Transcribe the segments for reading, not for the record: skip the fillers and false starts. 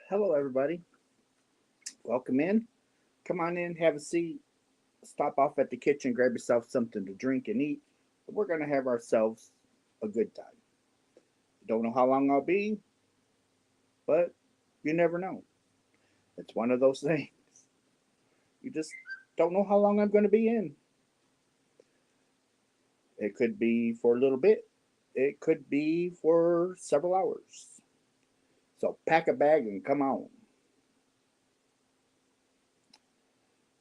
Hello, everybody. Welcome in. Come on in, have a seat. Stop off at the kitchen, grab yourself something to drink and eat. We're going to have ourselves a good time. Don't know how long I'll be, but you never know. It's one of those things. You just don't know how long I'm going to be in. It could be for a little bit, it could be for several hours. So pack a bag and come on.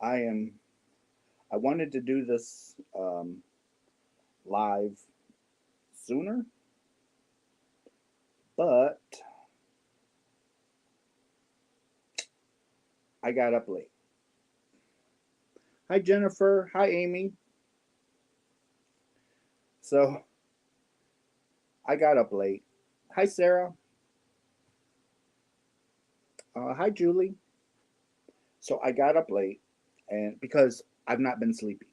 I am. I wanted to do this live sooner, but I got up late. Hi, Jennifer. Hi, Amy. So I got up late. Hi, Sarah. Hi, Julie. So I got up late, and because I've not been sleeping,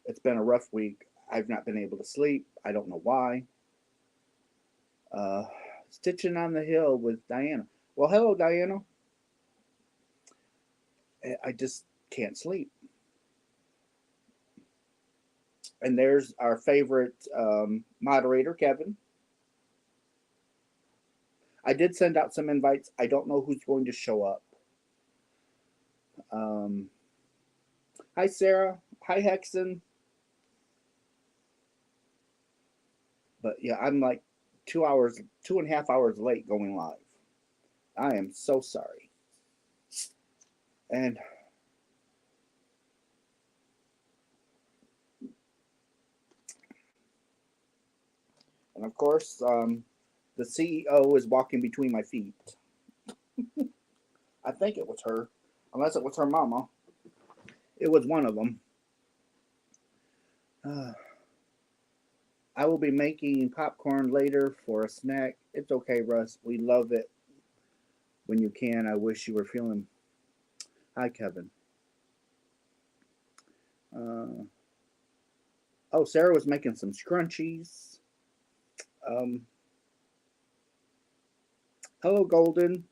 it's been a rough week. I've not been able to sleep. I don't know why. Uh, Stitching on the hill with Diana. Well, hello, Diana. I just can't sleep. And there's our favorite moderator, Kevin. I did send out some invites. I don't know who's going to show up. Um, Hi, Sarah. Hi, Hexen. But yeah, I'm like 2 hours, 2.5 hours late going live. I am so sorry. And of course, the CEO is walking between my feet. I think it was her, unless it was her mama. It was one of them. Uh, I will be making popcorn later for a snack. It's okay, Russ. We love it when you can. I wish you were feeling. Hi, Kevin. Uh, oh, Sarah was making some scrunchies. Um, Hello, Golden.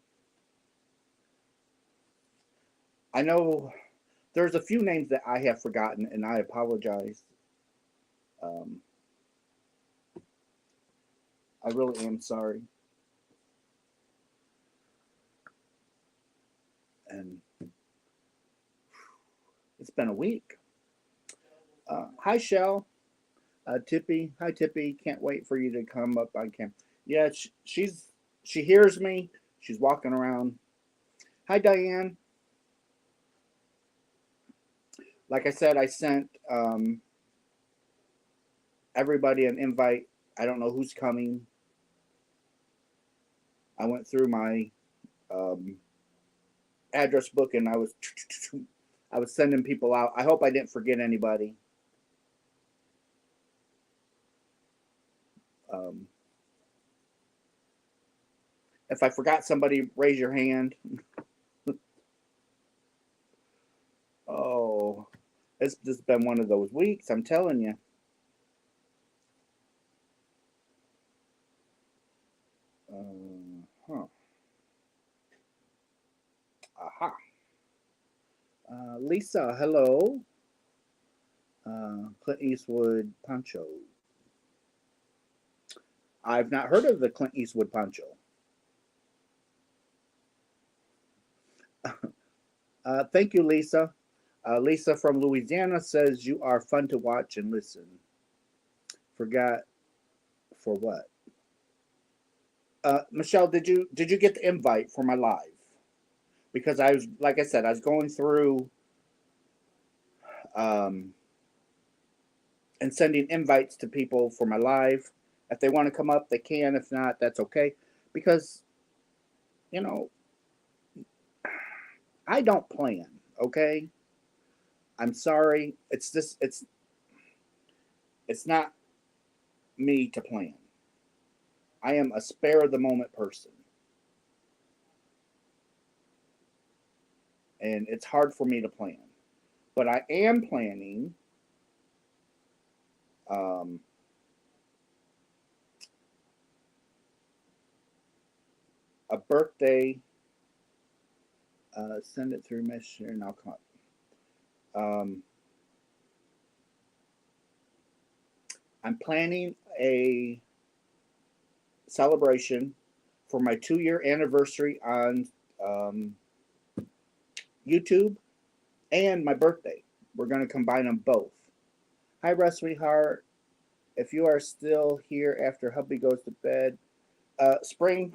I know there's a few names that I have forgotten, and I apologize. Um, I really am sorry. And it's been a week. Hi, Shell. Tippy. Hi, Tippy. Can't wait for you to come up on cam. Yeah, she hears me. She's walking around. Hi, Diane. Like I said, I sent everybody an invite. I don't know who's coming. I went through my um, address book and I was sending people out. I hope I didn't forget anybody. Um, if I forgot somebody, raise your hand. Oh, it's just been one of those weeks. I'm telling you. Huh. Aha. Lisa, hello. Clint Eastwood poncho. I've not heard of the Clint Eastwood poncho. Thank you, Lisa. Lisa from Louisiana says you are fun to watch and listen. Forgot for what? Michelle, did you get the invite for my live? Because I was, like I said, I was going through um, and sending invites to people for my live. If they want to come up, they can. If not, that's okay. Because you know, I don't plan. Okay, I'm sorry. It's not me to plan. I am a spare of the moment person, and it's hard for me to plan. But I am planning. Um, a birthday. Send it through Messenger and I'll come up. I'm planning a celebration for my 2-year anniversary on YouTube and my birthday. We're going to combine them both. Hi, Russ, sweetheart. If you are still here after hubby goes to bed, Spring,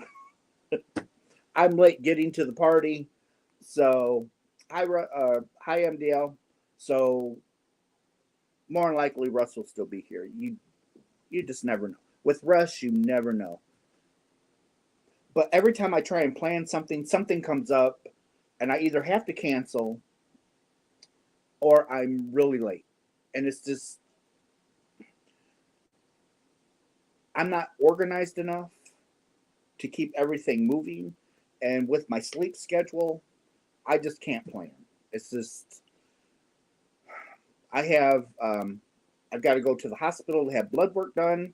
I'm late getting to the party. So, hi, MDL. So, more than likely, Russ will still be here. You just never know. With Russ, you never know. But every time I try and plan something, something comes up, and I either have to cancel or I'm really late. And it's just, I'm not organized enough to keep everything moving. And with my sleep schedule, I just can't plan. It's just, I've got to go to the hospital to have blood work done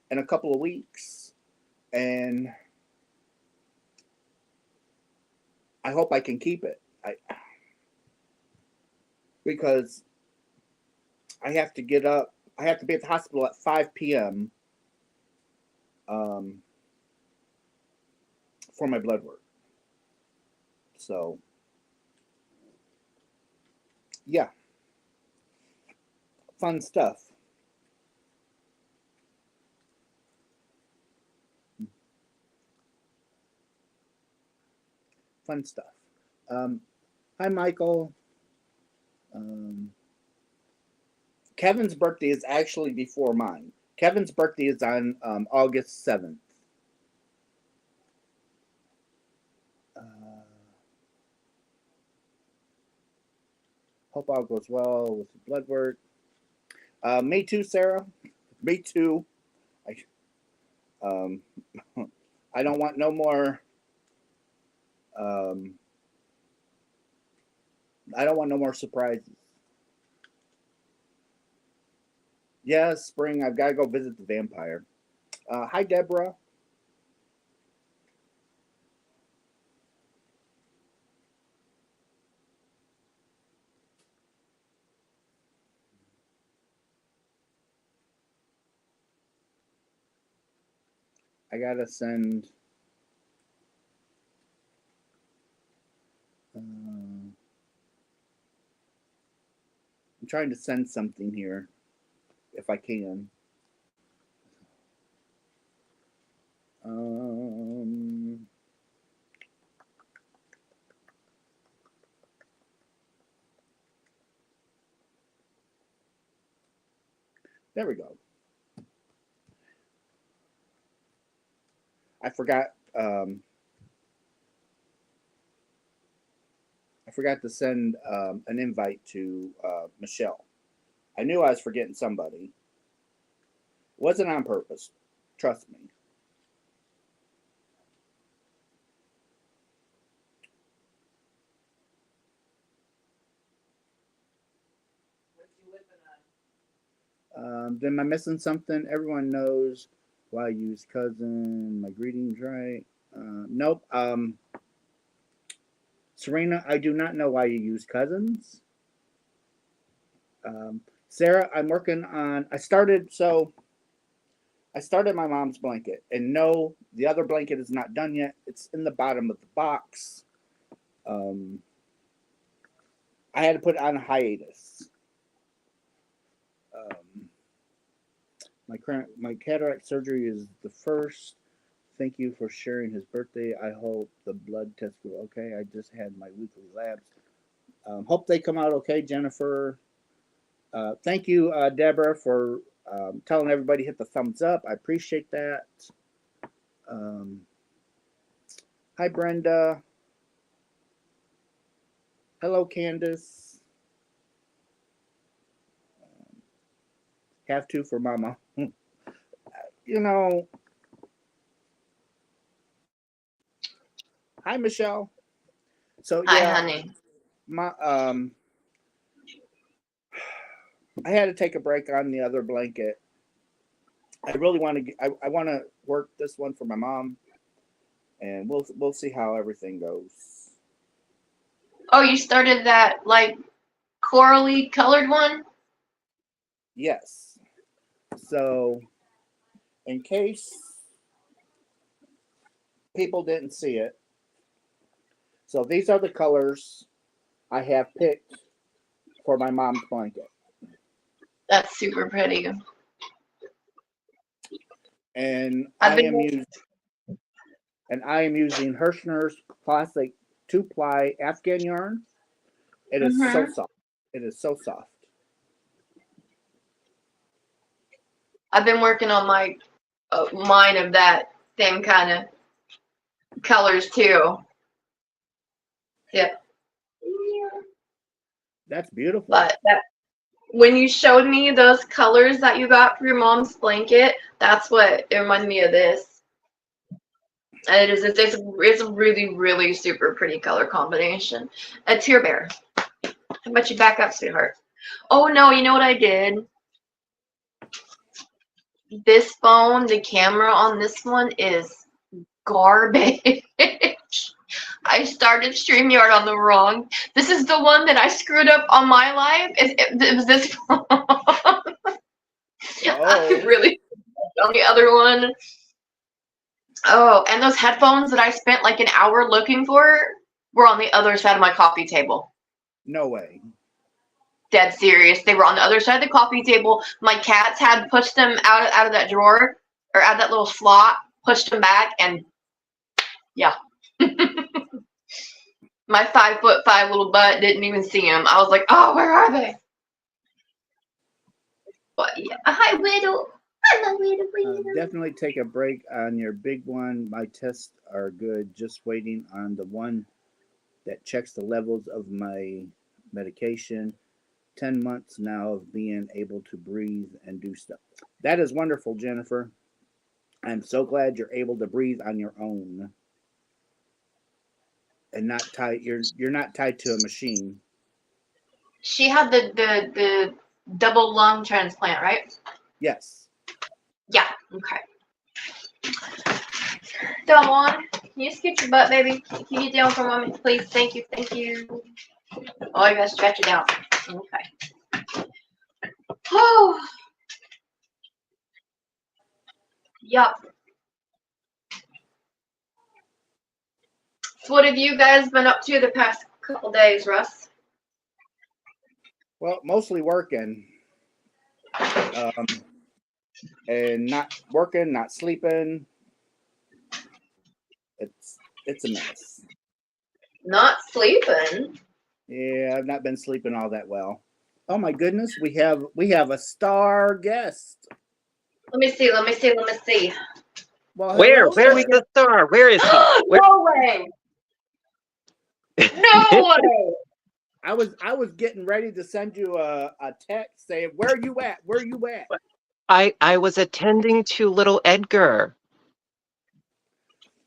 in a couple of weeks. And I hope I can keep it. Because I have to get up. I have to be at the hospital at 5 p.m. For my blood work. So, yeah. Fun stuff. Fun stuff. Hi, Michael. Kevin's birthday is actually before mine. Kevin's birthday is on August 7th. Hope all goes well with the blood work. Me too, Sarah. Me too. I don't want no more. I don't want no more surprises. Yes, Spring. I've got to go visit the vampire. Hi, Deborah. I gotta send. I'm trying to send something here, if I can. There we go. I forgot. I forgot to send an invite to Michelle. I knew I was forgetting somebody. It wasn't on purpose. Trust me. Am I missing something? Everyone knows why I use cousin. My greetings, right? Nope. Serena, I do not know why you use cousins. Sarah, I'm working on. I started my mom's blanket, and no, the other blanket is not done yet. It's in the bottom of the box. I had to put it on a hiatus. My cataract surgery is the first. Thank you for sharing his birthday. I hope the blood tests go okay. I just had my weekly labs. Hope they come out okay, Jennifer. Thank you, Deborah, for telling everybody hit the thumbs up. I appreciate that. Hi, Brenda. Hello, Candace. Have to for Mama. You know. Hi, Michelle. So Hi, yeah, honey. I had to take a break on the other blanket. I really want to. I want to work this one for my mom. and we'll see how everything goes. Oh, you started that like corally colored one? Yes. So, in case people didn't see it, so these are the colors I have picked for my mom's blanket, That's super pretty. and I've I been. am using Hirschner's classic 2-ply Afghan yarn. It is so Mhm. soft. It is so soft. I've been working on my mine of that same kind of colors too. Yep. That's beautiful. But that, when you showed me those colors that you got for your mom's blanket, that's what it reminded me of this. And it's a really, really super pretty color combination. A tear bear. How about you back up, sweetheart? Oh no, you know what I did? This phone, the camera on this one is garbage. I started StreamYard on the wrong. This is the one that I screwed up on my live. It was this phone. I Oh, really on the other one. Oh, and those headphones that I spent like an hour looking for were on the other side of my coffee table. no way. Dead serious. They were on the other side of the coffee table. My cats had pushed them out of that drawer or out of that little slot, pushed them back, and yeah. My 5'5" little butt didn't even see them. I was like, oh, where are they? But yeah. Hi, Widow. Hello, Widow. Definitely take a break on your big one. My tests are good. Just waiting on the one that checks the levels of my medication. 10 months now of being able to breathe and do stuff. That is wonderful, Jennifer. I'm so glad you're able to breathe on your own and not tied. You're not tied to a machine. She had the double lung transplant, right? Yes. Yeah. Okay. Dawn, can you scoot your butt, baby? Can you get down for a moment, please? Thank you. Thank you. Oh, you gotta stretch it out. Okay. Oh. Yup. So what have you guys been up to the past couple days, Russ? Well, mostly working, um, and not working, not sleeping. It's a mess. Not sleeping. Yeah, I've not been sleeping all that well. Oh my goodness, we have a star guest. Let me see. Let me see. Let me see. Well, Where? hello, Where's sir. the star? Where is he? Where? No way. No way. I was getting ready to send you a text saying where you at? Where you at? I was attending to little Edgar.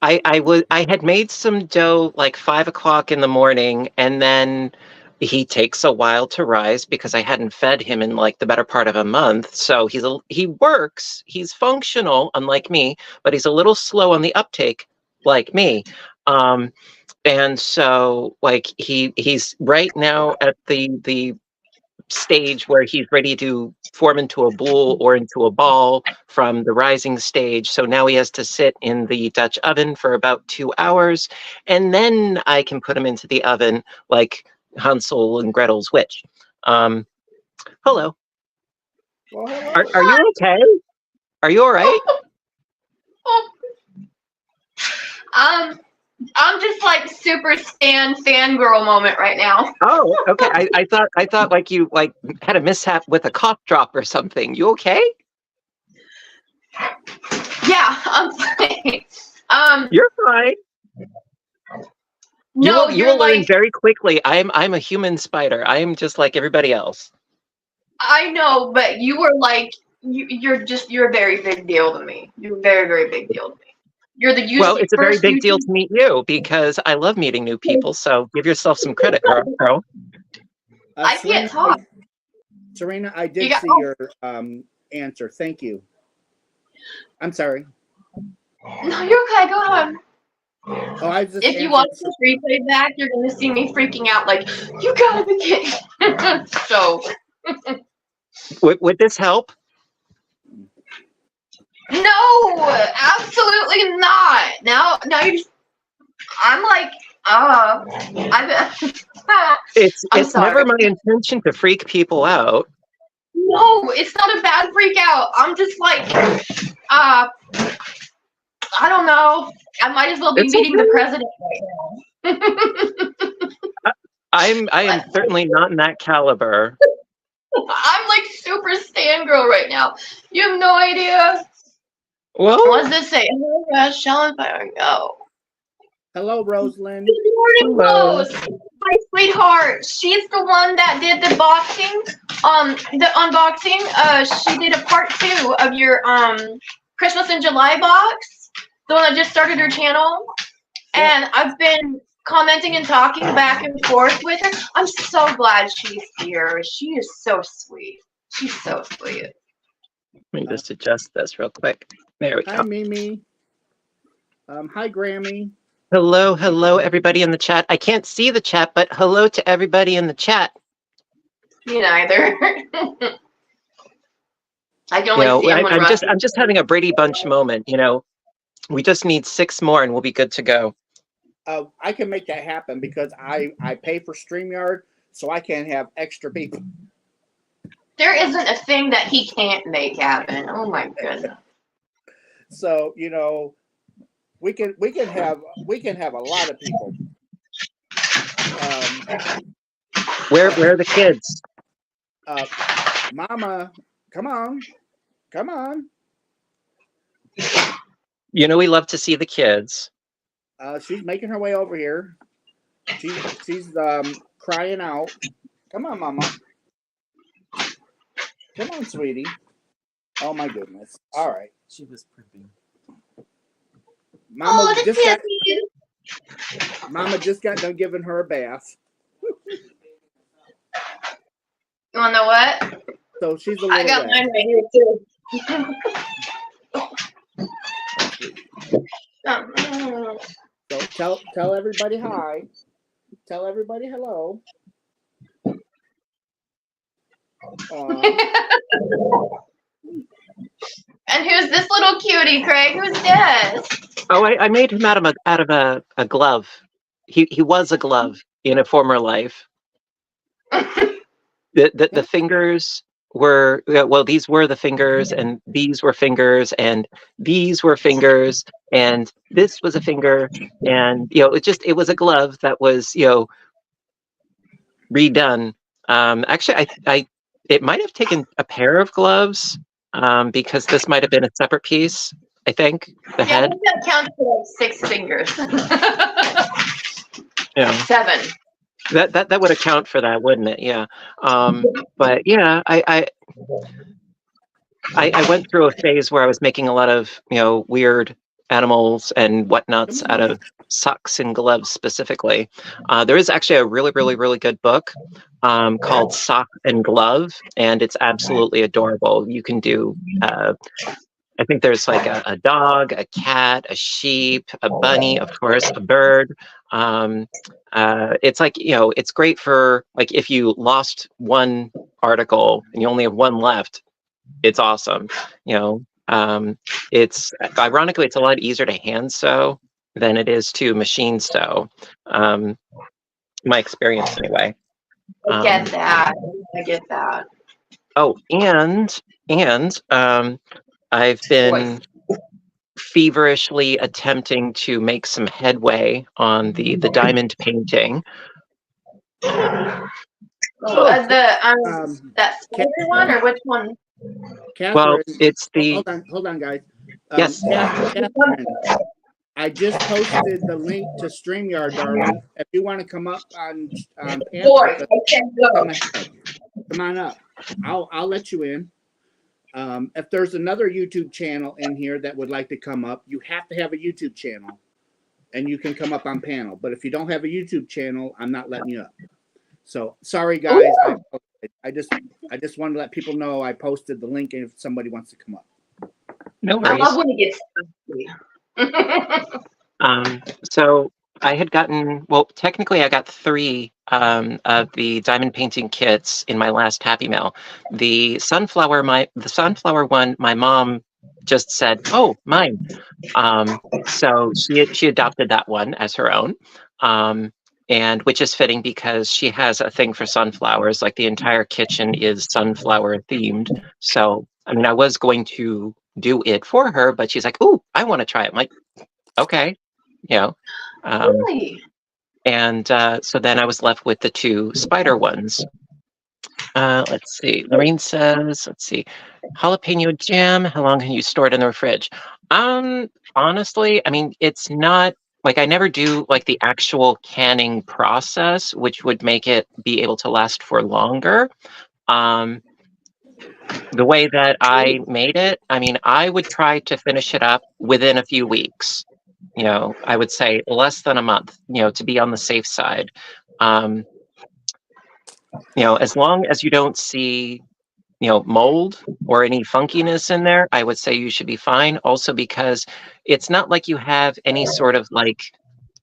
I had made some dough like 5 o'clock in the morning, and then he takes a while to rise because I hadn't fed him in like the better part of a month. So he works, he's functional, unlike me, but he's a little slow on the uptake, like me. Um, and so like he's right now at the stage where he's ready to form into a boule or into a ball from the rising stage. So now he has to sit in the Dutch oven for about 2 hours, and then I can put him into the oven like Hansel and Gretel's witch. Um, Hello. Well, hello. Are you okay? Are you all right? Um, I'm just like super fangirl moment right now. Oh, okay. I thought like you like had a mishap with a cough drop or something. You okay? Yeah, I'm fine. You're fine. You No, will you're learn like, very quickly. I'm a human spider. I am just like everybody else. I know, but you were like, you're a very big deal to me. You're a very, very big deal to me. You're the Well, it's a very first big deal YouTube. to meet you because I love meeting new people. So give yourself some credit, girl. I can't talk. Serena, I You did got, see your answer. Thank you. I'm sorry. no, you're okay. Go ahead. Oh, I just If you watch this replay back, you're gonna see me freaking out like, you gotta be kidding. So Would this help? no, absolutely not. Now you're just, I'm like, I'm It's never sorry. my intention to freak people out. No, it's not a bad freak out. I'm just like, I don't know. I might as well be It's meeting okay. the president right now. I am certainly not in that caliber. I'm like super stan girl right now. You have no idea. Well, What does this say? Hello, Rochelle and Fire. Go. Hello, Rosalind. Good morning, hello. Rose. My sweetheart. She's the one that did the boxing. The unboxing. She did a part 2 of your Christmas in July box. The one that just started her channel. And I've been commenting and talking back and forth with her. I'm so glad she's here. She is so sweet. She's so sweet. Let me just adjust this real quick. There we Hi, go. Mimi. Hi, Grammy. Hello, everybody in the chat. I can't see the chat, but hello to everybody in the chat. Me neither. I can only see him when I'm just having a Brady Bunch moment. We just need 6 more and we'll be good to go. I can make that happen because I pay for StreamYard, so I can't have extra people. There isn't a thing that he can't make happen. Oh my goodness. So we can have a lot of people. Where are the kids? Mama, come on. We love to see the kids. She's making her way over here. She's crying out. Come on, Mama. Come on, sweetie. Oh my goodness. All right. She was primping. Mama just got done giving her a bath. You wanna know what? So she's a little I got wet. mine right here too. So tell everybody hi. Tell everybody hello. And who's this little cutie, Craig? Who's this? Oh, I made him out of a glove. He was a glove in a former life. The fingers were, well, these were the fingers, and these were fingers, and these were fingers, and this was a finger, and it was a glove that was redone. Actually, it might have taken a pair of gloves, because this might have been a separate piece. I think the head. That counts for 6 fingers. Yeah. 7. That would account for that, wouldn't it? Yeah. But yeah, I went through a phase where I was making a lot of weird animals and whatnots out of socks and gloves specifically. There is actually a really, really, really good book called Sock and Glove, and it's absolutely adorable. You can do I think there's like a dog, a cat, a sheep, a bunny, of course, a bird. It's like, it's great for like if you lost one article and you only have one left, it's awesome. It's ironically, it's a lot easier to hand sew than it is to machine sew. My experience anyway. I get that. I get that. Oh, and I've been feverishly attempting to make some headway on the diamond painting. That spider one, or which one? Catherine, well, it's the. Hold on, guys. Yes. Catherine, I just posted the link to StreamYard, darling. If you want to come up on panel, come on up. I'll let you in. If there's another YouTube channel in here that would like to come up, you have to have a YouTube channel, and you can come up on panel. But if you don't have a YouTube channel, I'm not letting you up. So sorry, guys. I just wanted to let people know I posted the link, and if somebody wants to come up. No worries. I love when it gets So I had gotten, well, technically I got 3 of the diamond painting kits in my last Happy Mail. The sunflower one, my mom just said, "Oh, mine." So she adopted that one as her own. And which is fitting because she has a thing for sunflowers. Like the entire kitchen is sunflower themed. So, I mean, I was going to do it for her, but she's like, "Ooh, I want to try it." I'm like, okay, you know. Really? And so then I was left with the 2 spider ones. Let's see. Lorraine says, let's see, jalapeno jam. How long can you store it in the fridge? Honestly, I mean, it's not like I never do like the actual canning process, which would make it be able to last for longer. The way that I made it, I mean, I would try to finish it up within a few weeks. You know, I would say less than a month, you know, to be on the safe side. You know, as long as you don't see, you know, mold or any funkiness in there, I would say you should be fine. Also, because it's not like you have any sort of like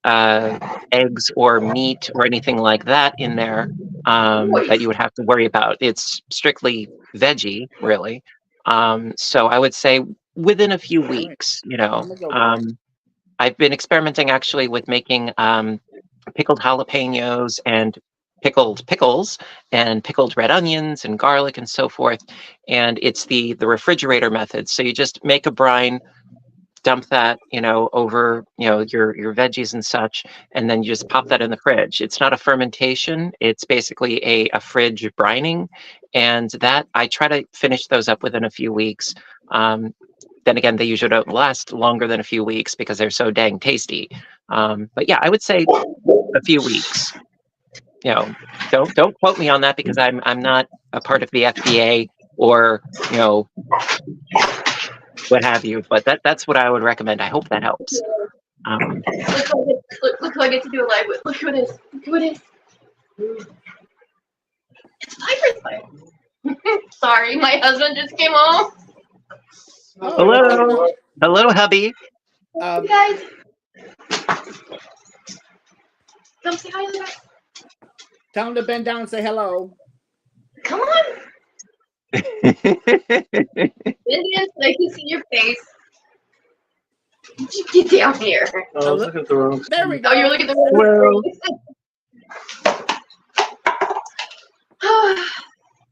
eggs or meat or anything like that in there that you would have to worry about. It's strictly veggie, really. So I would say within a few All right. weeks, you know. I'm gonna go get it. I've been experimenting actually with making pickled jalapenos and pickled pickles and pickled red onions and garlic and so forth. And it's the refrigerator method. So you just make a brine, dump that, you know, over, you know, your veggies and such, and then you just pop that in the fridge. It's not a fermentation. It's basically a fridge brining. And that I try to finish those up within a few weeks. Then again, they usually don't last longer than a few weeks because they're so dang tasty. But yeah, I would say a few weeks. You know, don't quote me on that because I'm not a part of the FDA or, you know, what have you. But that's what I would recommend. I hope that helps. Look who I get to do a live with. Look who it is. Look who it is. It's Piper's life. Sorry, my husband just came home. Oh, Hello, hello, hubby. Hey guys. Come say hi to the guys. Tell him to bend down and say hello. Come on. Indian, so I can see your face. Get down here. Oh, I was looking at the wrong. There we go. Oh, you're looking at the Well.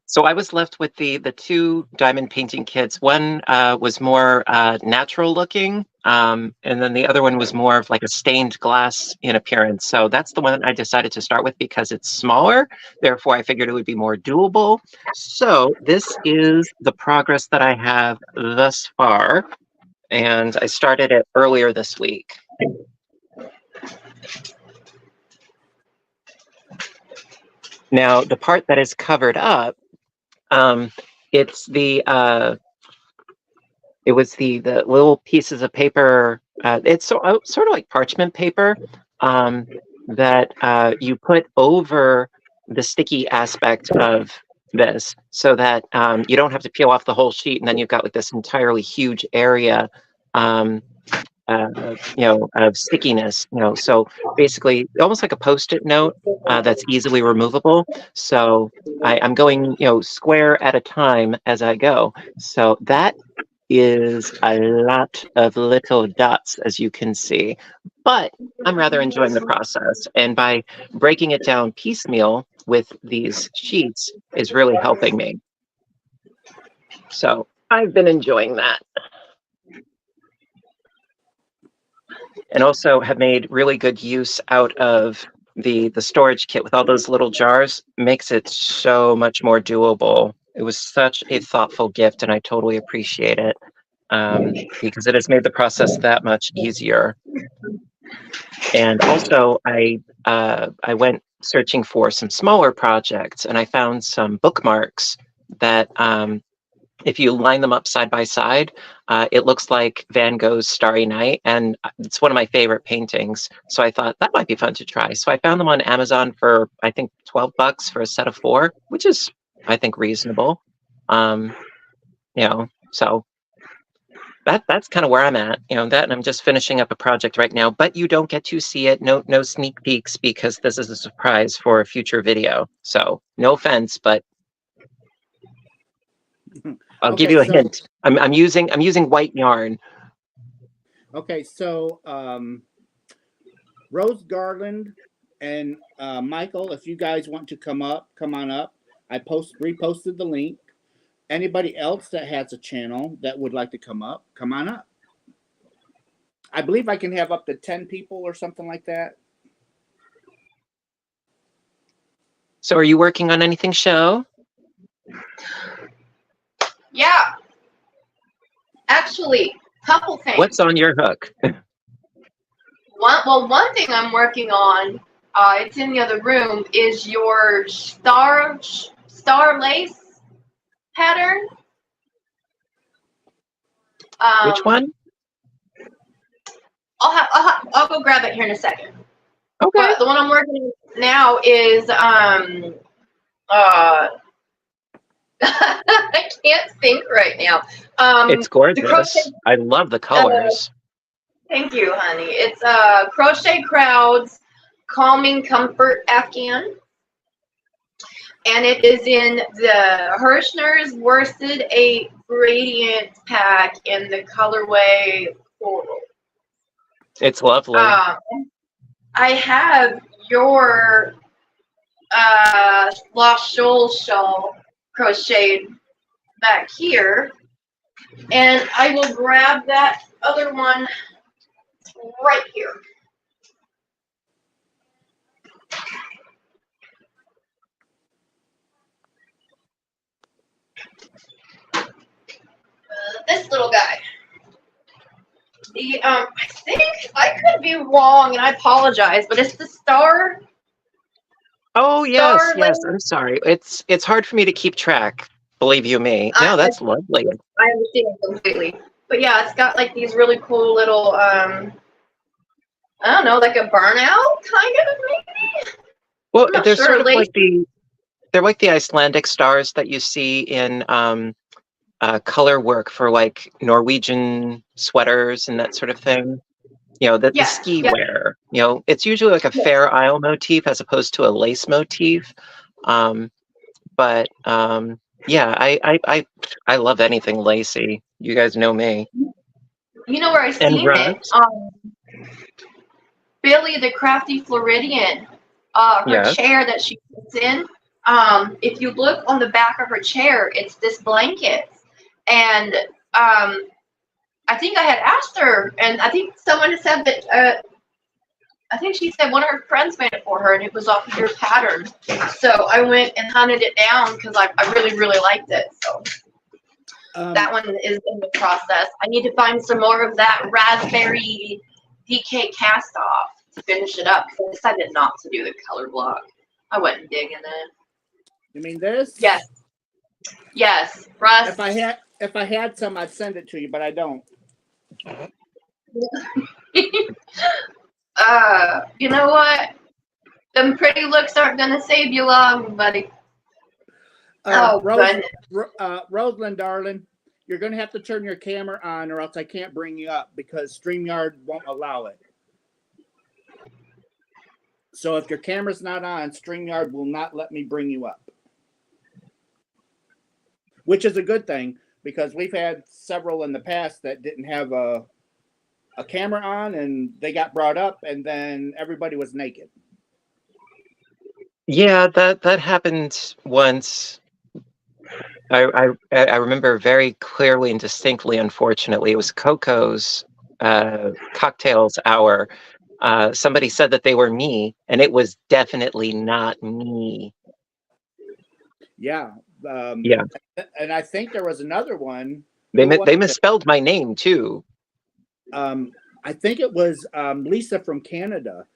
So I was left with the 2 diamond painting kits. One was more natural looking, and then the other one was more of like a stained glass in appearance. So that's the one I decided to start with because it's smaller. Therefore, I figured it would be more doable. So this is the progress that I have thus far, and I started it earlier this week. Now, the part that is covered up, it's it was the little pieces of paper. It's sort of like parchment paper that you put over the sticky aspect of this, so that you don't have to peel off the whole sheet, and then you've got like this entirely huge area. You know, of stickiness, you know, so basically almost like a Post-it note that's easily removable. So I'm going, you know, square at a time as I go. So that is a lot of little dots, as you can see, but I'm rather enjoying the process. And by breaking it down piecemeal with these sheets is really helping me. So I've been enjoying that. And also have made really good use out of the storage kit with all those little jars. Makes it so much more doable. It was such a thoughtful gift, and I totally appreciate it because it has made the process that much easier. And also, I went searching for some smaller projects, and I found some bookmarks that if you line them up side by side, it looks like Van Gogh's Starry Night, and it's one of my favorite paintings. So I thought that might be fun to try. So I found them on Amazon for, I think, $12 for a set of 4, which is, I think, reasonable. You know, so that's kind of where I'm at, that, and I'm just finishing up a project right now, but you don't get to see it. No sneak peeks, because this is a surprise for a future video. So no offense, but I'll give Okay, you a so hint. I'm using white yarn. okay, so Rose Garland and Michael, if you guys want to come on up. I reposted the link. Anybody else that has a channel that would like to come on up. I believe I can have up to 10 people or something like that. So are you working on anything, Show? Yeah, actually, couple things. What's on your hook? One thing I'm working on, it's in the other room, is your star lace pattern. Which one? I'll go grab it here in a second. Okay. But the one I'm working on now is I can't think right now. It's gorgeous. I love the colors. Thank you, honey. It's Crochet Crowd's Calming Comfort Afghan. And it is in the Hirschner's Worsted 8 Gradient Pack in the colorway Coral. It's lovely. I have your La Shoal shawl crocheted back here. And I will grab that other one right here. This little guy. I think I could be wrong, and I apologize, but it's the star. Oh yes, Star yes. lace. I'm sorry. It's hard for me to keep track. Believe you me. No, that's lovely. I understand completely, but yeah, it's got like these really cool little I don't know, like a burnout kind of maybe. Well, they're sure, sort of like they're like the Icelandic stars that you see in color work for like Norwegian sweaters and that sort of thing. The ski wear. It's usually like a Fair Isle motif as opposed to a lace motif. But yeah, I love anything lacy. You guys know me. You know where I've seen it? Billy the Crafty Floridian. Her chair that she sits in. If you look on the back of her chair, it's this blanket. And I think I had asked her, and I think someone had said that, I think she said one of her friends made it for her, and it was off of your pattern. So I went and hunted it down because I really, really liked it. So that one is in the process. I need to find some more of that raspberry DK cast off to finish it up, because I decided not to do the color block. I wasn't digging it. You mean this? Yes. Yes, Russ. If I had some, I'd send it to you, but I don't. You know what? Them pretty looks aren't gonna save you long, buddy. Rosalind, darling, you're gonna have to turn your camera on, or else I can't bring you up because StreamYard won't allow it. So if your camera's not on, StreamYard will not let me bring you up, which is a good thing, because we've had several in the past that didn't have a camera on, and they got brought up, and then everybody was naked. Yeah, that happened once. I remember very clearly and distinctly. Unfortunately, it was Coco's cocktails hour. Somebody said that they were me, and it was definitely not me. Yeah. Yeah. And I think there was another one. They misspelled my name too. I think it was Lisa from Canada.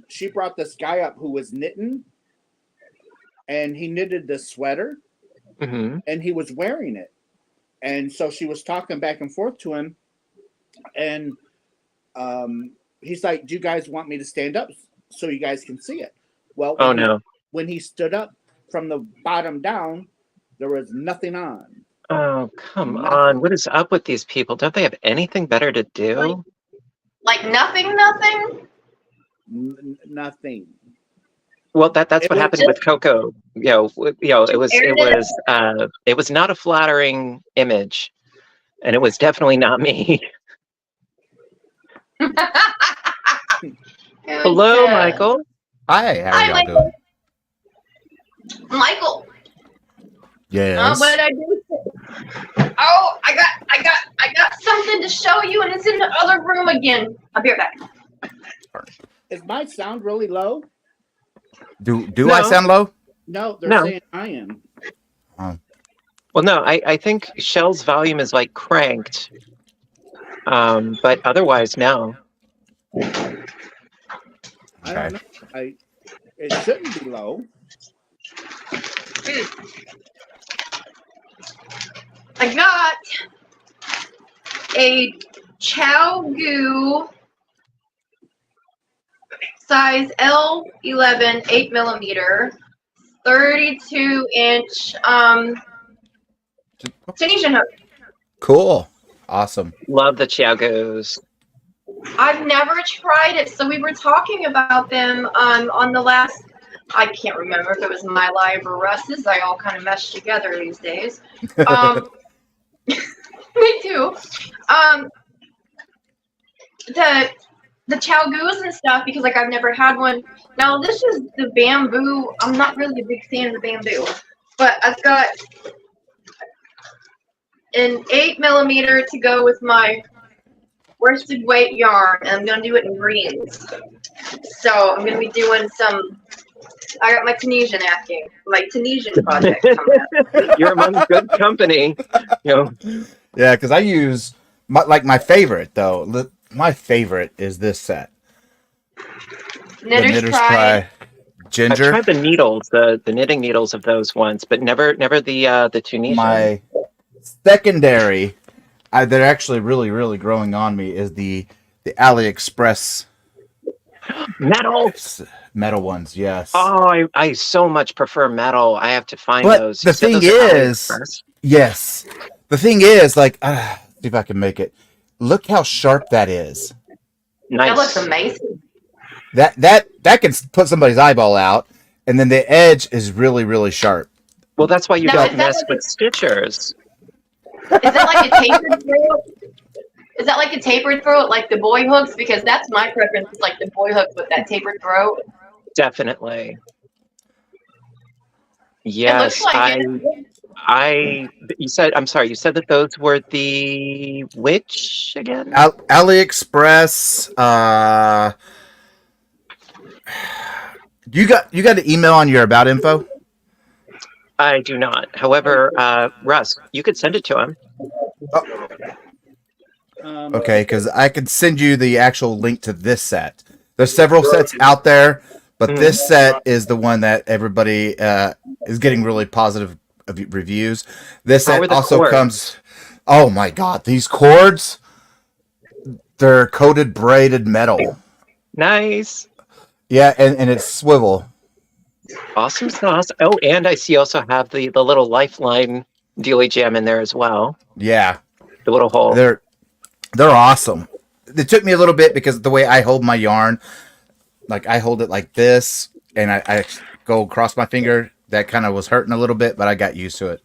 She brought this guy up who was knitting, and he knitted this sweater, and he was wearing it. And so she was talking back and forth to him, and he's like, "Do you guys want me to stand up so you guys can see it?" Well, when he stood up from the bottom down, there was nothing on. Oh, come Nothing. on. What is up with these people? Don't they have anything better to do? Like nothing. Nothing. Well, that's It what was happened just with Coco. It was not a flattering image, and it was definitely not me. Hello, Michael. Hi, how are Hi, y'all Michael. doing? Michael. Yes. What did I do? Oh, I got something to show you, and it's in the other room again. I'll be right back. Is my sound really low? Do No. I sound low? No, they're No. saying I am. Well, no, I think Shell's volume is like cranked, but otherwise, no. I don't know. It shouldn't be low. I got a Chow Goo size L11 8mm 32-inch Tunisian hook. Cool. Awesome. Love the Chiagos. I've never tried it, so we were talking about them on the last. I can't remember if it was my live or Russ's. I all kind of mesh together these days. Me too. The Chow Goos and stuff, because like I've never had one. Now this is the bamboo. I'm not really a big fan of the bamboo, but I've got an 8mm to go with my worsted weight yarn, and I'm gonna do it in greens. So I'm gonna be doing some. I got my Tunisian project coming up. You're among good company. You know, Yeah, because I use my favorite though. My favorite is this set. Knitter's the Pride. I've Ginger. tried the needles, the knitting needles of those once, but never the Tunisian. My secondary, they're actually really growing on me, is the AliExpress metal ones. Yes. Oh, I so much prefer metal. I have to find But those. the thing is, yes, the thing is, like, see if I can make it. Look how sharp that is. Nice. That looks amazing. That can put somebody's eyeball out, and then the edge is really sharp. Well, that's why you Now, don't is that mess like with stitchers. Is that like a tapered throat? Is that like a tapered throat, like the boy hooks? Because that's my preference. Is like the boy hook with that tapered throat. Definitely. Yes, It looks like it. you said that those were the which again? AliExpress. You got an email on your about info? I do not. However, Russ, you could send it to him. Okay, because I could send you the actual link to this set. There's several sets out there, but this set is the one that everybody is getting really positive reviews. This set also comes. Oh my God, these cords! They're coated braided metal. Nice. Yeah, and it's swivel. Awesome sauce. Oh, and I see also have the little lifeline dealy jam in there as well. Yeah, the little hole. They're awesome. It took me a little bit because the way I hold my yarn, like I hold it like this, and I go across my finger. That kind of was hurting a little bit, but I got used to it.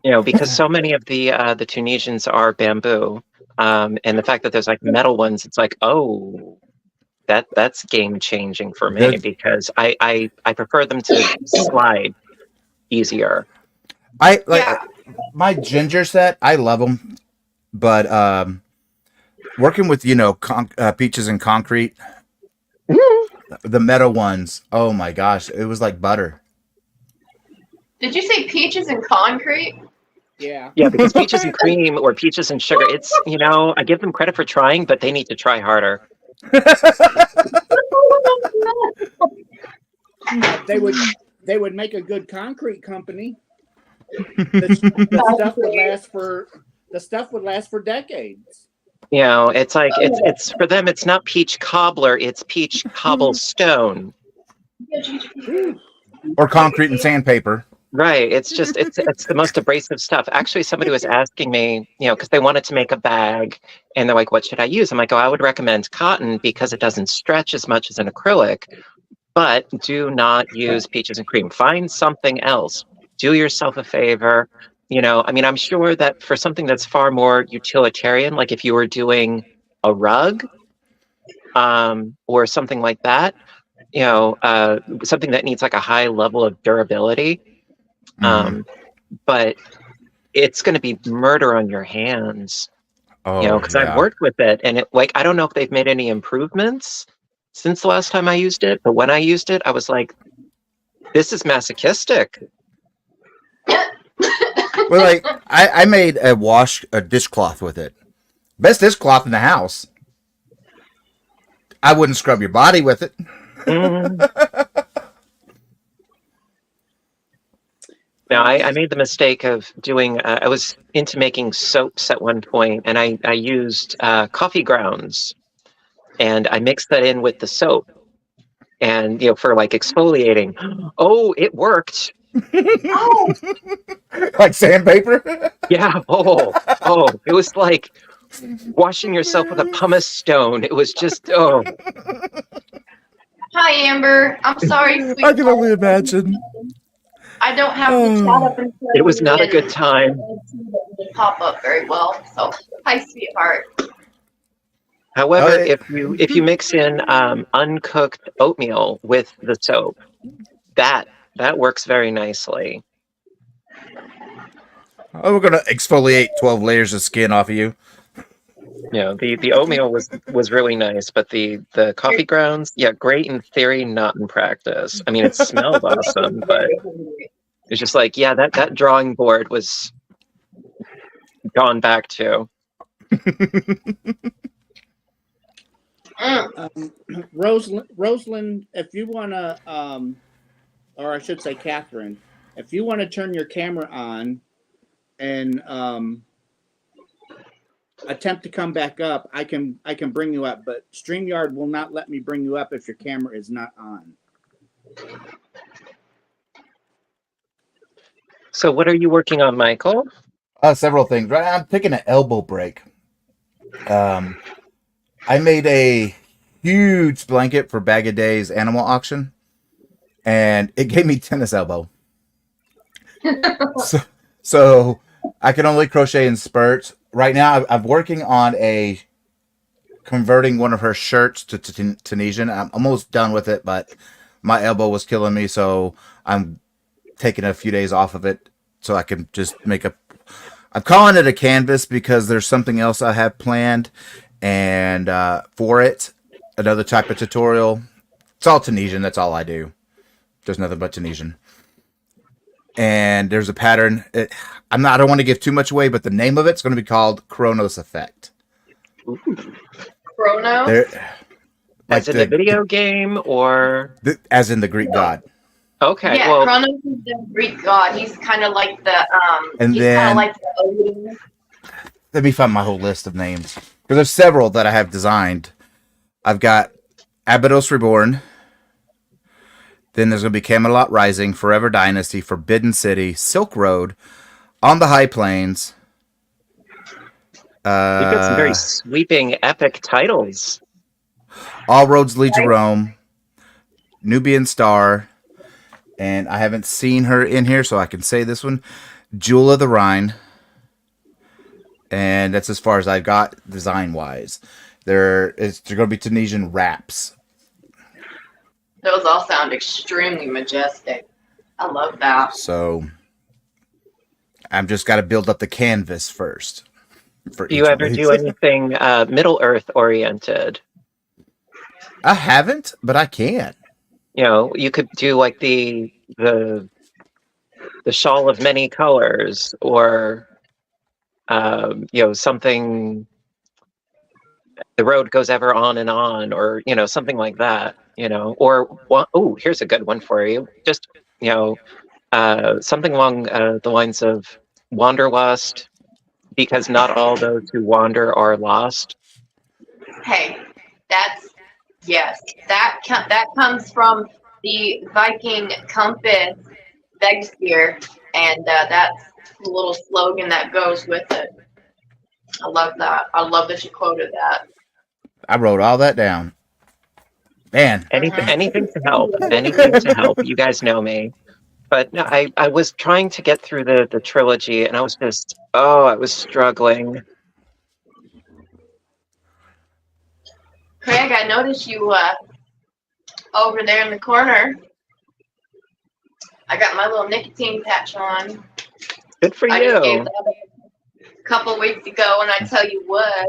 You know, because so many of the Tunisians are bamboo, and the fact that there's like metal ones, it's like, oh, that's game changing for me because I prefer them to slide easier. My ginger set. I love them, but working with peaches and concrete, the metal ones. Oh my gosh, it was like butter. Did you say peaches and concrete? Yeah. Yeah, because peaches and cream or peaches and sugar, it's, I give them credit for trying, but they need to try harder. They would make a good concrete company. The stuff would last for decades. It's like it's for them. It's not peach cobbler. It's peach cobblestone. Or concrete and sandpaper. Right. It's just it's the most abrasive stuff. Actually, somebody was asking me, because they wanted to make a bag and they're like, what should I use? I'm like, oh, I would recommend cotton because it doesn't stretch as much as an acrylic, but do not use peaches and cream. Find something else. Do yourself a favor. I mean, I'm sure that for something that's far more utilitarian, like if you were doing a rug, or something like that, something that needs like a high level of durability. But it's going to be murder on your hands, Oh, because I've yeah. worked with it, and I don't know if they've made any improvements since the last time I used it, but when I used it, I was like, this is masochistic. Well, like I made a dishcloth with it. Best dishcloth in the house. I wouldn't scrub your body with it. Now, I made the mistake of doing, I was into making soaps at one point, and I used coffee grounds, and I mixed that in with the soap, and, for like exfoliating. Oh, it worked. Oh, Like sandpaper? Yeah. It was like washing yourself with a pumice stone. It was just, hi, Amber. I'm sorry, sweetheart. I can only imagine. I don't have the chat up until it was not a good time. It pop up very well. So, hi, sweetheart. However, if you mix in uncooked oatmeal with the soap, that works very nicely. Oh, we're gonna exfoliate 12 layers of skin off of you. The oatmeal was really nice, but the coffee grounds, yeah, great in theory, not in practice. I mean, it smelled awesome, but it's just like, yeah, that drawing board was gone back to. Rosalind, if you want to, or I should say, Catherine, if you want to turn your camera on and attempt to come back up, I can bring you up, but StreamYard will not let me bring you up if your camera is not on. So what are you working on, Michael? Several things. Right, I'm taking an elbow break. I made a huge blanket for Bag of Days animal auction, and it gave me tennis elbow. so I can only crochet in spurts. Right now, I'm working on converting one of her shirts to Tunisian. I'm almost done with it, but my elbow was killing me, so I'm taking a few days off of it so I can just I'm calling it a canvas because there's something else I have planned, and for it, another type of tutorial. It's all Tunisian. That's all I do. There's nothing but Tunisian. And there's a pattern. I don't want to give too much away, but the name of it's going to be called Kronos Effect. Kronos? As in a video game, or as in the Greek god. Okay. Yeah, well, Kronos is the Greek god. He's kind of like the and he's then kind of like the Odin. Let me find my whole list of names, because there's several that I have designed. I've got Abydos Reborn. Then there's going to be Camelot Rising, Forever Dynasty, Forbidden City, Silk Road, On the High Plains. You've got some very sweeping, epic titles. All Roads Lead to Rome, Nubian Star, and I haven't seen her in here, so I can say this one, Jewel of the Rhine. And that's as far as I've got design-wise. They're going to be Tunisian wraps. Those all sound extremely majestic. I love that. So I've just got to build up the canvas first. Do you ever do anything Middle Earth oriented? I haven't, but I can. You could do like the shawl of many colors, or something. The road goes ever on and on, or something like that. Or here's a good one for you. Just something along the lines of wanderlust, because not all those who wander are lost. Hey, that comes from the Viking compass vegs here, and that's the little slogan that goes with it. I love that. I love that you quoted that. I wrote all that down. Man, Anything to help. Anything to help. You guys know me. But no, I was trying to get through the trilogy, and I was just, I was struggling. Craig, I noticed you over there in the corner. I got my little nicotine patch on. Good for I just gave you. that a couple weeks ago, and I tell you what,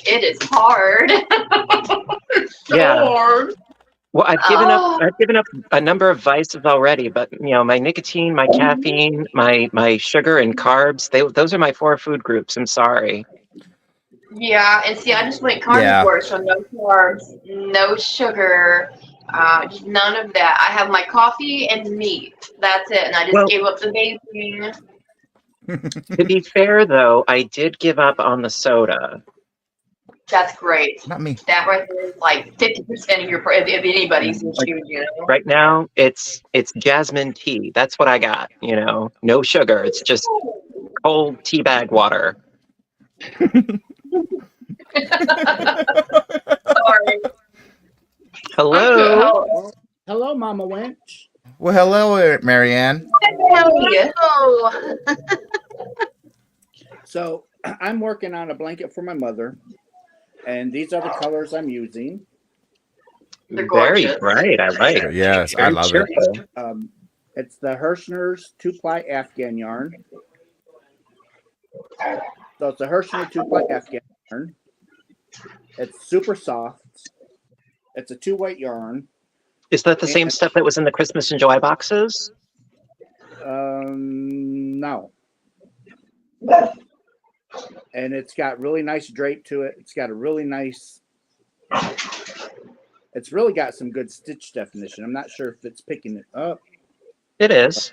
it is hard. It's so Yeah. hard. Well, I've given up a number of vices already, but my nicotine, my caffeine, my sugar and carbs, those are my 4 food groups. I'm sorry. Yeah, and see, I just went carnivore, so no carbs, no sugar, just none of that. I have my coffee and meat. That's it, and I just gave up the vaping. To be fair, though, I did give up on the soda. That's great. not me. That right there is like 50% of your, if anybody's in shoes, Right now, it's jasmine tea. That's what I got. No sugar. It's just cold tea bag water. Sorry. Hello. Hello, Mama Wench. Well, hello, Marianne. Hello. So I'm working on a blanket for my mother, and these are the colors I'm using. They're Very gorgeous. bright. I like it. Yes, I Very love cheerful. it. It's the Hirschner's 2-ply Afghan yarn. So it's a Hirschner 2-ply Afghan yarn. It's super soft. It's a 2-weight yarn. Is that the same stuff that was in the Christmas and Joy boxes? No. And it's got really nice drape to it. It's got a really nice. It's really got some good stitch definition. I'm not sure if it's picking it up. It is.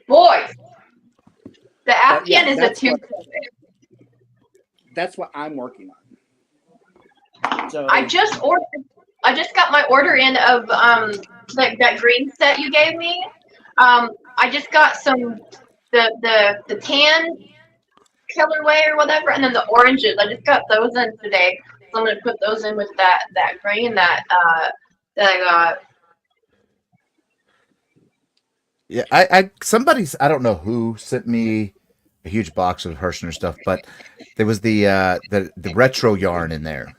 Boys, the Afghan is a that's 2. That's what I'm working on. So I just got my order in of that green set you gave me. I just got some the tan colorway or whatever, and then the oranges. I just got those in today, so I'm gonna put those in with that green that I got. Yeah, I don't know who sent me a huge box of Hirschner stuff, but there was the retro yarn in there,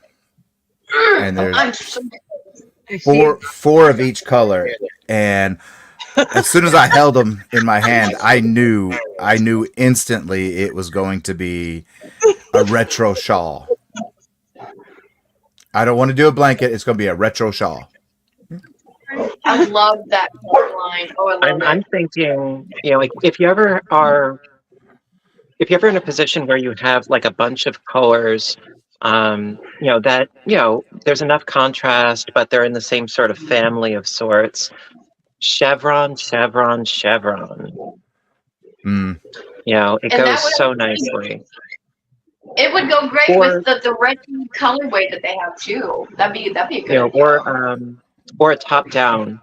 and there's four of each color, and as soon as I held them in my hand, I knew instantly it was going to be a retro shawl. I don't want to do a blanket; it's going to be a retro shawl. I love that color line. Oh, I love it. I'm thinking, like if you're ever in a position where you have like a bunch of colors, that there's enough contrast, but they're in the same sort of family of sorts. Chevron, chevron, chevron. It goes so nicely. It would go great with the red colorway that they have too. That'd be a good idea. Or a top down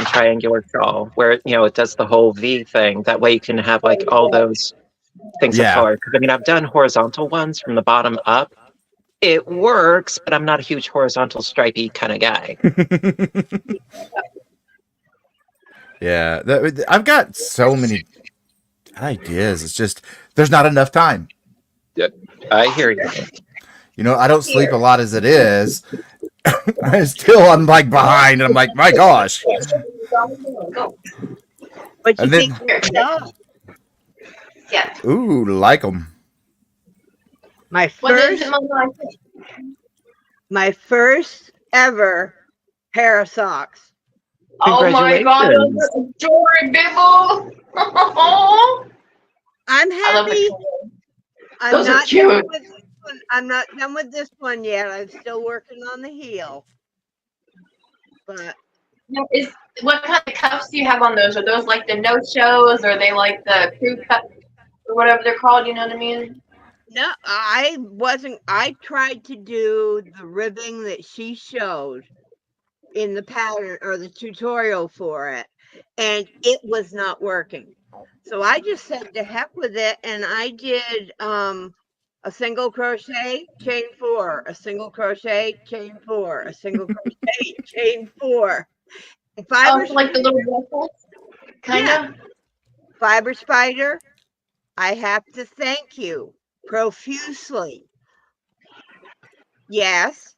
triangular shawl where it does the whole V thing. That way you can have like all those things of color. Because I've done horizontal ones from the bottom up. It works, but I'm not a huge horizontal stripey kind of guy. Yeah, I've got so many ideas. It's just there's not enough time. I hear you. I don't sleep a lot as it is. I'm like behind, and I'm like, my gosh. But you And think then- Yeah. Ooh, like them. What is it, Mama? my first ever pair of socks. Oh my God, those are adorable. I'm I love happy. the I'm Those are not cute. done with this one. I'm not done with this one yet. I'm still working on the heel. But What kind of cuffs do you have on those? Are those like the no-shows, or are they like the crew cuff, or whatever they're called? You know what I mean? no, I tried to do the ribbing that she showed, in the pattern or the tutorial for it, and it was not working. So I just said to heck with it, and I did a single crochet, chain 4, a single crochet, chain 4, a single crochet, chain 4. Oh, so like the little ruffles, kind of. Fiber Spider, I have to thank you profusely. Yes,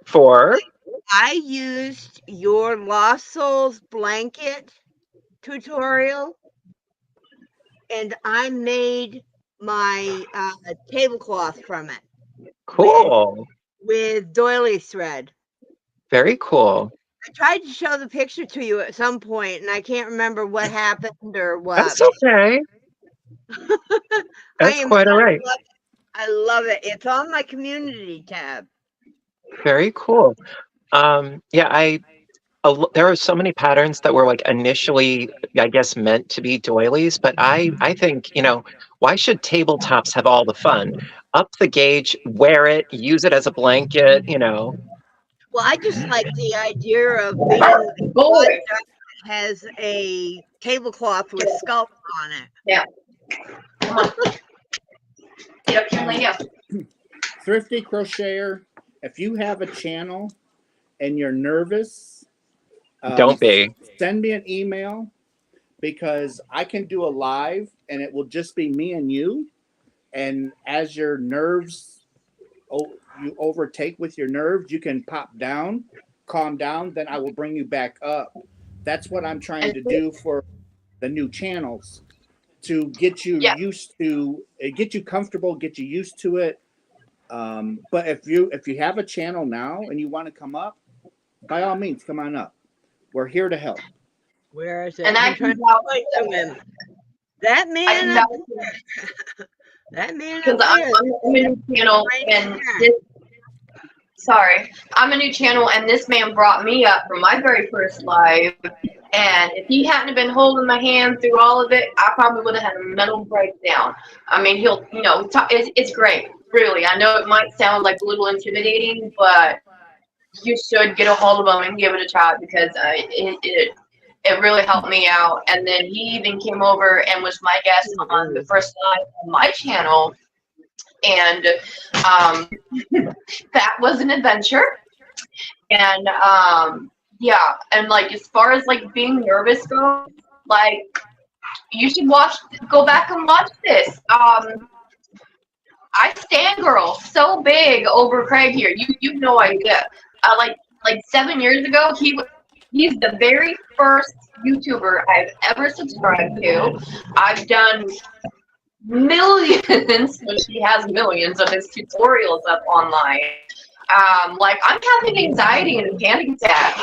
For I used your Lost Souls blanket tutorial, and I made my tablecloth from it. cool. With doily thread. Very cool. I tried to show the picture to you at some point, and I can't remember what happened or what. That's okay. That's quite all right. I love it. It's on my community tab. Very cool. Yeah, there are so many patterns that were like initially, I guess, meant to be doilies, but I think, why should tabletops have all the fun? Up the gauge, wear it, use it as a blanket, Well, I just like the idea of being that has a tablecloth with sculpt on it. Yeah. Come on. Get up here and lay down. Thrifty Crocheter, if you have a channel and you're nervous, don't be. Send me an email, because I can do a live and it will just be me and you. And as your nerves, you overtake with your nerves, you can pop down, calm down, then I will bring you back up. That's what I'm trying to do for the new channels, to get you used to it, get you comfortable, get you used to it. But if you have a channel now and you want to come up, by all means, come on up. We're here to help. Where is it? And I can vouch for him. That man. That man. Because I'm a new channel, and I'm a new channel, and this man brought me up for my very first live. And if he hadn't been holding my hand through all of it, I probably would have had a mental breakdown. I mean, he'll, it's great, really. I know it might sound like a little intimidating, but you should get a hold of him and give it a try, because it really helped me out. And then he even came over and was my guest on the first live on my channel. And that was an adventure. And and like, as far as like being nervous goes, like, you should go back and watch this. I stand girl so big over Craig here. You have no idea. Like 7 years ago, he's the very first YouTuber I've ever subscribed to. I've done millions, which he has millions of his tutorials up online. Like, I'm having anxiety and a panic attack.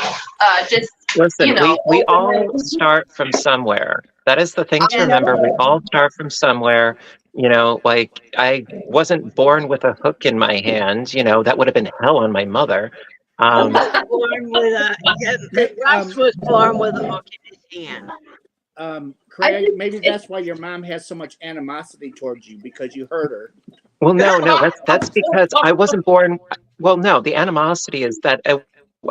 Listen, we all start from somewhere. That is the thing to remember. We all start from somewhere. Like, I wasn't born with a hook in my hand. That would have been hell on my mother. Russ was born with a hook in his hand. Craig, maybe that's why your mom has so much animosity towards you, because you hurt her. Well, no, that's because I wasn't born. Well, no, the animosity is that I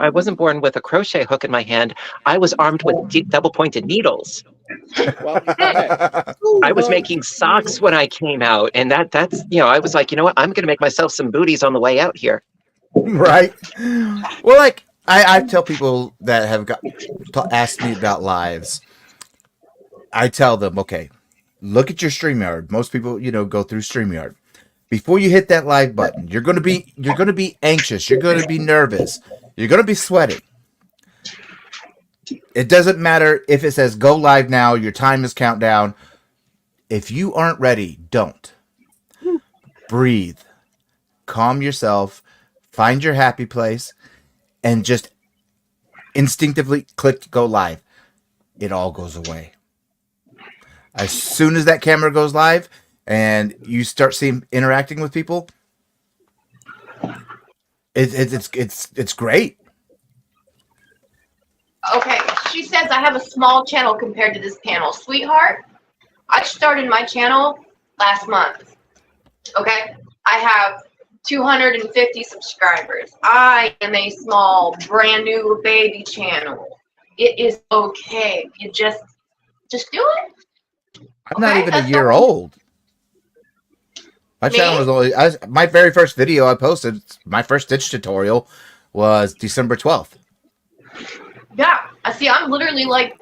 wasn't born with a crochet hook in my hand. I was armed with double-pointed needles. Well, okay. I was making socks when I came out, and that's I was like, you know what? I'm going to make myself some booties on the way out here. Right. Well, like I tell people that have asked me about lives, I tell them, okay, look at your StreamYard. Most people, go through StreamYard. Before you hit that live button, you're going to be anxious. You're going to be nervous. You're going to be sweating. It doesn't matter if it says go live now, your time is countdown. If you aren't ready, don't. Breathe. Calm yourself. Find your happy place and just instinctively click go live. It all goes away. As soon as that camera goes live and you start interacting with people, it's great. Okay, she says I have a small channel compared to this panel. Sweetheart, I started my channel last month. Okay, I have 250 subscribers. I am a small, brand new baby channel. It is okay. You just do it. I'm not even a That's year all. old. My channel was only my very first video I posted. My first stitch tutorial was December 12th. Yeah. I see. I'm literally like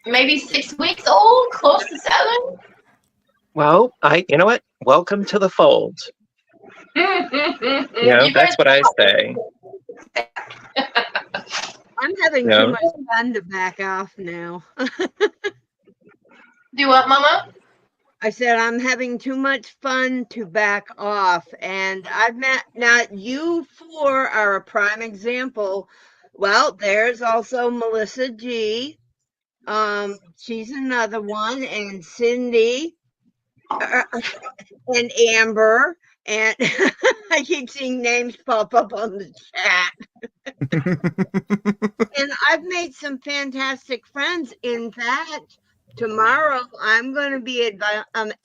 maybe 6 weeks old, close to 7. Well, you know what? Welcome to the fold. Yeah, that's what I say. I'm having No. too much fun to back off now. Do what, Mama? I said I'm having too much fun to back off, and I've met now. You four are a prime example. Well, there's also Melissa G. She's another one, and Cindy, and Amber, and I keep seeing names pop up on the chat. And I've made some fantastic friends. In fact, tomorrow I'm going to be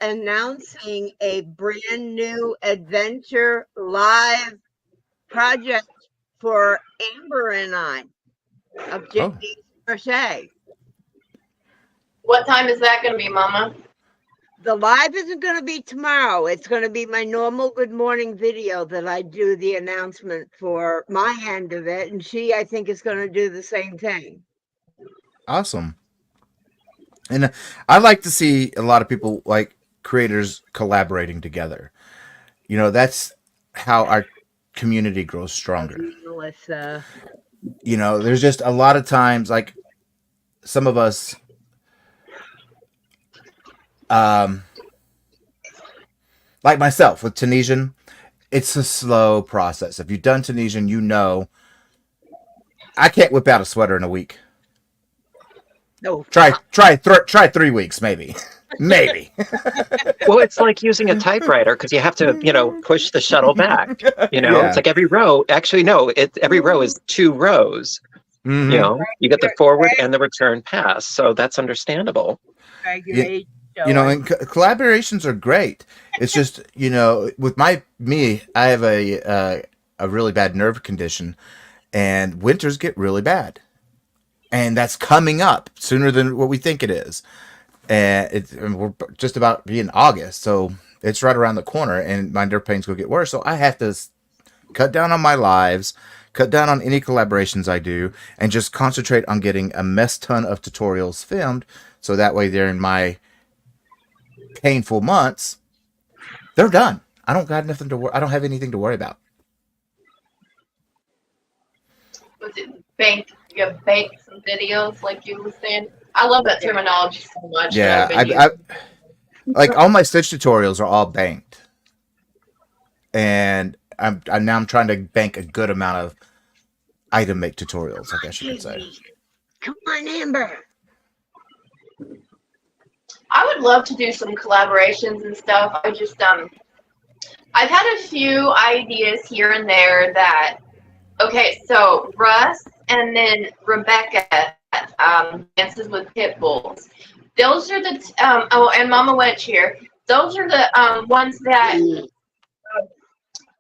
announcing a brand new adventure live project for Amber and I of Jenny's Crochet. What time is that going to be, Mama? The live isn't going to be tomorrow. It's going to be my normal good morning video that I do the announcement for my end of it. And she, I think, is going to do the same thing. Awesome. And I like to see a lot of people, like creators, collaborating together. You know, that's how our community grows stronger. Melissa. You know, there's just a lot of times, like some of us, like myself with Tunisian, it's a slow process. If you've done Tunisian, you know I can't whip out a sweater in a week. No. Try 3 weeks, maybe. Maybe. Well, it's like using a typewriter because you have to, push the shuttle back. Yeah. It's like every row. Actually, no, every row is 2 rows. Mm-hmm. You get the forward and the return pass. So that's understandable. And collaborations are great. It's just, with me, I have a really bad nerve condition, and winters get really bad. And that's coming up sooner than what we think it is. And we're just about being August, so it's right around the corner, and my nerve pains will get worse. So I have to cut down on my lives, cut down on any collaborations I do, and just concentrate on getting a mess ton of tutorials filmed. So that way, during my painful months, they're done. I don't got nothing to. I don't have anything to worry about. Was it bank? You have banked some videos, like you were saying. I love that terminology so much. Yeah, I like all my stitch tutorials are all banked, and I'm trying to bank a good amount of item make tutorials, I guess you could say. Come on, Amber. I would love to do some collaborations and stuff. I've had a few ideas here and there that, okay, so Russ and then Rebecca dances with pit bulls. Those are the, and Mama Wedge here. Those are the ones that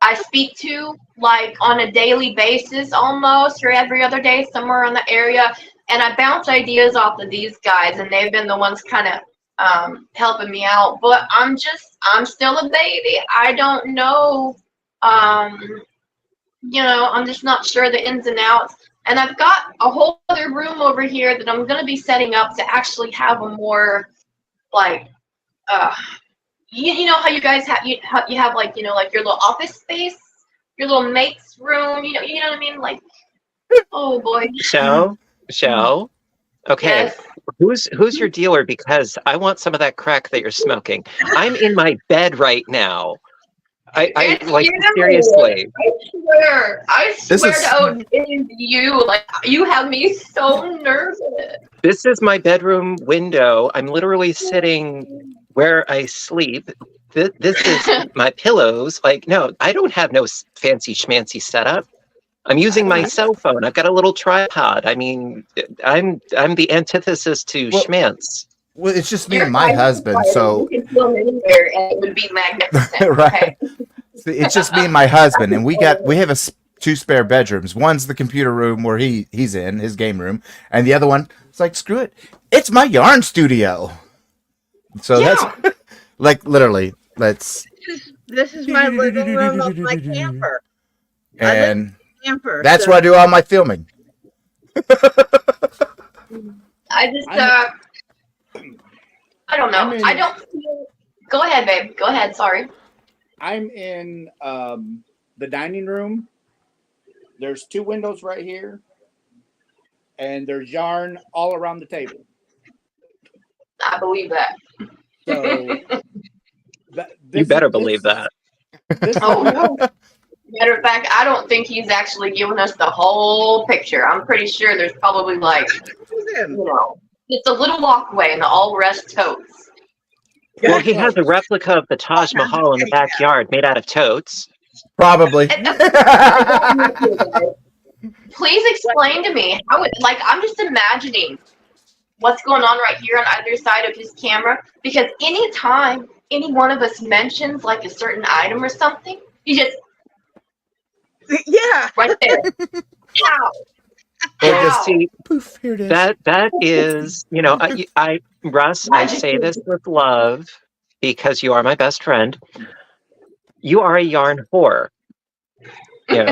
I speak to like on a daily basis almost, or every other day somewhere in the area. And I bounce ideas off of these guys, and they've been the ones kind of helping me out. But I'm still a baby. I don't know, I'm just not sure the ins and outs. And I've got a whole other room over here that I'm going to be setting up to actually have a more, like, you know how you guys have, you have like, like your little office space, your little mate's room, you know what I mean? Like, oh boy. Michelle? Okay. Yes. Who's your dealer? Because I want some of that crack that you're smoking. I'm in my bed right now. I like, seriously. I swear to Odin, it is you. Like, you have me so nervous. This is my bedroom window. I'm literally sitting where I sleep. This is my pillows. Like, no, I don't have no fancy schmancy setup. I'm using my cell phone. I've got a little tripod. I mean, I'm the antithesis to schmance. Well, it's just me and my husband, so you can film anywhere and it would be magnificent. right. Okay? It's just me and my husband, and we have two spare bedrooms. One's the computer room where he's in his game room, and the other one, it's like, screw it, it's my yarn studio. So Yeah. that's like literally, let's. This is my living room of my camper. And Camper. that's so- where I do all my filming. I just, I don't know. I don't feel... Go ahead, babe. Go ahead. Sorry. I'm in the dining room. There's 2 windows right here, and there's yarn all around the table. I believe that. So You better believe that. Oh, no. Matter of fact, I don't think he's actually giving us the whole picture. I'm pretty sure there's probably like, it's a little walkway and all rest totes. Well, he has a replica of the Taj Mahal in the backyard made out of totes. Probably. Please explain to me how it, like, I'm just imagining what's going on right here on either side of his camera, because anytime any one of us mentions like a certain item or something, he just right there. How? Well, just see, Poof, here it is. that is, Russ, I say this with love because you are my best friend. You are a yarn whore. You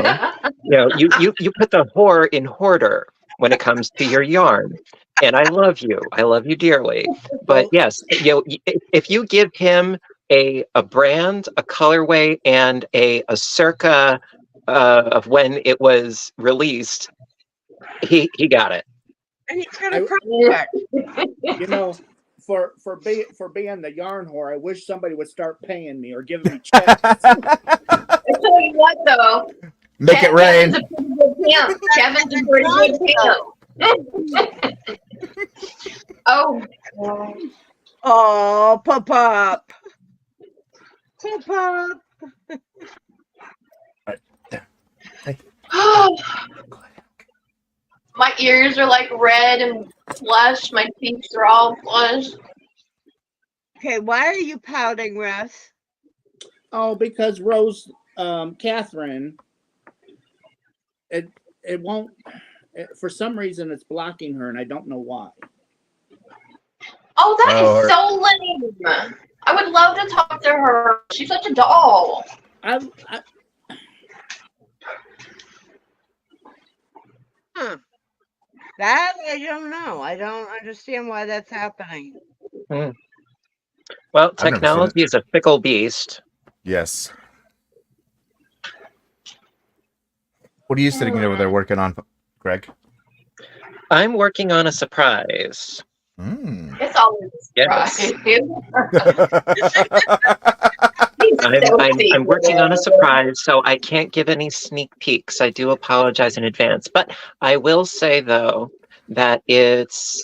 put the whore in hoarder when it comes to your yarn. And I love you. I love you dearly. But yes, if you give him a brand, a colorway, and a circa of when it was released, he got it. And he's got a project. For being the yarn whore, I wish somebody would start paying me or giving me checks. I tell you what, though. Make it rain. Kevin's a pretty good pimp. Oh. Oh, pop up. Pop up. My ears are like red and flushed. My cheeks are all flushed. Okay, why are you pouting, Russ? Oh, because Rose, Catherine, it won't. For some reason, it's blocking her, and I don't know why. Oh, that is so lame. I would love to talk to her. She's such a doll. That I don't know. I don't understand why that's happening. Well, technology is a fickle beast. Yes. What are you sitting over there working on, Greg? I'm working on a surprise. It's always a surprise. I'm working on a surprise, so I can't give any sneak peeks. I do apologize in advance. But I will say, though, that it's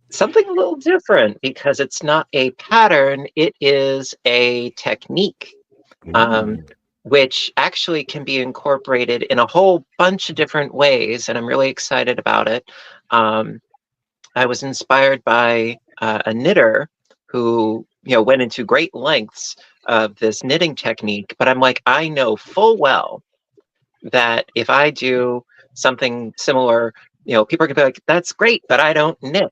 something a little different because it's not a pattern. It is a technique, which actually can be incorporated in a whole bunch of different ways. And I'm really excited about it. I was inspired by a knitter who went into great lengths of this knitting technique, but I'm like, I know full well that if I do something similar, people are gonna be like, that's great, but I don't knit.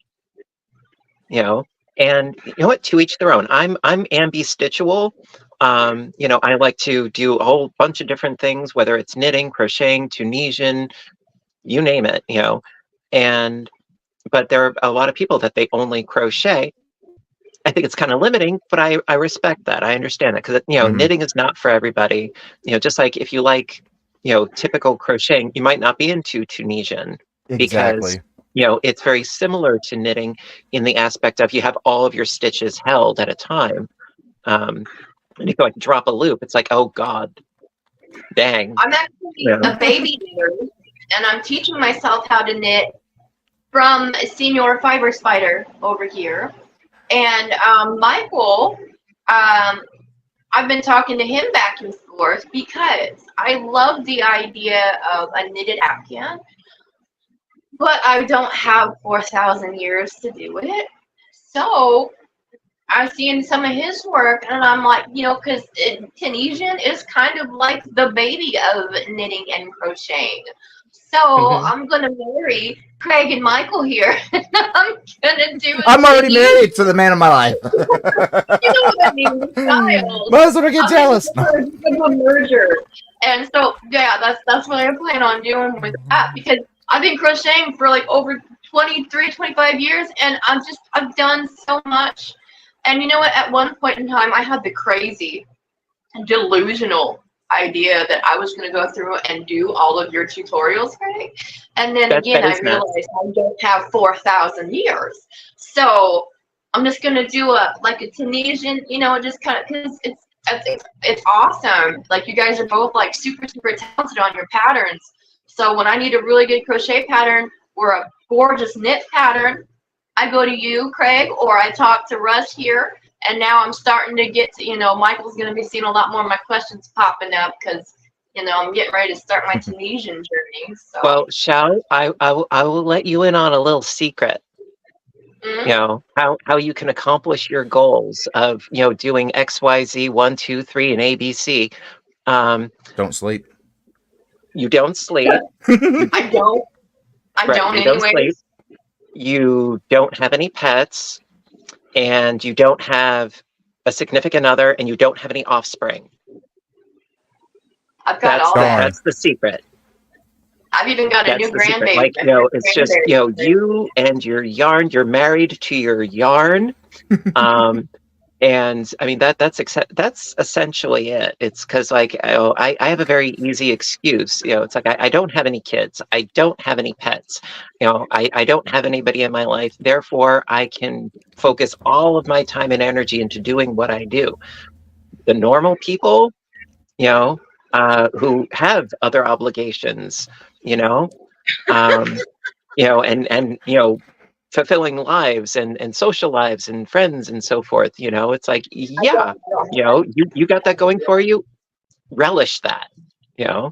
And you know what, to each their own. I'm ambistitual. I like to do a whole bunch of different things, whether it's knitting, crocheting, Tunisian, you name it, but there are a lot of people that they only crochet. I think it's kind of limiting, but I respect that. I understand that because knitting is not for everybody. Just like if you like typical crocheting, you might not be into Tunisian because it's very similar to knitting in the aspect of you have all of your stitches held at a time, and if you drop a loop, it's like, oh God, dang. I'm actually a baby knitter, and I'm teaching myself how to knit from Senior Fiber Spider over here. And Michael, I've been talking to him back and forth because I love the idea of a knitted afghan, but I don't have 4,000 years to do it. So I've seen some of his work, and I'm like, because Tunisian is kind of like the baby of knitting and crocheting. So Mhm. I'm gonna marry Craig and Michael here. I'm gonna do. I'm already married to the man of my life. You know what I mean? The style. Might as well get jealous. I'm gonna do a merger. And so yeah, that's what I plan on doing with that, because I've been crocheting for like over 23, 25 years, and I've done so much. And you know what? At one point in time, I had the crazy, delusional idea that I was going to go through and do all of your tutorials, Craig. And then That again, I is nuts. realized I don't have 4,000 years. So I'm just going to do a Tunisian, just kind of, because it's awesome. Like, you guys are both like super, super talented on your patterns. So when I need a really good crochet pattern or a gorgeous knit pattern, I go to you, Craig, or I talk to Russ here. And now I'm starting to get to, Michael's going to be seeing a lot more of my questions popping up, because, I'm getting ready to start my Tunisian journey. So. Well, Shao, I will let you in on a little secret. Mm-hmm. How you can accomplish your goals of doing X, Y, Z, 1, 2, 3, and ABC. Don't sleep. You don't sleep. I don't. I Right, don't you don't anyway. sleep. You don't have any pets, and you don't have a significant other, and you don't have any offspring. I've got all that. That's the secret. I've even got a That's new the secret. grandbaby. Like, it's just, you and your yarn, you're married to your yarn. And I mean, that's essentially it. It's because, like, I have a very easy excuse. It's like, I don't have any kids. I don't have any pets. I don't have anybody in my life. Therefore, I can focus all of my time and energy into doing what I do. The normal people, who have other obligations, and fulfilling lives and social lives and friends and so forth. It's like, yeah, you got that going for you. Relish that. Yeah.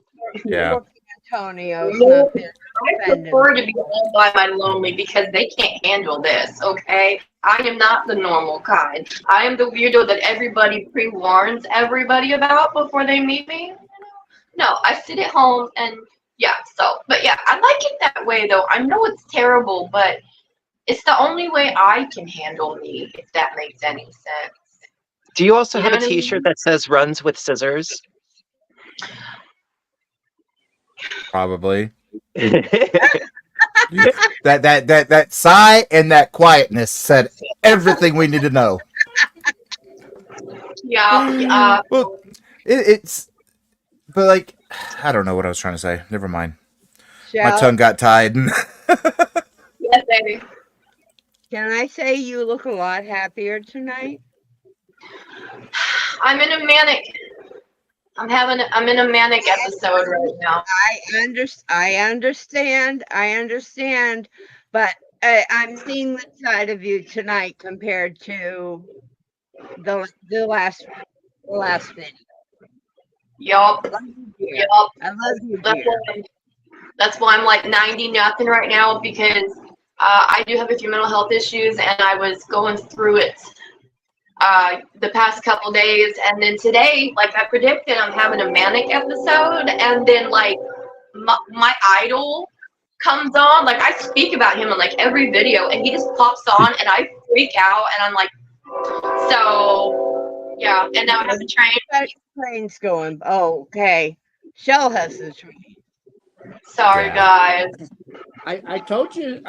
Antonio's not there. I prefer to be all by my lonely, because they can't handle this, okay? I am not the normal kind. I am the weirdo that everybody pre-warns everybody about before they meet me. No, I sit at home and but yeah, I like it that way though. I know it's terrible, but it's the only way I can handle me, if that makes any sense. Do you also have a t-shirt that says "Runs with Scissors"? Probably. that sigh and that quietness said everything we need to know. Yeah. Well, it's, but like, I don't know what I was trying to say. Never mind. My tongue got tied. Yes, baby. Can I say you look a lot happier tonight? I'm in a manic. I'm in a manic episode right now. I understand, but I'm seeing the side of you tonight compared to the last video. Yup. I love you, That's why I'm like 90-0 right now, because I do have a few mental health issues, and I was going through it the past couple days, and then today, like I predicted, I'm having a manic episode, and then like my idol comes on. Like, I speak about him in like every video, and he just pops on, and I freak out, and I'm like, so yeah. And now I have a train. Train's going. Oh, okay. Shell has the train. Sorry, guys. I told you,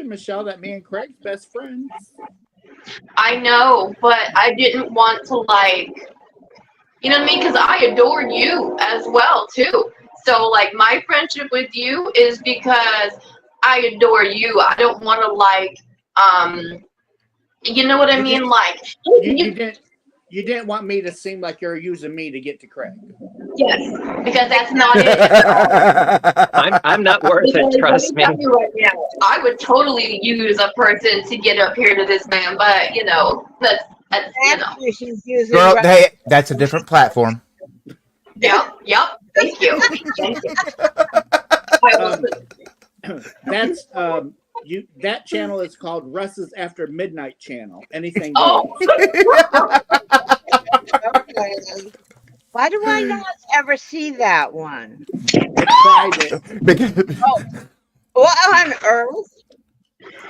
Michelle, that me and Craig's best friends. I know, but I didn't want to, like, you know what I mean? Because I adore you as well, too. So, like, my friendship with you is because I adore you. I don't want to, like, you know what I mean? Like, you didn't want me to seem like you're using me to get to Craig. Yes, because that's not it. I'm not worth it, trust me. Right now, I would totally use a person to get up here to this man, but that's Girl, hey, that's a different platform. Yep. Thank you. That's That channel is called Russ's After Midnight channel. Anything Oh. goes. Okay. Why do I not ever see that one? It's private. What on earth?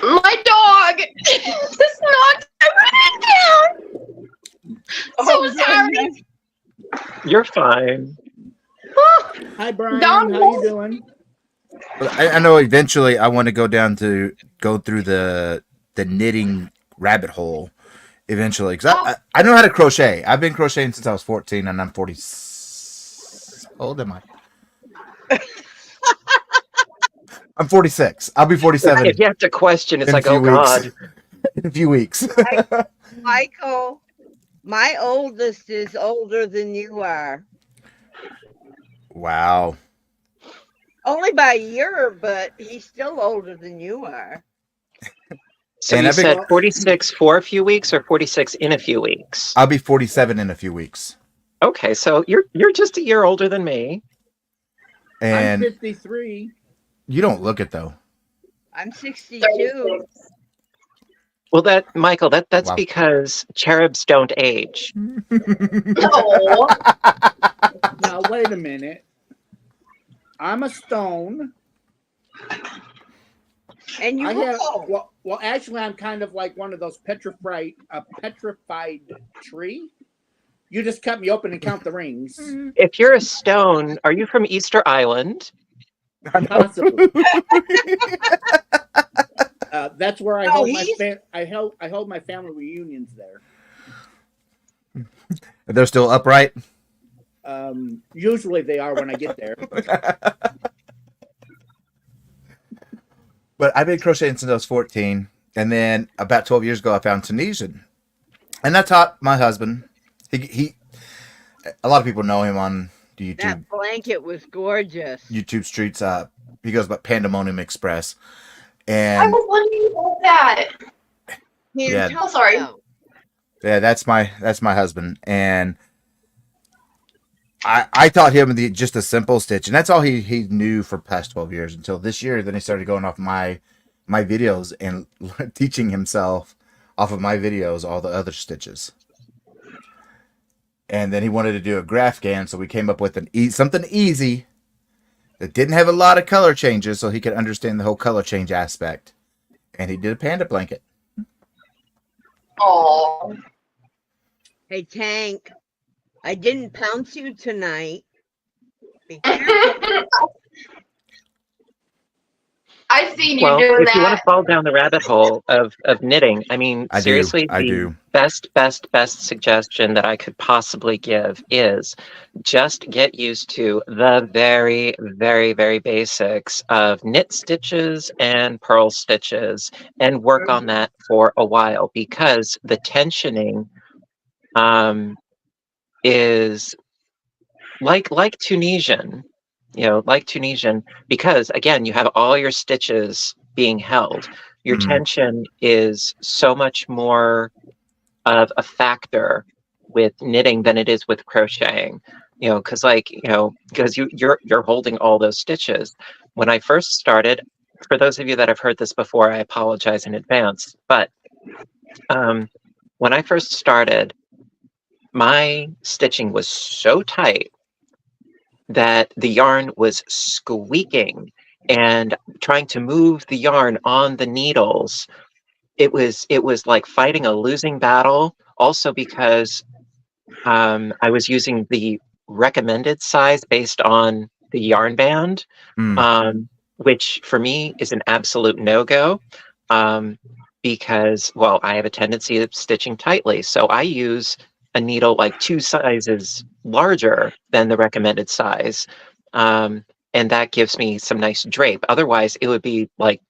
My dog just knocked everything down. So sorry. goodness. You're fine. Hi, Brian. Don How you doing? I know eventually I want to go through the knitting rabbit hole eventually, because I know how to crochet. I've been crocheting since I was 14, and I'm 40. How old am I? I'm 46. I'll be 47 If you have to question, it's in a like, few oh God. weeks. In a few weeks. Michael, my oldest is older than you are. Wow. Only by a year, but he's still older than you are. So And you I've been- said 46 for a few weeks or 46 in a few weeks? I'll be 47 in a few weeks. Okay, so you're just a year older than me. And I'm 53. you don't look it though. I'm 62. 36. Well, Michael, that's Wow. because cherubs don't age. No. Now wait a minute. I'm a stone. And you I have, will. well, actually, I'm kind of like one of those petrified tree. You just cut me open and count the rings. If you're a stone, are you from Easter Island? Possibly. That's where I No, hold he's- I hold my family reunions there. They're still upright. Usually they are when I get there. But I've been crocheting since I was 14, and then about 12 years ago I found Tunisian, and I taught my husband. He a lot of people know him on the That blanket was gorgeous. YouTube streets. He goes by Pandemonium Express, I and was wondering about that. Yeah. Oh, sorry. yeah, that's my husband, and I taught him just a simple stitch, and that's all he knew for past 12 years until this year. Then he started going off my videos and teaching himself off of my videos all the other stitches. And then he wanted to do a graph GAN, so we came up with something easy that didn't have a lot of color changes, so he could understand the whole color change aspect. And he did a panda blanket. Oh. Hey, Tank, I didn't pounce you tonight. Be careful. I seen you Well, doing if you want that. to fall down the rabbit hole of knitting, I mean, I do. seriously, I the do. best suggestion that I could possibly give is just get used to the very, very, very basics of knit stitches and purl stitches and work on that for a while, because the tensioning is like Tunisian, like Tunisian, because again, you have all your stitches being held. Your Mhm. tension is so much more of a factor with knitting than it is with crocheting. Because you're holding all those stitches. When I first started, for those of you that have heard this before, I apologize in advance. But when I first started, my stitching was so tight that the yarn was squeaking, and trying to move the yarn on the needles, it was like fighting a losing battle. Also because I was using the recommended size based on the yarn band, which for me is an absolute no-go, because, well, I have a tendency of stitching tightly, so I use a needle like 2 sizes larger than the recommended size, and that gives me some nice drape. Otherwise, it would be like,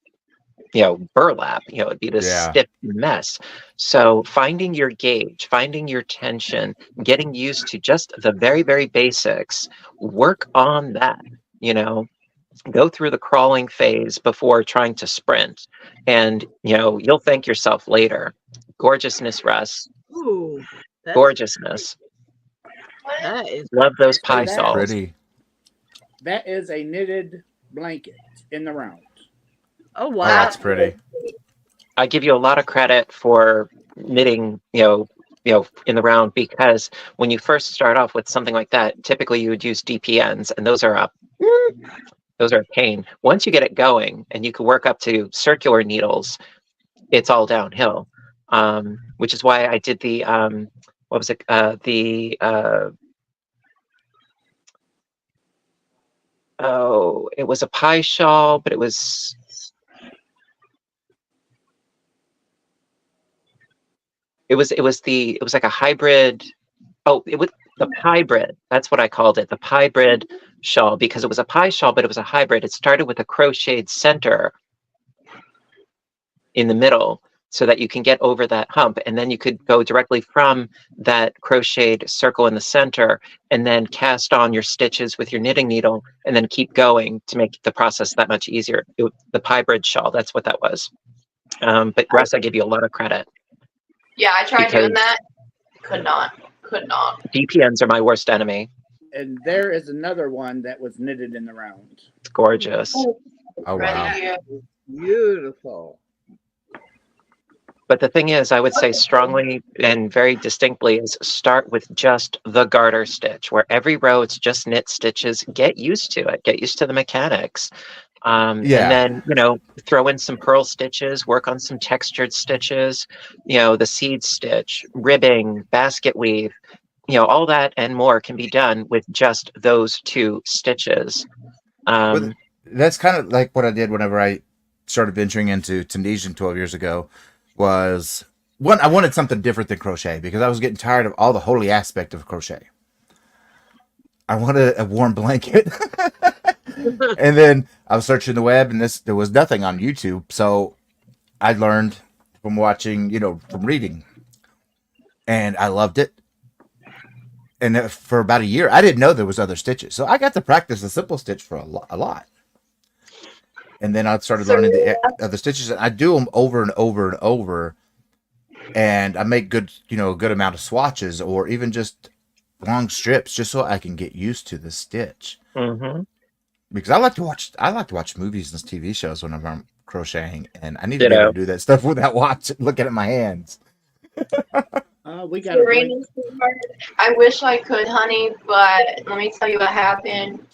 burlap. It'd be this stiff mess. So finding your gauge, finding your tension, getting used to just the very, very basics, work on that. Go through the crawling phase before trying to sprint, and you'll thank yourself later. Gorgeousness, Russ. Ooh, Gorgeousness. that is Love those pie That's sols. Pretty. That is a knitted blanket in the round. Oh, Oh, wow. that's pretty. I give you a lot of credit for knitting, in the round, because when you first start off with something like that, typically you would use DPNs, and those are those are a pain. Once you get it going and you can work up to circular needles, it's all downhill. Which is why I did the what was it? It was a pie shawl, but it was like a hybrid. Oh, it was the hybrid. That's what I called it, the hybrid shawl, because it was a pie shawl, but it was a hybrid. It started with a crocheted center in the middle so that you can get over that hump, and then you could go directly from that crocheted circle in the center and then cast on your stitches with your knitting needle and then keep going to make the process that much easier. The hybrid shawl, that's what that was. But Russ, I give you a lot of credit. Yeah, I tried because doing that. Could not. DPNs are my worst enemy. And there is another one that was knitted in the round. It's gorgeous. Oh, wow. Ready to Beautiful. But the thing is, I would say strongly and very distinctly is start with just the garter stitch, where every row it's just knit stitches. Get used to it. Get used to the mechanics. And then, throw in some purl stitches, work on some textured stitches, the seed stitch, ribbing, basket weave, all that and more can be done with just those 2 stitches. But that's kind of like what I did whenever I started venturing into Tunisian 12 years ago. Was one, I wanted something different than crochet because I was getting tired of all the holy aspect of crochet. I wanted a warm blanket. And then I was searching the web, and there was nothing on YouTube. So I learned from watching, from reading. And I loved it. And for about a year, I didn't know there was other stitches. So I got to practice a simple stitch for a lot. And then I started learning the other stitches, and I do them over and over and over. And I make good amount of swatches, or even just long strips, just so I can get used to the stitch. Mm-hmm. Because I like to watch movies and TV shows whenever I'm crocheting, and I need to be able to do that stuff without looking at my hands. We got a break. I wish I could, honey, but let me tell you what happened.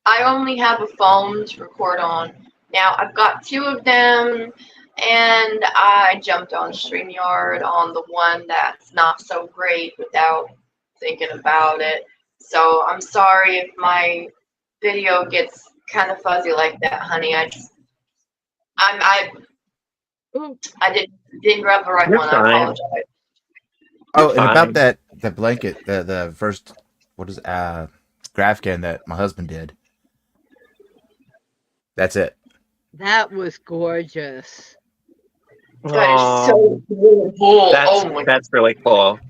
I only have a phone to record on. Now, I've got 2 of them, and I jumped on StreamYard on the one that's not so great without thinking about it. So I'm sorry if my video gets kind of fuzzy like that, honey. I didn't grab the right You're one. fine. I apologize. Oh, and Fine. about that blanket, the first Grafkin that my husband did. That's it. That was gorgeous. That is so cool. That's really cool.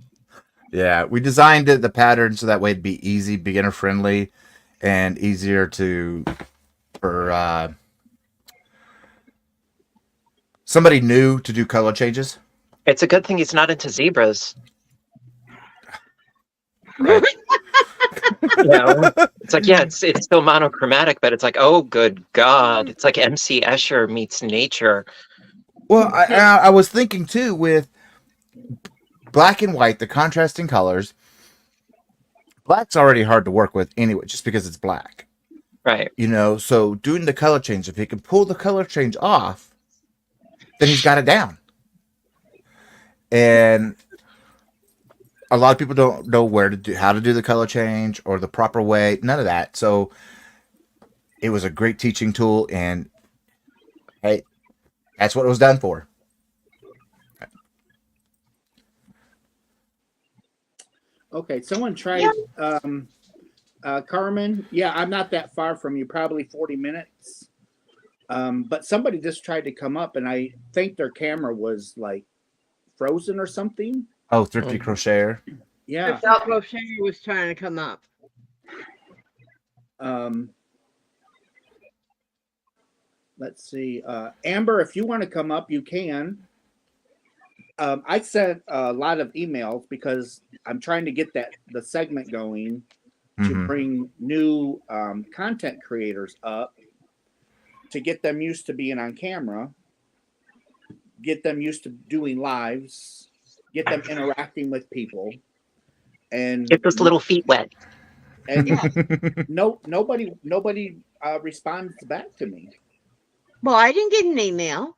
Yeah, we designed the pattern so that way it'd be easy, beginner friendly, and easier for somebody new to do color changes. It's a good thing he's not into zebras. Right. It's like, it's still monochromatic, but it's like, oh, good God. It's like MC Escher meets nature. Well, I was thinking too, with black and white, the contrasting colors. Black's already hard to work with anyway, just because it's black. Right. So doing the color change, if he can pull the color change off, then he's got it down. And a lot of people don't know how to do the color change or the proper way, none of that. So it was a great teaching tool, and hey, that's what it was done for. Okay, someone tried, Carmen. Yeah, I'm not that far from you, probably 40 minutes. But somebody just tried to come up, and I think their camera was like frozen or something. Oh, Thrifty Crocheter. Yeah. Crochet was trying to come up. Let's see. Amber, if you want to come up, you can. I sent a lot of emails because I'm trying to get the segment going to bring new content creators up to get them used to being on camera, get them used to doing lives, get them interacting with people, and Get those little feet wet. and nobody responds back to me Well, I didn't get an email.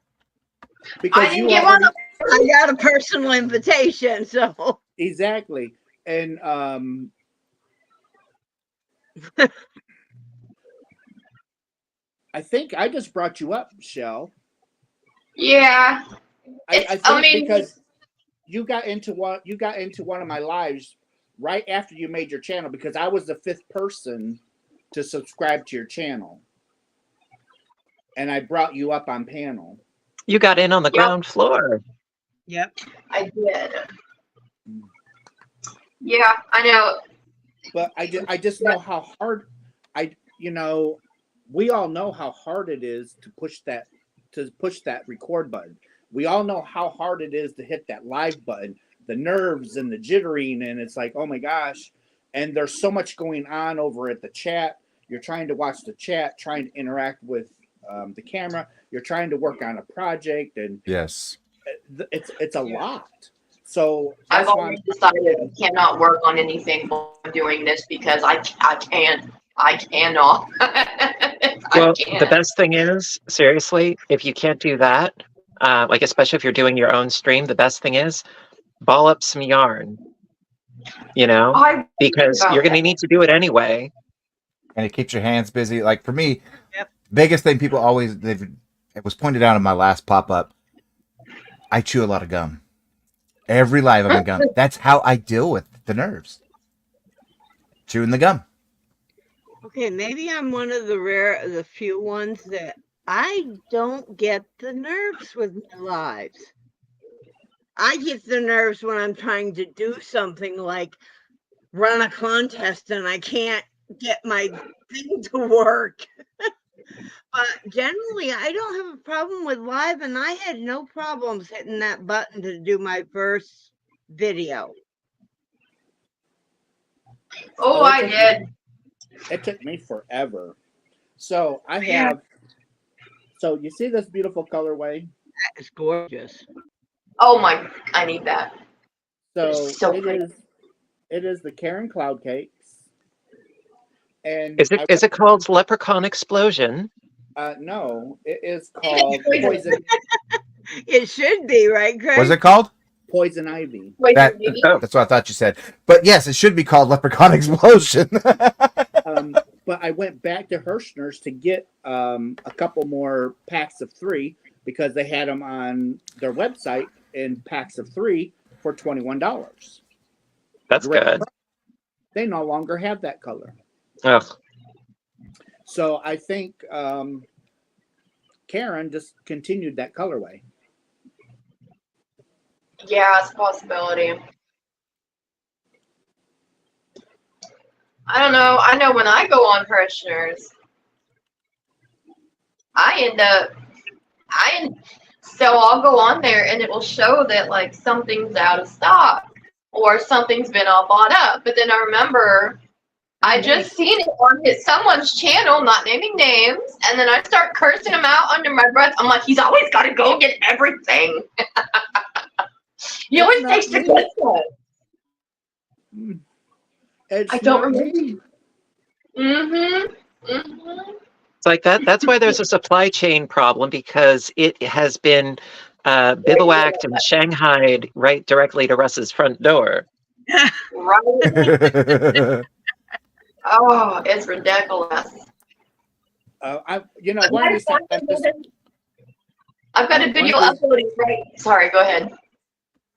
because I didn't you get already, one. I got a personal invitation, so exactly. And I think I just brought you up, Shell. Yeah. I think because you got into one of my lives right after you made your channel, because I was the 5th person to subscribe to your channel, and I brought you up on panel. You got in on the ground floor. yep. I did. Yeah, I know. But I just know how hard we all know how hard it is to push that record button. We all know how hard it is to hit that live button, the nerves and the jittering, and it's like, oh my gosh. And there's so much going on over at the chat. You're trying to watch the chat, trying to interact with the camera. You're trying to work on a project, and Yes. it's a lot. So I've that's why always decided I cannot work on anything while I'm doing this because I cannot. Well, I can't. the best thing is, seriously, if you can't do that, like especially if you're doing your own stream, the best thing is ball up some yarn, because you're going to need to do it anyway. And it keeps your hands busy. Like for me, Yep. biggest thing people always, it was pointed out in my last pop-up, I chew a lot of gum. Every live I'm in gum. That's how I deal with the nerves. Chewing the gum. Okay, maybe I'm one of the few ones that I don't get the nerves with my lives. I get the nerves when I'm trying to do something like run a contest and I can't get my thing to work. But generally, I don't have a problem with live, and I had no problems hitting that button to do my first video. Oh, I did. It took me forever. So I have. So you see this beautiful colorway? That is gorgeous. Oh my, I need that. So It's so pretty. it is the Karen Cloud Cakes. And Is it called Leprechaun Explosion? No, it is called Poison. It should be, right, Craig? What's it called? Poison Ivy. That's what I thought you said. But yes, it should be called Leprechaun Explosion. But I went back to Hirschner's to get a couple more packs of 3 because they had them on their website in packs of 3 for $21. That's good. They no longer have that color. Ugh. So I think Karen just continued that colorway. Yeah, it's a possibility. I don't know. I know when I go on Hirschner's, so I'll go on there and it will show that like something's out of stock or something's been all bought up. But then I remember I just seen it on someone's channel, not naming names, and then I start cursing him out under my breath. I'm like, he's always got to go get everything. He always takes the good stuff. I don't remember. It's like that. That's why there's a supply chain problem, because it has been bivouacked and shanghaied right directly to Russ's front door. Right. Oh, it's ridiculous. I've got a video uploading right. Sorry, go ahead.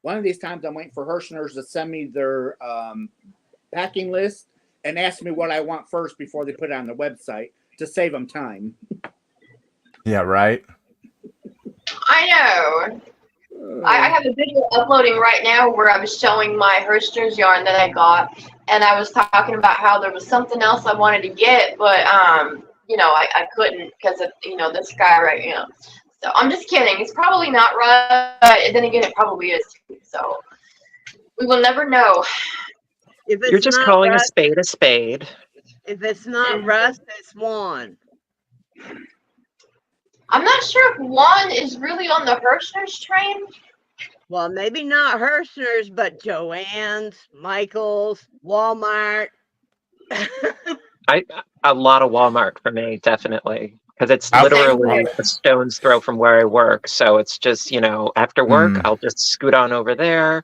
One of these times I'm waiting for Hirschner's to send me their packing list and ask me what I want first before they put it on the website to save them time. Yeah, right. I know. I have a video uploading right now where I was showing my Hirschner's yarn that I got, and I was talking about how there was something else I wanted to get, but I couldn't because of this guy right now. So I'm just kidding. It's probably not right, but then again, it probably is too. So we will never know. You're just calling a spade a spade. If it's not Russ, it's Juan. I'm not sure if one is really on the Hirschner's train. Well, maybe not Hirschner's, but Joann's, Michael's, Walmart. A lot of Walmart for me, definitely, because it's I'll- literally a stone's throw from where I work. So it's just, after work, I'll just scoot on over there,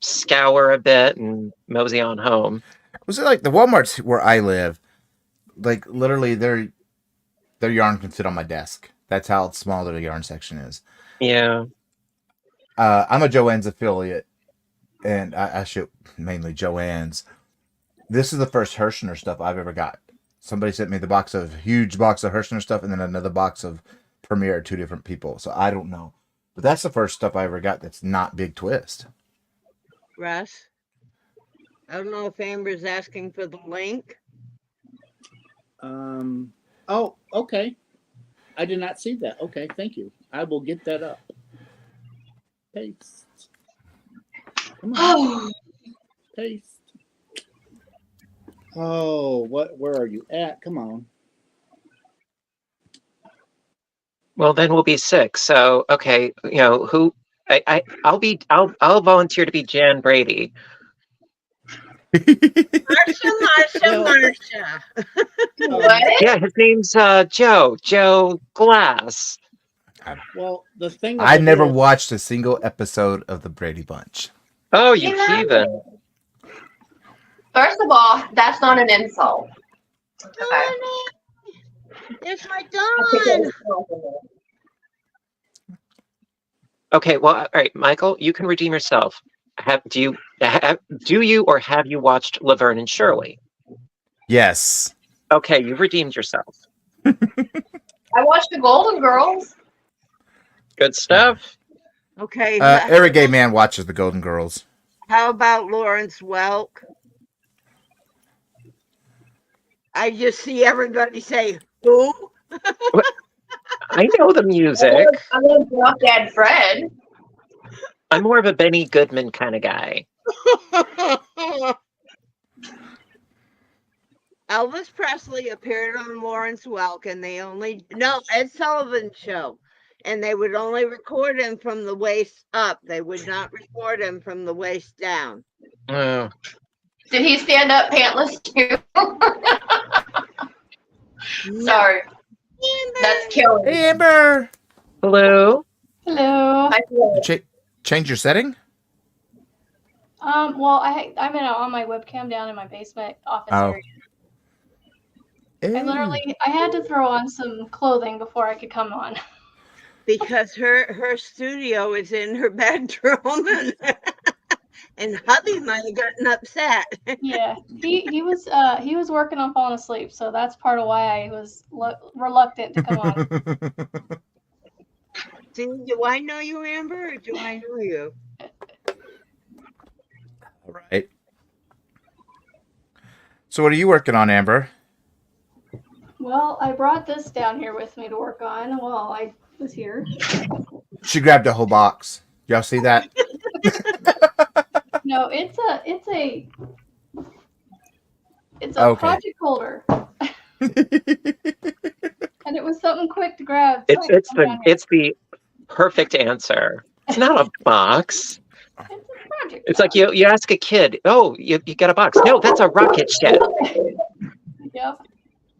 scour a bit, and mosey on home. Was it like the Walmarts where I live? Like literally, their yarn can fit on my desk. That's how small their yarn section is. Yeah. I'm a Joann's affiliate, and I ship mainly Joann's. This is the first Hirschner stuff I've ever got. Somebody sent me the huge box of Hirschner stuff, and then another box of Premier, 2 different people. So I don't know, but that's the first stuff I ever got that's not Big Twist. Russ, I don't know if Amber's asking for the link. Oh, okay. I did not see that. Okay, thank you. I will get that up. Paste. Come on. Paste. Oh, where are you at? Come on. Well, then we'll be 6. So, okay, who I'll volunteer to be Jan Brady. Marsha. What? Yeah, his name's Joe Glass. Well, the thing I never is, watched a single episode of the Brady Bunch. Oh, you You know- heathen. First of all, that's not an insult. Okay. It's my Dawn. Okay, well, all right, Michael, you can redeem yourself. Do you or have you watched Laverne and Shirley? Yes. Okay, you've redeemed yourself. I watched the Golden Girls. Good stuff. Okay. Every gay man watches the Golden Girls. How about Lawrence Welk? I just see everybody say, who? I know the music. I love Drop Dead Fred. I'm more of a Benny Goodman kind of guy. Elvis Presley appeared on Lawrence Welk, and Ed Sullivan Show, and they would only record him from the waist up. They would not record him from the waist down. Oh. Did he stand up pantless too? Sorry. That's killing me. Amber, Hello. Hello. I feel it. change your setting. Well, I'm on my webcam down in my basement office Oh. area. I had to throw on some clothing before I could come on. Because her studio is in her bedroom, and hubby might have gotten upset. Yeah, he was working on falling asleep, so that's part of why I was reluctant to come on. See, do I know you, Amber, or do I know you? All right. So what are you working on, Amber? Well, I brought this down here with me to work on while I was here. She grabbed a whole box. Y'all see that? No, it's a Okay. project holder, and it was something quick to grab. so I It's put it down here. the perfect answer. It's not a box. It's a project. It's like you ask a kid, oh, you got a box. No, that's a rocket ship. Yep.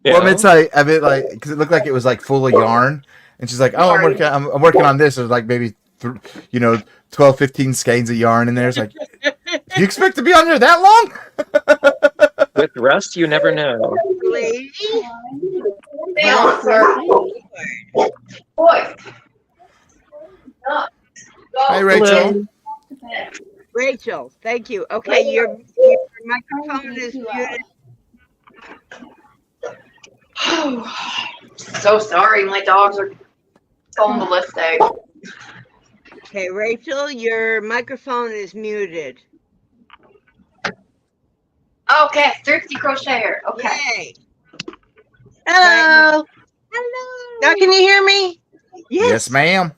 Well, because it looked like it was like full of yarn, and she's like, "Oh, I'm working on this." There's like maybe 12, 15 skeins of yarn in there. It's like, do you expect to be on there that long? With Rust, you never know. Lady? Boy. Hi, Rachel. Rachel, thank you. Okay, your microphone is muted. So sorry, my dogs are going ballistic. Okay, Rachel, your microphone is muted. Okay, thrifty crocheter. Okay. Yay. Hello. Hello. Now can you hear me? Yes, ma'am.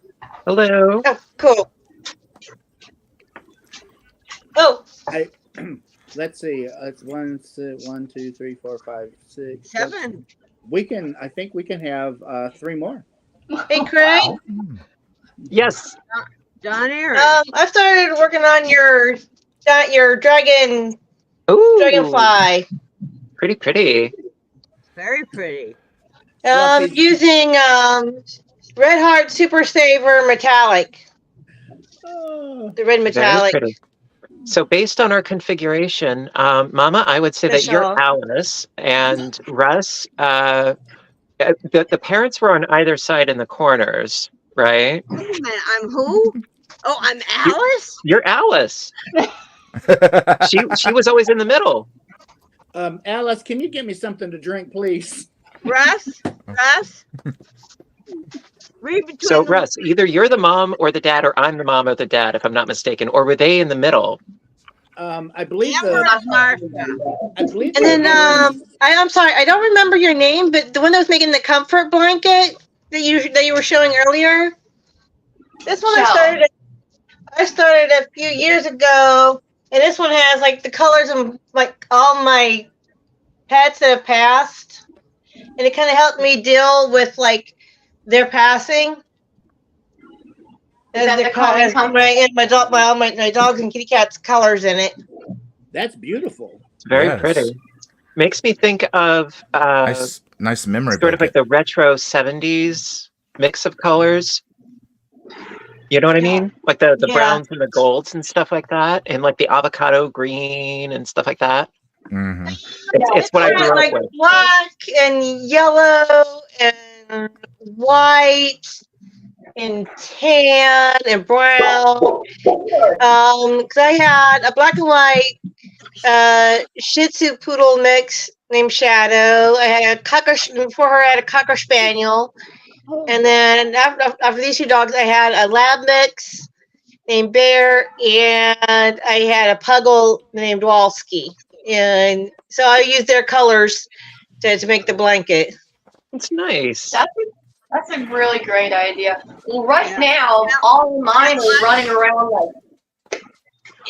Hello. Oh, cool. Oh, Let's see. It's 1, 2, 3, 4, 5, 6, 7. I think we can have 3 more. Hey, Craig. Wow. Yes. Don Aaron. I started working on your dragonfly. Ooh, pretty. Very pretty. Fluffy. Using Red Heart Super Saver Metallic. Oh, The red Very metallic. pretty. So based on our configuration, Mama, I would say that you're Michelle. Alice, and Russ, the parents were on either side in the corners, right? Wait a minute. I'm who? Oh, I'm Alice? You're Alice. She was always in the middle. Alice, can you get me something to drink, please? Russ? Read between So the Russ, either you're the mom or the dad, or I'm the mom or the dad, if I'm not mistaken. Or were they in the middle? I believe Amber the. is Martha. I believe. And then the- I'm sorry, I don't remember your name, but the one that was making the comfort blanket that you were showing earlier. This one Shell. I started a few years ago, and this one has like the colors of like all my pets that have passed, and it kind of helped me deal with like their passing. Is that As the calming comfort? my dogs and kitty cats colors in it. That's beautiful. Very Yes. pretty. Makes me think of Nice memory. sort of like the retro 70s mix of colors. You know what I mean? Like the Yeah. browns and the golds and stuff like that, and like the avocado green and stuff like that. Mm-hmm. It's what I It's grew up like with. black and yellow and white and tan and brown. Because I had a black and white Shih Tzu poodle mix named Shadow. I had a before her. I had a Cocker Spaniel, and then after these two dogs, I had a lab mix named Bear, and I had a Puggle named Walski. And so I used their colors to make the blanket. It's nice. That's a really great idea. Well, right Yeah. now, all of mine are running around like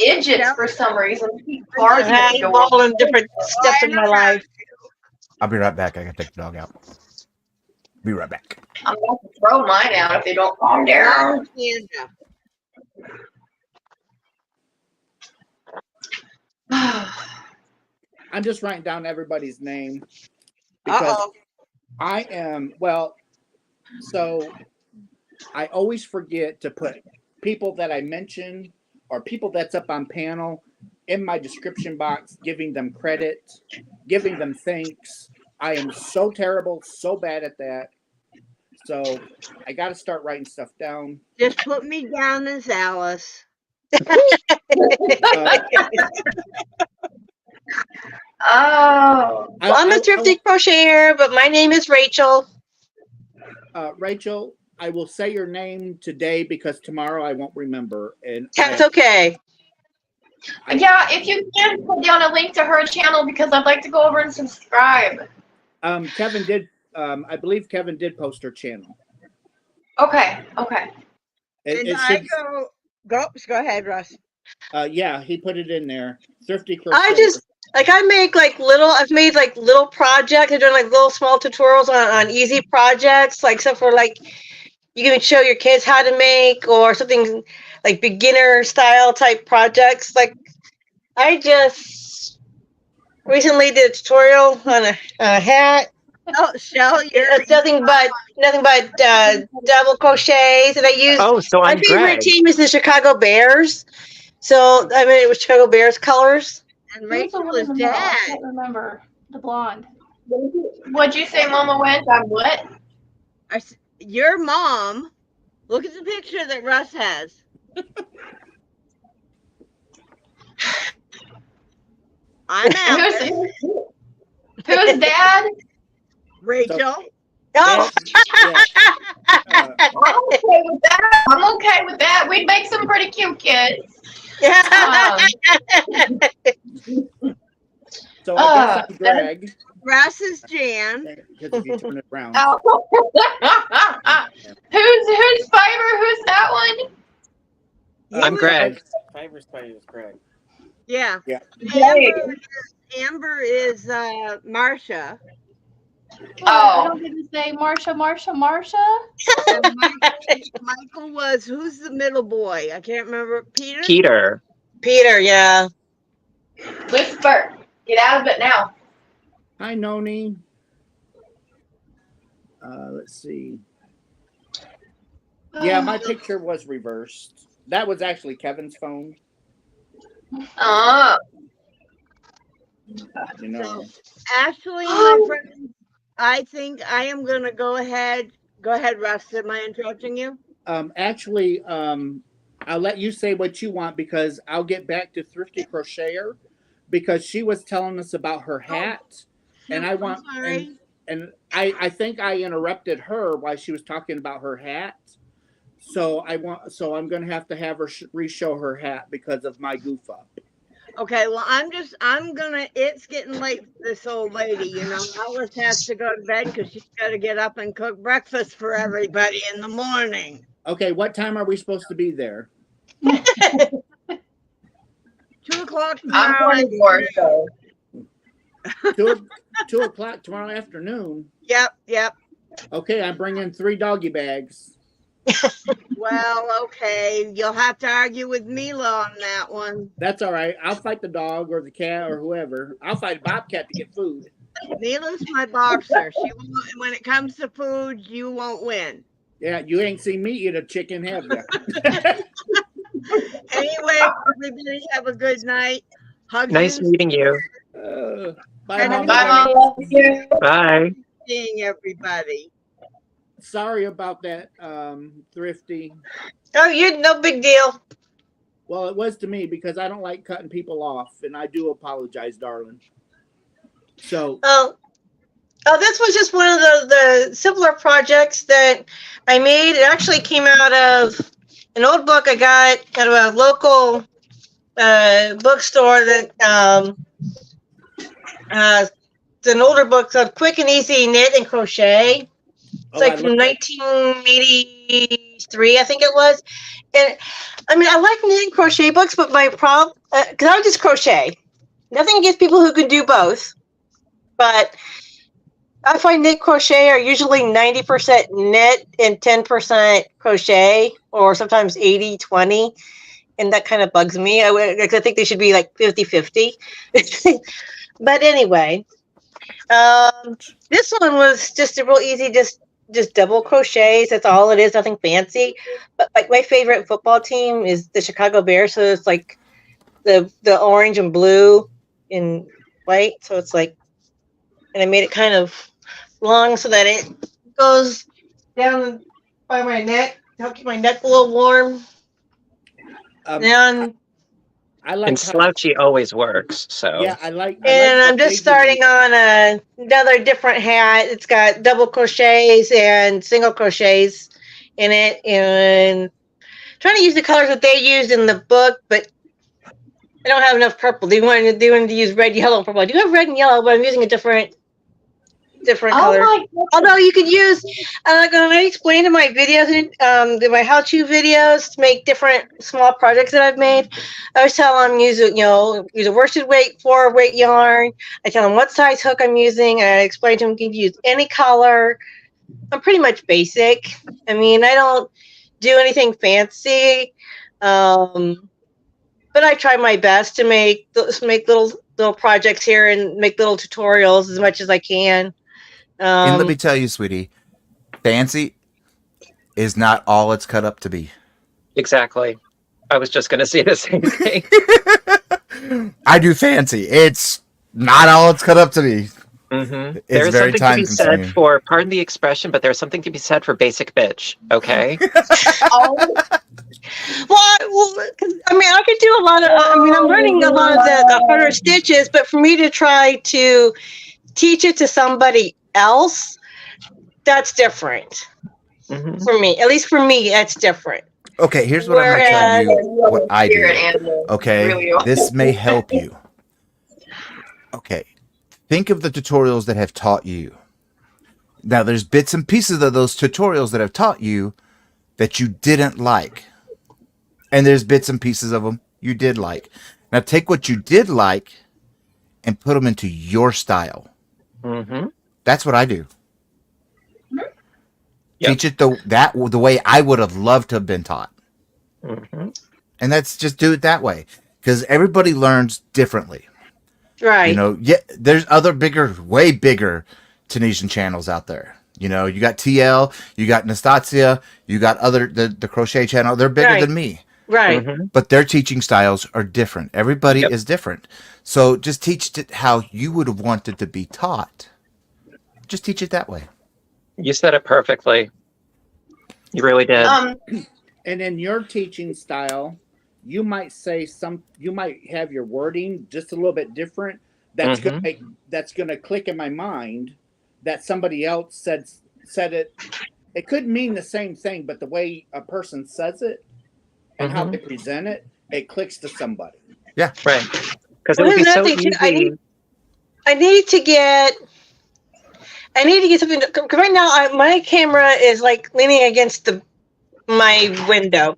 idiots for some reason. Keep I barking at the have door. all in different steps in my life. I'll be right back. I gotta take the dog out. Be right back. I'm about to throw mine out if they don't calm down. Canada. I'm just writing down everybody's name because Uh-oh. I am so I always forget to put people that I mention or people that's up on panel in my description box, giving them credit, giving them thanks. I am so terrible, so bad at that. So I got to start writing stuff down. Just put me down as Alice. Oh, Well, I'm a thrifty crocheter, but my name is Rachel. Rachel, I will say your name today because tomorrow I won't remember. And That's okay. yeah, if you can put down a link to her channel because I'd like to go over and subscribe. Kevin did. I believe Kevin did post her channel. Okay. It And I should, go ahead, Russ. yeah, he put it in there. Thrifty crochet. I've made like little projects. I've done like little small tutorials on easy projects, like stuff for like you can show your kids how to make or something like beginner style type projects. Like I just recently did a tutorial on a hat. Oh, Shell, It's nothing but double crochets, and I used Oh, so my I'm favorite Greg. team is the Chicago Bears. So I mean, it was Chicago Bears colors. and Who's the Rachel one in is the middle? I dad. can't remember. The blonde. What'd you say, Mama went? I'm what? Your mom. Look at the picture that Russ has. I'm Alice. Who's dad? Rachel. Oh, Yeah. I'm okay with that. I'm okay with that. We'd make some pretty cute kids. So I guess I'm Greg. Russ is Jan. Because if you turn it around. Oh. Who's Fiverr? Who's that one? I'm Greg. Fiverr Spider is Greg. Yeah. Yeah. Amber is Marcia. I don't get to say Marsha, Marsha, Marsha. And Michael was, who's the middle boy? I can't remember. Peter? Peter. Peter, yeah. Whisper. Get out of it now. Hi, Noni. Let's see. Yeah, my picture was reversed. That was actually Kevin's phone. Oh. You know. So, Ashley, my friend, I think I am going to go ahead. Go ahead, Russ. Am I interrupting you? Actually, I'll let you say what you want because I'll get back to Thrifty Crocheter because she was telling us about her hat, and I want and I think I interrupted her while she was talking about her hat. So I'm going to have her re-show her hat because of my goof up. Okay, well, it's getting late for this old lady, you know. Alice has to go to bed because she's got to get up and cook breakfast for everybody in the morning. Okay, what time are we supposed to be there? 2 o'clock I'm tomorrow. 24, so. 2 o'clock tomorrow afternoon. Yep. Okay, I'm bringing 3 doggy bags. Well, okay. You'll have to argue with Mila on that one. That's all right. I'll fight the dog or the cat or whoever. I'll fight Bobcat to get food. Mila's my boxer. When it comes to food, you won't win. Yeah, you ain't seen me eat a chicken, have you? Anyway, everybody have a good night. Hugs. Nice meeting you. Bye, Mom. Bye. Bye. Seeing everybody. Sorry about that, Thrifty. Oh, you're no big deal. Well, it was to me because I don't like cutting people off, and I do apologize, darling. So. Oh, this was just one of the simpler projects that I made. It actually came out of an old book I got at a local bookstore that it's an older book called Quick and Easy Knit and Crochet. It's like from 1983, I think it was. And I mean, I like knit and crochet books, but my problem, because I would just crochet. Nothing against people who can do both, but I find knit crochet are usually 90% knit and 10% crochet, or sometimes 80-20. And that kind of bugs me. I think they should be like 50-50. But anyway, this one was just a real easy, just double crochets. That's all it is, nothing fancy. But like my favorite football team is the Chicago Bears, so it's like the orange and blue and white. So it's like, and I made it kind of long so that it goes down by my neck to help keep my neck a little warm. And slouchy always works. So yeah, I like. And I'm just starting on another different hat. It's got double crochets and single crochets in it, and trying to use the colors that they used in the book, but I don't have enough purple. They wanted to use red, yellow, and purple. I do have red and yellow, but I'm using a different color. Although you could use, I explained in my videos, my how-to videos to make different small projects that I've made. I always tell them use a worsted weight, 4-weight yarn. I tell them what size hook I'm using. I explain to them you can use any color. I'm pretty much basic. I mean, I don't do anything fancy, but I try my best to make little projects here and make little tutorials as much as I can. And let me tell you, sweetie, fancy is not all it's cut up to be. Exactly. I was just going to say the same thing. I do fancy. It's not all it's cut up to be. Mm-hmm. It's there's very something to be time-consuming. said for, pardon the expression, but there's something to be said for basic bitch. Okay. Well, I mean, I could do a lot of. I mean, I'm learning a lot of the harder stitches, but for me to try to teach it to somebody else, that's different. Mm-hmm. For me, at least for me, that's different. Okay, here's what I'm going to tell you what I do. Okay, this may help you. Okay, think of the tutorials that have taught you. Now, there's bits and pieces of those tutorials that have taught you that you didn't like. And there's bits and pieces of them you did like. Now, take what you did like and put them into your style. Mm-hmm. That's what I do. Yep. Teach it the way I would have loved to have been taught. Mm-hmm. And that's just do it that way. Because everybody learns differently. Right. You know, yeah, there's other way bigger Tunisian channels out there. You know, you got TL, you got Nastasia, you got the crochet channel. They're bigger Right. than me. Right. Mm-hmm. But their teaching styles are different. Everybody Yep. is different. So just teach it how you would have wanted to be taught. Just teach it that way. You said it perfectly. You really did. And in your teaching style, you might have your wording just a little bit different. That's gonna click in my mind that somebody else said it. It could mean the same thing, but the way a person says it and how they present it, it clicks to somebody. Yeah. Right. Because it would be so easy. I need to get something. Because right now, my camera is like leaning against my window,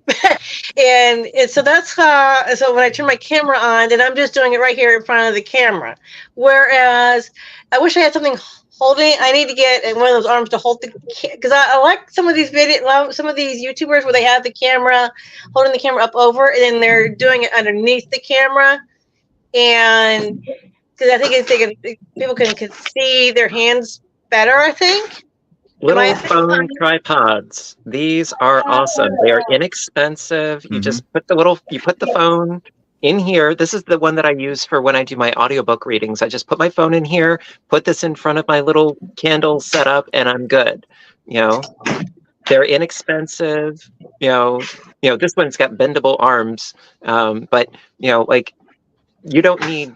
and so that's how. So when I turn my camera on, then I'm just doing it right here in front of the camera. Whereas I wish I had something holding. I need to get one of those arms to hold because I like some of these YouTubers where they have the camera holding the camera up over, and then they're doing it underneath the camera, and because I think people can see their hands better. I think. Little phone tripods. These are awesome. They are inexpensive. You just put the phone in here. This is the one that I use for when I do my audiobook readings. I just put my phone in here, put this in front of my little candle setup, and I'm good. You know, they're inexpensive. You know, this one's got bendable arms. But you know, like, you don't need,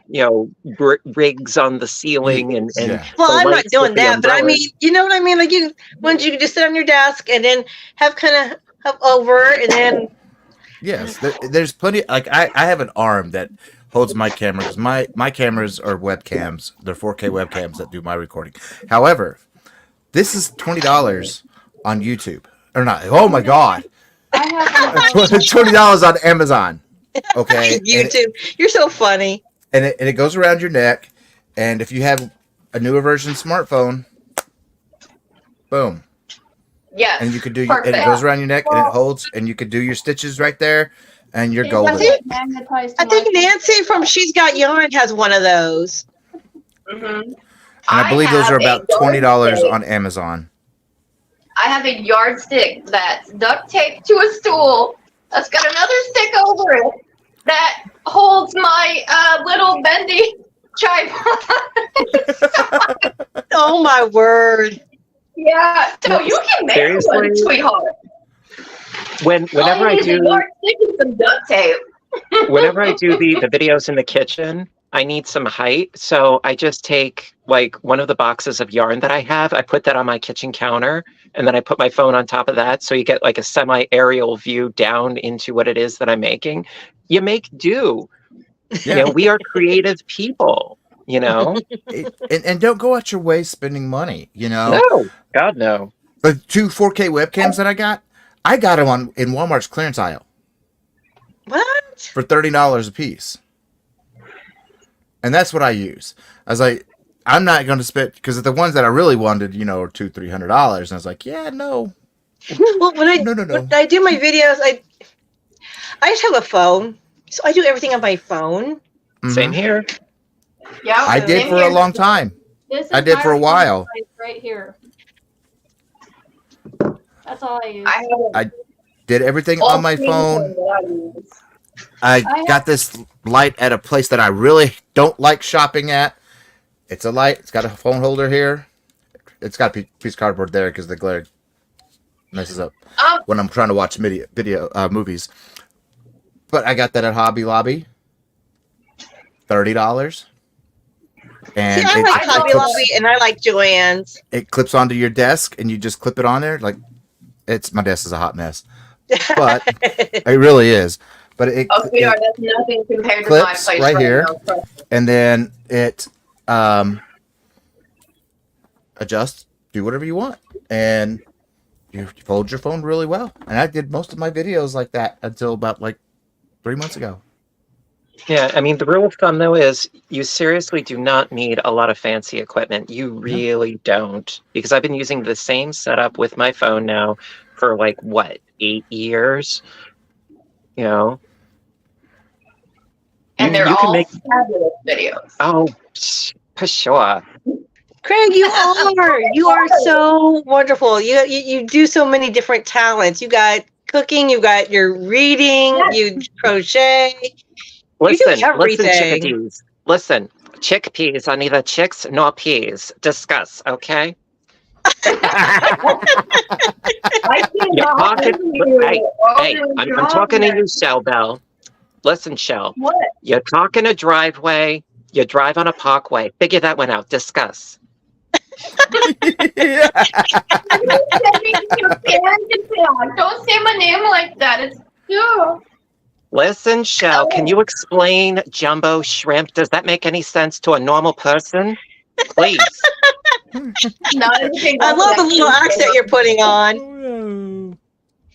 rigs on the ceiling and well, I'm not doing that, but I mean, you know what I mean? Like, once you can just sit on your desk and then have kind of over and then. Yes, there's plenty. Like I have an arm that holds my camera because my cameras are webcams. They're 4K webcams that do my recording. However, this is $20 on YouTube or not? Oh my God, $20 on Amazon. Okay, YouTube, you're so funny. And it goes around your neck, and if you have a newer version smartphone, boom. Yes. And you could do, and it goes around your neck, and it holds, and you could do your stitches right there, and you're golden. I think Nancy from She's Got Yarn has one of those. And I believe those are about $20 on Amazon. I have a yardstick that's duct taped to a stool. That's got another stick over it that holds my little bendy tripod. Oh my word! Yeah, so you can make one, sweetheart. Whenever I do yardstick and some duct tape. Whenever I do the videos in the kitchen, I need some height, so I just take like one of the boxes of yarn that I have, I put that on my kitchen counter, and then I put my phone on top of that, so you get like a semi-aerial view down into what it is that I'm making. You make do. Yeah. You know, we are creative people, you know? And don't go out your way spending money, you know? No, God, no. The 2 4K webcams that I got them in Walmart's clearance aisle. What? For $30 a piece. And that's what I use. I was like, I'm not going to spend, because the ones that I really wanted, are $200-300. And I was like, yeah, no. Well, when I do my videos, I just have a phone, so I do everything on my phone. Same here. Yeah, I did for a long time. I did for a while. Right here. That's all I use. I did everything on my phone. I got this light at a place that I really don't like shopping at. It's a light. It's got a phone holder here. It's got a piece of cardboard there because the glare messes up when I'm trying to watch movies. But I got that at Hobby Lobby. $30. And I like Hobby Lobby and I like Joann's. It clips onto your desk and you just clip it on there. Like, my desk is a hot mess. But it really is. But sweetheart, that's nothing compared to my place right here, now. and then it adjusts, do whatever you want, and you fold your phone really well. And I did most of my videos like that until about 3 months ago. Yeah, I mean, the rule of thumb, though, is you seriously do not need a lot of fancy equipment. You really don't. Because I've been using the same setup with my phone now for, like, what, 8 years? You know? And they're you can all make... fabulous videos. Oh, for sure. Craig, you are so wonderful. You do so many different talents. You got cooking, you got your reading, you crochet. Listen, you do everything. chickadees. Listen, chickpeas are neither chicks nor peas. Discuss, okay? I'm talking to you, Shell Bell. Listen, Shell. What? You're talking a driveway. You drive on a parkway. Figure that one out. Discuss. Don't say my name like that. It's you. Listen, Shell, can you explain jumbo shrimp? Does that make any sense to a normal person? Please. I love the little accent you're putting on.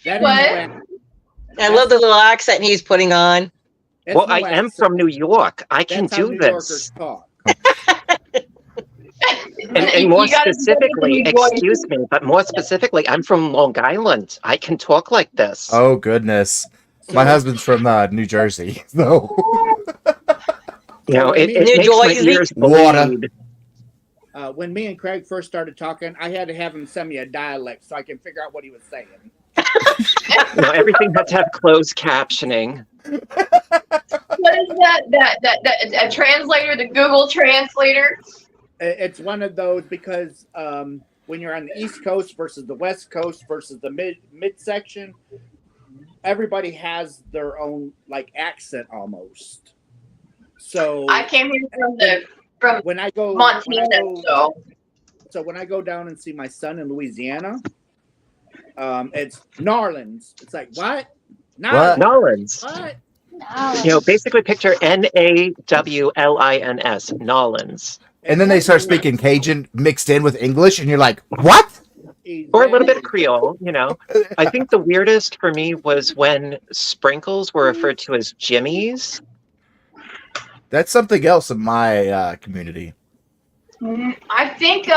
What? I love the little accent he's putting on. Well, I am from New York. I can do this. And more specifically, excuse me, but more specifically, I'm from Long Island. I can talk like this. Oh, goodness. My husband's from New Jersey. So. You know, it makes my ears bleed. When me and Craig first started talking, I had to have him send me a dialect so I can figure out what he was saying. You know, everything had to have closed captioning. What is that? A translator, the Google translator? It's one of those because when you're on the East Coast versus the West Coast versus the midsection, everybody has their own like accent almost. So I came here from when I go Montana, so when I go down and see my son in Louisiana, it's Narlins. It's like what? Narlins. What? You know, basically picture Nawlins. Nolans. And then they start speaking Cajun mixed in with English, and you're like, what? Or a little bit of Creole, you know. I think the weirdest for me was when sprinkles were referred to as jimmies. That's something else in my community. I think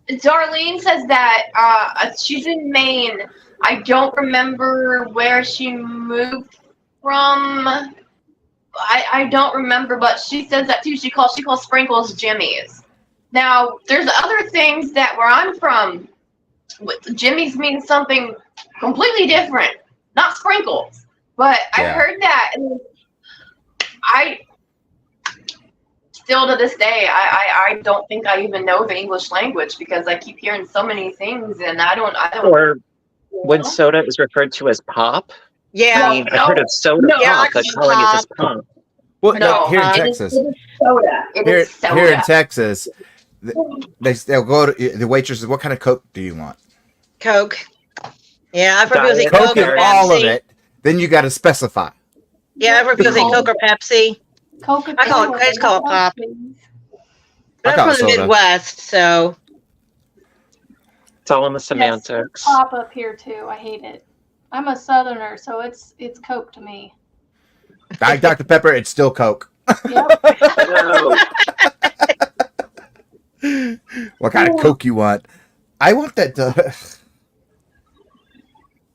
Darlene says that she's in Maine. I don't remember where she moved from. I don't remember, but she says that too. She calls sprinkles jimmies. Now, there's other things that where I'm from. Jimmies means something completely different, not sprinkles. But I heard that, and I still to this day, I don't think I even know the English language because I keep hearing so many things, and I don't. Or when soda is referred to as pop. Yeah, I mean, I've heard of soda pop, but calling it just pop. Well, no, here in Texas. Soda. Here in Texas, they'll go to the waitresses. What kind of Coke do you want? Coke. Yeah, I've heard people say Coke Coke is or all of Pepsi. it. Then you got to specify. Yeah, I've heard people say Coke or Pepsi. Coca-Cola. I just call it pop. I I'm call it from the soda. Midwest, so It's all in the semantics. Pop up here too. I hate it. I'm a Southerner, so it's Coke to me. Like Dr. Pepper, it's still Coke. Yep. What kind of Coke you want? I want that.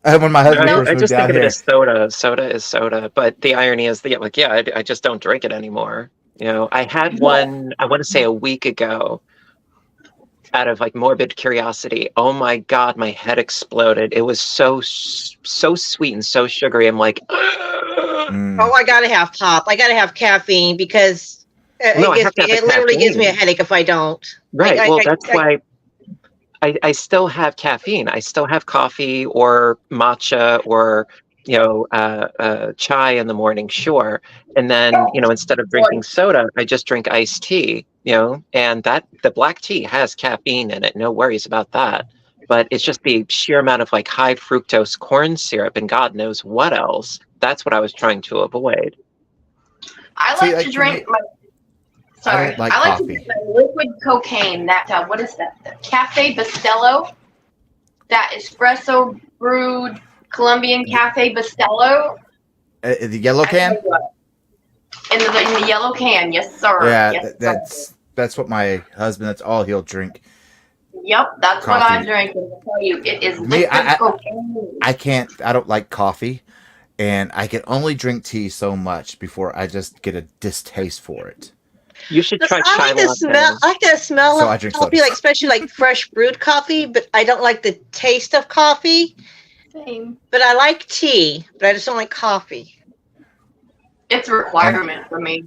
When my husband first I moved just down think of here, it as soda. Soda is soda, but the irony is that, I just don't drink it anymore. You know, I had one, I want to say a week ago, out of like morbid curiosity. Oh my God, my head exploded. It was so sweet and so sugary. I'm like, oh, I gotta have pop. I gotta have caffeine because it literally gives me a headache if I don't. Right. That's why I still have caffeine. I still have coffee or matcha or chai in the morning, sure. And then, instead of drinking soda, I just drink iced tea, and the black tea has caffeine in it. No worries about that. But it's just the sheer amount of like high fructose corn syrup and God knows what else. That's what I was trying to avoid. I like to drink I like to drink liquid cocaine. That what is that? The Cafe Bustelo. That espresso brewed Colombian Cafe Bustelo. The yellow can? In the yellow can, yes sir. Yeah, Yes, sir. that's what my husband. That's all he'll drink. Yep, that's what I Coffee. drink. And I tell you, it is Me, liquid cocaine. I can't. I don't like coffee, and I can only drink tea so much before I just get a distaste for it. You should try I chai like the smell. latte. I like the smell So of I drink coffee, soda. like especially like fresh brewed coffee. But I don't like the taste of coffee. Same. But I like tea. But I just don't like coffee. It's a requirement for me.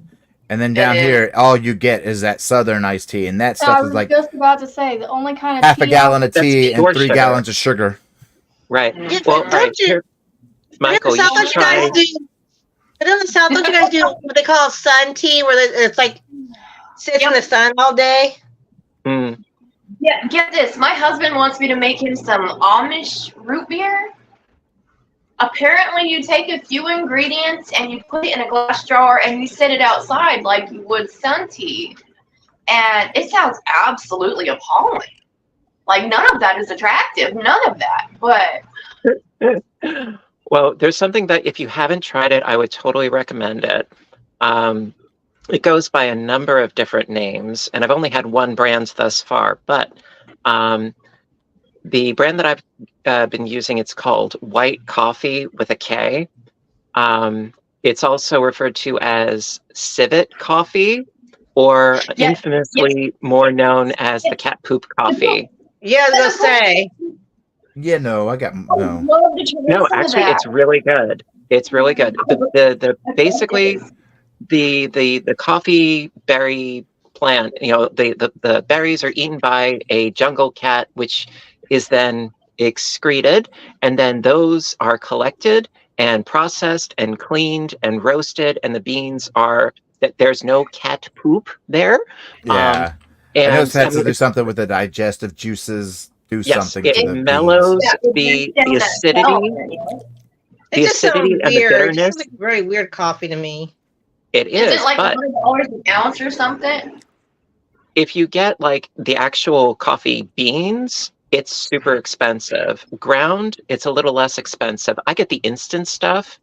And then down It is. here, all you get is that Southern iced tea, and that So I stuff is was like just about to say the only kind of half a tea gallon of That's tea and pure 3 sugar. gallons of sugar. Right. Mm. Yeah, Well, but right don't you? here, But in Michael, the you South, should don't you guys try. do? But in the South, don't you guys do what they call sun tea, where it's like sits in the sun all day? Mm, Yeah, get this. My husband wants me to make him some Amish root beer. Apparently, you take a few ingredients and you put it in a glass jar and you set it outside like you would sun tea. And it sounds absolutely appalling. Like, none of that is attractive. None of that. But well, there's something that if you haven't tried it, I would totally recommend it. It goes by a number of different names, and I've only had one brand thus far. But the brand that I've been using, it's called White Coffee with a K. It's also referred to as civet coffee, or Yes, infamously more known as the cat poop coffee. Yeah, I was gonna say. Yeah, no, I got I no. would love to try No, some of actually, that. it's really good. It's really good. The basically the coffee berry plant, the berries are eaten by a jungle cat, which is then excreted, and then those are collected and processed and cleaned and roasted, and the beans are that there's no cat poop there. Yeah, I know And it has I mean, to do something with the digestive juices. Do yes, something it to the beans. mellows Yeah, it the breaks down that acidity, cell. It the just acidity sounds and the weird. It bitterness. sounds like very weird coffee to me. It Is is, it like but $100 an ounce or something? if you get like the actual coffee beans, it's super expensive. Ground, it's a little less expensive. I get the instant stuff,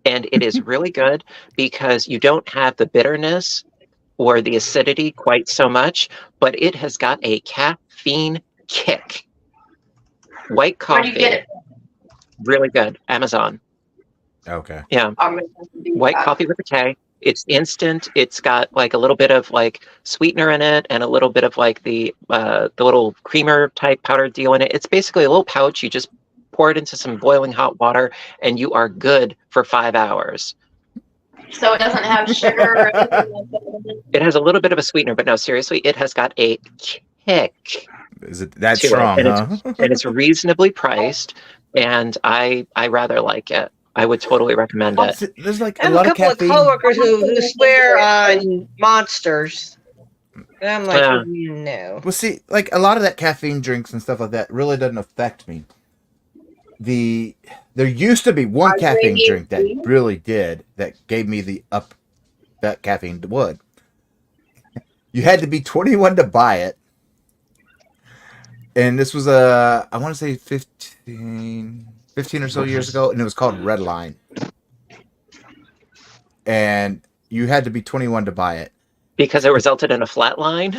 and it is really good because you don't have the bitterness or the acidity quite so much, but it has got a caffeine kick. White Where do you get coffee, it? really good. Amazon. Okay. Yeah. I'm gonna have to do White that. coffee with a K. It's instant. It's got like a little bit of like sweetener in it and a little bit of like the little creamer type powder deal in it. It's basically a little pouch. You just pour it into some boiling hot water and you are good for 5 hours. So it doesn't have sugar or anything like that. It has a little bit of a sweetener, but no, seriously, it has got a kick Is it that to strong, it, and huh? it's reasonably priced, and I rather like it. I would totally recommend it. There's like I a have a lot of couple of caffeine. coworkers who swear on monsters. And I'm like, Yeah. no. Well, see, like a lot of that caffeine drinks and stuff like that really doesn't affect me. There used to be one Are you caffeine drink that ADHD? really did that gave me the up that caffeine would. You had to be 21 to buy it, and this was I want to say 15 or so years ago, and it was called Red Line, and you had to be 21 to buy it. Because it resulted in a flat line.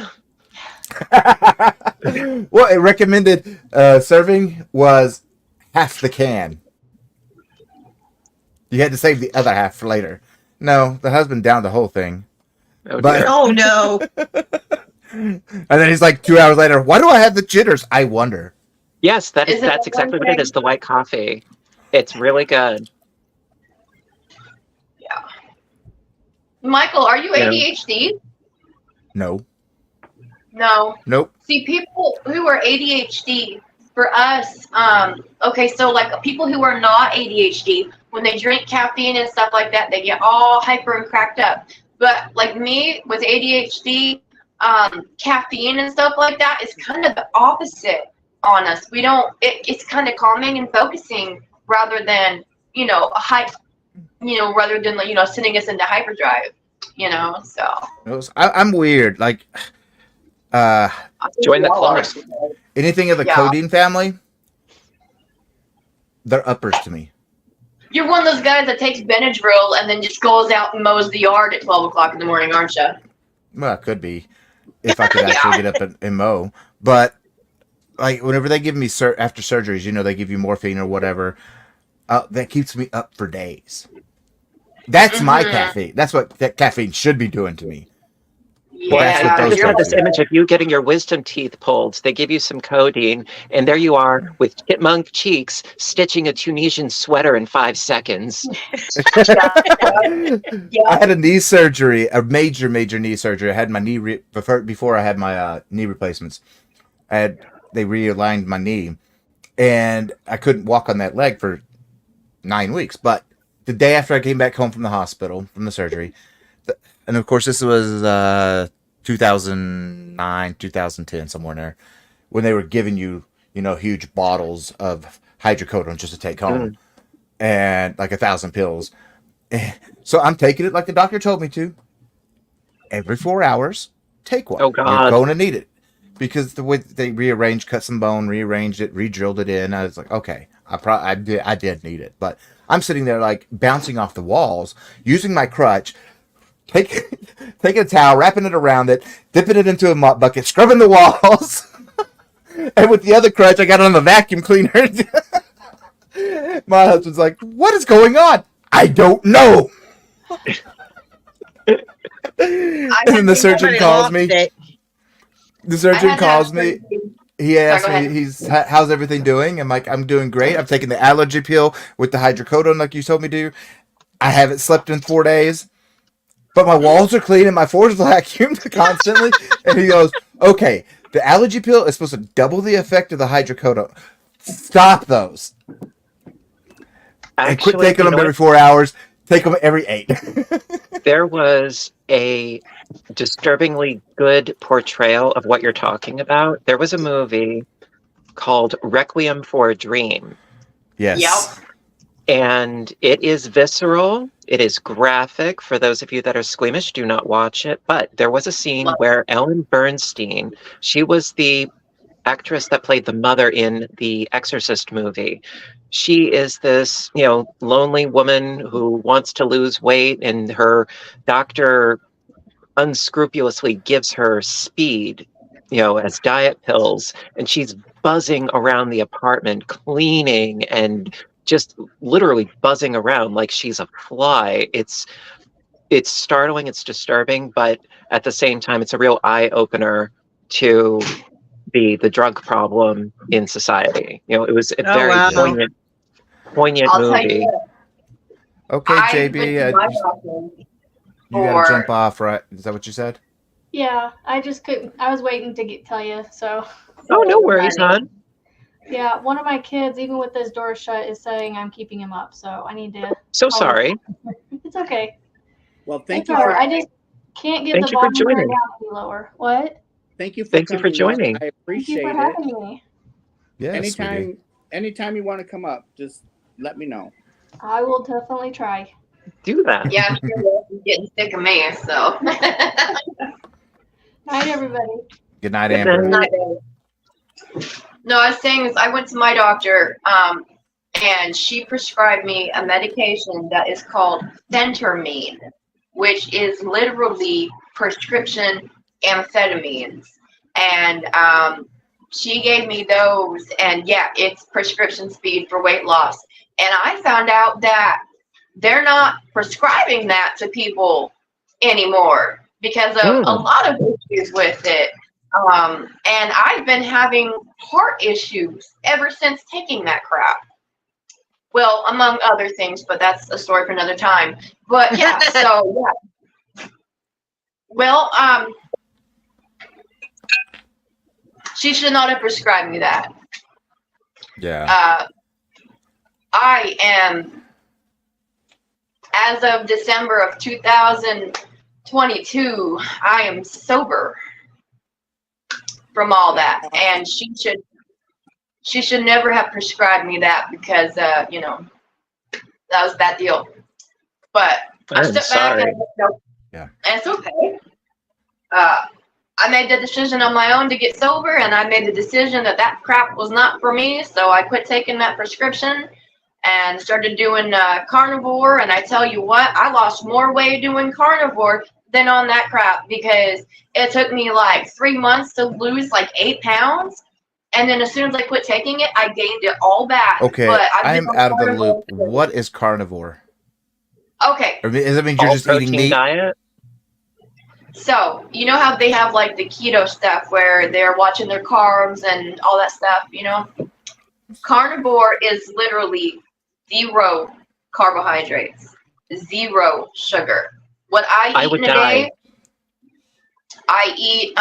Well, it recommended serving was half the can. You had to save the other half for later. No, the husband downed the whole thing. Oh, But- dear. Oh no. And then he's like 2 hours later, why do I have the jitters? I wonder. Yes, Is it that's the exactly one what it thing- is. The white coffee. It's really good. Michael, are you Yeah. ADHD? No. No. Nope. See, people who are ADHD, for us, okay, so like people who are not ADHD, when they drink caffeine and stuff like that, they get all hyper and cracked up. But like me with ADHD, caffeine and stuff like that is kind of the opposite on us. We don't, it's kind of calming and focusing rather than, rather than, sending us into hyperdrive, so. I'm weird. Like, Join the club. anything of the Yeah. codeine family, they're uppers to me. You're one of those guys that takes Benadryl and then just goes out and mows the yard at 12 o'clock in the morning, aren't you? Well, it could be if I could actually get up and mow. But like whenever they give me after surgeries, they give you morphine or whatever. That keeps me up for days. That's my caffeine. That's what that caffeine should be doing to me. Yeah, I just had this image of you getting your wisdom teeth pulled. They give you some codeine, and there you are with chipmunk cheeks stitching a Tunisian sweater in 5 seconds. I had a knee surgery, a major knee surgery. I had my knee before I had my knee replacements. They realigned my knee, and I couldn't walk on that leg for 9 weeks. But the day after I came back home from the hospital from the surgery, and of course this was 2009, 2010, somewhere in there, when they were giving you, huge bottles of hydrocodone just to take home, and like 1,000 pills. So I'm taking it like the doctor told me to. Every 4 hours, take one. Oh, God. You're going to need it. Because the way they cut some bone, rearranged it, re-drilled it in, I was like, okay, I did need it. But I'm sitting there like bouncing off the walls, using my crutch, taking a towel, wrapping it around it, dipping it into a mop bucket, scrubbing the walls. And with the other crutch, I got it on the vacuum cleaner. My husband's like, what is going on? I don't know. And the surgeon calls me. The surgeon calls me. He asks me, how's everything doing? I'm like, I'm doing great. I'm taking the allergy pill with the hydrocodone like you told me to. I haven't slept in 4 days, but my walls are clean and my floors are vacuumed constantly. And he goes, okay, the allergy pill is supposed to double the effect of the hydrocodone. Stop those. And quit taking them every 4 hours. Take them every 8. There was a disturbingly good portrayal of what you're talking about. There was a movie called Requiem for a Dream. Yes. Yep. And it is visceral. It is graphic. For those of you that are squeamish, do not watch it. But there was a scene where Ellen Bernstein, she was the actress that played the mother in the Exorcist movie. She is this, lonely woman who wants to lose weight, and her doctor unscrupulously gives her speed, as diet pills, and she's buzzing around the apartment, cleaning and just literally buzzing around like she's a fly. It's startling, it's disturbing, but at the same time, it's a real eye opener to the drug problem in society. It was a very poignant movie. Okay, JB, you gotta jump off, right? Is that what you said? Yeah, I just couldn't. I was waiting to tell you, so. Oh, no worries, hon. Yeah, one of my kids, even with this door shut, is saying I'm keeping him up, so I need to. So sorry. It's okay. Well, thank it's you. I just can't get the volume down any lower. What? Thank you for joining. I appreciate Thank you for having me. Yes, anytime you want to come up, just let me know. I will definitely try. Do that. Yeah, I'm sure you're getting sick of me, so. Night, everybody. Good night, Amber. Good night. No, I was saying is I went to my doctor, and she prescribed me a medication that is called phentermine, which is literally prescription amphetamines. And she gave me those, and yeah, it's prescription speed for weight loss. And I found out that they're not prescribing that to people anymore because of a lot of issues with it. And I've been having heart issues ever since taking that crap. Well, among other things, but that's a story for another time. But yeah, so yeah. Well, she should not have prescribed me that. Yeah. I am, as of December of 2022, I am sober from all that, and she should never have prescribed me that because that was a bad deal. But I stepped back and yeah, it's okay. I made the decision on my own to get sober, and I made the decision that crap was not for me, so I quit taking that prescription. and started doing carnivore. And I tell you what, I lost more weight doing carnivore than on that crap, because it took me like 3 months to lose like 8 pounds. And then as soon as I quit taking it, I gained it all back. Okay, But I've I'm been on out of the carnivore loop. What is carnivore? Okay, Or does that mean you're All just eating protein meat? diet. so you know how they have like the keto stuff where they're watching their carbs and all that stuff, you know? Carnivore is literally 0 carbohydrates, 0 sugar. What I eat would in a die. day, I eat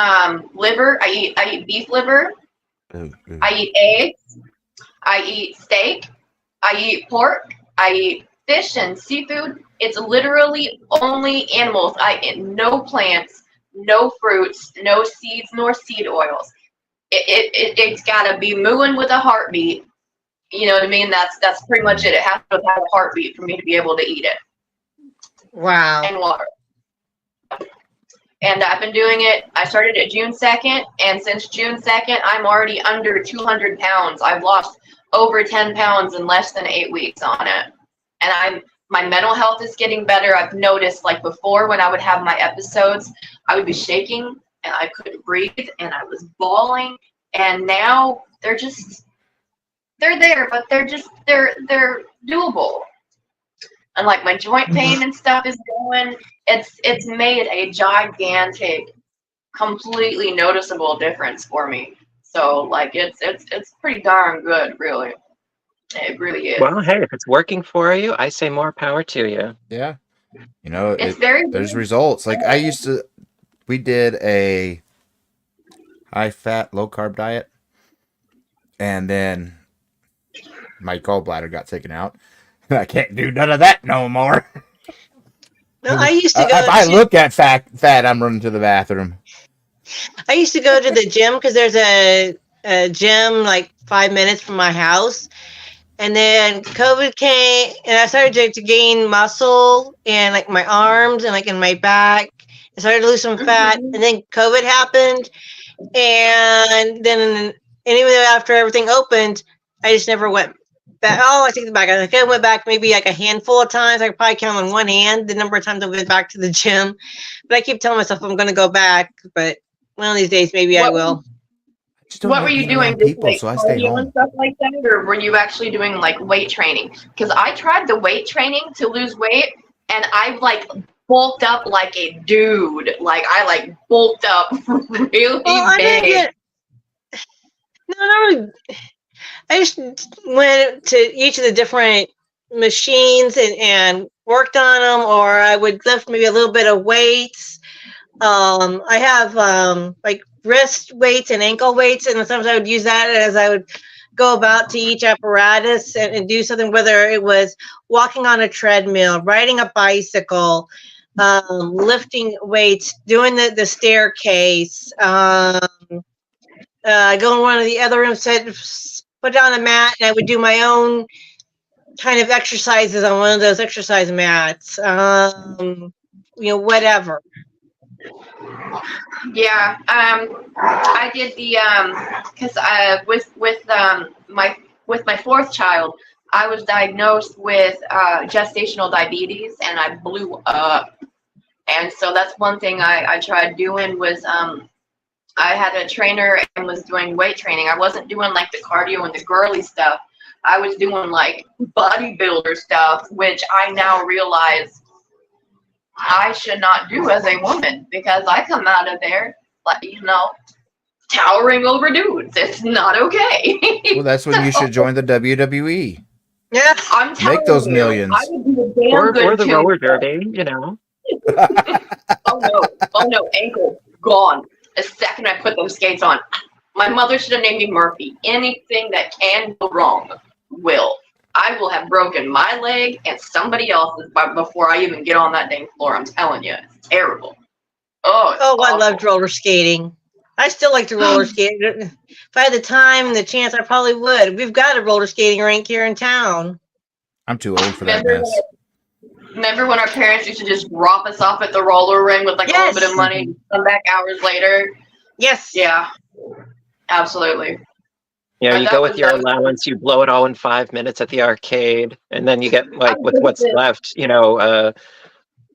liver, I eat beef liver, Ooh. I eat eggs, I eat steak, I eat pork, I eat fish and seafood. It's literally only animals. I eat no plants, no fruits, no seeds, nor seed oils. It's gotta be mooing with a heartbeat. You know what I mean? That's pretty much it. It has to have a heartbeat for me to be able to eat it. Wow. And water. And I've been doing it. I started it June 2nd, and since June 2nd, I'm already under 200 pounds. I've lost over 10 pounds in less than 8 weeks on it. And my mental health is getting better. I've noticed, like before, when I would have my episodes, I would be shaking and I couldn't breathe and I was bawling. And now they're there, but they're doable. And like my joint pain and stuff is going. It's made a gigantic, completely noticeable difference for me. So like it's pretty darn good, really. It really is. Well, hey, if it's working for you, I say more power to you. Yeah. You know, It's very there's good. results. Like we did a high fat, low carb diet, and then my gallbladder got taken out. I can't do none of that no more. No, I used to go. If I look at fat, I'm running to the bathroom. I used to go to the gym because there's a gym like 5 minutes from my house. And then COVID came and I started to gain muscle and like my arms and like in my back. I started to lose some fat. And then COVID happened. And then anyway, after everything opened, I just never went back. Oh, I take it back. I think I went back maybe like a handful of times. I could probably count on one hand the number of times I went back to the gym. But I keep telling myself I'm going to go back. But one of these days, maybe I will. What were you doing? People, Just so like I stay cardio home. and stuff like that, or were you actually doing like weight training? Because I tried the weight training to lose weight, and I like bulked up like a dude. Like I like bulked up really big. No, not really. I just went to each of the different machines and worked on them, or I would lift maybe a little bit of weights. I have like wrist weights and ankle weights, and sometimes I would use that as I would go about to each apparatus and do something, whether it was walking on a treadmill, riding a bicycle, lifting weights, doing the staircase, go in one of the other rooms, put down a mat, and I would do my own kind of exercises on one of those exercise mats. Whatever. Yeah, I did the because with my 4th child, I was diagnosed with gestational diabetes, and I blew up. And so that's one thing I tried doing was I had a trainer and was doing weight training. I wasn't doing like the cardio and the girly stuff. I was doing like bodybuilder stuff, which I now realize I should not do as a woman, because I come out of there like, towering over dudes. It's not okay. Well, that's when you should join the WWE. Yeah, I'm telling Make those you, millions. I would be a damn Or good the tune. roller derby, Oh no, ankle gone. The second I put those skates on, my mother should have named me Murphy. Anything that can go wrong will. I will have broken my leg and somebody else's before I even get on that dang floor. I'm telling you, it's terrible. Oh, I loved roller skating. I still like to roller skate. If I had the time and the chance, I probably would. We've got a roller skating rink here in town. I'm too old for that mess. Remember when our parents used to just drop us off at the roller ring with like a little bit of money, come back hours later? Yes. Yeah, absolutely. You know, you That go was with your that was allowance, you blow it all in 5 minutes at the arcade, and then you get like with what's left, a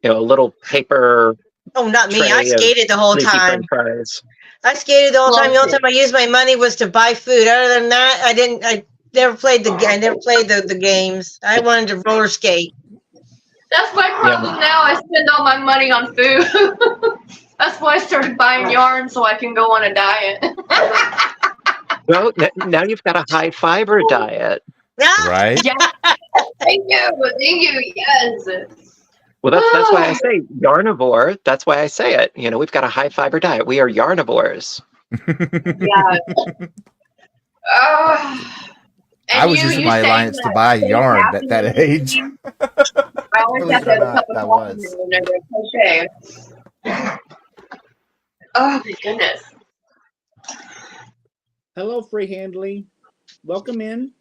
little paper Oh, not me. I tray of skated the whole sleepy time. French fries. I skated the whole time. The only Lovely. time I used my money was to buy food. Other than that, I didn't. I never played the games. I wanted to roller skate. That's my problem now. I spend all my money on food. That's why I started buying yarn so I can go on a diet. Well, now you've got a high fiber diet. Right? Yeah. Thank you. Yes. Well, that's why I say yarnivore. That's why I say it. You know, we've got a high fiber diet. We are yarnivores. Yeah. I was using my allowance to buy yarn at that age. I always Believe have it or to have a not, cup of that coffee was. when I crochet. Oh my goodness. Hello, free handling. Welcome in.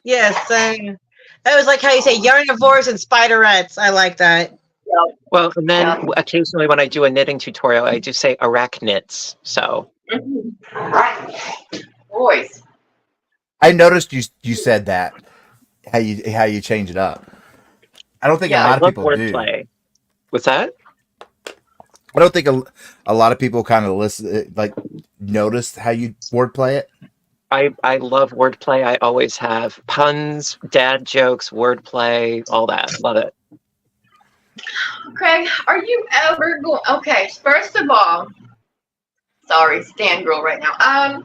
Yes, that was like how you say yarnivores and spiderettes. I like that. Yep. Well, and then Yeah. occasionally when I do a knitting tutorial, I do say arachnids. So Boys. I noticed you said that how you change it up. I don't think a Yeah, I lot of love people do. wordplay. What's that? I don't think a lot of people kind of listen, like notice how you wordplay it. I love wordplay. I always have puns, dad jokes, wordplay, all that. Love it. Craig, are you ever going? Okay, first of all, sorry, stand girl right now.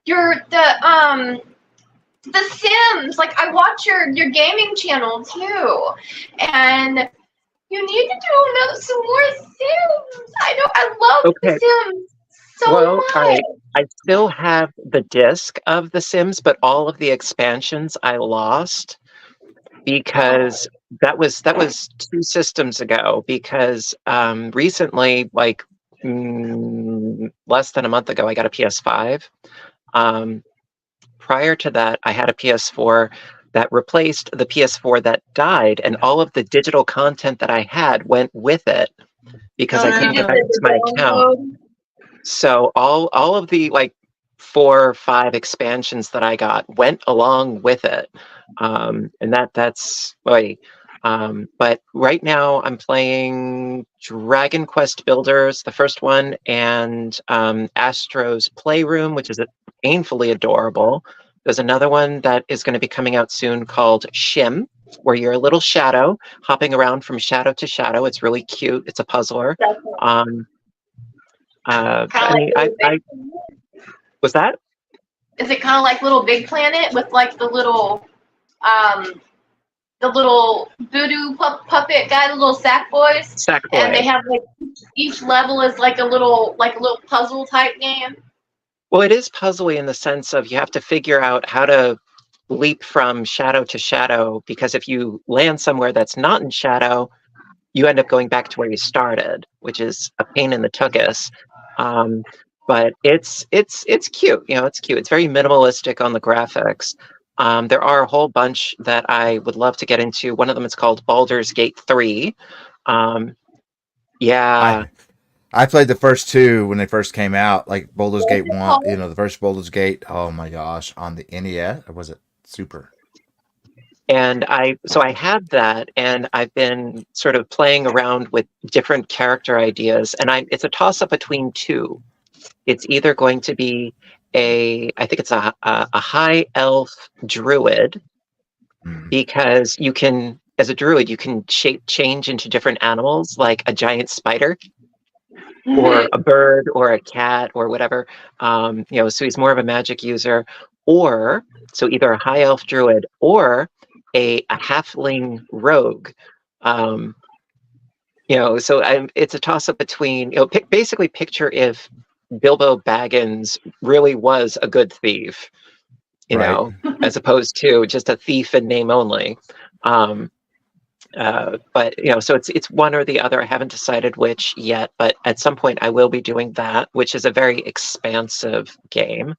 You're the Sims. Like I watch your gaming channel too, and you need to do some more Sims. I know I love Okay. the Sims so Well, much. I still have the disc of The Sims, but all of the expansions I lost because that was 2 systems ago. Because recently, like less than a month ago, I got a PS5. Prior to that, I had a PS4 that replaced the PS4 that died, and all of the digital content that I had went with it because Oh, I couldn't You get just back did into the my account. download. So all of the like 4 or 5 expansions that I got went along with it, and that's boy. But right now I'm playing Dragon Quest Builders, the first one, and Astro's Playroom, which is painfully adorable. There's another one that is going to be coming out soon called Shim, where you're a little shadow hopping around from shadow to shadow. It's really cute. It's a puzzler. Kind of I like mean, Little I Big was that Is it kind of like Little Big Planet with like the little voodoo puppet guy, the little sack boys, and they Sackboy? have like each level is like a little puzzle type game. Well, it is puzzly in the sense of you have to figure out how to leap from shadow to shadow, because if you land somewhere that's not in shadow, you end up going back to where you started, which is a pain in the tuchus. But it's cute. You know, it's cute. It's very minimalistic on the graphics. There are a whole bunch that I would love to get into. One of them is called Baldur's Gate 3. Yeah. I played the first 2 when they first came out, like Baldur's What's Gate it 1. called? You know, the first Baldur's Gate. Oh my gosh, on the NES, or was it Super? And I had that, and I've been sort of playing around with different character ideas, and it's a toss up between 2. It's either going to be I think it's a high elf druid, because you can, as a druid, you can shape change into different animals, like a giant spider or a bird or a cat or whatever. So he's more of a magic user, or so either a high elf druid or a halfling rogue. It's a toss up between, basically picture if Bilbo Baggins really was a good thief, Right. as opposed to just a thief in name only. But so it's one or the other. I haven't decided which yet, but at some point I will be doing that, which is a very expansive game.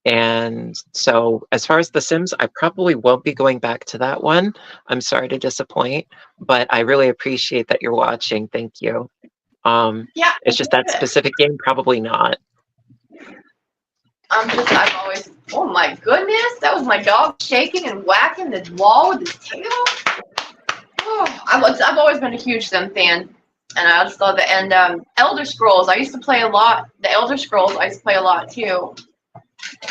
And so as far as The Sims, I probably won't be going back to that one. I'm sorry to disappoint, but I really appreciate that you're watching. Thank you. Yeah, It's just that specific game, probably not. I've always, oh my goodness, that was my dog shaking and whacking the wall with his tail. Oh, I've always been a huge Sim fan, and I just love it. And Elder Scrolls, I used to play a lot. The Elder Scrolls, I used to play a lot too.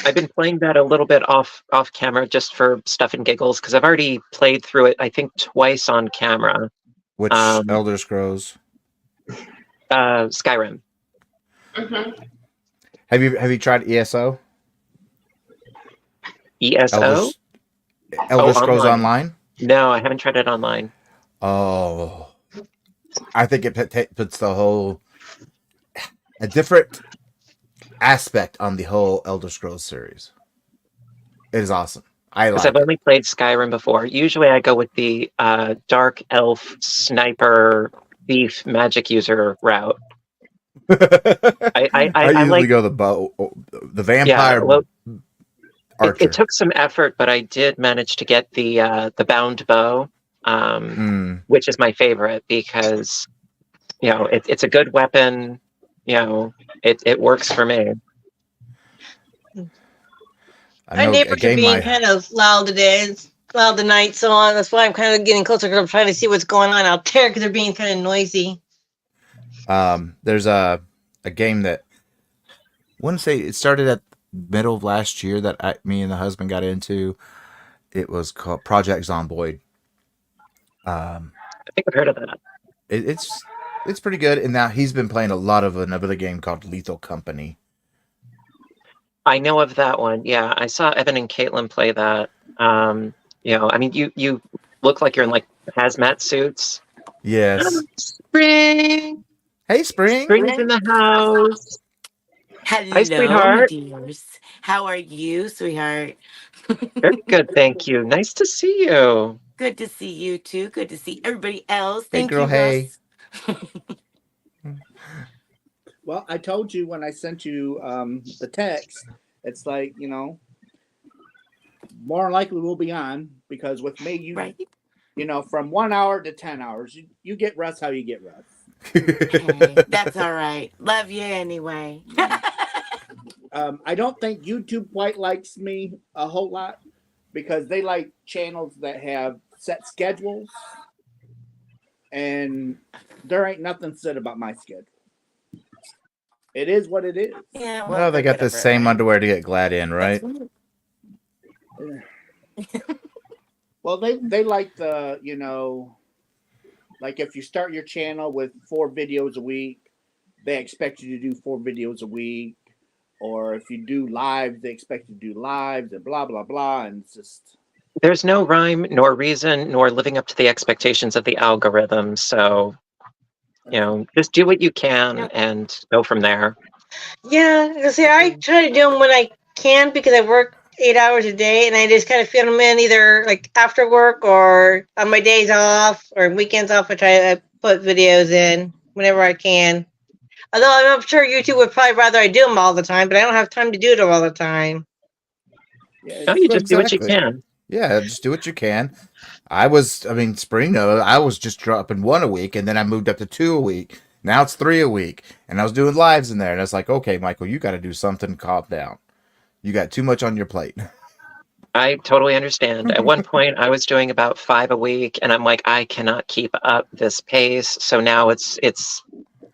I've been playing that a little bit off camera just for stuff and giggles because I've already played through it, I think, twice on camera. Which Elder Scrolls? Skyrim. Mm-hmm. Have you tried ESO? ESO? Elder Scrolls Online? No, I haven't tried it online. Oh, I think it puts the whole a different aspect on the whole Elder Scrolls series. It is awesome. Because I've only played Skyrim before. Usually I go with the dark elf sniper thief magic user route. I usually go the vampire archer. It took some effort, but I did manage to get the bound bow, which is my favorite because it's a good weapon. It works for me. Our neighbors are being kind of loud today. It's loud tonight, so on. That's why I'm kind of getting closer because I'm trying to see what's going on out there because they're being kind of noisy. There's a game that I want to say it started at middle of last year that me and the husband got into. It was called Project Zomboid. I think I've heard of that. It's pretty good, and now he's been playing a lot of another game called Lethal Company. I know of that one. Yeah, I saw Evan and Caitlin play that. I mean, you look like you're in like hazmat suits. Yes. Spring. Hey, Spring. Spring's in the house. Hello, hi, sweetheart. dears. How are you, sweetheart? Very good, thank you. Nice to see you. Good to see you too. Good to see everybody else. Hey, Thank girl. you, Hey. Well, I told you when I sent you the text, it's like, more than likely we'll be on because with me, Right. From 1 hour to 10 hours, you get rest how you get rest. Okay, that's all right. Love you anyway. I don't think YouTube quite likes me a whole lot because they like channels that have set schedules, and there ain't nothing said about my schedule. It is what it is. Yeah, Well, they got the same underwear to get glad in, right? Well, they like the, like if you start your channel with 4 videos a week, they expect you to do 4 videos a week. Or if you do lives, they expect you to do lives and blah, blah, blah. And it's just... There's no rhyme nor reason nor living up to the expectations of the algorithm. So, just do what you can and go from there. Yeah, see, I try to do them when I can because I work 8 hours a day, and I just kind of fit them in either like after work or on my days off or weekends off. I try to put videos in whenever I can. Although I'm sure YouTube would probably rather I do them all the time, but I don't have time to do it all the time. Yeah, No, you just do what you can. Yeah, just do what you can. Spring, I was just dropping 1 a week, and then I moved up to 2 a week. Now it's 3 a week, and I was doing lives in there, and I was like, okay, Michael, you got to do something, calm down. You got too much on your plate. I totally understand. At one point, I was doing about 5 a week, and I'm like, I cannot keep up this pace. So now it's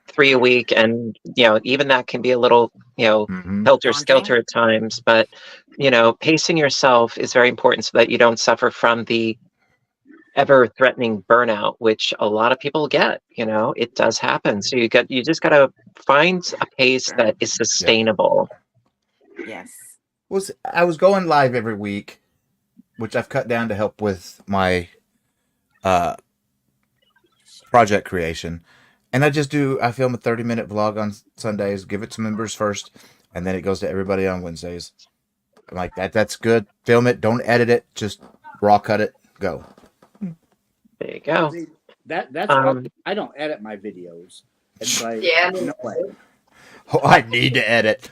3 a week, and even that can be a little helter-skelter at times. But pacing yourself is very important so that you don't suffer from the ever-threatening burnout, which a lot of people get. It does happen. So you just got to find a pace that is sustainable. Yes. I was going live every week, which I've cut down to help with my project creation. And I film a 30-minute vlog on Sundays, give it to members first, and then it goes to everybody on Wednesdays. I'm like, that's good. Film it, don't edit it, just raw cut it, go. There you go. See, that's why I don't edit my videos. It's like, no way. Oh, I need to edit.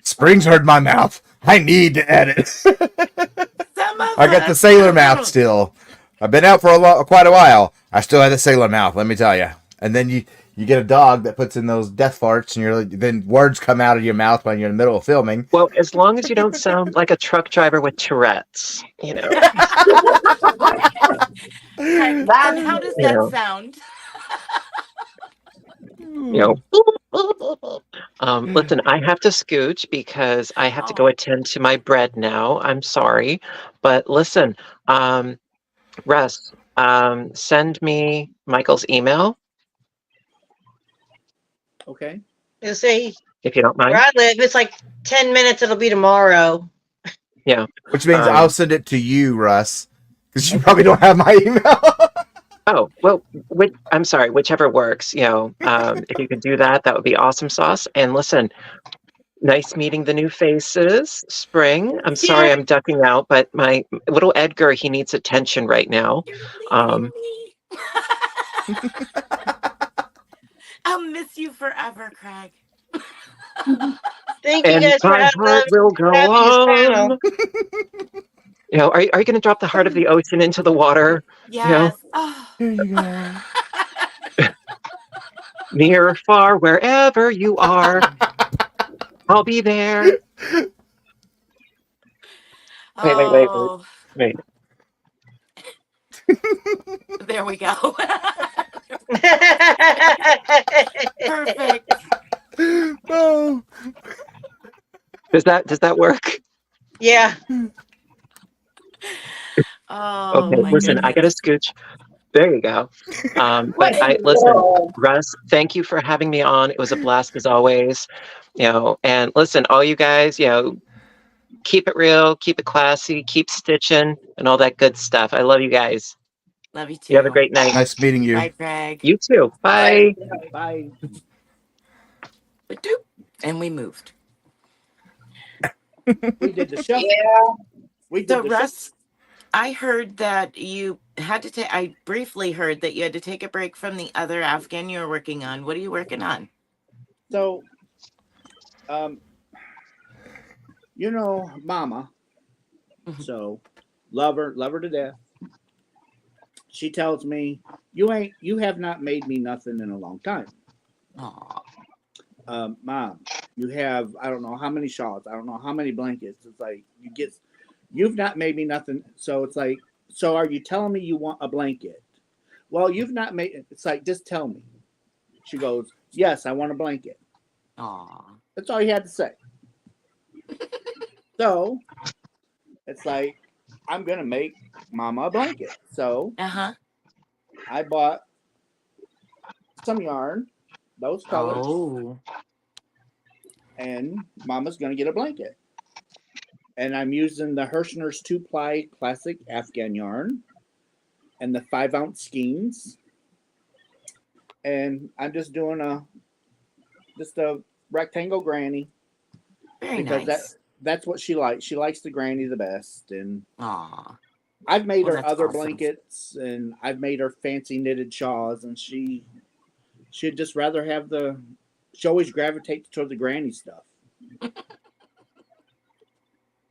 Spring's heard my mouth. I need to edit. I got the sailor mouth still. I've been out for quite a while. I still have the sailor mouth, let me tell you. And then you You get a dog that puts in those death farts, and then words come out of your mouth when you're in the middle of filming. Well, as long as you don't sound like a truck driver with Tourette's, you know. Right. That And how does You that know. sound? You know. Listen, I have to scooch because I have to go attend to my bread now. I'm sorry, but listen, Russ, send me Michael's email Okay. You say if you don't where mind. I live, it's like 10 minutes. It'll be tomorrow. Yeah. Which means I'll send it to you, Russ, because you probably don't have my email. Oh, well, I'm sorry, whichever works, you know, if you could do that, that would be awesome sauce. And listen, nice meeting the new faces, Spring. I'm sorry Yeah. I'm ducking out, but my little Edgar, he needs attention right now. You're leaving me. I'll miss you forever, Craig. Thank you And guys for my heart will go having this panel. on. You know, are you going to drop the heart of the ocean into the water? Yes. You Oh. Here you go. know, near or far, wherever you are, I'll be there. Wait. Oh. There we go. Perfect. Oh. Does that work? Yeah. Oh Okay, my listen, I got to goodness. scooch. There you go. what But in the listen, world? Russ, thank you for having me on. It was a blast as always. You know, and listen, all you guys, you know, keep it real, keep it classy, keep stitching, and all that good stuff. I love you guys. Love you You have a too. great night. Nice meeting you. Bye, Craig. You too. Bye. Bye. Ba-doop. And we moved. We did the shuffle. Yeah. We did So, the Russ, I heard that you had to take, I briefly heard that you had to take a break from the other Afghan you were working on. What are you working on? So, you know, Mama. Mhm. So, love her to death. She tells me, you have not made me nothing in a long time. Aw. Mom, you have, I don't know how many shawls, I don't know how many blankets. It's like, you've not made me nothing. So it's like, so are you telling me you want a blanket? Well, you've not made, it's like, just tell me. She goes, yes, I want a blanket. Aw. That's all you had to say. So it's like, I'm going to make Mama a blanket. So Uh-huh. I bought some yarn, those colors, Oh. and Mama's going to get a blanket. And I'm using the Hirschner's 2-ply classic Afghan yarn and the 5-ounce skeins. And I'm just doing a rectangle granny. Very Because nice. that's what she likes. She likes the granny the best. And Aw. I've made Well, her that's other awesome. blankets, and I've made her fancy knitted shawls, and she'd just rather have she always gravitates toward the granny stuff.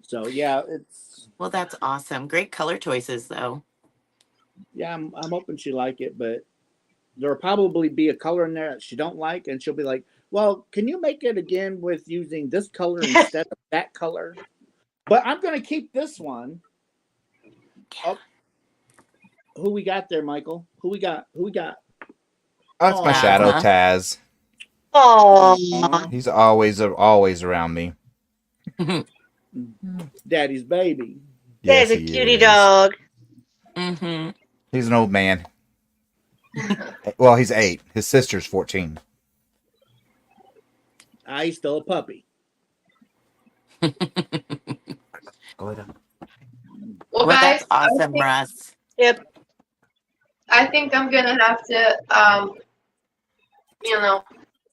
So yeah, Well, that's awesome. Great color choices, though. yeah, I'm hoping she like it, but there'll probably be a color in there that she don't like, and she'll be like, well, can you make it again with using this color instead of that color? But I'm going to keep this one. Oh, who we got there, Michael? Who we got? Oh, that's my Aw. shadow, Taz. Oh. He's always around me. Daddy's baby. Yes, There's a he cutie is. dog. Mm-hmm. He's an old man. Well, he's 8. His sister's 14. He's still a puppy. Go ahead. Well, Well, guys, that's awesome, Russ. Yep. I think I'm gonna have to,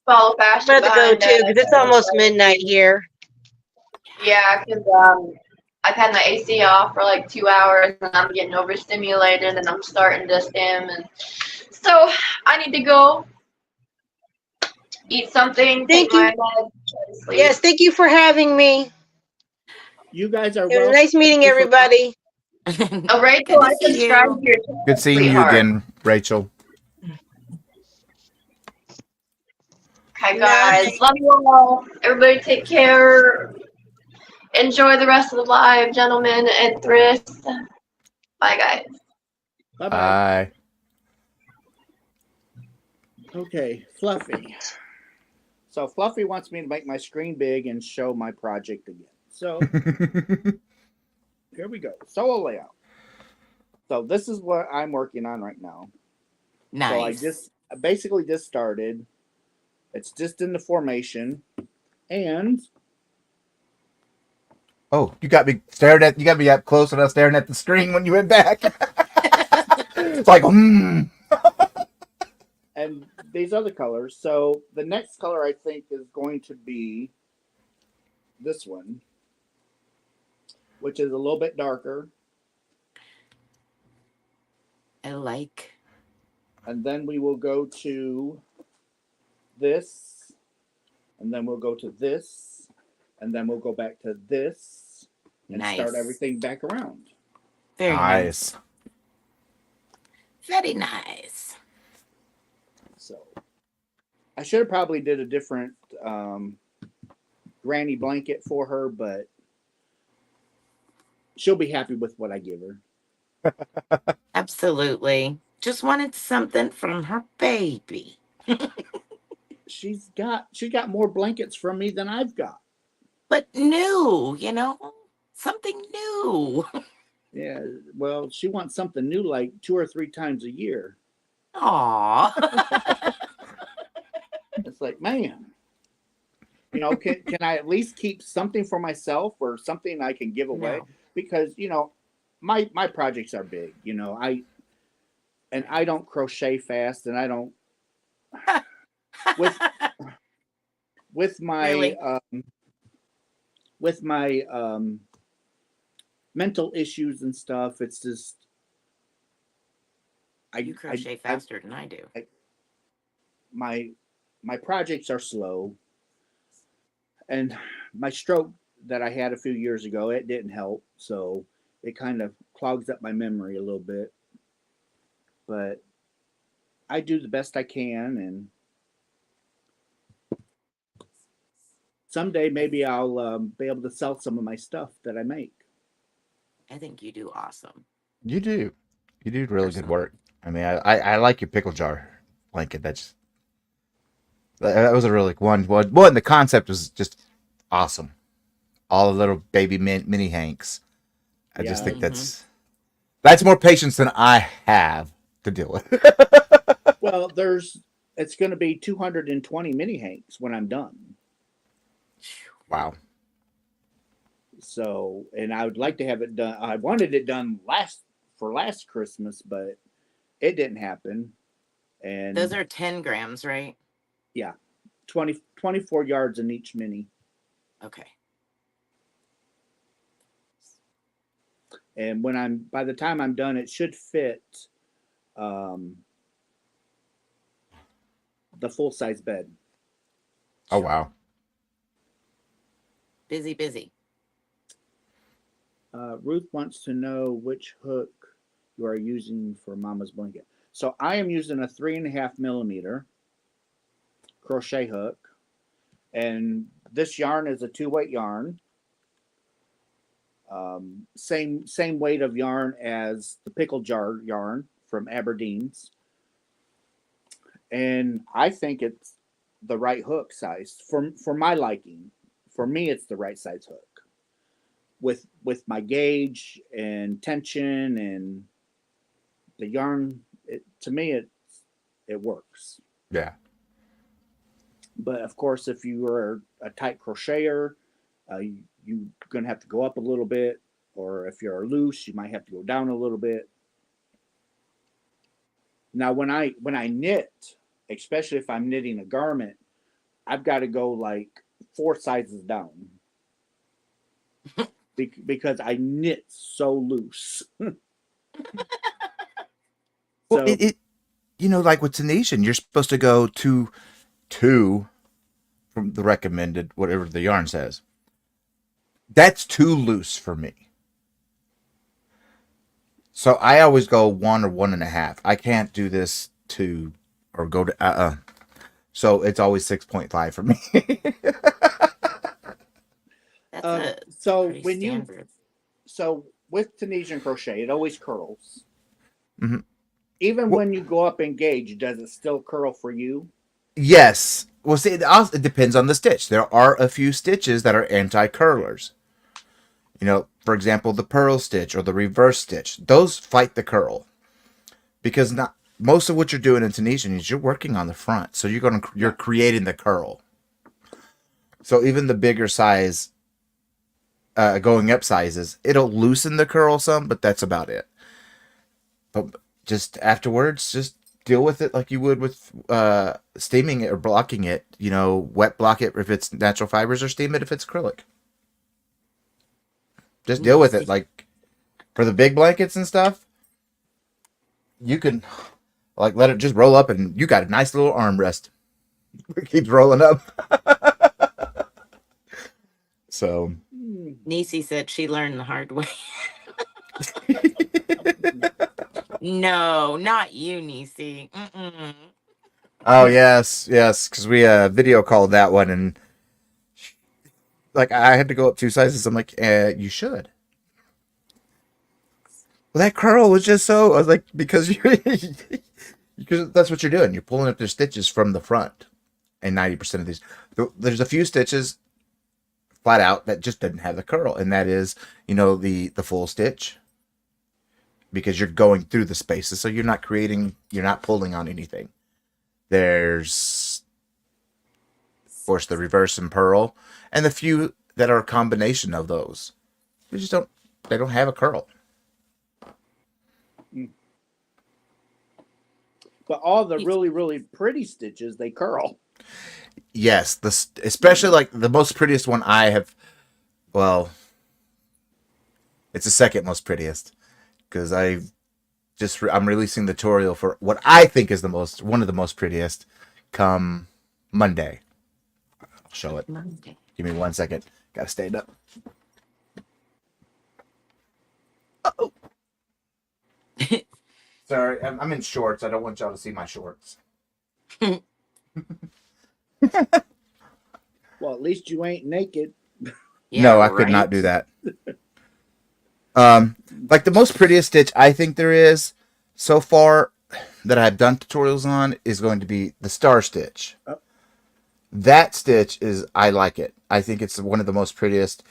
follow I'm fashion about to go behind too because it's almost midnight here. Yeah, because I've had my AC off for like 2 hours, and I'm getting overstimulated, and I'm starting to stim, and so I need to go eat something, Thank take you. my med, try to sleep. Yes, thank you for having me. You guys are It was welcome. nice meeting everybody. Oh, Rachel, I Good to see subscribed you. to your channel, Good seeing you sweetheart. again, Rachel. Okay, guys. Love you all. Everybody take care. Enjoy the rest of the live, gentlemen and Thrift. Bye, guys. Bye bye. Bye. Okay, Fluffy. So Fluffy wants me to make my screen big and show my project again. So here we go. Solo layout. So this is what I'm working on right now. Nice. So I basically just started. It's just in the formation, and Oh, you got me up close enough staring at the screen when you went back. It's like, and these other colors. So the next color I think is going to be this one, which is a little bit darker. I like. And then we will go to this, and then we'll go to this, and then we'll go back to this, and Nice. start everything back around. Very nice. nice. Very nice. So I should have probably did a different granny blanket for her, but she'll be happy with what I give her. Absolutely. Just wanted something from her baby. She's got more blankets from me than I've got. But new, something new. Yeah, well, she wants something new like 2 or 3 times a year. Aw. It's like, man, can I at least keep something for myself or something I can give away? No. Because my projects are big. I don't crochet fast, and I don't with my Really? With my mental issues and stuff. It's just You crochet faster than I do. My projects are slow, and my stroke that I had a few years ago, it didn't help, so it kind of clogs up my memory a little bit. But I do the best I can, and someday maybe I'll be able to sell some of my stuff that I make. I think you do awesome. You do really good work. I mean, I like your pickle jar blanket. That was a really one. The concept was just awesome. All the little baby mini Hanks. I just think that's more patience than I have to deal with. Well, it's going to be 220 mini Hanks when I'm done. Wow. So, and I would like to have it done. I wanted it done last Christmas, but it didn't happen. And those are 10 grams, right? Yeah, 24 yards in each mini. Okay. And by the time I'm done, it should fit the full size bed. Oh wow. Busy. Ruth wants to know which hook you are using for Mama's blanket. So I am using a 3.5 millimeter crochet hook, and this yarn is a 2-weight yarn. Same weight of yarn as the pickle jar yarn from Aberdeen's, and I think it's the right hook size for my liking. For me, it's the right size hook with my gauge and tension and the yarn. To me, it works. Yeah. But of course, if you are a tight crocheter, you're going to have to go up a little bit, or if you're loose, you might have to go down a little bit. Now, when I knit, especially if I'm knitting a garment, I've got to go like 4 sizes down because I knit so loose. Well, it like with Tunisian, you're supposed to go to 2 from the recommended, whatever the yarn says. That's too loose for me. So I always go 1 or 1.5. I can't do this 2 or go to So it's always 6.5 for me. That's a So pretty when you standard. so with Tunisian crochet, it always curls. Mhm. Even Well- when you go up and gauge, does it still curl for you? Yes. Well, see, it depends on the stitch. There are a few stitches that are anti-curlers. You know, for example, the purl stitch or the reverse stitch. Those fight the curl because not most of what you're doing in Tunisian is you're working on the front, so you're creating the curl. So even the bigger size, going up sizes, it'll loosen the curl some, but that's about it. But just afterwards, just deal with it like you would with steaming it or blocking it. You know, wet block it if it's natural fibers, or steam it if it's acrylic. Just deal with it. Like for the big blankets and stuff, you can like let it just roll up, and you got a nice little armrest. It keeps rolling up. So Nisi said she learned the hard way. No, not you, Nisi. Mm-mm. oh yes, because we video called that one, and like I had to go up 2 sizes. I'm like, you should. Well, that curl was just so. I was like, because you, because that's what you're doing. You're pulling up the stitches from the front, and 90% of these, there's a few stitches flat out that just doesn't have the curl, and that is, you know, the full stitch, because you're going through the spaces, so you're not pulling on anything. There's, of course, the reverse and purl, and the few that are a combination of those. They don't have a curl. But all the really, really pretty stitches, they curl. Yes, especially like the most prettiest one I have. Well, it's the second most prettiest because I'm releasing the tutorial for what I think is one of the most prettiest come Monday. I'll show it. Monday. Give me 1 second. Gotta stand up. Sorry, I'm in shorts. I don't want y'all to see my shorts. Well, at least you ain't naked. Yeah, No, I could not do that. Like the most prettiest stitch I think there is so far that I've done tutorials on is going to be the star stitch. Oh. That stitch I like it. I think it's one of the most prettiest,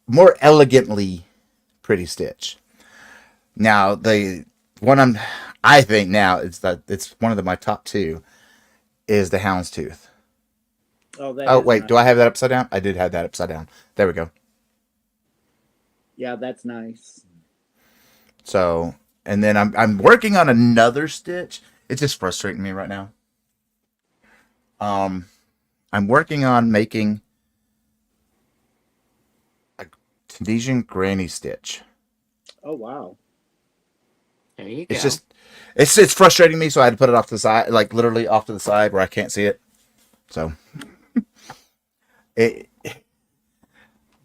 more elegantly pretty stitch. Now the one I think now it's one of my top two is the houndstooth. Oh, wait, nice. do I have that upside down? I did have that upside down. There we go. Yeah, that's nice. So, and then I'm working on another stitch. It's just frustrating me right now. I'm working on making a Tunisian granny stitch. Oh wow. There you go. It's just it's frustrating me, so I had to put it off to the side, like literally off to the side where I can't see it. So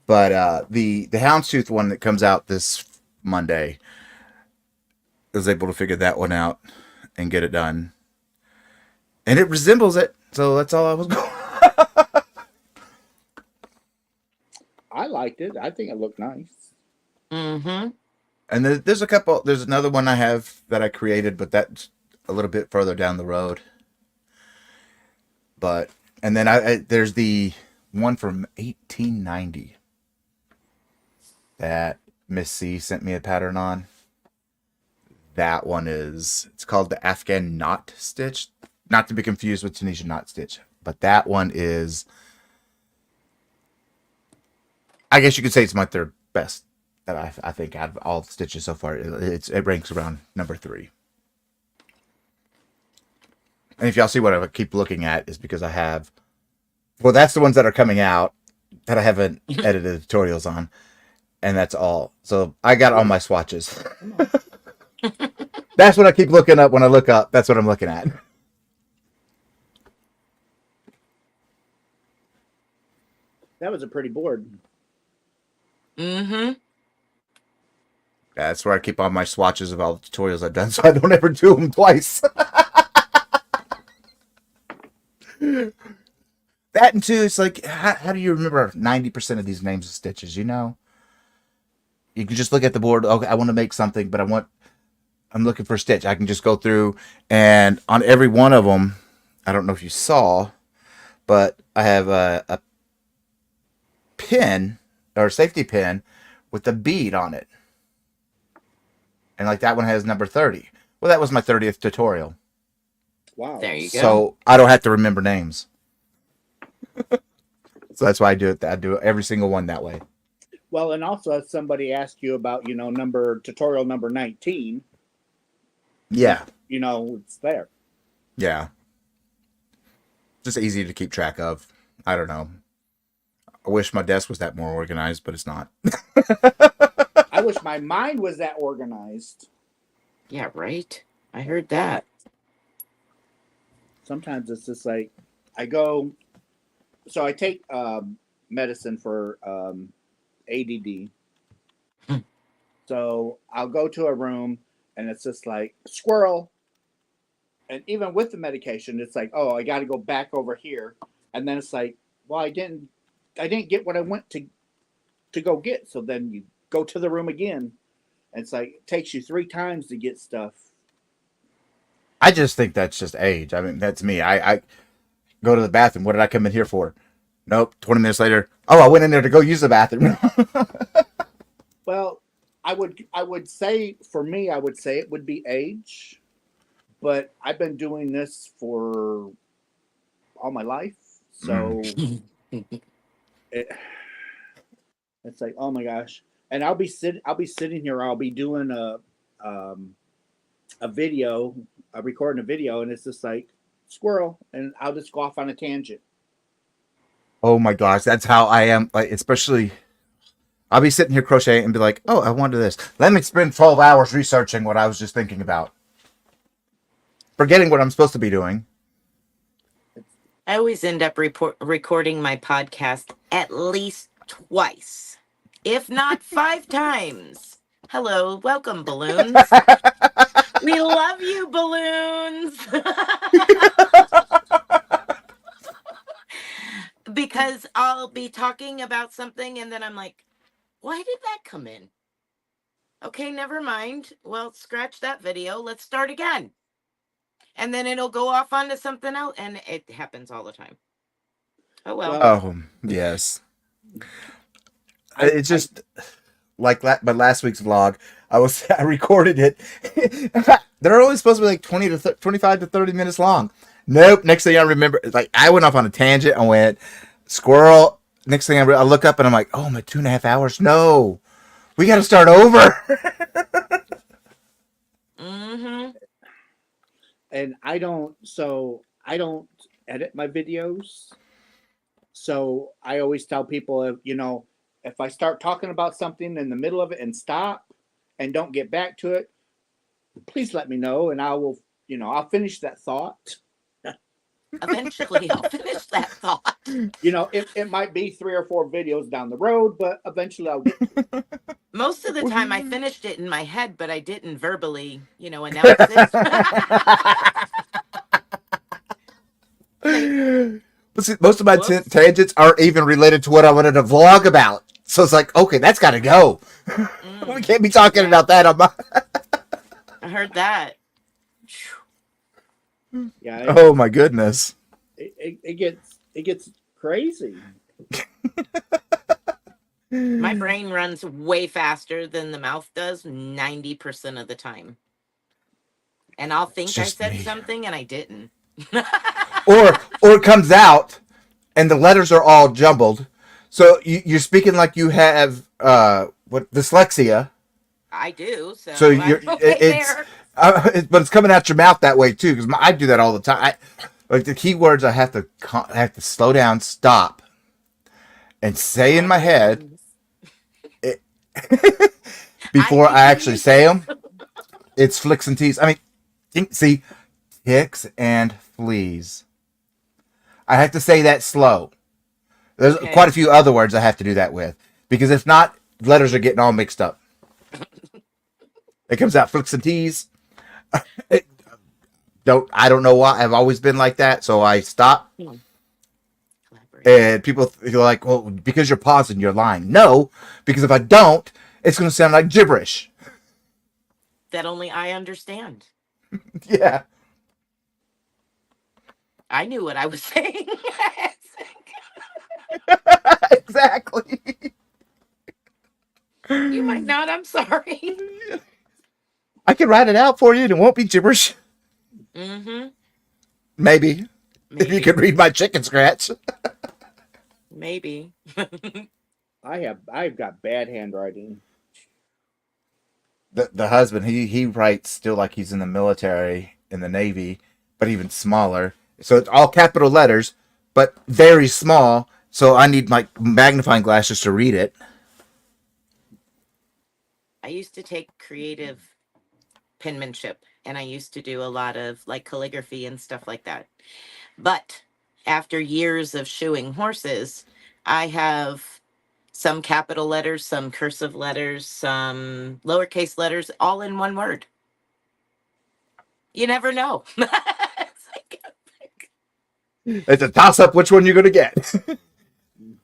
but the houndstooth one that comes out this Monday, I was able to figure that one out and get it done. And it resembles it, so that's all I was going. I liked it. I think it looked nice. Mm-hmm. And there's another one I have that I created, but that's a little bit further down the road. But, and then there's the one from 1890 that Miss C sent me a pattern on. That one it's called the Afghan knot stitch. Not to be confused with Tunisian knot stitch. But that one is, I guess you could say it's my third best that I think out of all the stitches so far. It ranks around number 3. And if y'all see what I keep looking at is because I have, well, that's the ones that are coming out that I haven't edited tutorials on. And that's all. So I got all my swatches. That's what I keep looking up when I look up. That's what I'm looking at. That was a pretty board. Mm-hmm. That's where I keep all my swatches of all the tutorials I've done, so I don't ever do them twice. That and two, it's like, how do you remember 90% of these names of stitches? You know, you can just look at the board. Okay, I want to make something, but I'm looking for a stitch. I can just go through, and on every one of them, I don't know if you saw, but I have a pin or a safety pin with a bead on it. And like that one has number 30. Well, that was my 30th tutorial. Wow. There you go. So I don't have to remember names. So that's why I do it. I do every single one that way. Well, and also if somebody asked you about, tutorial number 19, Yeah. it's there. Yeah. Just easy to keep track of. I don't know. I wish my desk was that more organized, but it's not. I wish my mind was that organized. Yeah, right. I heard that. Sometimes it's just like I take medicine for ADD. So I'll go to a room and it's just like squirrel. And even with the medication, it's like, oh, I got to go back over here. And then it's like, well, I didn't get what I went to go get. So then you go to the room again. And it's like, it takes you 3 times to get stuff. I just think that's just age. I mean, that's me. I go to the bathroom. What did I come in here for? Nope. 20 minutes later. Oh, I went in there to go use the bathroom. Well, I would say for me, I would say it would be age, but I've been doing this for all my life, so it's like, oh my gosh. And I'll be sitting here. I'll be doing a video, recording a video, and it's just like squirrel, and I'll just go off on a tangent. Oh my gosh, that's how I am. Like, especially, I'll be sitting here crocheting and be like, "Oh, I wanted this. Let me spend 12 hours researching what I was just thinking about, forgetting what I'm supposed to be doing." I always end up recording my podcast at least twice, if not 5 times. Hello, welcome, balloons. We love you, balloons. Because I'll be talking about something and then I'm like, why did that come in? Okay, never mind. Well, scratch that video. Let's start again. And then it'll go off onto something else. And it happens all the time. Oh, well. Oh, yes. It's just like my last week's vlog. I recorded it. They're only supposed to be like 25 to 30 minutes long. Nope. Next thing I remember, like I went off on a tangent. I went squirrel. Next thing I look up and I'm like, oh, my 2.5 hours. No, we got to start over. Mm-hmm. And I don't edit my videos. So I always tell people, if I start talking about something in the middle of it and stop and don't get back to it, please let me know and I will, I'll finish that thought. Eventually, I'll finish that thought. It might be 3 or 4 videos down the road, but eventually I'll get to it. Most of the time, I finished it in my head, but I didn't verbally, announce it. But see, most of my tangents aren't even related to what I wanted to vlog about. So it's like, okay, that's got to go. We can't be talking about that on my... I heard that. Yeah. Oh my goodness. It gets crazy. My brain runs way faster than the mouth does 90% of the time. And I'll think I said something and I didn't. or it comes out and the letters are all jumbled. So you're speaking like you have dyslexia. I do. So but it's coming out your mouth that way too, because I do that all the time. Like the keywords, I have to slow down, stop, and say in my head before I actually say them. It's flicks and tees. I mean, see, ticks and fleas. I have to say that slow. There's quite a few other words I have to do that with, because if not, letters are getting all mixed up. It comes out flicks and tees. I don't know why. I've always been like that, so I stop. Collaborate. And people feel like, well, because you're pausing, you're lying. No, because if I don't, it's going to sound like gibberish. That only I understand. Yeah. I knew what I was saying. Exactly. You might not. I'm sorry. I can write it out for you and it won't be gibberish. Mm-hmm. Maybe. If you Maybe. could read my chicken scratch. Maybe. I've got bad handwriting. The husband, he writes still like he's in the military, in the Navy, but even smaller. So it's all capital letters, but very small. So I need like magnifying glasses to read it. I used to take creative penmanship, and I used to do a lot of like calligraphy and stuff like that. But after years of shoeing horses, I have some capital letters, some cursive letters, some lowercase letters, all in one word. You never know. It's like, It's a toss up which one you're going to get.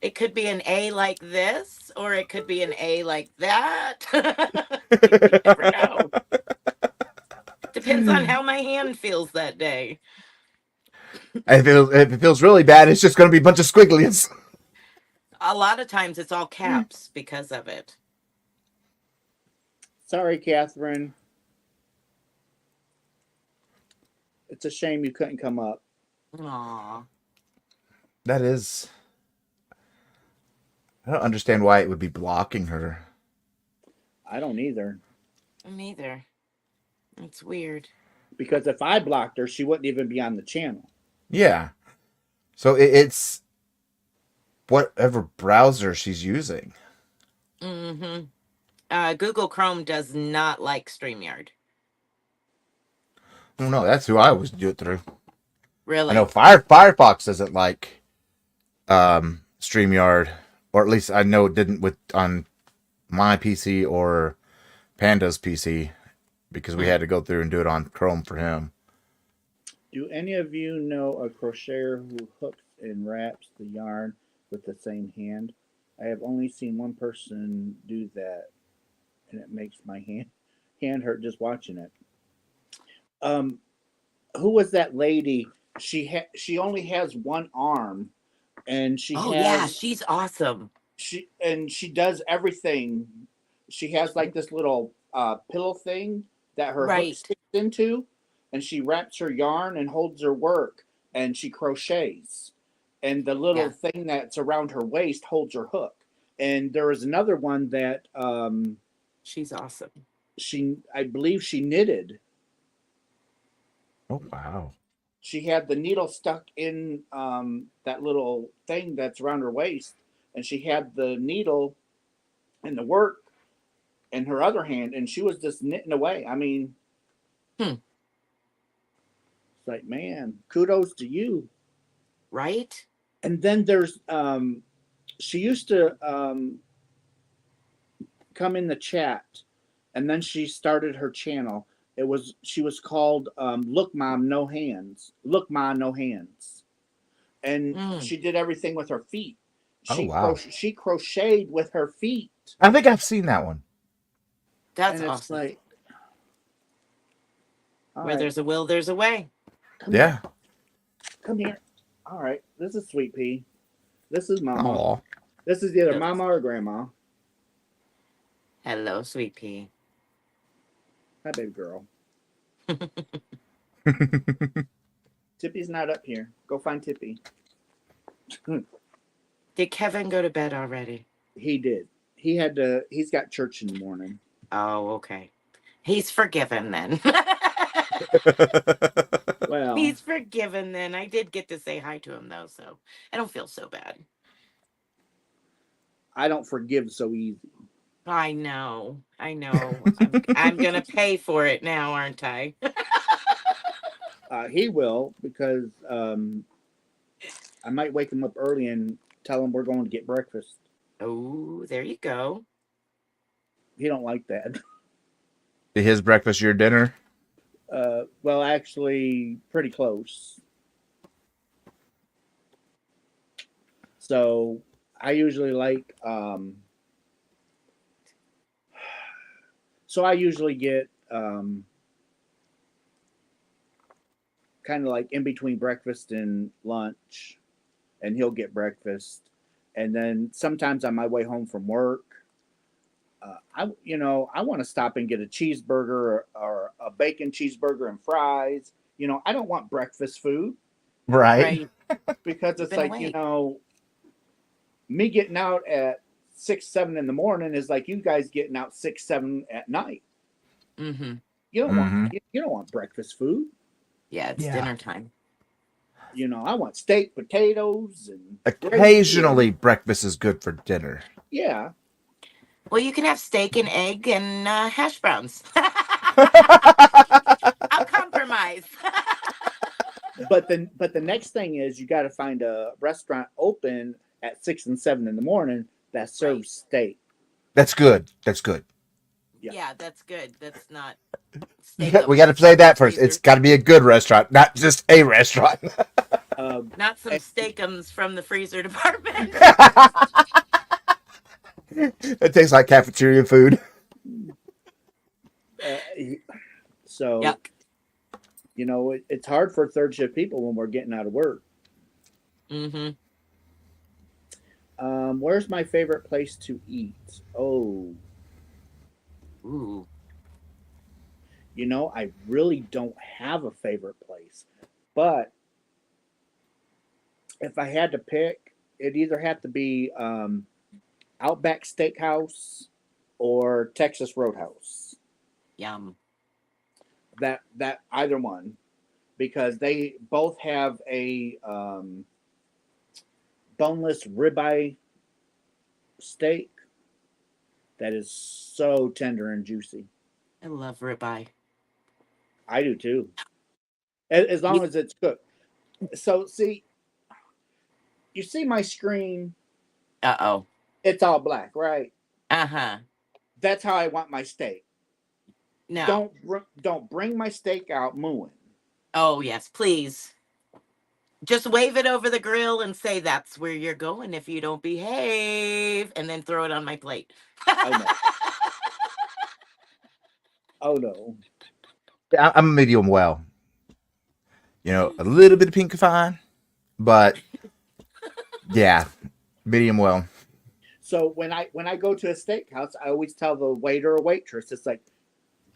it could be an A like this, or it could be an A like that. You never know. Depends on how my hand feels that day. If it feels really bad, it's just going to be a bunch of squigglies. A lot of times it's all caps because of it. Sorry, Catherine. It's a shame you couldn't come up. Aw. That is. I don't understand why it would be blocking her. I don't either. Neither. It's weird. Because if I blocked her, she wouldn't even be on the channel. Yeah. So it's whatever browser she's using. Mm-hmm. Google Chrome does not like StreamYard. Oh no, that's who I always do it through. Really? I know Firefox doesn't like StreamYard, or at least I know it didn't with on my PC or Panda's PC because we had to go through and do it on Chrome for him. Do any of you know a crocheter who hooks and wraps the yarn with the same hand? I have only seen one person do that, and it makes my hand hurt just watching it. Who was that lady? She only has one arm, and she Oh yeah, has she's awesome. she does everything. She has like this little pillow thing that her hook Right. sticks into, and she wraps her yarn and holds her work, and she crochets, and the little Yeah. thing that's around her waist holds her hook. And there was another one that She's awesome. I believe she knitted. Oh wow. She had the needle stuck in that little thing that's around her waist, and she had the needle and the work in her other hand, and she was just knitting away. I mean, Hmm. it's like, man, kudos to you. Right? And then there's she used to come in the chat, and then she started her channel. She was called Look Mom No Hands. Look Ma No Hands. And she did everything with her feet. She crocheted with her feet. I think I've seen that one. That's and it's awesome. like, Where there's a will, there's a way. Come here. Come here. All right. This is Sweet Pea. This is Mama. Aw. This is either Mama or Grandma. Hello, Sweet Pea. Hi, baby girl. Tippy's not up here. Go find Tippy. Did Kevin go to bed already? He did. He's got church in the morning. Oh, okay. He's forgiven then. Well, he's forgiven then. I did get to say hi to him though, so I don't feel so bad. I don't forgive so easy. I know. I'm gonna pay for it now, aren't I? He will, because I might wake him up early and tell him we're going to get breakfast. Oh, there you go. He don't like that. His breakfast, your dinner. Well, actually, pretty close. So I usually like. So I usually get kind of like in between breakfast and lunch, and he'll get breakfast, and then sometimes on my way home from work, I want to stop and get a cheeseburger or a bacon cheeseburger and fries. I don't want breakfast food Right. because You've it's been like awake. me getting out at 6, 7 in the morning is like you guys getting out 6, 7 at night. Mm-hmm. You don't want breakfast food. Yeah, it's Yeah. dinner time. I want steak, potatoes, and Occasionally, breakfast is good for dinner. yeah. Well, you can have steak and egg and hash browns. I'll compromise. But the next thing is you got to find a restaurant open at 6 and 7 in the morning that serves Right. steak. That's good. That's good. Yeah, that's good. That's not We steakums got to play from that the first. It's freezer. got to be a good restaurant, not just a restaurant. Not some And, steakums from the freezer department. It tastes like cafeteria food. uh, so Yuck. it's hard for third shift people when we're getting out of work. Mm-hmm. Where's my favorite place to eat? Oh, Ooh. I really don't have a favorite place, but if I had to pick, it either had to be Outback Steakhouse or Texas Roadhouse. Yum. That either one, because they both have a boneless ribeye steak that is so tender and juicy. I love ribeye. I do too, as long You, as it's cooked. So see, you see my screen, uh-oh. it's all black, right? Uh-huh. That's how I want my steak. No. Don't bring my steak out mooing. Oh, yes, please. Just wave it over the grill and say that's where you're going if you don't behave, and then throw it on my plate. Oh no. Oh no. I'm a medium well. A little bit of pink fine, but yeah, medium well. So when I go to a steakhouse, I always tell the waiter or waitress, it's like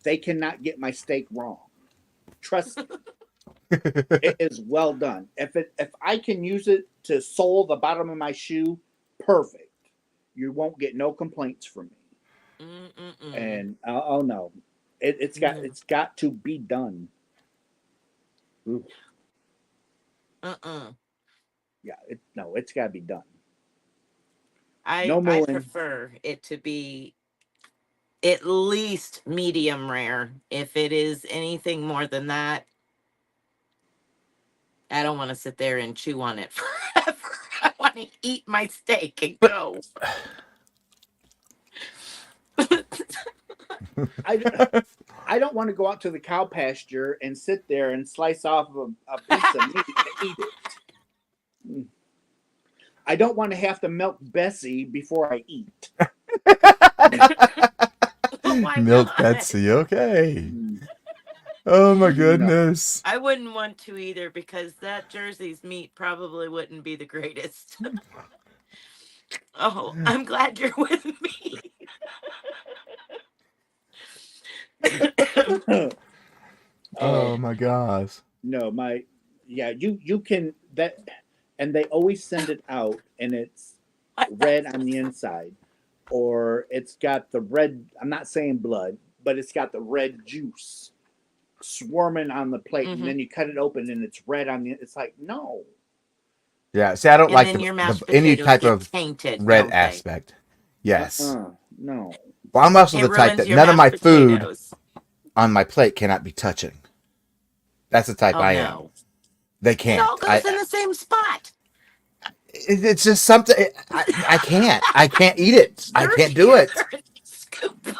they cannot get my steak wrong. Trust me, it is well done. If I can use it to sole the bottom of my shoe, perfect. You won't get no complaints from me. Mm-mm-mm. And oh no, it's got to be done. Ooh, Uh-uh. yeah, it's got to be done. I No mooing. prefer it to be at least medium rare. If it is anything more than that, I don't want to sit there and chew on it forever. I want to eat my steak and go. I don't want to go out to the cow pasture and sit there and slice off a piece of meat to eat it. I don't want to have to milk Bessie before I eat. Why Milk not? Betsy, okay. Oh my goodness. I wouldn't want to either because that Jersey's meat probably wouldn't be the greatest. Oh, I'm glad you're with me. Oh my gosh. No, you can that, and they always send it out, and it's red on the inside, or it's got the red. I'm not saying blood, but it's got the red juice swarming on the plate, and then you cut it open, and it's red on the. It's like no. Yeah, see, I don't And like then your the mashed any potatoes type get of tainted, red don't they? aspect. Yes. No. Well, I'm also It the type ruins that your none of my mashed food potatoes. on my plate cannot be touching. That's the type Oh I am. no. They It can't. all goes in the same spot. It's just something. I can't. I can't eat it. I can't do Dirty it. scoop.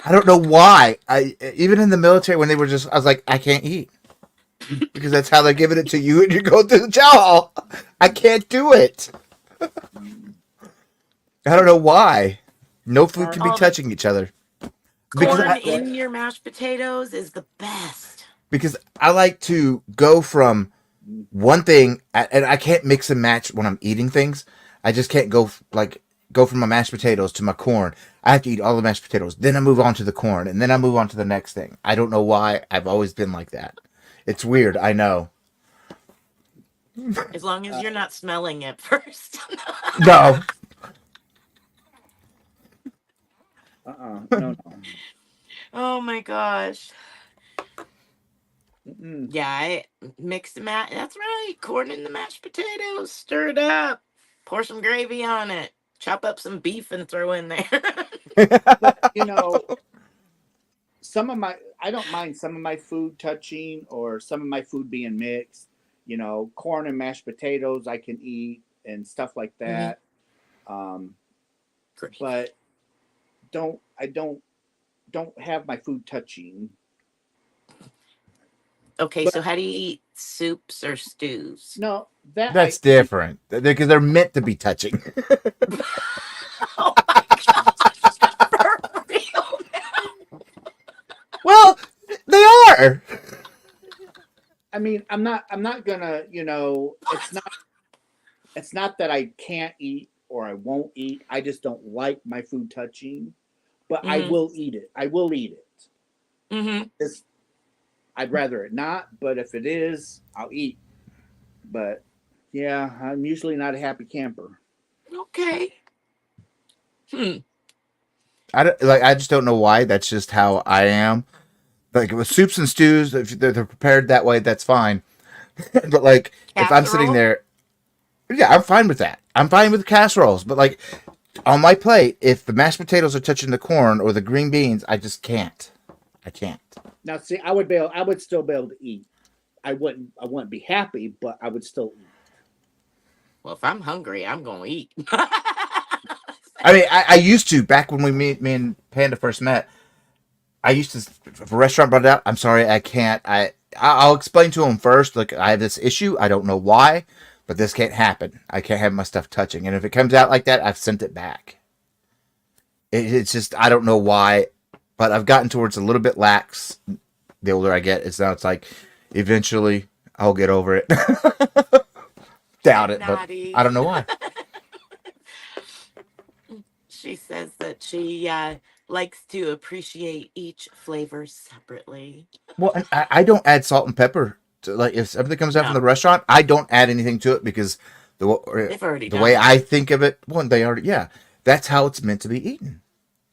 I don't know why. I even in the military when they were just, I was like, I can't eat because that's how they're giving it to you, and you go through the chow hall. I can't do it. I don't know why. No food can be Oh, the touching each other because corn I, in your mashed potatoes is the best. because I like to go from one thing, and I can't mix and match when I'm eating things. I just can't go from my mashed potatoes to my corn. I have to eat all the mashed potatoes, then I move on to the corn, and then I move on to the next thing. I don't know why. I've always been like that. It's weird. I know. As long as you're not smelling it first. No. No. Oh my gosh. Mm-mm. Yeah, I mixed the mash. That's right. Corn in the mashed potatoes. Stir it up. Pour some gravy on it. Chop up some beef and throw in there. But I don't mind some of my food touching or some of my food being mixed. Corn and mashed potatoes I can eat and stuff like that. Great. But don't have my food touching. Okay, But so how do you eat soups or stews? no, that That's different because they're meant to be touching. Oh my gosh. For real now. Well, they are. I mean, I'm not gonna, it's not that I can't eat or I won't eat. I just don't like my food touching, but I Mhm. will eat it. I will eat it. Mhm. I'd rather it not, but if it is, I'll eat. But yeah, I'm usually not a happy camper. Okay. I just don't know why. That's just how I am. Like with soups and stews, if they're prepared that way, that's fine. But like if I'm sitting Casserole? there, yeah, I'm fine with that. I'm fine with casseroles, but like on my plate, if the mashed potatoes are touching the corn or the green beans, I just can't. I can't. Now, see, I would still be able to eat. I wouldn't be happy, but I would still eat. Well, if I'm hungry, I'm going to eat. I mean, I used to back when me and Panda first met. I used to, if a restaurant brought it out, I'm sorry, I can't. I'll explain to them first. Like I have this issue. I don't know why, but this can't happen. I can't have my stuff touching. And if it comes out like that, I've sent it back. It's just I don't know why, but I've gotten towards a little bit lax. The older I get, it's like eventually I'll get over it. Doubt it, but Naughty. I don't know why. She says that she likes to appreciate each flavor separately. Well, and I don't add salt and pepper to, like if something comes out from the No, restaurant, I don't add anything to it because they've already the done way it. I think of it, well, they already that's how it's meant to be eaten.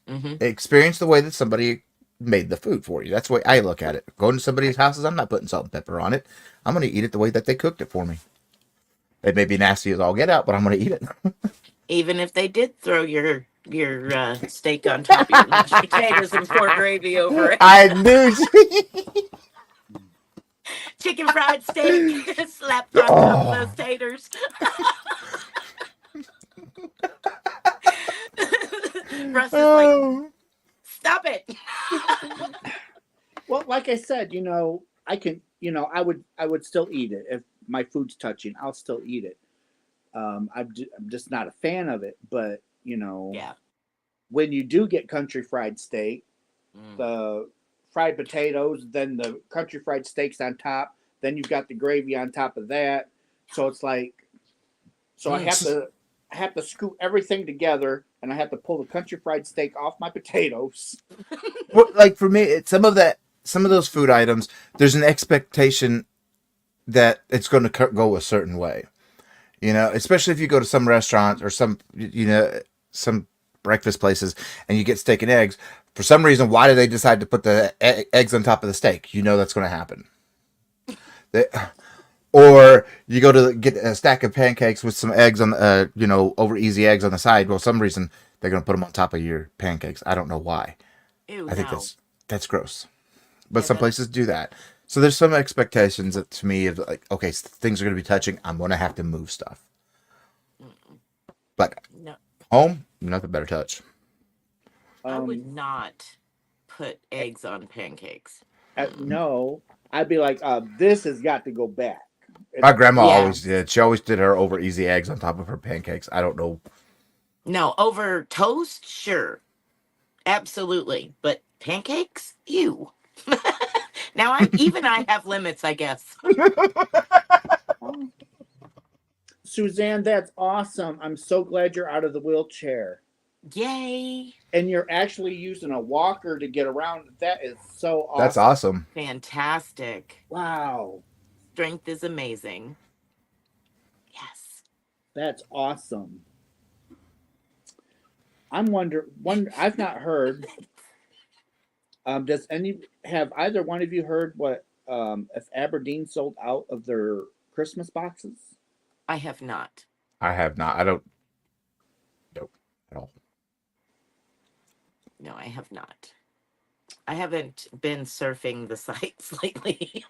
Hmm. Experience the way that somebody made the food for you. That's the way I look at it. Going to somebody's houses, I'm not putting salt and pepper on it. I'm going to eat it the way that they cooked it for me. It may be nasty as all get out, but I'm going to eat it. Even if they did throw your steak on top of your mashed potatoes and pour gravy over it. I knew. Chicken fried steak slapped on top of those Oh. taters. Russ is like, stop it. Well, like I said, I can, I would still eat it if my food's touching. I'll still eat it. I'm just not a fan of it, but Yeah. when you do get country fried steak, Mm. the fried potatoes, then the country fried steaks on top, then you've got the gravy on top of that. So it's like, so I have to scoop everything together, and I have to pull the country fried steak off my potatoes. Well, like for me, some of those food items, there's an expectation that it's going to go a certain way. Especially if you go to some restaurants or some breakfast places and you get steak and eggs. For some reason, why do they decide to put the eggs on top of the steak? That's going to happen. They, or you go to get a stack of pancakes with some eggs on, over easy eggs on the side. Well, some reason they're going to put them on top of your pancakes. I don't know why. Ew, I think no. that's gross. But Yeah, some places do that. So there's some expectations that, to me, of like, okay, things are going to be touching. I'm going to have to move stuff. But No, home, nothing better touch. I would Um, not put eggs on pancakes. No, I'd be like, this has got to go back. My grandma Yeah. always did. She always did her over easy eggs on top of her pancakes. I don't know. No, over toast, sure. Absolutely. But pancakes? Ew. Now I have limits, I guess. Suzanne, that's awesome. I'm so glad you're out of the wheelchair. Yay. And you're actually using a walker to get around. That is so awesome. That's awesome. Fantastic. Wow. Strength is amazing. Yes. That's awesome. I'm wondering, I've not heard. Have either one of you heard what if Aberdeen sold out of their Christmas boxes? I have not. I have not. I don't. Nope. At all. No, I have not. I haven't been surfing the sites lately.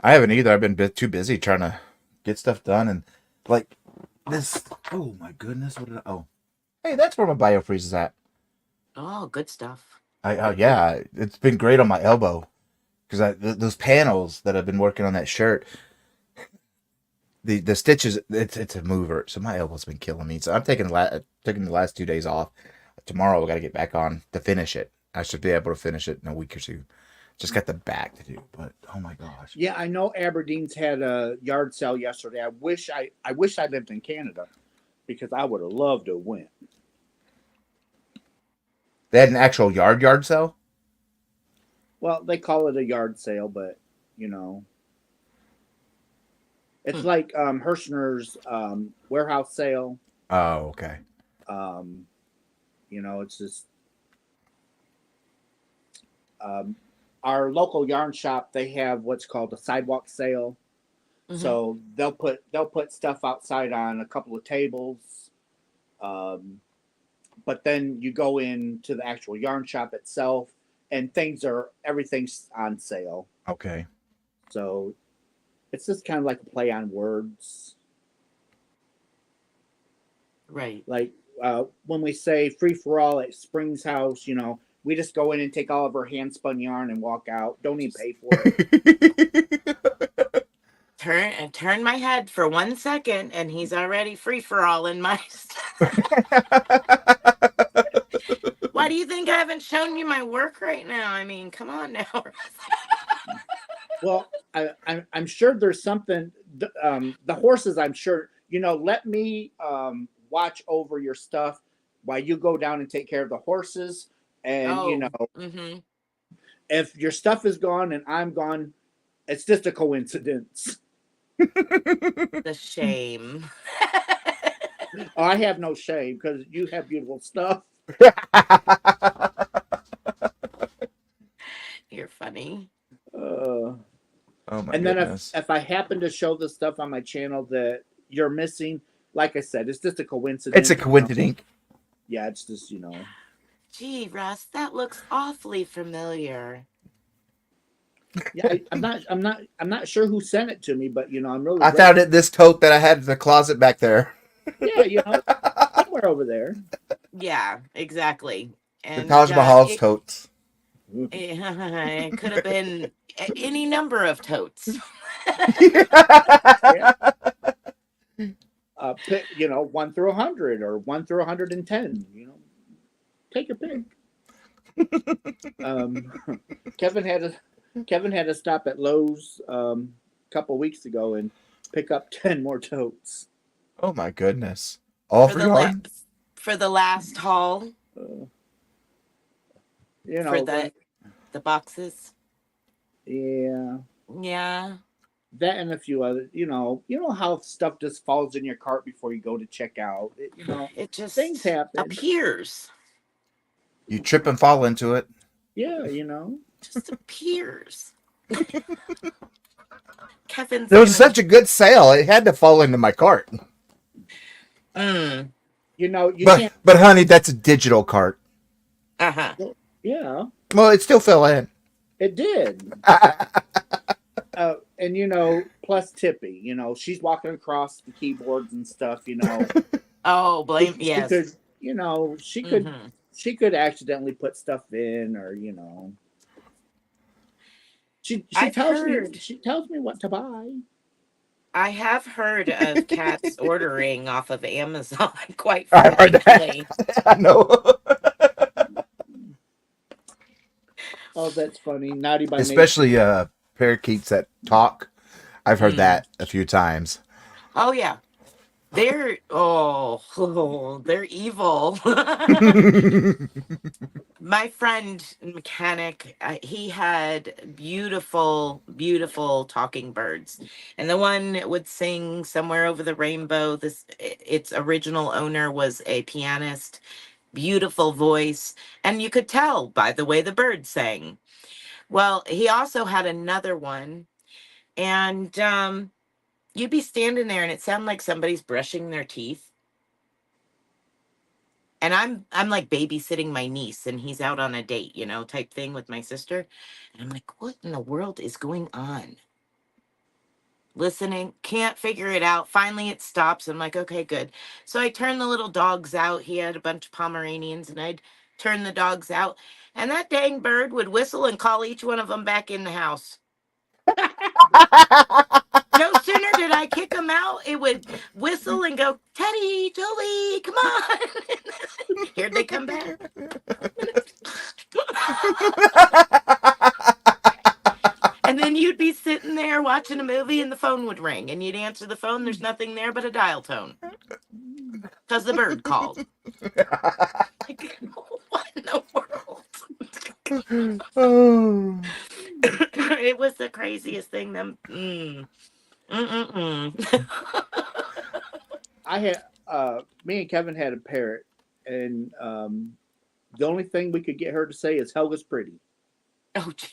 I haven't either. I've been too busy trying to get stuff done and like this. Oh my goodness! What did I? Oh, hey, that's where my biofreeze is at. Oh, good stuff. Yeah, it's been great on my elbow because those panels that I've been working on that shirt. The stitches, it's a mover, so my elbow's been killing me. So I'm taking the last 2 days off. Tomorrow I got to get back on to finish it. I should be able to finish it in a week or two. Just got the back to do, but oh my gosh. Yeah, I know Aberdeen's had a yard sale yesterday. I wish I lived in Canada because I would have loved to win. They had an actual yard sale? Well, they call it a yard sale, but it's like Hirschner's warehouse sale. Oh, okay. It's just our local yarn shop. They have what's called a sidewalk sale. Mm-hmm. So they'll put stuff outside on a couple of tables. But then you go into the actual yarn shop itself, and everything's on sale. Okay. So it's just kind of like a play on words. Right. Like when we say free for all at Spring's house, we just go in and take all of our hand spun yarn and walk out. Don't even pay for it. Turn my head for 1 second, and he's already free for all in my stuff. Why do you think I haven't shown you my work right now? I mean, come on now. Well, I'm sure there's something. The horses, I'm sure. Let me watch over your stuff while you go down and take care of the horses. And if your stuff is gone and I'm gone, it's just a coincidence. The shame. Oh, I have no shame because you have beautiful stuff. You're funny. Oh my and goodness. then if I happen to show the stuff on my channel that you're missing, like I said, it's just a coincidence. It's a coincidence. Yeah, it's just Gee, Russ, that looks awfully familiar. Yeah, I'm not sure who sent it to me, but I'm really. I found it in this tote that I had in the closet back there. Yeah, somewhere over there. Yeah, exactly. And the Taj Mahal's totes. It could have been any number of totes. Yeah. 1 through 100 or 1 through 110. Take your pick. Kevin had to stop at Lowe's a couple weeks ago and pick up 10 more totes. Oh my goodness! All for yarn? For the last haul. For the boxes. Yeah. Yeah. That and a few other. You know how stuff just falls in your cart before you go to check out. It just things happen. Appears. You trip and fall into it. Yeah, just appears. Kevin's. It was such a good sale. It had to fall into my cart. Mm. Can't. But honey, that's a digital cart. Uh-huh. Yeah. Well, it still fell in. It did. And plus Tippy, she's walking across the keyboards and stuff, Oh, blame yes. She could she could accidentally put stuff in, or she I've tells me heard. what to buy. I have heard of cats ordering off of Amazon quite I heard frequently. that. I know. Oh, that's funny. Naughty by nature. Especially parakeets that talk. I've heard Mm. that a few times. Oh yeah, they're they're evil. My friend mechanic, he had beautiful, beautiful talking birds, and the one that would sing "Somewhere Over the Rainbow." Its original owner was a pianist, beautiful voice, and you could tell by the way the bird sang. Well, he also had another one, and you'd be standing there, and it sounded like somebody's brushing their teeth. And I'm like babysitting my niece, and he's out on a date, type thing with my sister. And I'm like, what in the world is going on? Listening, can't figure it out. Finally it stops. I'm like, okay, good. So I turn the little dogs out. He had a bunch of Pomeranians, and I'd turn the dogs out. And that dang bird would whistle and call each one of them back in the house. No sooner did I kick him out, it would whistle and go, Teddy, Jolie, come on. Here they come back. And then you'd be sitting there watching a movie and the phone would ring, and you'd answer the phone. There's nothing there but a dial tone because the bird called. Like, what in the world? Oh. It was the craziest thing. I had me and Kevin had a parrot, and the only thing we could get her to say is "Helga's pretty." Oh, gee.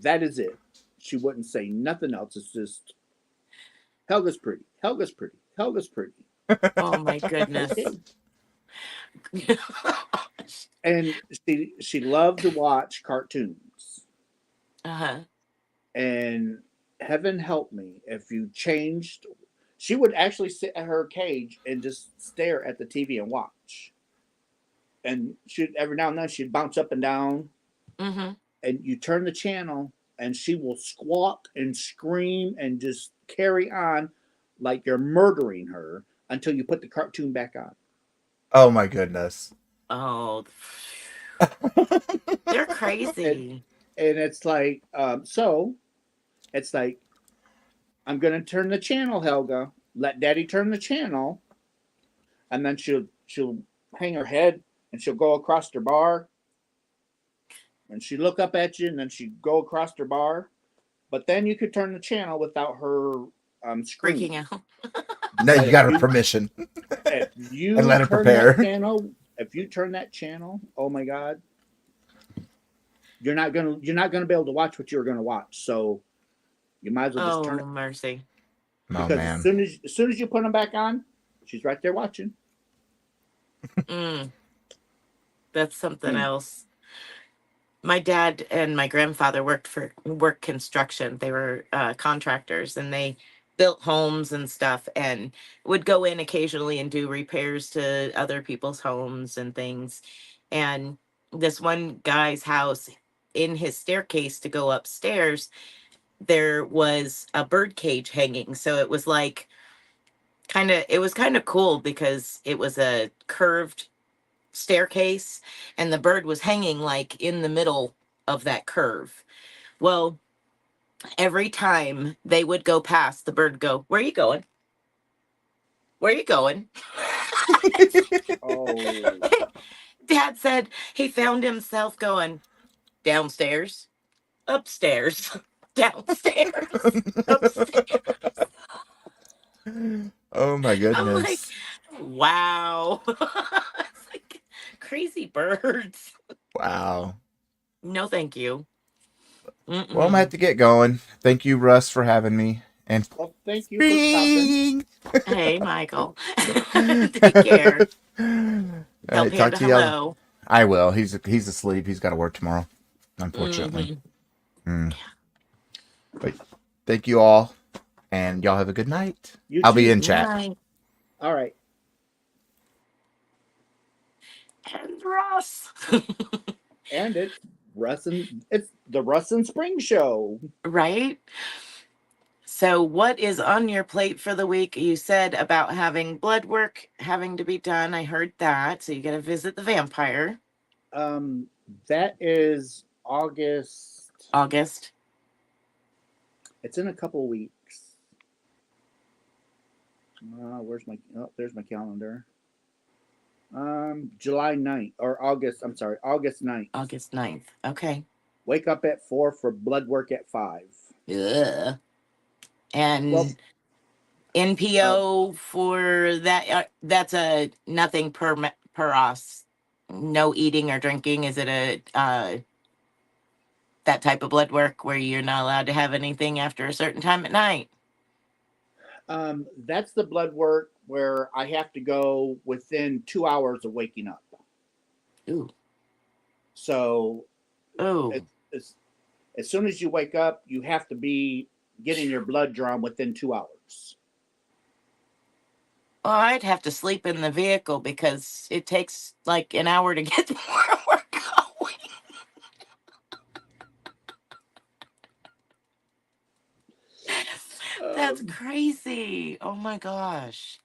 That is it. She wouldn't say nothing else. It's just "Helga's pretty, Helga's pretty, Helga's pretty." Oh my goodness. Okay. And she loved to watch cartoons. Uh-huh. And heaven help me if you changed. She would actually sit at her cage and just stare at the TV and watch. And she'd every now and then she'd bounce up and down. Mm-hmm. And you turn the channel and she will squawk and scream and just carry on like you're murdering her until you put the cartoon back on. Oh my goodness. Oh, they're crazy. And it's like, it's like, I'm going to turn the channel, Helga. Let Daddy turn the channel. And then she'll hang her head and she'll go across her bar. And she'd look up at you and then she'd go across her bar. But then you could turn the channel without her screaming. Freaking out. No, you got her permission. If you And let her turn prepare. that channel, if you turn that channel, oh my God, you're not gonna be able to watch what you're gonna watch. So you might as well just turn it. Oh, mercy. Oh Because man. as soon as you put them back on, she's right there watching. That's something else. My dad and my grandfather worked construction. They were contractors, and they built homes and stuff, and would go in occasionally and do repairs to other people's homes and things. And this one guy's house, in his staircase to go upstairs, there was a bird cage hanging. So it was like it was kind of cool because it was a curved staircase and the bird was hanging like in the middle of that curve. Well, every time they would go past, the bird go, "Where are you going? Where are you going?" Oh, Dad said he found himself going downstairs, upstairs, downstairs, upstairs. Oh my I'm like, goodness. wow. It's like crazy birds. Wow. No, thank you. Well, I'm gonna have to get going. Thank you, Russ, for having me. And well, thank you for stopping. Hey, Michael. Take care. Tell Talk Panda to you. hello. I will. He's asleep. He's got to work tomorrow, unfortunately. But thank you all, and y'all have a good night. You I'll too. be in chat. Night. All right. And Russ. And it's the Russ and Spring show. Right? So, what is on your plate for the week? You said about having blood work having to be done. I heard that. So, you got to visit the vampire. That is August. August. It's in a couple weeks. There's my calendar. July 9th, or August, I'm sorry, August 9th. August 9th. Okay. Wake up at 4 for blood work at 5. Ugh. And Well, NPO for that, that's a nothing per os. No eating or drinking. Is it a that type of blood work where you're not allowed to have anything after a certain time at night? That's the blood work where I have to go within 2 hours of waking up. Ooh. So Oh. as soon as you wake up, you have to be getting your blood drawn within 2 hours. Well, I'd have to sleep in the vehicle because it takes like an hour to get to where we're going. That's crazy. Oh my gosh.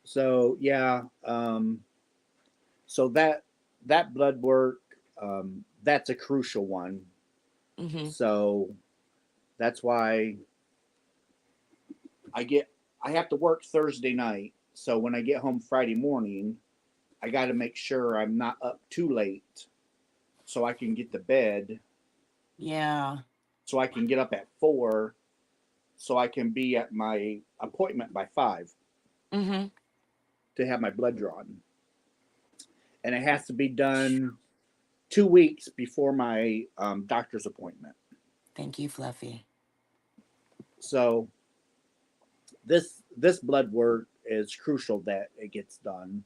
So yeah, so that blood work, that's a crucial one. Mm-hmm. So that's why I have to work Thursday night. So when I get home Friday morning, I got to make sure I'm not up too late so I can get to bed. Yeah. So I can get up at 4 so I can be at my appointment by 5 Mm-hmm. to have my blood drawn. And it has to be done 2 weeks before my doctor's appointment. Thank you, Fluffy. So this blood work is crucial that it gets done,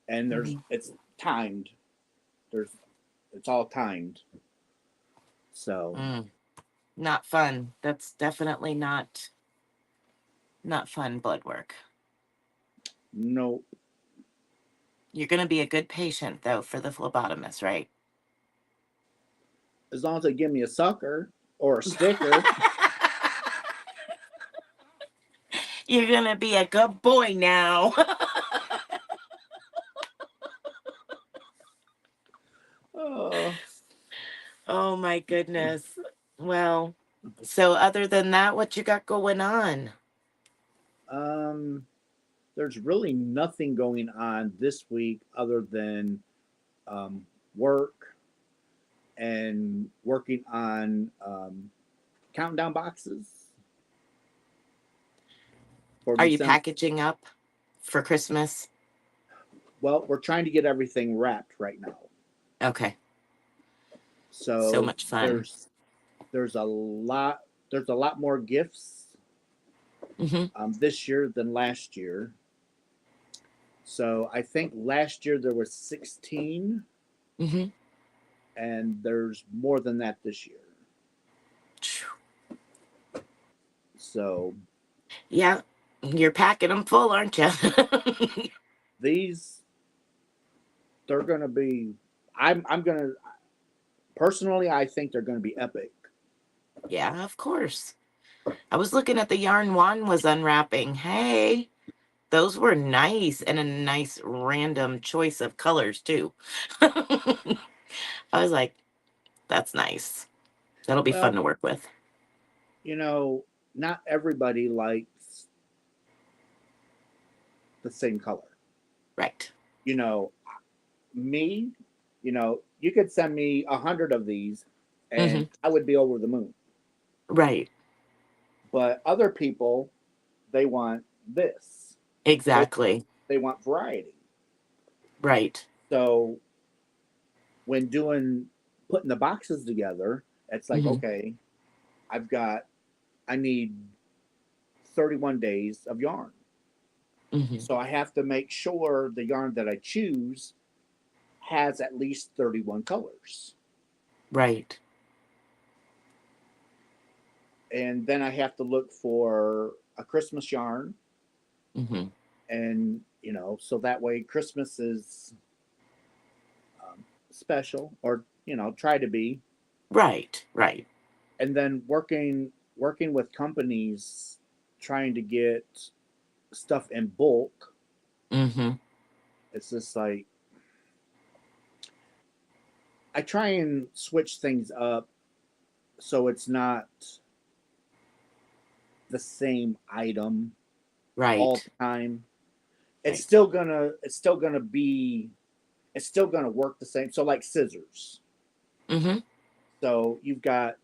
and it's timed. It's all timed. So not fun. That's definitely not fun blood work. Nope. You're going to be a good patient though for the phlebotomist, right? As long as they give me a sucker or a sticker. You're going to be a good boy now. Oh my goodness. Well, so other than that, what you got going on? There's really nothing going on this week other than work and working on countdown boxes. Are you packaging up for Christmas? Well, we're trying to get everything wrapped right now. Okay. So much fun. There's a lot more gifts this year than last year. So I think last year there was 16, and there's more than that this year. So yeah, you're packing them full, aren't you? They're gonna be. I'm gonna personally. I think they're gonna be epic. Yeah, of course. I was looking at the yarn Juan was unwrapping. Hey, those were nice, and a nice random choice of colors too. I was like, that's nice. That'll be fun to work with. Not everybody likes the same color. Right. Me, you could send me 100 of these and I would be over the moon. Right. But other people, they want this. Exactly. They want variety. Right. So when putting the boxes together, it's like, okay, I need 31 days of yarn. So I have to make sure the yarn that I choose has at least 31 colors. Right. And then I have to look for a Christmas yarn. And, so that way Christmas is special, or try to be. Right. Right. And then working with companies trying to get stuff in bulk. Mm-hmm. It's just like I try and switch things up so it's not the same item all Right. the time. Right. It's still gonna work the same. So like scissors. Mm-hmm. So you got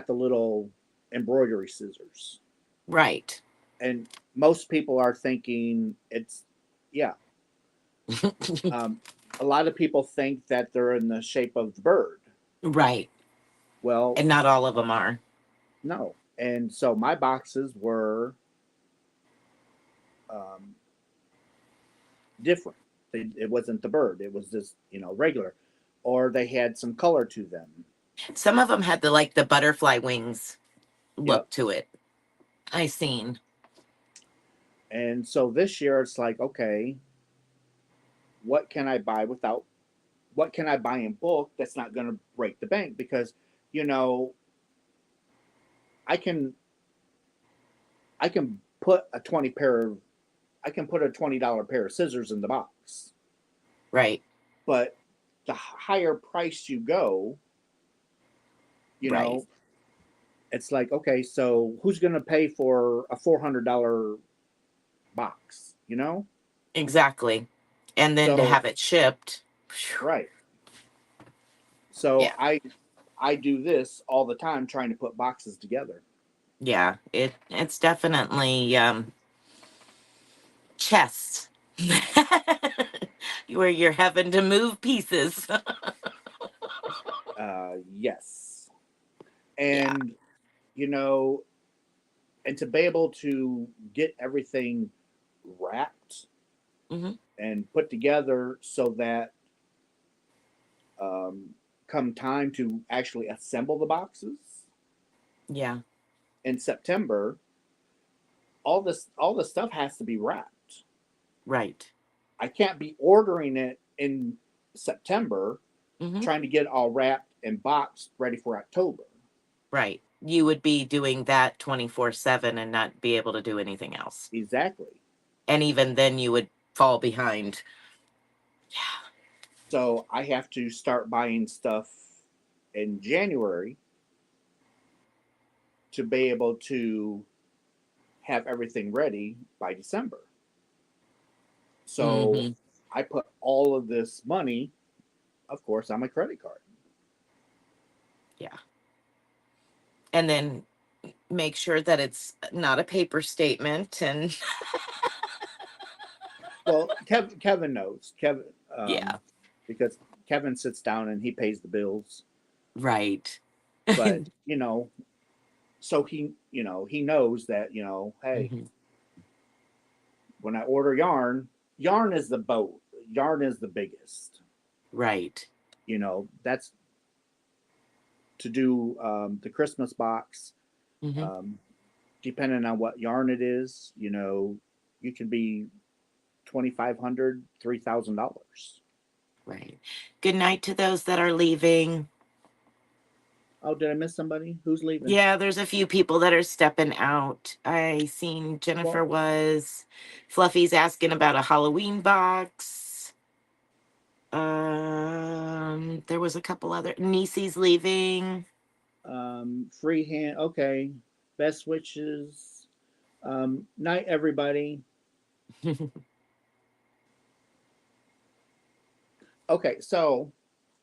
the little embroidery scissors. Right. And most people are thinking it's yeah. A lot of people think that they're in the shape of the bird. Right. Well, And not all of them are. no. And so my boxes were um, different. It wasn't the bird. It was just regular, or they had some color to them. Some of them had the butterfly wings look Yep. to it. I seen. And so this year it's like, okay, what can I buy without? What can I buy in bulk that's not going to break the bank? Because you know, I can I can put a $20 pair of scissors in the box, Right. but the higher price you go, you Right. know, it's like, okay, so who's going to pay for a $400 box? Exactly. And then to So have it shipped. Phew. right. So Yeah. I do this all the time, trying to put boxes together. Yeah. It's definitely chests. Where you're having to move pieces. Yes, Yeah. and you know, and to be able to get everything wrapped Hmm. and put together so that um, come time to actually assemble the boxes Yeah. in September, all this stuff has to be wrapped. Right. I can't be ordering it in September, Hmm. trying to get it all wrapped and boxed ready for October. Right. You would be doing that 24/7 and not be able to do anything else. Exactly. And even then you would fall behind. Yeah. So I have to start buying stuff in January to be able to have everything ready by December. So Hmm. I put all of this money, of course, on my credit card. Yeah. And then make sure that it's not a paper statement and Well, Kevin knows. yeah. Because Kevin sits down and he pays the bills. Right. But so he knows that hey, Mhm. when I order yarn is the boat. Yarn is the biggest. Right. That's to do the Christmas box. Hmm. Um, Depending on what yarn it is, you can be $2,500, $3,000. Right. Good night to those that are leaving. Oh, did I miss somebody? Who's leaving? Yeah, there's a few people that are stepping out. I seen Jennifer Well, was. Fluffy's asking about a Halloween box. There was a couple other. Niecy's leaving. freehand. Okay, best wishes. Night, everybody. Okay, so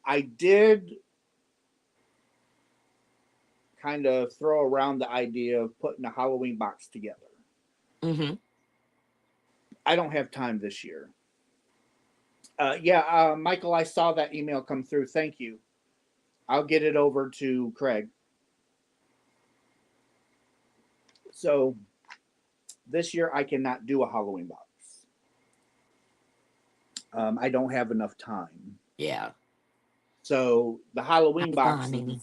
I did kind of throw around the idea of putting a Halloween box together. Hmm. I don't have time this year. Yeah, Michael, I saw that email come through. Thank you. I'll get it over to Craig. So this year I cannot do a Halloween box. I don't have enough time. Yeah. So Hi, Bonnie.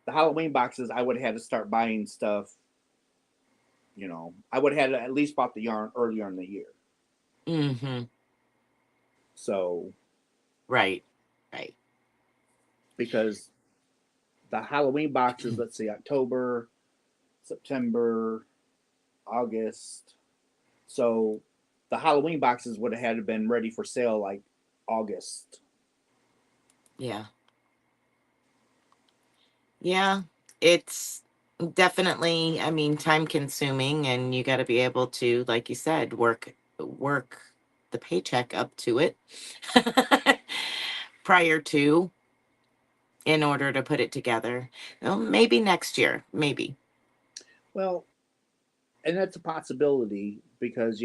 the Halloween boxes, I would have had to start buying stuff. I would have had at least bought the yarn earlier in the year. Hmm. So, Right. Right. because the Halloween boxes, let's see, October, September, August. So the Halloween boxes would have had to been ready for sale like August. Yeah. Yeah. It's definitely, I mean, time consuming, and you got to be able to, like you said, work the paycheck up to it prior to, in order to put it together. Well, maybe next year, maybe. Well, and that's a possibility because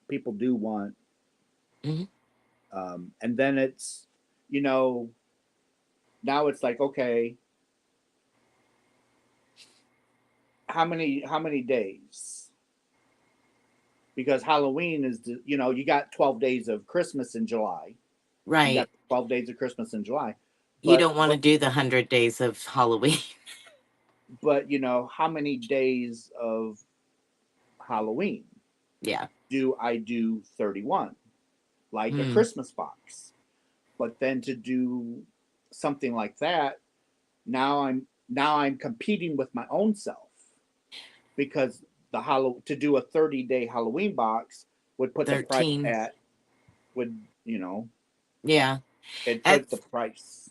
people do want, Mhm. and then it's you know now it's like, okay, how many days? Because Halloween is you got 12 days of Christmas in July. You got Right. 12 days of Christmas in July, You but don't want to do the 100 days of Halloween. how many days of Halloween Yeah. do I do 31? Like a Mm. Christmas box. But then to do something like that, now I'm competing with my own self because to do a 30-day Halloween box would put the price 13. at would you know Yeah. it put the At price.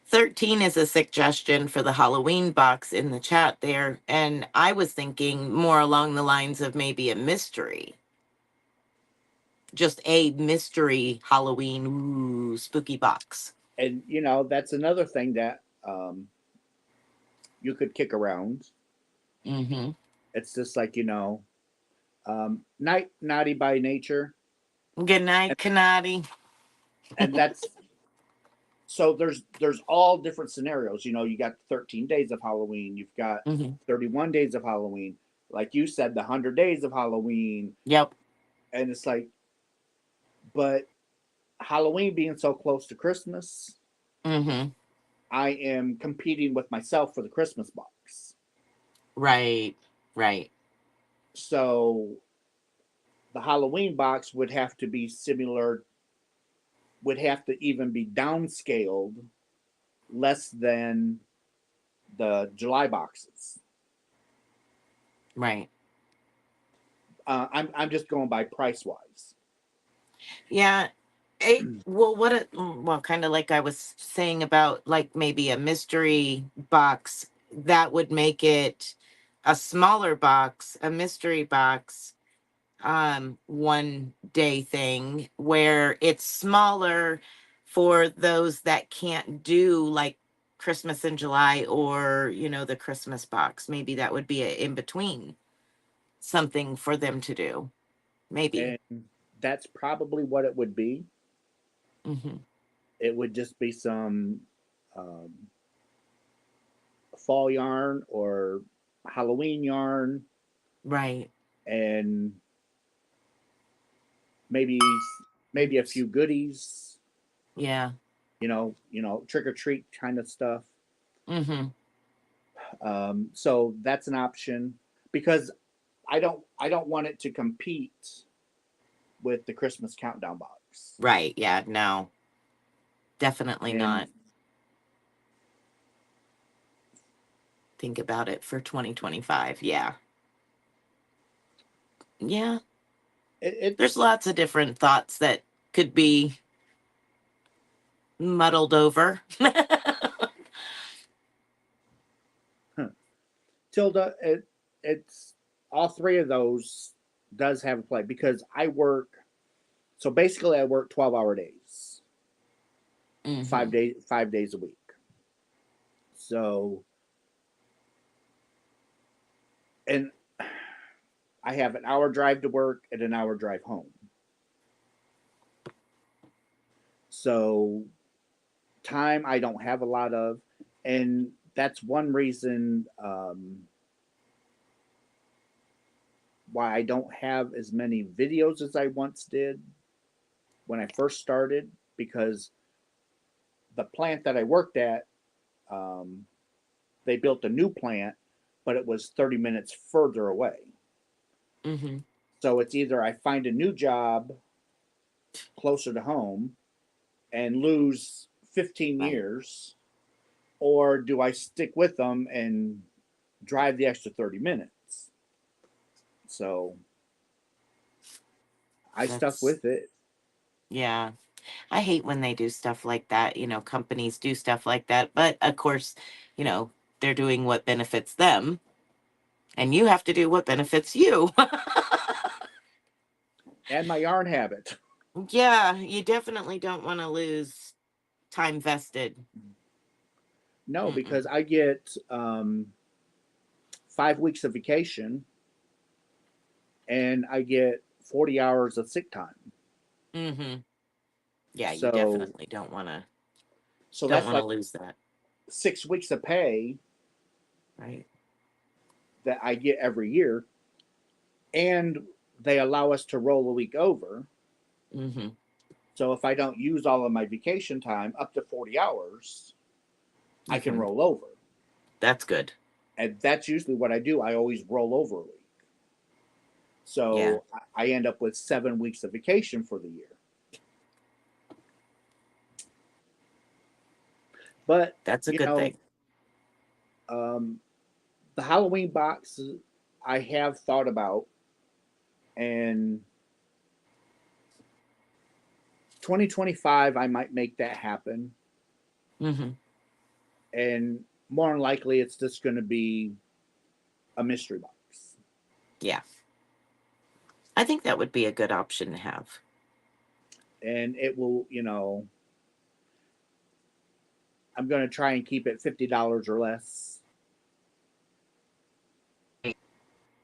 13 is a suggestion for the Halloween box in the chat there. And I was thinking more along the lines of maybe a mystery. Just a mystery Halloween spooky box. And that's another thing that you could kick around. Mm-hmm. It's just like night naughty by nature, Good night, and, Kanati. and that's so there's all different scenarios. You got 13 days of Halloween, you've got Mm-hmm. 31 days of Halloween, like you said, the 100 days of Halloween, Yep. and it's like, but Halloween being so close to Christmas, Mm-hmm. I am competing with myself for the Christmas box. Right. Right. So the Halloween box would have to be similar, would have to even be downscaled less than the July boxes. Right. I'm just going by price wise. Yeah. Well, kind of like I was saying about like maybe a mystery box that would make it a smaller box, a mystery box, 1 day thing where it's smaller for those that can't do like Christmas in July or, the Christmas box. Maybe that would be a in between something for them to do. Maybe. And that's probably what it would be. Hmm. It would just be some um, fall yarn or Halloween yarn, Right. and maybe maybe a few goodies. Yeah. Trick or treat kind of stuff. Hmm. So that's an option because I don't want it to compete with the Christmas countdown box. Right. Yeah. No, definitely And not. Think about it for 2025. Yeah. Yeah. There's it's lots of different thoughts that could be muddled over. Tilda. It's all three of those does have a play because I work. So basically, I work 12-hour days, Hmm. 5 days a week. So, and I have an hour drive to work and an hour drive home. So time I don't have a lot of, and that's one reason why I don't have as many videos as I once did when I first started, because the plant that I worked at, um, they built a new plant, but it was 30 minutes further away. Hmm. So it's either I find a new job closer to home and lose 15 Right. years, or do I stick with them and drive the extra 30 minutes? So I stuck That's with it. yeah. I hate when they do stuff like that. You know, companies do stuff like that. But of course, you know, they're doing what benefits them, and you have to do what benefits you. And my yarn habit. Yeah, you definitely don't want to lose time vested. No, because Mm-mm. I get 5 weeks of vacation and I get 40 hours of sick time. Mm-hmm. Yeah, you So definitely so don't that's want to like lose that. 6 weeks of pay Right. that I get every year, and they allow us to roll a week over. Mm-hmm. So if I don't use all of my vacation time, up to 40 hours, I You can can. roll over. That's good. And that's usually what I do. I always roll over a week. Yeah, So I end up with 7 weeks of vacation for the year. But, that's a you good know, thing. um, the Halloween box I have thought about, and 2025 I might make that happen. Mm-hmm. And more than likely it's just going to be a mystery box. Yeah, I think that would be a good option to have. And it will, I'm going to try and keep it $50 or less.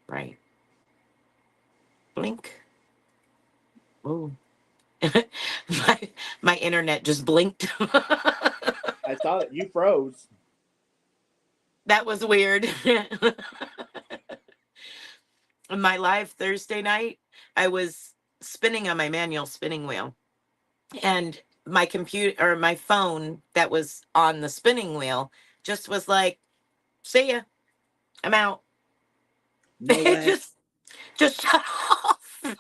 Right. Blink. Oh, my internet just blinked. I saw it. You froze. That was weird. My live Thursday night, I was spinning on my manual spinning wheel, and my computer or my phone that was on the spinning wheel just was like, "See ya, I'm out." No It way. just shut off.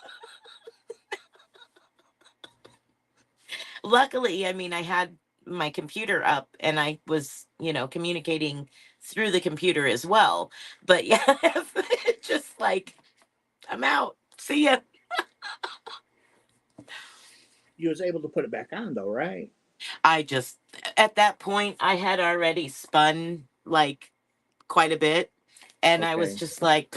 Luckily, I mean, I had my computer up and I was, communicating through the computer as well. But yeah, it just like, I'm out. See ya. You was able to put it back on though, right? I just, at that point, I had already spun like quite a bit. And I was Okay. just like,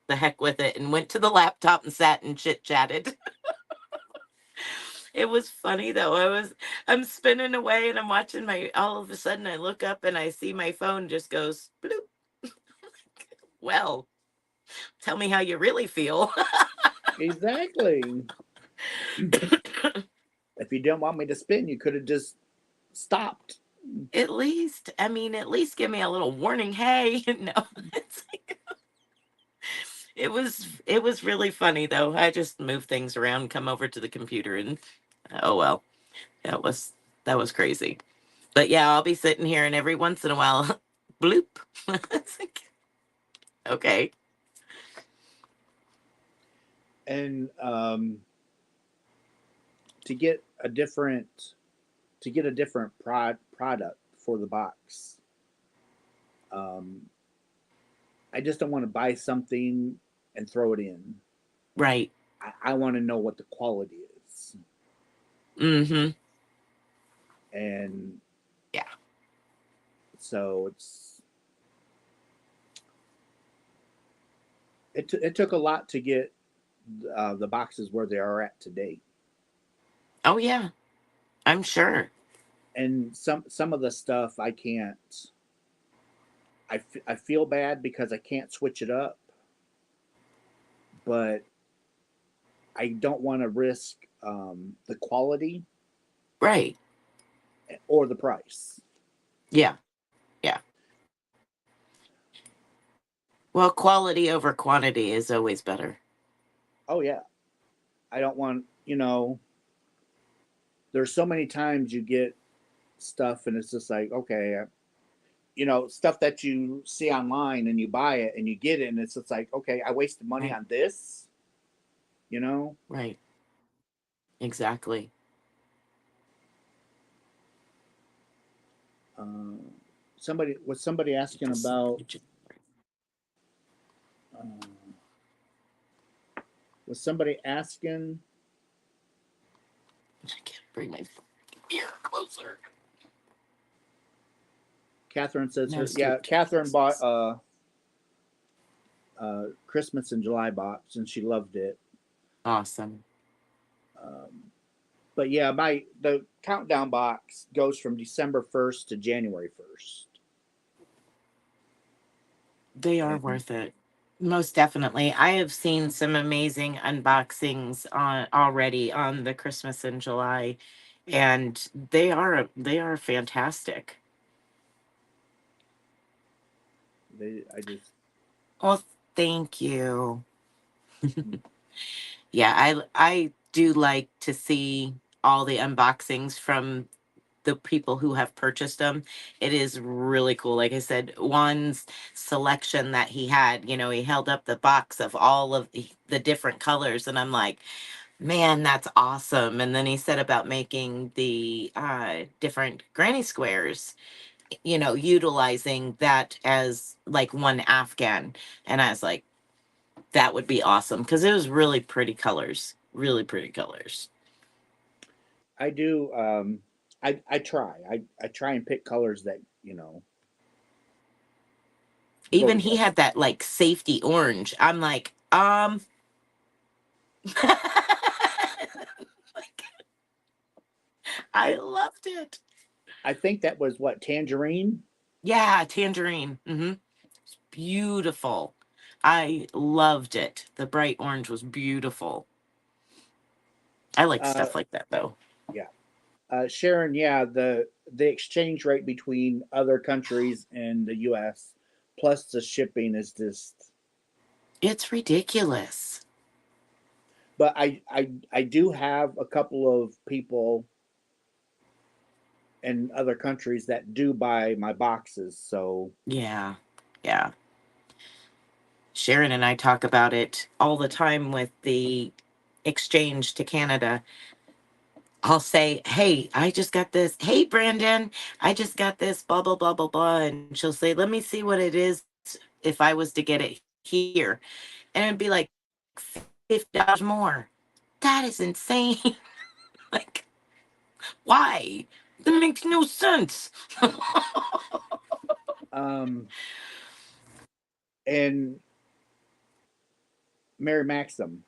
the heck with it, and went to the laptop and sat and chit chatted. It was funny though. I'm spinning away and I'm watching all of a sudden I look up and I see my phone just goes bloop. Well, tell me how you really feel. Exactly. If you didn't want me to spin, you could have just stopped. At least give me a little warning. Hey, no, it's like, it was really funny though. I just moved things around, come over to the computer, and oh well, that was that was crazy. But yeah, I'll be sitting here, and every once in a while, bloop. It's like, okay, And to get a different product for the box. Um, I just don't want to buy something and throw it in. right. I want to know what the quality is. Mm-hmm. And Yeah. so it took a lot to get the boxes where they are at today. Oh yeah, I'm sure. And some of the stuff I can't. I feel bad because I can't switch it up, but I don't want to risk the quality Right. or the price. Yeah. Yeah. Well, quality over quantity is always better. Oh yeah, I don't want There's so many times you get stuff and it's just like okay, stuff that you see online and you buy it and you get it and it's just like okay, I wasted money Right. on this. You know, Right. Exactly. Somebody asking about uh, was somebody asking. I can't bring my ear closer. Catherine says No, her, yeah, scoot. Catherine bought Christmas in July box and she loved it. Awesome. But yeah, the countdown box goes from December 1st to January 1st. They are And worth it. Most definitely. I have seen some amazing unboxings on already on the Christmas in July, and they are fantastic. I just Well, thank you. Yeah, I do like to see all the unboxings from the people who have purchased them. It is really cool. Like I said, one's selection that he had, he held up the box of all of the different colors, and I'm like, man, that's awesome. And then he said about making the different granny squares, utilizing that as like one Afghan. And I was like, that would be awesome because it was really pretty colors, really pretty colors. I do I try. I try and pick colors that, go Even he together. had that like safety orange. I'm like, like, I loved it. I think that was what, tangerine? Yeah, tangerine. Beautiful. I loved it. The bright orange was beautiful. I like Uh stuff like that though. yeah. Sharon, yeah, the exchange rate between other countries and the US plus the shipping is just. It's ridiculous. But I do have a couple of people in other countries that do buy my boxes. So Yeah. Yeah. Sharon and I talk about it all the time with the exchange to Canada. I'll say, hey, I just got this. Hey, Brandon, I just got this, blah, blah, blah, blah, blah. And she'll say, let me see what it is if I was to get it here. And it'd be like $50 more. That is insane. Like, why? That makes no sense. um and Mary Maxim,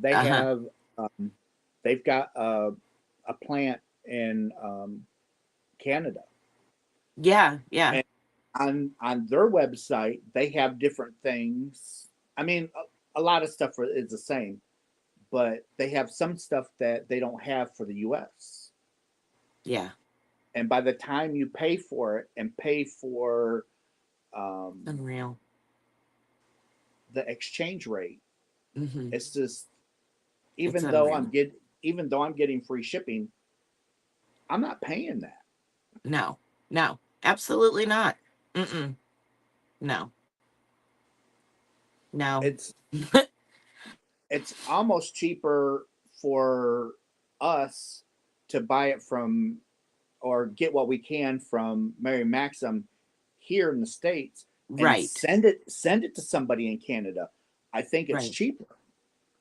they Uh-huh. have they've got a plant in Canada. Yeah, yeah, And on their website they have different things. I mean, a lot of stuff is the same, but they have some stuff that they don't have for the US. yeah. And by the time you pay for it and pay for um, Unreal. the exchange rate, hmm it's just, It's even though unreal. even though I'm getting free shipping, I'm not paying that. No, no, absolutely not. Mm-mm. No, no. It's it's almost cheaper for us to buy it from, or get what we can from Mary Maxim here in the States, and Right, send it to somebody in Canada. I think it's right, cheaper.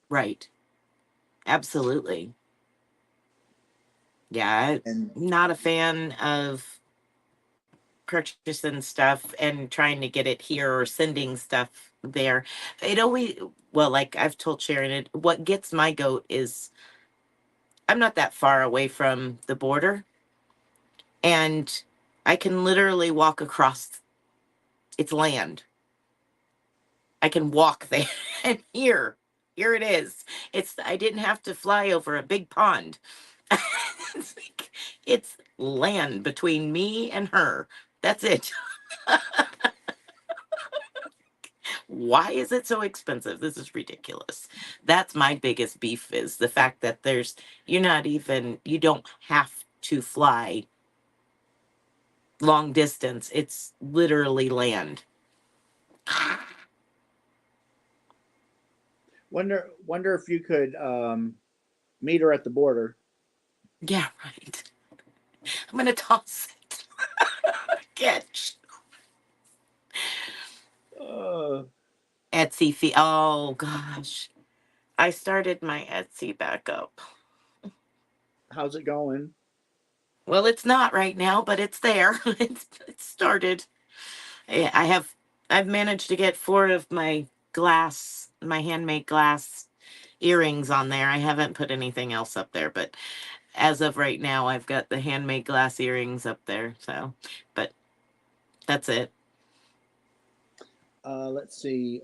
right. Absolutely. Yeah, And I'm not a fan of purchasing stuff and trying to get it here or sending stuff there. It always, well, like I've told Sharon, what gets my goat is I'm not that far away from the border, and I can literally walk across its land. I can walk there and here it is. I didn't have to fly over a big pond. It's like, it's land between me and her. That's it. Why is it so expensive? This is ridiculous. That's my biggest beef is the fact that you don't have to fly long distance. It's literally land. wonder if you could Meet her at the border. Yeah, right. I'm gonna toss it. Catch. Uh, Etsy fee. Oh gosh, I started my Etsy back up. how's it going? Well, it's not right now, but it's there. It's started. I have. I've managed to get 4 of my handmade glass earrings on there. I haven't put anything else up there, but as of right now, I've got the handmade glass earrings up there. So, but that's it. Let's see.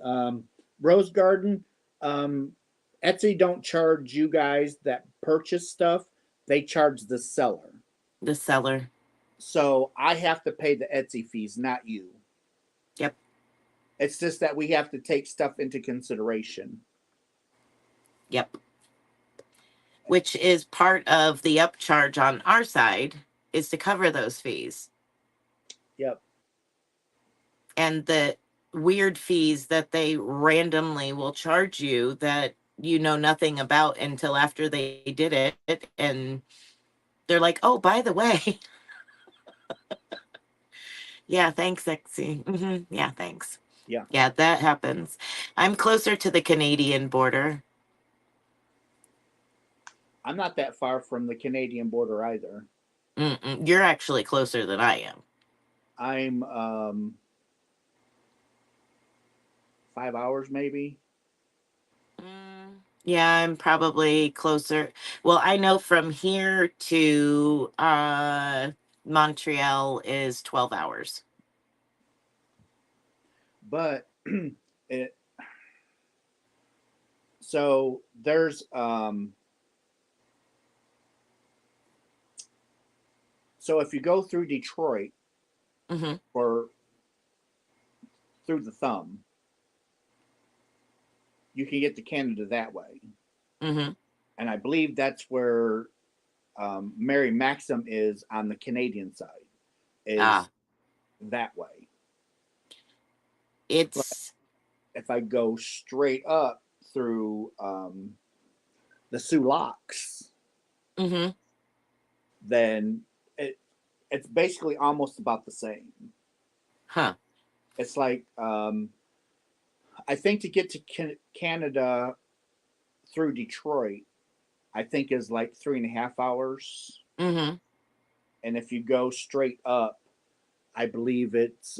Rose Garden. Um, Etsy don't charge you guys that purchase stuff. They charge the seller. The seller. So I have to pay the Etsy fees, not you. Yep. It's just that we have to take stuff into consideration. Yep. Which is part of the upcharge on our side is to cover those fees. Yep. And the weird fees that they randomly will charge you that you know nothing about until after they did it. And they're like, oh, by the way. Yeah, thanks, Exy. Yeah, thanks. Yeah. Yeah, that happens. I'm closer to the Canadian border. I'm not that far from the Canadian border either. You're actually closer than I am. I'm 5 hours maybe. Yeah, I'm probably closer. Well, I know from here to Montreal is 12 hours. But it so there's so if you go through Detroit Mm-hmm. or through the thumb, you can get to Canada that way. Mm-hmm. And I believe that's where Mary Maxim is on the Canadian side, is that way. But It's if I go straight up through the Sioux Locks, mm-hmm. then it's basically almost about the same. Huh. It's like I think to get to Canada through Detroit, I think is like 3.5 hours. Mm-hmm. And if you go straight up, I believe it's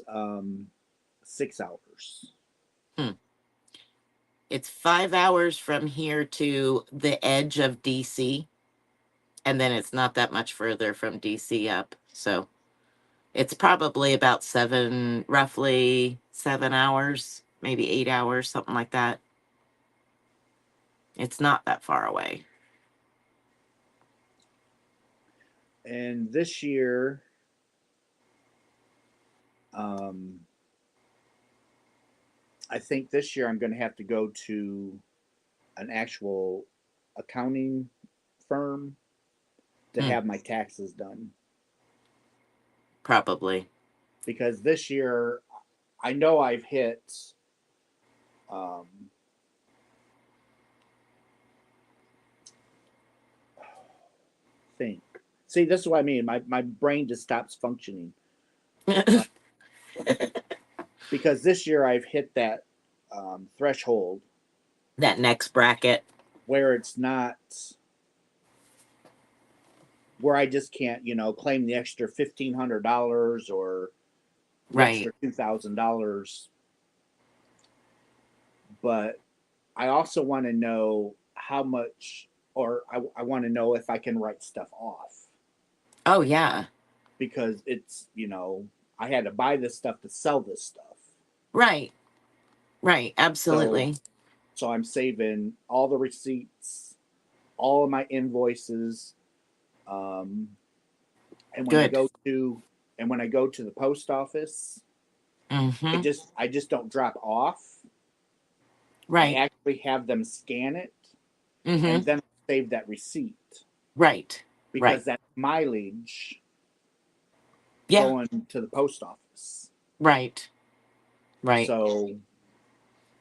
6 hours. It's 5 hours from here to the edge of DC, and then it's not that much further from DC up. So it's probably about roughly 7 hours, maybe 8 hours, something like that. It's not that far away. And this year, I think this year I'm going to have to go to an actual accounting firm to have my taxes done. Probably. Because this year, I know I've hit think. See, this is what I mean. My brain just stops functioning. Because this year I've hit that threshold. That next bracket. Where it's not, where I just can't, claim the extra $1,500 or the extra $2,000. But I also want to know how much, or I want to know if I can write stuff off. Oh, yeah. Because it's, I had to buy this stuff to sell this stuff. Right. Right. Absolutely. So I'm saving all the receipts, all of my invoices. And when I go to the post office, I just don't drop off. Right. I actually have them scan it, and then save that receipt. Right. Because that's mileage going to the post office. Right. Right. So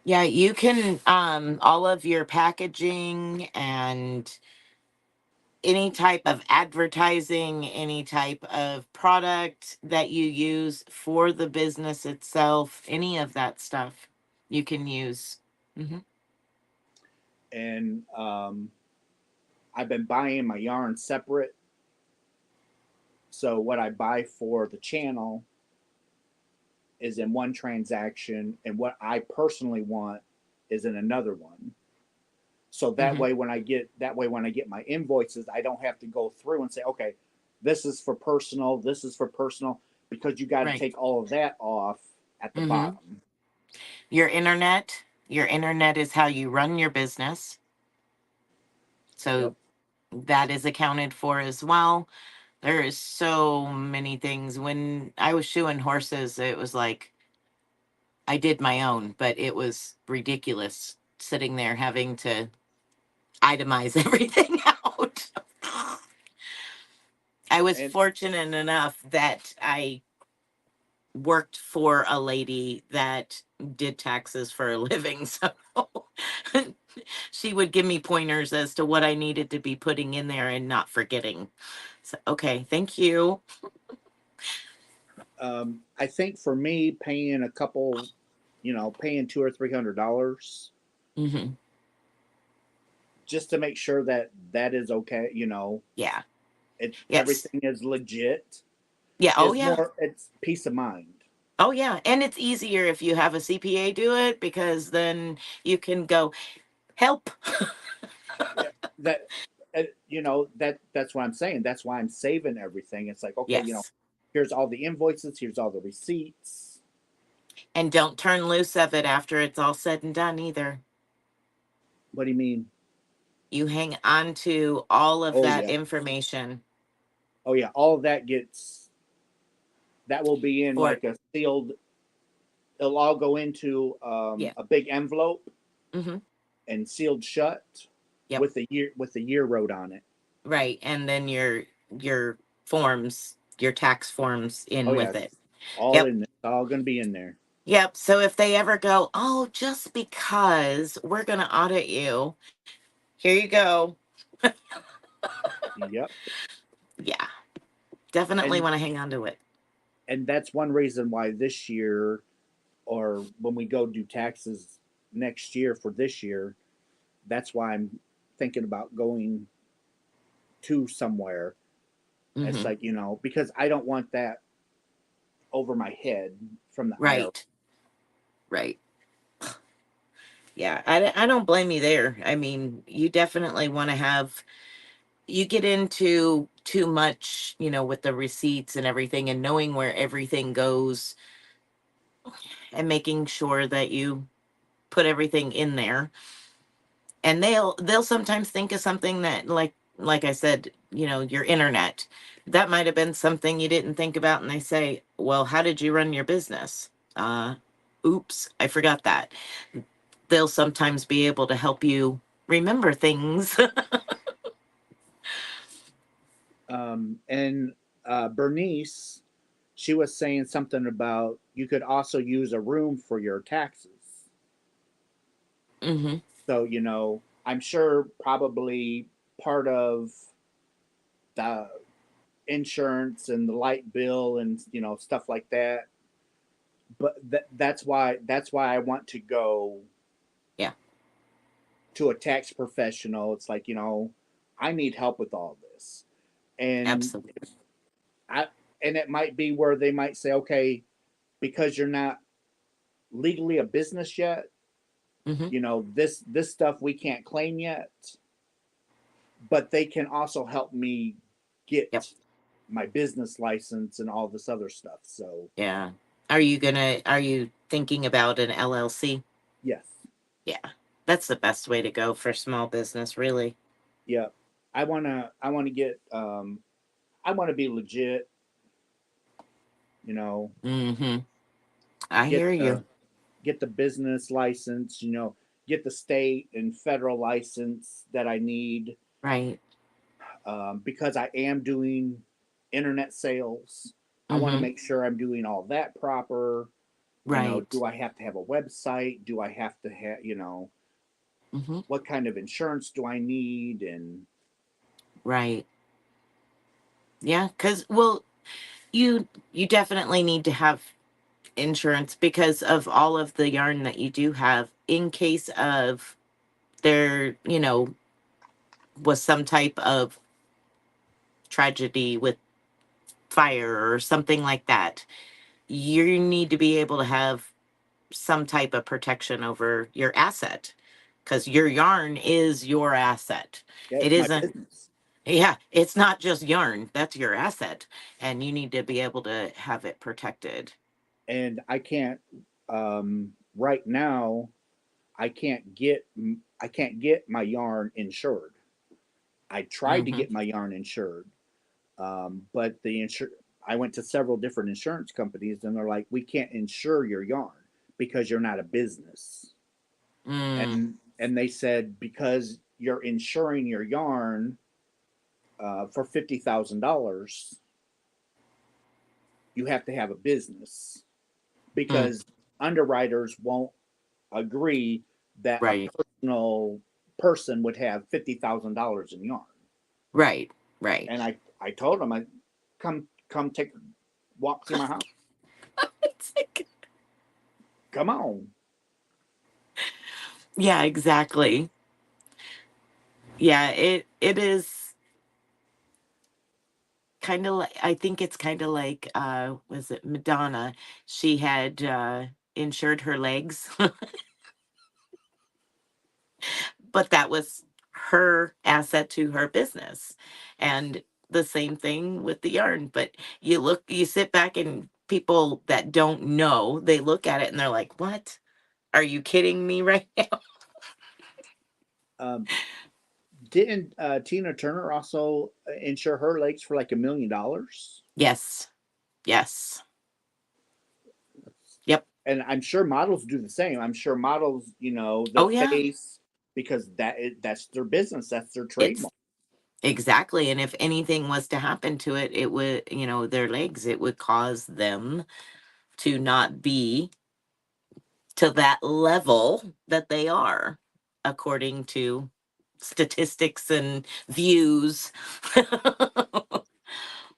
yeah, you can all of your packaging and any type of advertising, any type of product that you use for the business itself, any of that stuff you can use. Hmm. And I've been buying my yarn separate. So what I buy for the channel is in one transaction, and what I personally want is in another one. So that way, when I get my invoices, I don't have to go through and say, okay, this is for personal, this is for personal, because you got to Right. take all of that off at the bottom. Your internet is how you run your business. So that is accounted for as well. There is so many things. When I was shoeing horses, it was like I did my own, but it was ridiculous sitting there having to itemize everything out. I was And fortunate enough that I worked for a lady that did taxes for a living. So she would give me pointers as to what I needed to be putting in there and not forgetting. So, okay, thank you. I think for me, paying a couple, paying $200 or $300 Hmm. just to make sure that that is okay, Yeah. it Yes. everything is legit. Yeah. Oh, Is yeah. more, it's peace of mind. Oh, yeah. And it's easier if you have a CPA do it because then you can go help. Yeah, that that's what I'm saying. That's why I'm saving everything. It's like, okay, Yes. here's all the invoices, here's all the receipts. And don't turn loose of it after it's all said and done either. What do you mean? You hang on to all of Oh that yeah, information oh yeah. All of that will be in for, like a sealed. It'll all go into yeah. a big envelope Hmm. and sealed shut Yep. with the year wrote on it. Right. And then your forms, your tax forms Oh in yeah, with it. all Yep. in. It's all going to be in there. Yep. So if they ever go, oh, just because we're going to audit you, here you go. Yep. Yeah. Definitely And want to hang on to it. that's one reason why this year, or when we go do taxes next year for this year, that's why I'm thinking about going to somewhere. It's Hmm. like, because I don't want that over my head from the IRS. Right. Right. Yeah. I don't blame you there. I mean, you definitely want to have, you get into too much, with the receipts and everything and knowing where everything goes and making sure that you put everything in there. And they'll sometimes think of something that, like I said, your internet. That might have been something you didn't think about, and they say, "Well, how did you run your business?" Oops, I forgot that. They'll sometimes be able to help you remember things. And Bernice, she was saying something about you could also use a room for your taxes. Hmm. So, I'm sure probably part of the insurance and the light bill and stuff like that. But that's why I want to go Yeah, to a tax professional. It's like, I need help with all this. And absolutely. I and it might be where they might say, okay, because you're not legally a business yet, Hmm. this stuff we can't claim yet, but they can also help me Yep. get my business license and all this other stuff. So Yeah. Are you thinking about an LLC? yes, Yeah. That's the best way to go for small business, really. yeah, I wanna get I want to be legit. You know, Hmm. I get hear the you. get the business license. Get the state and federal license that I need, Right. because I am doing internet sales. I want to Hmm. make sure I'm doing all that proper. Right. Do I have to have a website? Do I have to have, Hmm. what kind of insurance do I need? And Right. Yeah, because well, you definitely need to have insurance because of all of the yarn that you do have in case of there, was some type of tragedy with fire or something like that. You need to be able to have some type of protection over your asset because your yarn is your asset. Yeah, It it's my isn't, business. yeah, it's not just yarn, that's your asset. And you need to be able to have it protected. And I can't right now. I can't get my yarn insured. I tried to Hmm. get my yarn insured, but I went to several different insurance companies, and they're like, "We can't insure your yarn because you're not a business." Mm, And they said because you're insuring your yarn for $50,000, you have to have a business mm, because underwriters won't agree that a right, personal person would have $50,000 in yarn. right, right. And I told them, I come take a walk through my house. It's like, Come on. yeah, exactly. Yeah, it is kind of like, I think it's kind of like was it Madonna? She had insured her legs, but that was her asset to her business. And the same thing with the yarn. But you sit back and people that don't know, they look at it and they're like, "What? Are you kidding me right now?" Um, didn't Tina Turner also insure her legs for like $1 million? Yes. Yes. Yep. And I'm sure models do the same. I'm sure models, their Oh yeah. face, because that's their business, that's their It's trademark. exactly. And if anything was to happen to it, it would, their legs, it would cause them to not be to that level that they are, according to statistics and views.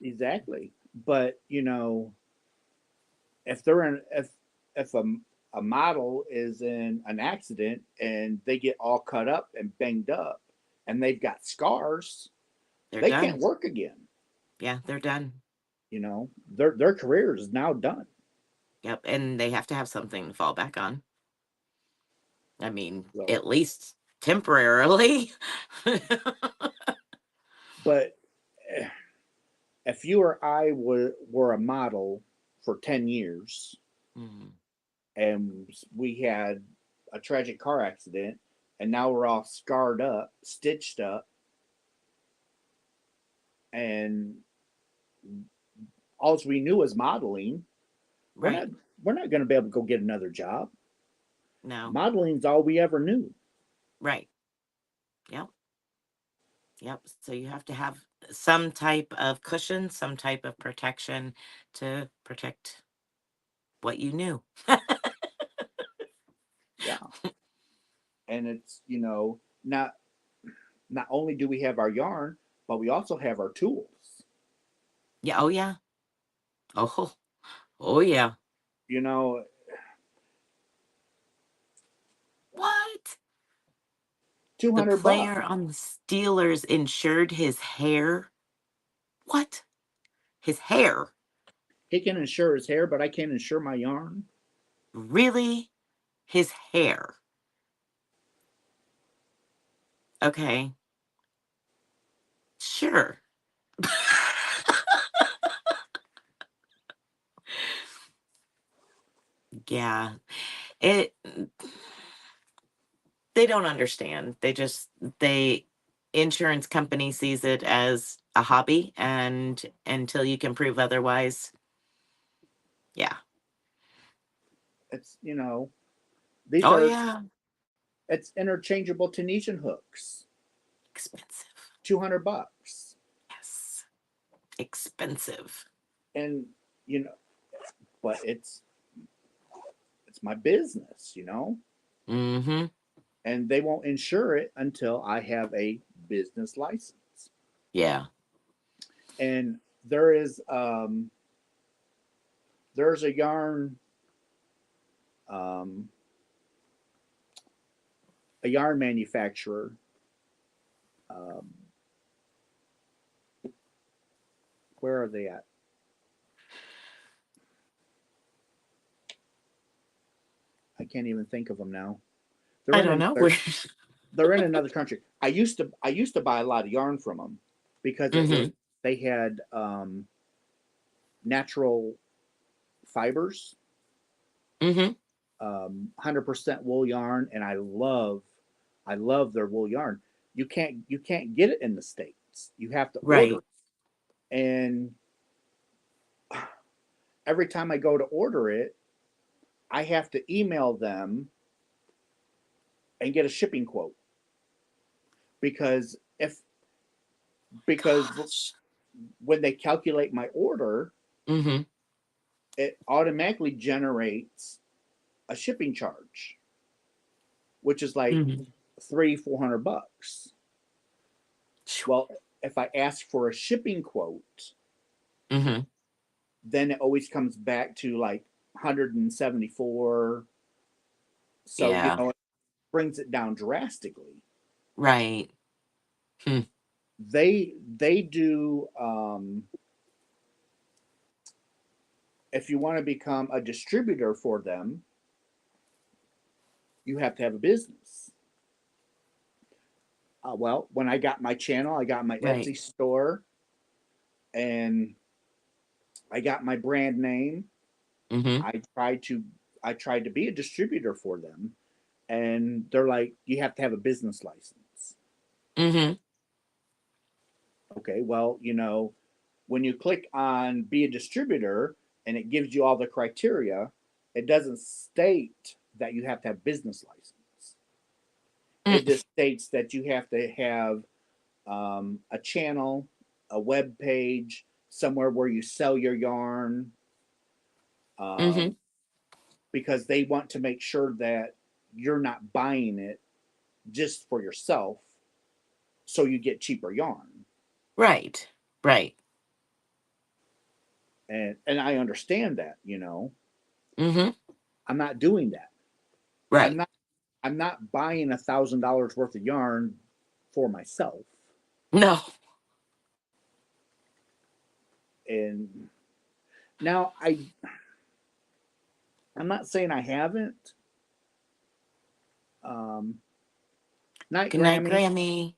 Exactly. But if they're in if a model is in an accident and they get all cut up and banged up and they've got scars, They're they can't done. work again. Yeah, they're done. Their career is now done. Yep. And they have to have something to fall back on. I mean, So, at least temporarily. but eh, if you or I were a model for 10 years Mm, and we had a tragic car accident and now we're all scarred up, stitched up, and all we knew was modeling, we're right. not we're not going to be able to go get another job. No. Modeling's all we ever knew. Right. Yep. Yep. So you have to have some type of cushion, some type of protection to protect what you knew. Yeah, and it's not only do we have our yarn, but we also have our tools. Yeah. Oh, yeah. Oh, oh, yeah. You know, What? two The hundred bucks. player on the Steelers insured his hair? What? His hair? He can insure his hair, but I can't insure my yarn. Really? His hair? Okay. Sure. Yeah. It they don't understand. They insurance company sees it as a hobby and until you can prove otherwise, yeah. It's these Oh are yeah. it's interchangeable Tunisian hooks. Expensive. $200, Yes. Expensive. and you know, but it's my business. Mm-hmm. And they won't insure it until I have a business license. Yeah. And there's a yarn um, manufacturer. Um, where are they at? I can't even think of them now. I don't know. They're in another country. I used to buy a lot of yarn from them because it was they had natural fibers, 100% wool yarn, and I love their wool yarn. You can't get it in the States. You have to order Right. it. And every time I go to order it, I have to email them and get a shipping quote because Gosh. when they calculate my order, Mm-hmm. it automatically generates a shipping charge, which is like $300-400. Well, if I ask for a shipping quote, then it always comes back to like 174. So Yeah. it brings it down drastically. Right. They do if you want to become a distributor for them, you have to have a business. Well, when I got my channel, I got my Right. Etsy store, and I got my brand name. I tried to be a distributor for them, and they're like, you have to have a business license. Okay, well, when you click on be a distributor and it gives you all the criteria, it doesn't state that you have to have business license. It just states that you have to have a channel, a web page, somewhere where you sell your yarn, because they want to make sure that you're not buying it just for yourself, so you get cheaper yarn. Right. Right. And I understand that, I'm not doing that. Right. I'm not buying $1,000 worth of yarn for myself. No. And now I'm not saying I haven't. Night Good night, Grammy. Grammy.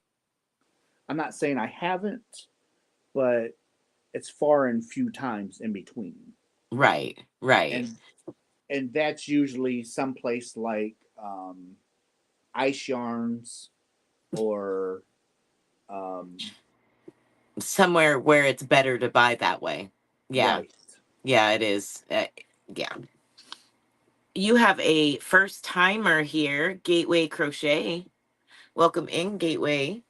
I'm not saying I haven't, but it's far and few times in between. Right. Right. And that's usually someplace like Ice Yarns or somewhere where it's better to buy that way. Yeah. Right. Yeah, it is. Yeah. You have a first timer here, Gateway Crochet. Welcome in, Gateway.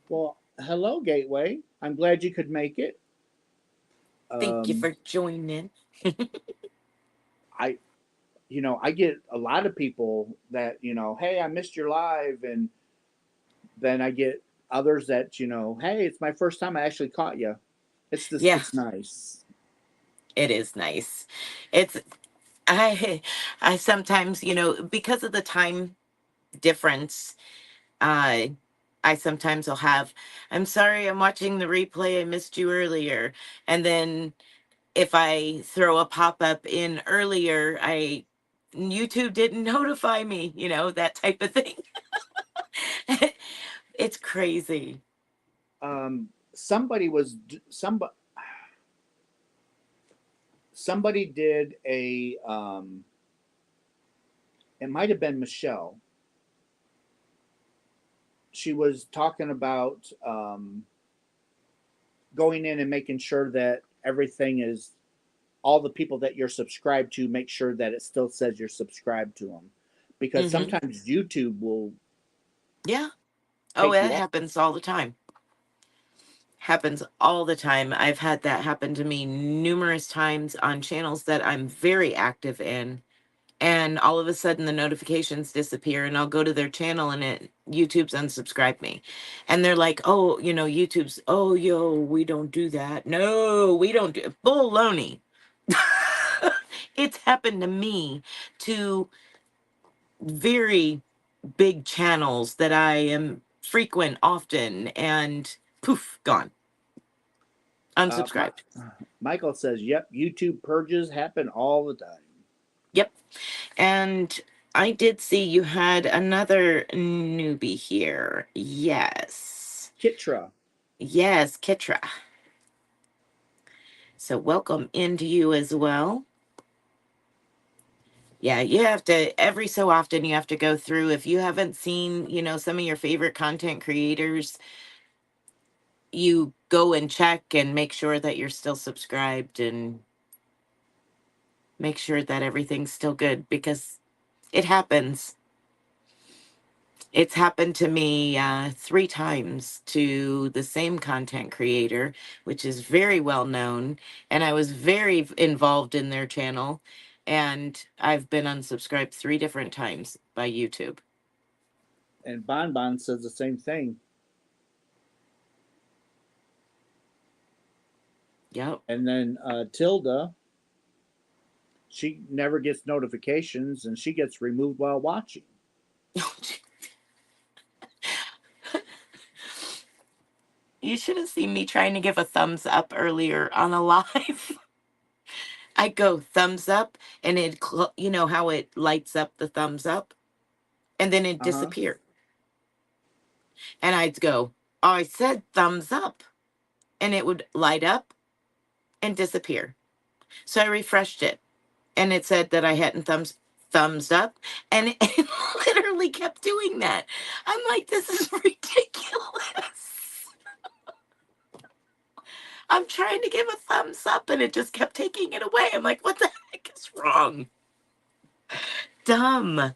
Well, hello, Gateway. I'm glad you could make it. Thank you for joining. I get a lot of people that, hey, I missed your live. And then I get others that, hey, it's my first time I actually caught you. It's nice. It is nice. It's, I sometimes, because of the time difference, I sometimes will have, I'm sorry, I'm watching the replay. I missed you earlier. And then if I throw a pop-up in earlier, YouTube didn't notify me, that type of thing. It's crazy. Somebody did a it might have been Michelle. She was talking about going in and making sure that everything is, all the people that you're subscribed to, make sure that it still says you're subscribed to them, because sometimes YouTube will it happens all the time. Happens all the time. I've had that happen to me numerous times on channels that I'm very active in, and all of a sudden the notifications disappear, and I'll go to their channel and YouTube's unsubscribed me. And they're like, oh, YouTube's, oh, yo, we don't do that. No, we don't do baloney. It's happened to me, to very big channels that I am frequent often, and poof, gone. Unsubscribed. Michael says, yep, YouTube purges happen all the time. Yep. And I did see you had another newbie here. Yes. Kitra. Yes, Kitra. So welcome into you as well. Yeah, you have to, every so often you have to go through. If you haven't seen, some of your favorite content creators, you go and check and make sure that you're still subscribed and make sure that everything's still good, because it happens. It's happened to me 3 times to the same content creator, which is very well known. And I was very involved in their channel. And I've been unsubscribed 3 different times by YouTube. And Bon Bon says the same thing. Yep. And then Tilda, she never gets notifications and she gets removed while watching. You should have seen me trying to give a thumbs up earlier on a live. I go thumbs up, and you know how it lights up the thumbs up, and then it disappeared. And I'd go, oh, I said thumbs up, and it would light up and disappear. So I refreshed it, and it said that I hadn't thumbs up, and it literally kept doing that. I'm like, this is ridiculous. I'm trying to give a thumbs up, and it just kept taking it away. I'm like, what the heck is wrong? Dumb.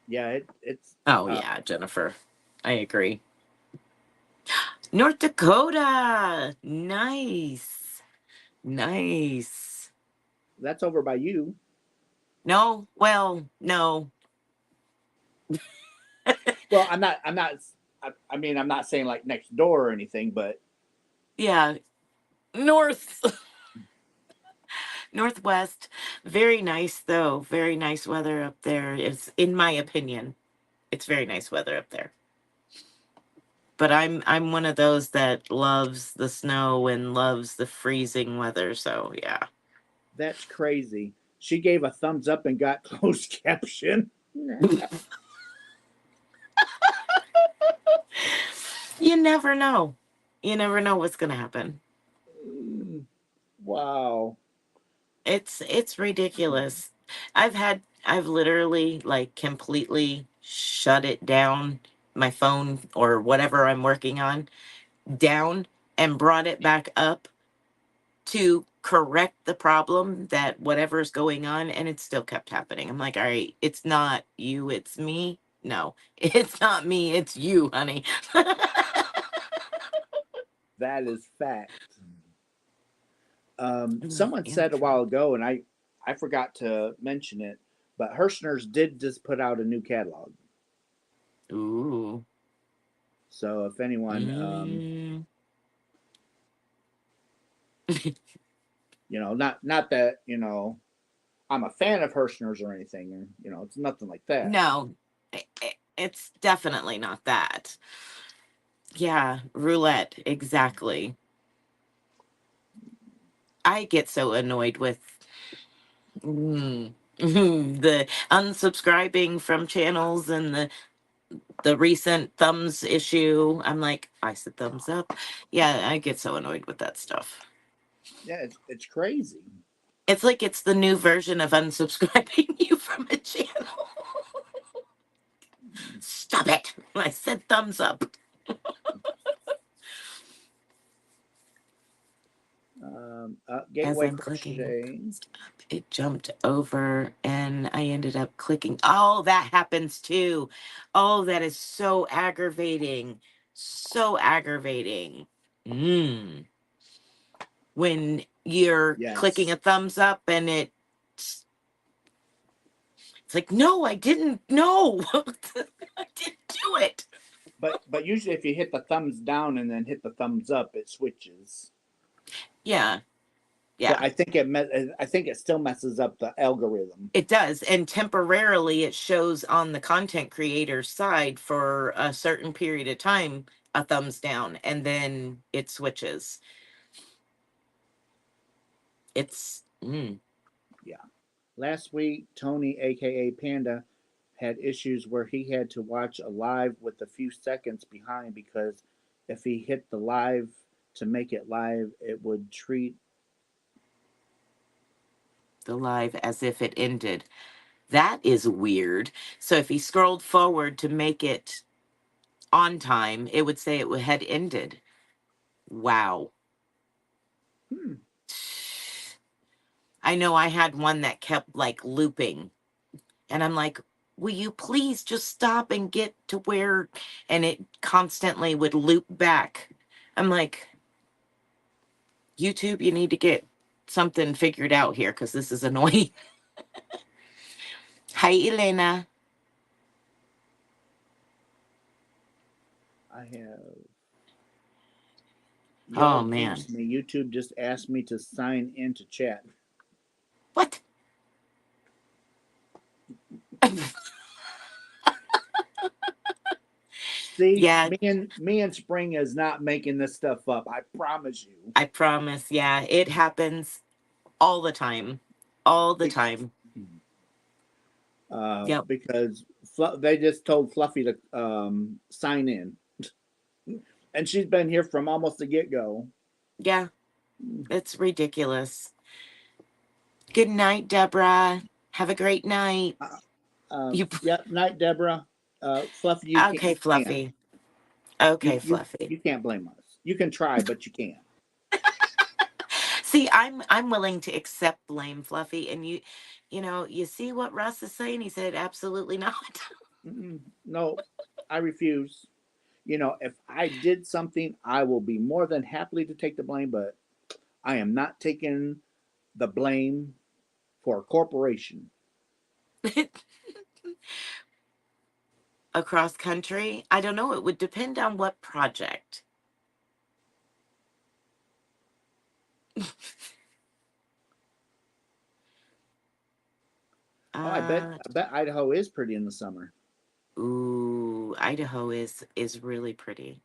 Yeah, it's. Oh, yeah, Jennifer. I agree. North Dakota. Nice. Nice. That's over by you. No, well, no. Well, I'm not. I mean, I'm not saying like next door or anything, but Yeah, north. Northwest. Very nice, though. Very nice weather up there. It's, in my opinion, it's very nice weather up there. But I'm one of those that loves the snow and loves the freezing weather, so yeah. that's crazy. She gave a thumbs up and got closed caption. You never know. You never know what's gonna happen. Wow. It's ridiculous. I've literally like completely shut it down, my phone or whatever I'm working on, down, and brought it back up to correct the problem that whatever's going on, and it still kept happening. I'm like, all right, it's not you, it's me. No, it's not me, it's you, honey. That is fact. Someone said a while ago, and I forgot to mention it, but Hirschner's did just put out a new catalog. Ooh. So if anyone, not that I'm a fan of Hirschner's or anything, or it's nothing like that. No, it's definitely not that. Yeah, roulette, exactly. I get so annoyed with the unsubscribing from channels and the recent thumbs issue. I'm like, I said thumbs up. Yeah, I get so annoyed with that stuff. Yeah, it's crazy. It's like it's the new version of unsubscribing you from a channel. Stop it. I said thumbs up. Gateway As I'm Crochet. clicking up, it jumped over and I ended up clicking. Oh, that happens too. Oh, that is so aggravating. So aggravating. when you're Yes. clicking a thumbs up and it's like, no, I didn't. No, I didn't do it. But usually if you hit the thumbs down and then hit the thumbs up, it switches. Yeah. So Yeah. I think it still messes up the algorithm. It does. And temporarily it shows on the content creator's side for a certain period of time a thumbs down, and then it switches. It's Yeah. Last week, Tony, aka Panda, had issues where he had to watch a live with a few seconds behind because if he hit the live to make it live, it would treat. the live as if it ended. That is weird. So if he scrolled forward to make it on time, it would say it had ended. Wow. Hmm. I know I had one that kept like looping, and I'm like, will you please just stop and get to where, and it constantly would loop back. I'm like, YouTube, you need to get something figured out here because this is annoying. Hi, Elena. I have. Oh, Y'all man. jinxed me. YouTube just asked me to sign into chat. What? See, Yeah, me and Spring is not making this stuff up. I promise you. I promise. Yeah, it happens all the time. All the Be- time. Yep. because they just told Fluffy to sign in, and she's been here from almost the get go. Yeah, it's ridiculous. Good night, Deborah. Have a great night. You Yeah, night, Deborah. Fluffy, okay, you can't. Fluffy? Okay, You Fluffy. you can't blame us. You can try, but you can't. See, I'm willing to accept blame, Fluffy, and you know, you see what Russ is saying? He said absolutely not. No, I refuse. If I did something, I will be more than happily to take the blame, but I am not taking the blame for a corporation. Across country? I don't know. It would depend on what project. Oh, Uh, I bet Idaho is pretty in the summer. ooh, Idaho is really pretty.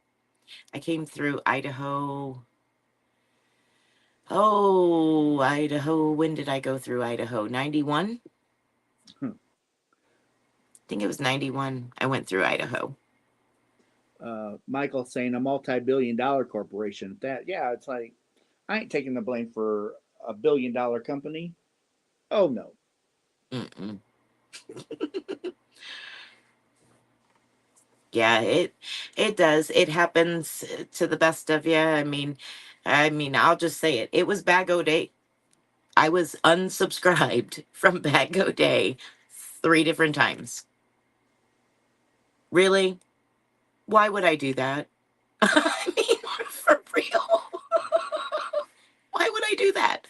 I came through Idaho. Oh, Idaho. When did I go through Idaho? 91? Hmm. I think it was 91. I went through Idaho. Michael saying a multi-billion-dollar corporation. Yeah, it's like I ain't taking the blame for a billion-dollar company. Oh no. Mm-mm. Yeah, it does. It happens to the best of you. I mean, I'll just say it. It was Bag O Day. I was unsubscribed from Bag O Day 3 different times. Really? Why would I do that? I mean, for real. Why would I do that?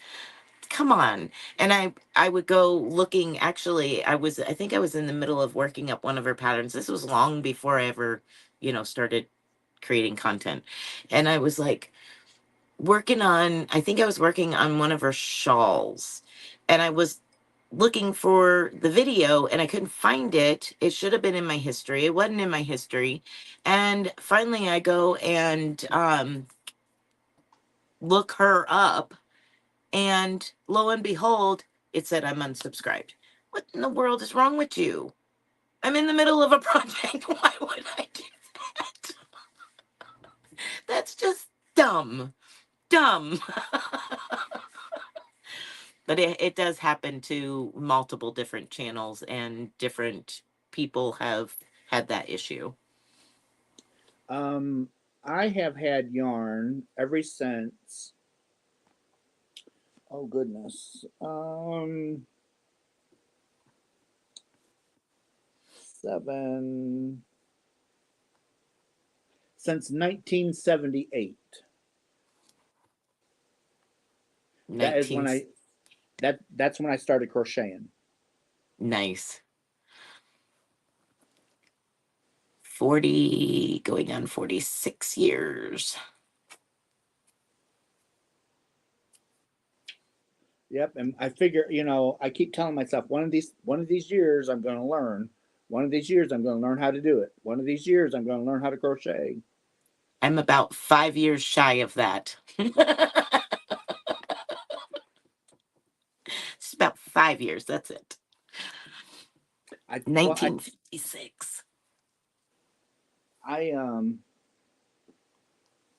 Come on. And I would go looking. Actually, I think I was in the middle of working up one of her patterns. This was long before I ever, started creating content. And I was like I think I was working on one of her shawls, and I was looking for the video and I couldn't find it. It should have been in my history. It wasn't in my history. And finally I go and look her up, and lo and behold, it said I'm unsubscribed. What in the world is wrong with you? I'm in the middle of a project. Why would I do that? That's just dumb. Dumb. But it does happen to multiple different channels, and different people have had that issue. Um, I have had yarn ever since. Oh goodness. 7 since 1978. That is when 19. that's when I started crocheting. Nice. 40, going on 46 years. Yep, and I figure, I keep telling myself one of these years I'm going to learn. One of these years I'm going to learn how to do it. One of these years I'm going to learn how to crochet. I'm about 5 years shy of that. It's about 5 years. That's it. I well, 1956.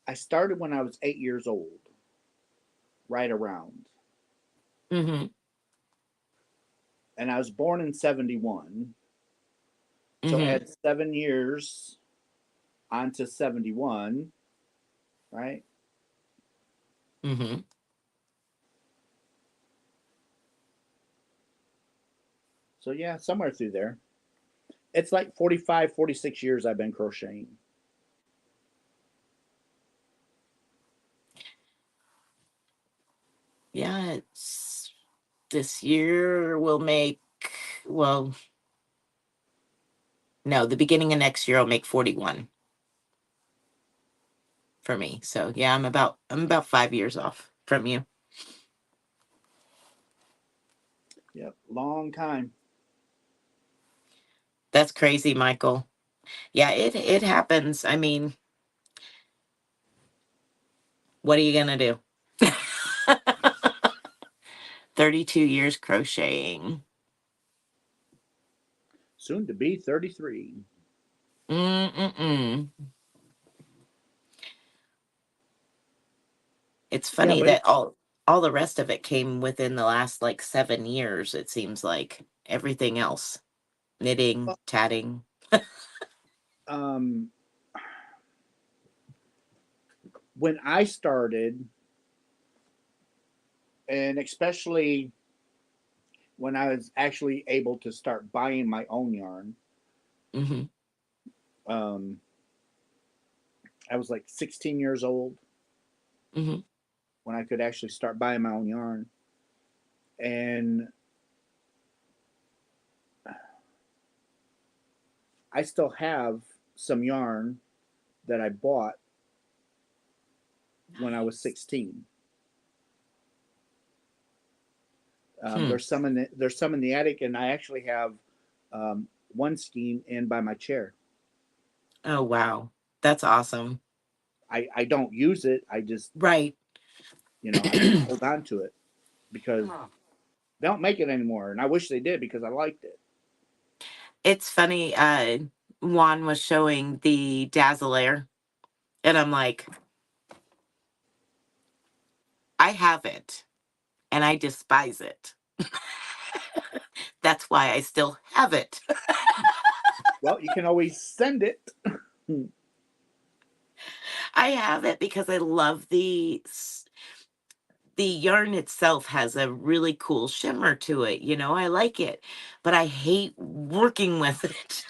I started when I was 8 years old, right around, Mm-hmm. and I was born in '71. So Mm-hmm. add 7 years onto 71, right? Mm-hmm. So yeah, somewhere through there. It's like 45, 46 years I've been crocheting. Yeah, it's this year will make, well, no, the beginning of next year will make 41 for me. So yeah, I'm about 5 years off from you. Yep, long time. That's crazy, Michael. Yeah, it happens. I mean, what are you gonna do? 32 years crocheting. Soon to be 33. Mm-mm-mm. It's Yeah, funny but that all the rest of it came within the last like 7 years, it seems like. Everything else. Knitting, tatting. um, when I started, and especially when I was actually able to start buying my own yarn, Mm-hmm. um, I was like 16 years old Mm-hmm. when I could actually start buying my own yarn. And I still have some yarn that I bought when I was 16. Hmm. There's some in the attic, and I actually have one skein in by my chair. Oh wow. That's awesome. I don't use it. Right. I just hold on to it because they don't make it anymore, and I wish they did because I liked it. It's funny, Juan was showing the Dazzler, and I'm like, I have it, and I despise it. That's why I still have it. Well, you can always send it. I have it because I love the yarn itself has a really cool shimmer to it. I like it, but I hate working with it.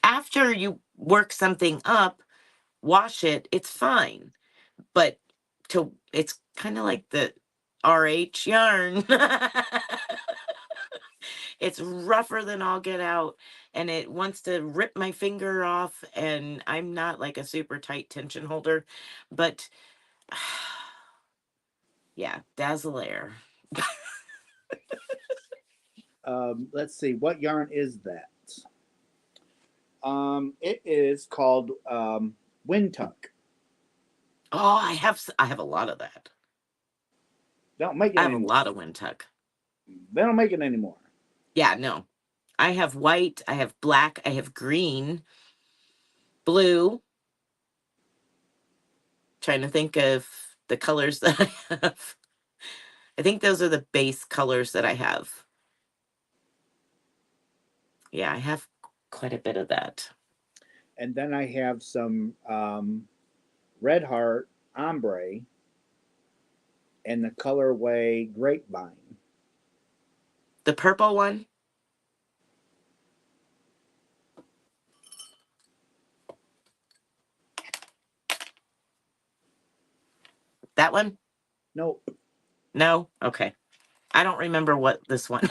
After you work something up, wash it, it's fine. But it's kind of like the RH yarn. It's rougher than all get out, and it wants to rip my finger off, and I'm not like a super tight tension holder, but yeah, Dazzler. Let's see, what yarn is that? It is called Wind Tuck. Oh, I have a lot of that. They don't make it I have a anymore. lot of wind tuck. They don't make it anymore. Yeah, no. I have white, I have black, I have green, blue. Trying to think of the colors that I have. I think those are the base colors that I have. Yeah, I have quite a bit of that. And then I have some Red Heart Ombre and the colorway Grapevine. The purple one? That one? Nope. No? Okay. I don't remember what this one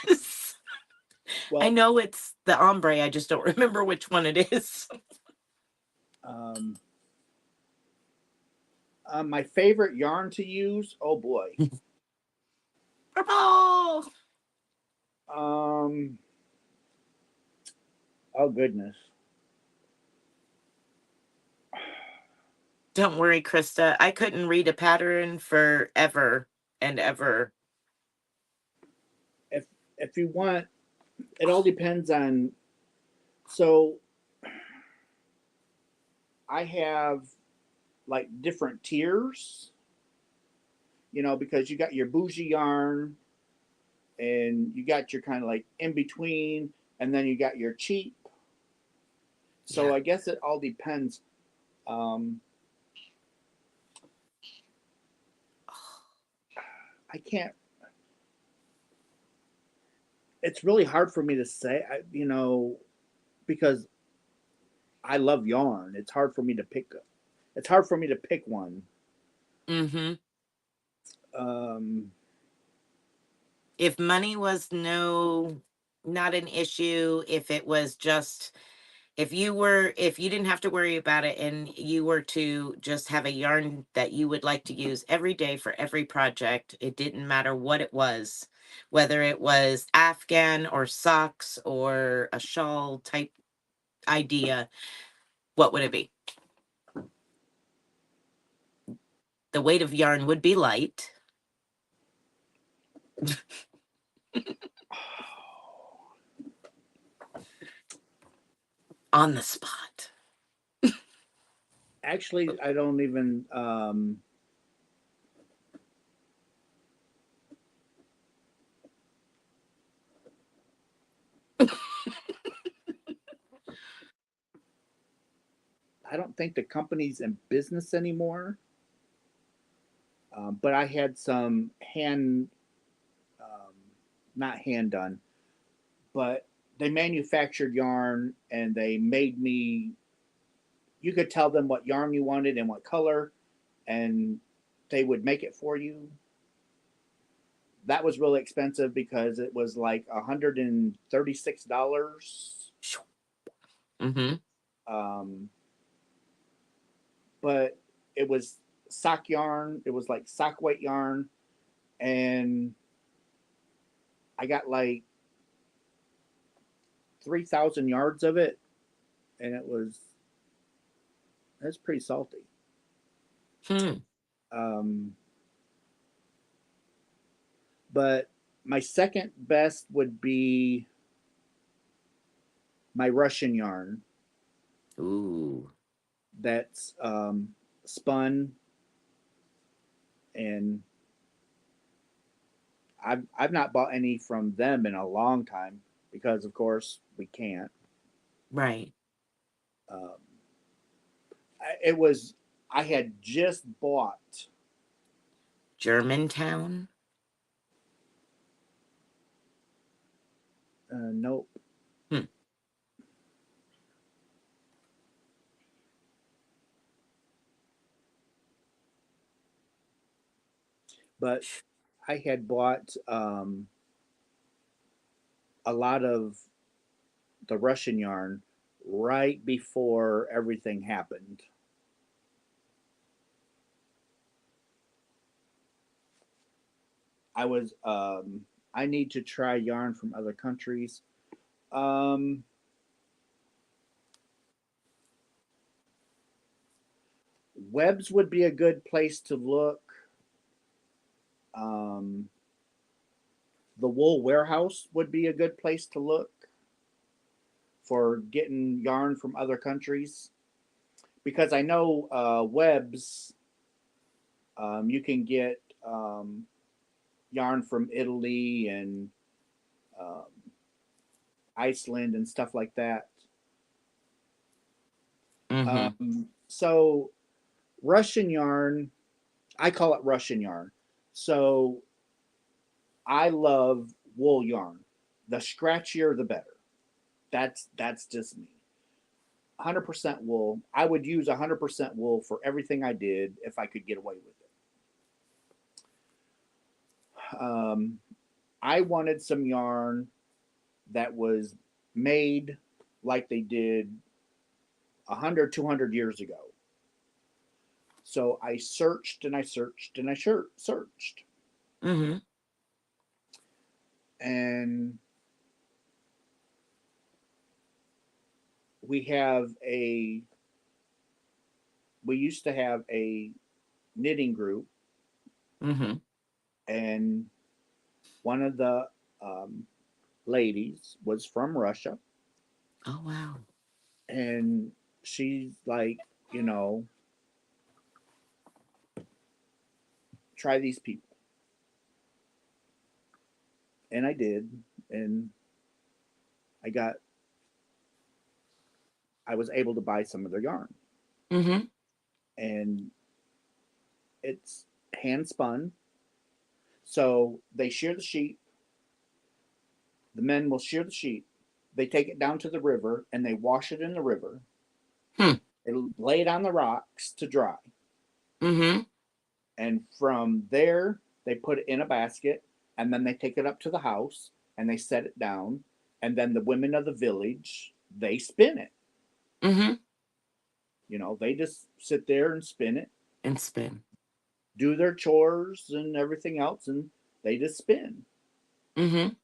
was. Well, I know it's the ombre. I just don't remember which one it is. My favorite yarn to use. Oh boy. Purple. Oh goodness. Don't worry, Krista. I couldn't read a pattern forever and ever. If you want, it all depends on. So I have like different tiers, because you got your bougie yarn and you got your kind of like in between, and then you got your cheap. So Yeah. I guess it all depends. I can't. It's really hard for me to say, because I love yarn. It's hard for me to pick. It's hard for me to pick one. Mm-hmm. Um, If money was not an issue, if it was just, if you didn't have to worry about it and you were to just have a yarn that you would like to use every day for every project, it didn't matter what it was, whether it was Afghan or socks or a shawl type idea, what would it be? The weight of yarn would be light. On the spot. Actually, I don't even. I don't think the company's in business anymore. But I had some not hand done, but they manufactured yarn and they made me. You could tell them what yarn you wanted and what color, and they would make it for you. That was really expensive because it was like $136. Mm-hmm. Um, but it was sock yarn. It was like sock weight yarn, and I got like 3,000 yards of it, and it's pretty salty. Um, but my second best would be my Russian yarn. Ooh. That's spun, and I've not bought any from them in a long time because, of course, we can't. Right. Um, it was I had just bought. Germantown. Nope. But I had bought a lot of the Russian yarn right before everything happened. I need to try yarn from other countries. Webs would be a good place to look. Um, the Wool Warehouse would be a good place to look for getting yarn from other countries, because I know Webs. You can get yarn from Italy and um, Iceland and stuff like that. Mm-hmm. So Russian yarn, I call it Russian yarn. So I love wool yarn. The scratchier, the better. That's just me. 100% wool. I would use 100% wool for everything I did if I could get away with it. I wanted some yarn that was made like they did 100, 200 years ago. So I searched and I searched and I searched. Mm-hmm. And we used to have a knitting group, Mm-hmm. and one of the ladies was from Russia, Oh wow. and she's like, you know, try these people. And I did, and I got, I was able to buy some of their yarn, Mm-hmm. and it's hand spun. So they shear the sheep. The men will shear the sheep. They take it down to the river and they wash it in the river. Hmm. They lay it on the rocks to dry. Mm-hmm. And from there, they put it in a basket, and then they take it up to the house and they set it down. And then the women of the village, they spin it. Mm-hmm. You know, they just sit there and spin it, And spin. do their chores and everything else, and they just spin. Mm-hmm.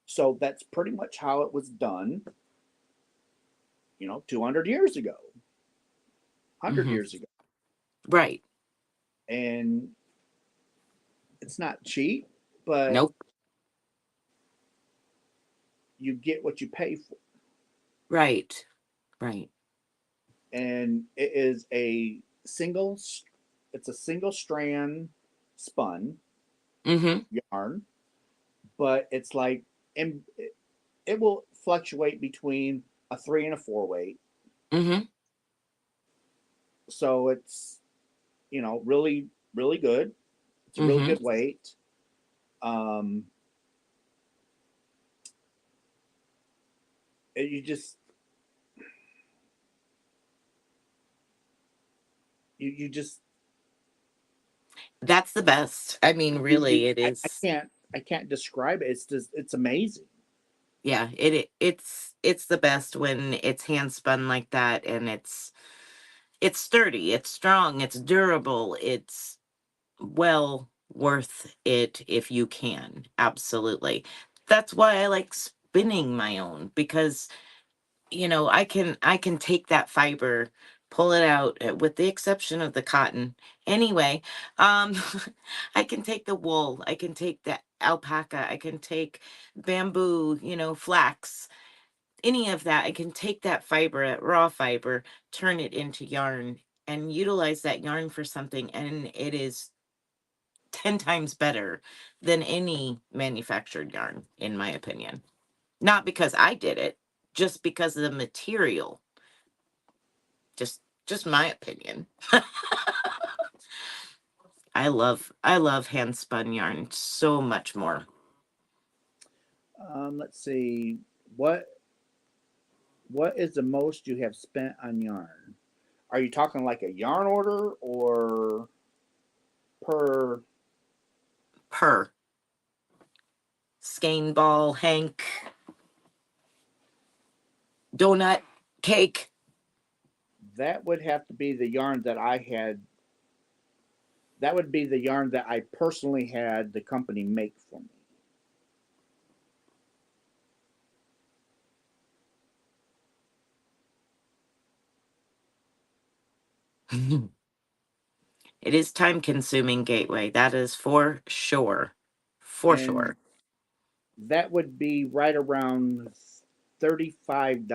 So that's pretty much how it was done, 200 years ago, 100 Mm-hmm. years ago. Right. And it's not cheap, but Nope. you get what you pay for. Right. Right. And it is it's a single strand spun Mm-hmm. yarn, but it's like, and it will fluctuate between a 3 and a 4 weight. Mm-hmm. So it's, really, really good. It's a really Mm-hmm. good weight. Um, you just, you just, That's the best. I mean, really, it I is. can't describe it. It's just, it's amazing. Yeah, it's the best when it's hand spun like that, and it's sturdy, it's strong, it's durable, it's well worth it if you can. Absolutely. That's why I like spinning my own, because I can take that fiber, pull it out, with the exception of the cotton. Anyway, um I can take the wool, I can take the alpaca, I can take bamboo, flax, any of that. I can take that fiber, that raw fiber, turn it into yarn and utilize that yarn for something, and it is 10 times better than any manufactured yarn, in my opinion. Not because I did it, just because of the material. Just my opinion. I love hand spun yarn so much more. Let's see. What is the most you have spent on yarn? Are you talking like a yarn order or per? Per skein ball, hank, donut, cake. That would have to be the yarn that I had. That would be the yarn that I personally had the company make for me. It is time consuming, Gateway. That is for sure. For And sure. that would be right around $35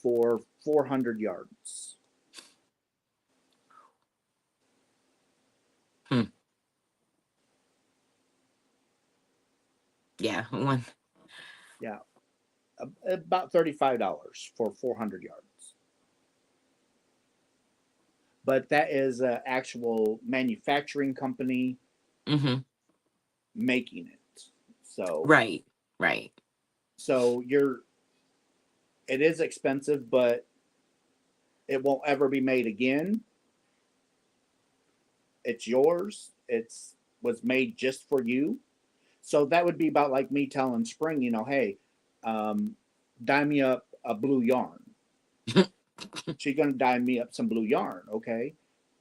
for 400 yards. Hmm. Yeah. Yeah, about $35 for 400 yards. But that is an actual manufacturing company Mm-hmm. making it. So Right. Right. so it is expensive, but it won't ever be made again. It's yours. It's was made just for you. So that would be about like me telling Spring, you know, hey, dye me up a blue yarn. She's gonna dye me up some blue yarn, okay?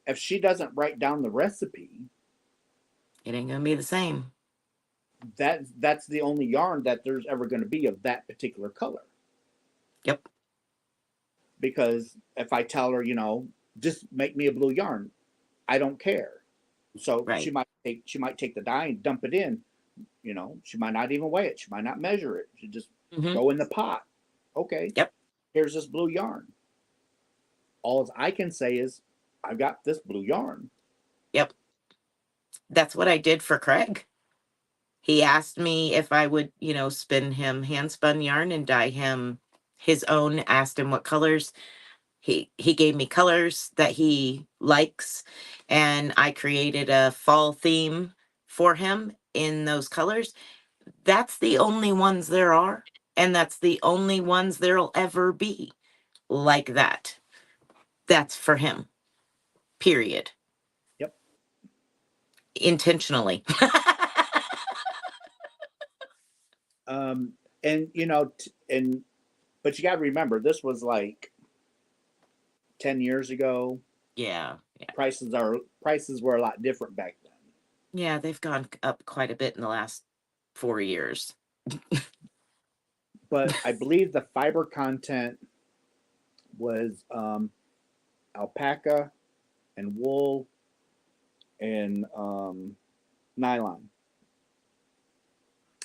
If she doesn't write down the recipe, It ain't gonna be the same. that's the only yarn that there's ever going to be of that particular color. Yep. Because if I tell her, you know, just make me a blue yarn, I don't care. So Right. she might take the dye and dump it in. You know, she might not even weigh it. She might not measure it. She just go in the pot. Okay. Yep. Here's this blue yarn. All I can say is, I've got this blue yarn. Yep. That's what I did for Craig. He asked me if I would, you know, spin him hand spun yarn and dye him his own, asked him what colors. He gave me colors that he likes, and I created a fall theme for him in those colors. That's the only ones there are, and that's the only ones there'll ever be like that. That's for him. Period. Yep. Intentionally. And you know, but you got to remember, this was like 10 years ago. Yeah. Prices were a lot different back then. Yeah, they've gone up quite a bit in the last 4 years. But I believe the fiber content was alpaca and wool and nylon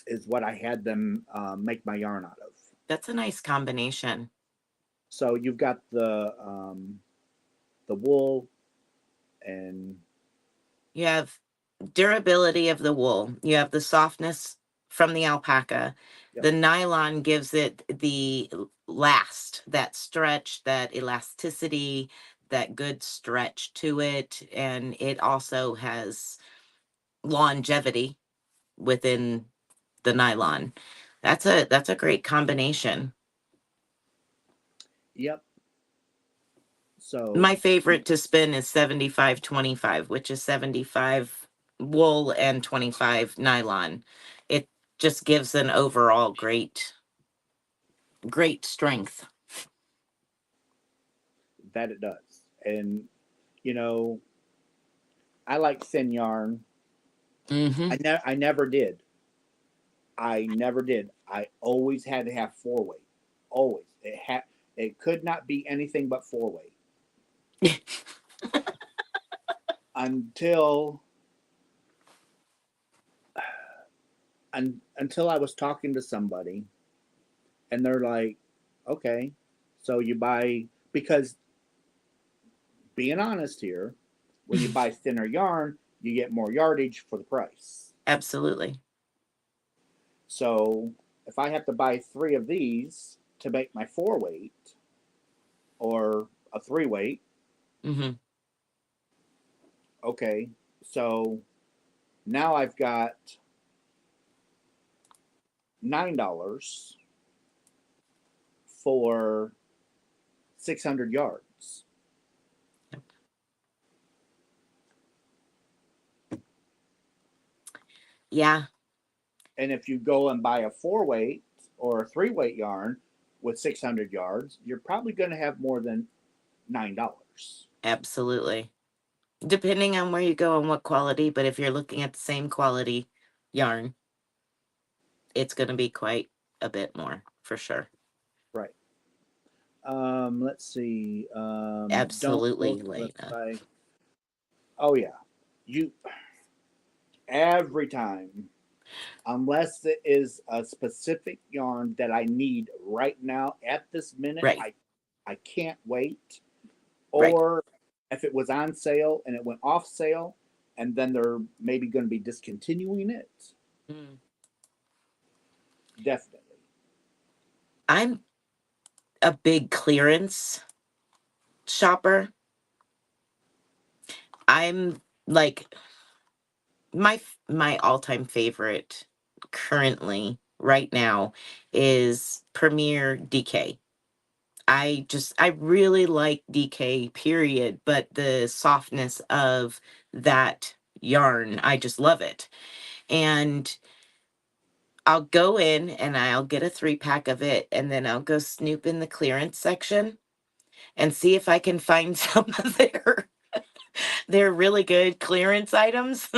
is what I had them make my yarn out of. That's a nice combination. So you've got the wool, and You have durability of the wool. You have the softness from the alpaca. Yep. The nylon gives it the last, that stretch, that elasticity, that good stretch to it. And it also has longevity within the nylon. That's a great combination. yep. So My favorite to spin is 75-25, which is 75 wool and 25 nylon. It just gives an overall great strength. that it does. And you know, I like thin yarn. Mm-hmm. I never did. I never did. I always had to have 4-weight. Always. It could not be anything but 4-weight. until until I was talking to somebody and they're like, okay, so you buy, because being honest here, when you buy thinner yarn, you get more yardage for the price. Absolutely. So if I have to buy 3 of these to make my 4-weight or a 3-weight, Mm-hmm. okay, so now I've got $9 for 600 yards. Yeah. And if you go and buy a 4-weight or a 3-weight yarn with 600 yards, you're probably going to have more than $9. Absolutely. Depending on where you go and what quality, but if you're looking at the same quality yarn, it's going to be quite a bit more for sure. Right. Let's see. Absolutely, Don't look Lena. by. Oh yeah, you every time, unless it is a specific yarn that I need right now at this minute. Right. I can't wait. Right. Or if it was on sale and it went off sale, and then they're maybe going to be discontinuing it. Mm. Definitely. I'm a big clearance shopper. I'm like my all-time favorite currently right now is Premier DK. I really like DK period, but the softness of that yarn. I just love it. And I'll go in and I'll get a 3-pack of it, and then I'll go snoop in the clearance section and see if I can find some of their really good clearance items.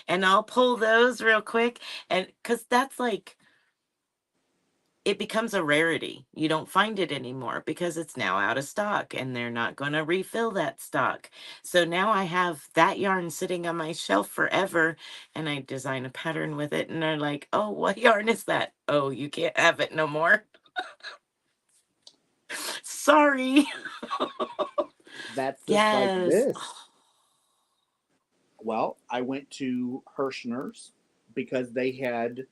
And I'll pull those real quick. And because that's like, it becomes a rarity. You don't find it anymore because it's now out of stock and they're not going to refill that stock. So now I have that yarn sitting on my shelf forever, and I design a pattern with it, and they're like, oh, what yarn is that? Oh, you can't have it no more. Sorry. That's just like Yes. this. Well, I went to Hirschner's because they had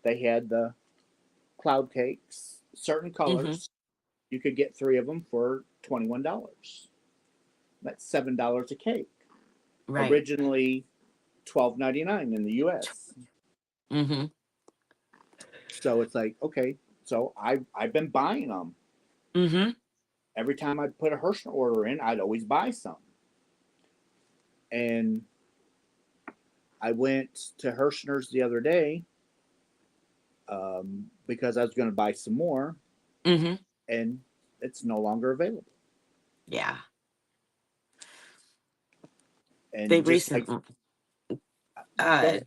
the cloud cakes, certain colors. You could get 3 of them for $21. That's $7 a cake. Right. Originally $12.99 in the U.S. Mm-hmm. So it's like, okay, so I've been buying them. Mm-hmm. Every time I put a Hirschner order in, I'd always buy some. And I went to Hirschner's the other day because I was going to buy some more, Mm-hmm. and it's no longer available. Yeah. And They just like, recently, go ahead.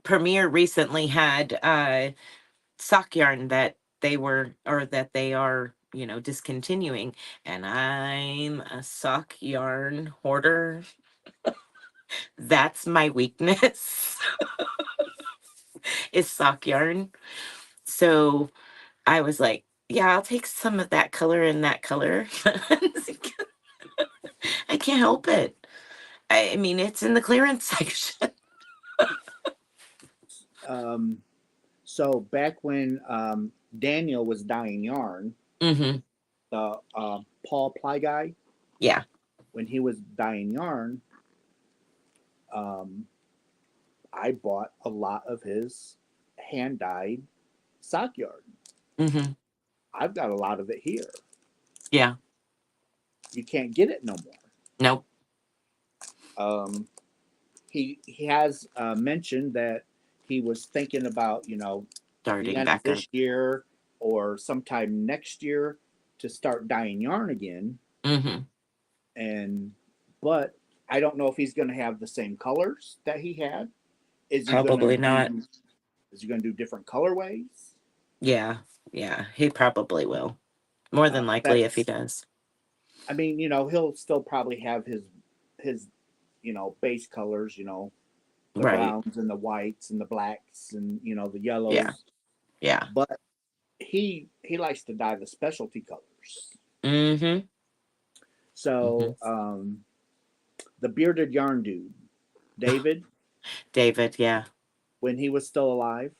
Premier recently had sock yarn that they are, discontinuing. And I'm a sock yarn hoarder. That's my weakness, is sock yarn. So I was like, yeah, I'll take some of that color and that color. I can't help it. I mean, it's in the clearance section. So back when Daniel was dyeing yarn, Mm-hmm. the Paul Ply guy, Yeah. when he was dyeing yarn, I bought a lot of his hand dyed sock yarn. Mm-hmm. I've got a lot of it here. Yeah. You can't get it no Nope. more. He has mentioned that he was thinking about the Starting end of back up. this year or sometime next year to start dyeing yarn again. Mm-hmm. But I don't know if he's going to have the same colors that he had. Is he Probably going not. to do different colorways? Yeah. Yeah. He probably will. More than likely if he does. I mean, he'll still probably have his base colors, the Right. browns and the whites and the blacks and the yellows. Yeah. Yeah. But he likes to dye the specialty colors. Mm-hmm. So the bearded yarn dude, David, Yeah. when he was still alive,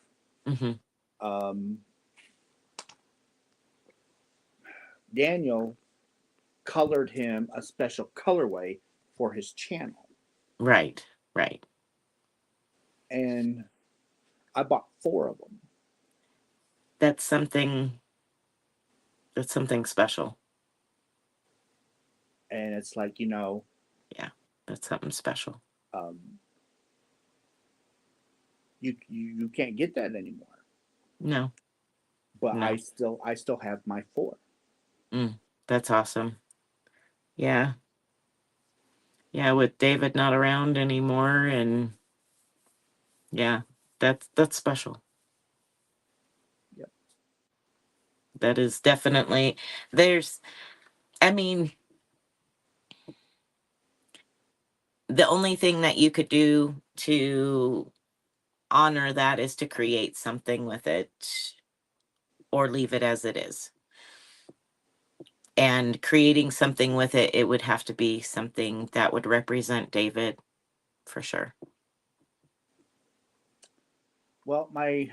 Mm-hmm. Daniel colored him a special colorway for his channel. Right. Right. And I bought 4 of them. That's something special. And it's like, yeah, that's something special. You can't get that anymore. No. But No. I still have my 4. That's awesome. Yeah. Yeah, with David not around anymore, and yeah, that's special. Yep. That is definitely I mean, the only thing that you could do to honor that is to create something with it or leave it as it is. And creating something with it, it would have to be something that would represent David for sure. Well, my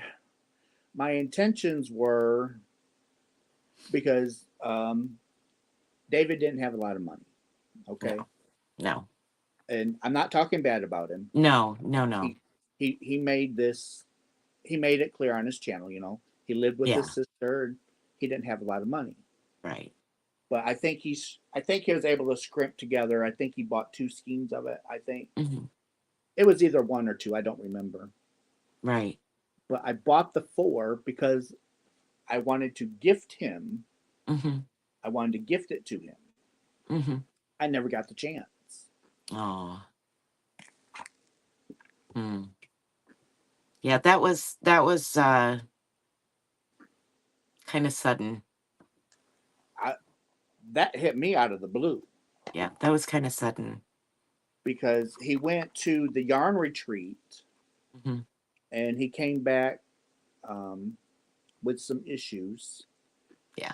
intentions were, because David didn't have a lot of money. Okay. No. And I'm not talking bad about him. No. He made this. He made it clear on his channel. He lived with his sister. And he didn't have a lot of money. Right. But I think he was able to scrimp together. I think he bought 2 skeins of it. I think. It was either 1 or 2. I don't remember. Right. But I bought the 4 because I wanted to gift him. Mm-hmm. I wanted to gift it to him. Mm-hmm. I never got the chance. Oh. Hmm. Yeah, that was kind of sudden. That hit me out of the blue. Yeah, that was kind of sudden. Because he went to the yarn retreat Mm-hmm. and he came back with some issues. Yeah.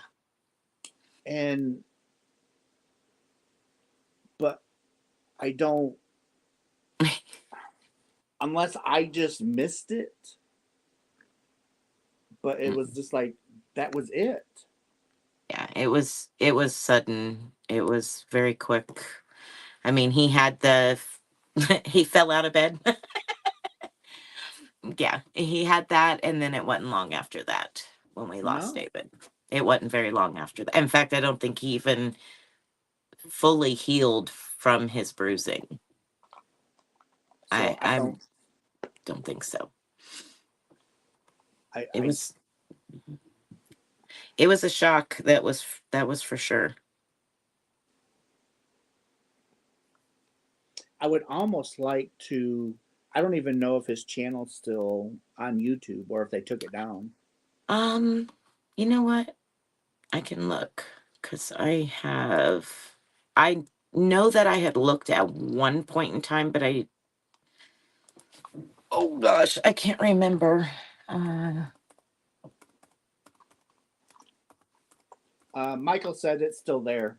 And but I don't, unless I just missed it. But it was just like that was it. Yeah, it was sudden. It was very quick. I mean, he had he fell out of bed. Yeah, he had that, and then it wasn't long after that when we lost No. David. It wasn't very long after that. In fact, I don't think he even fully healed from his bruising. So I I don't think so. It was a shock. That was for sure. I would almost like to. I don't even know if his channel's still on YouTube or if they took it down. You know what? I can look because I know that I had looked at one point in time, but oh gosh, I can't remember. Michael said it's still there.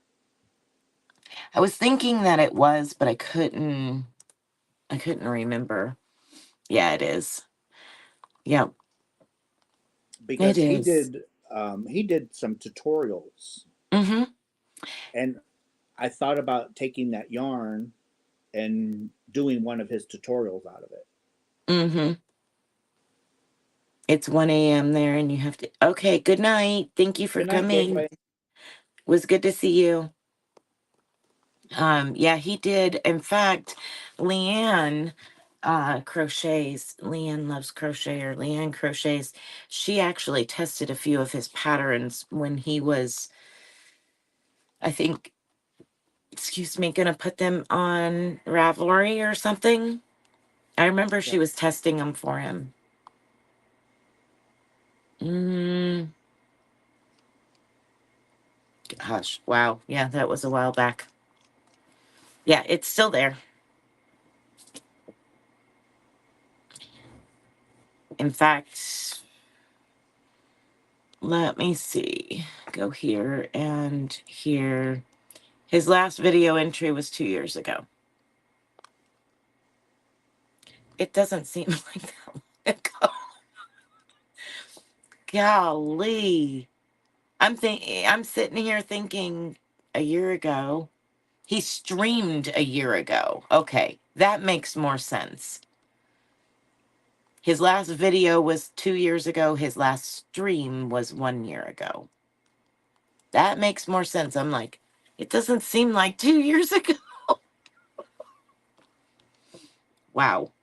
I was thinking that it was, but I couldn't remember. Yeah, it is. Yeah. Because It is. he did some tutorials. Mm-hmm. And I thought about taking that yarn and doing one of his tutorials out of it. Mm-hmm. It's 1 a.m. there and you have to. Okay, good night. Thank you for Good night, coming. Gateway. Was good to see you. Yeah, he did. In fact, Leanne crochets. Leanne loves crochet, or Leanne crochets. She actually tested a few of his patterns when he was, I think, excuse me, gonna put them on Ravelry or something. I remember she was testing them for him. Gosh, wow. Yeah, that was a while back. Yeah, it's still there. In fact, let me see. Go here and here. His last video entry was 2 years ago. It doesn't seem like that long ago. Golly. I'm sitting here thinking a year ago. He streamed a year ago. Okay, that makes more sense. His last video was 2 years ago. His last stream was 1 year ago. That makes more sense. I'm like, it doesn't seem like 2 years ago. Wow.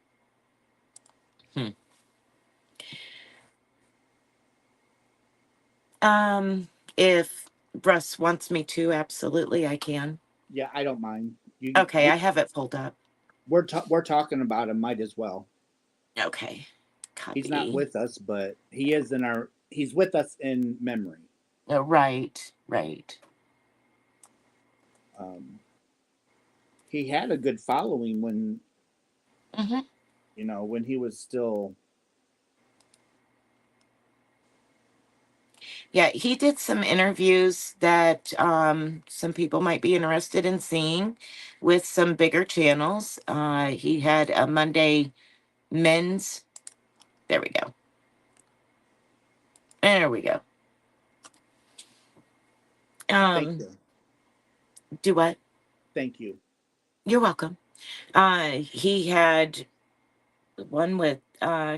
If Russ wants me to, absolutely I can. Yeah, I don't mind. Okay, I have it pulled up. We're talking about him. Might as well. Okay. Copy. He's not with us, but he is in our. He's with us in memory. Right. He had a good following when, Mm-hmm. When he was still. Yeah, he did some interviews that some people might be interested in seeing with some bigger channels. He had a Monday men's. There we go. There we go. Thank you. Do what? Thank you. You're welcome. He had one with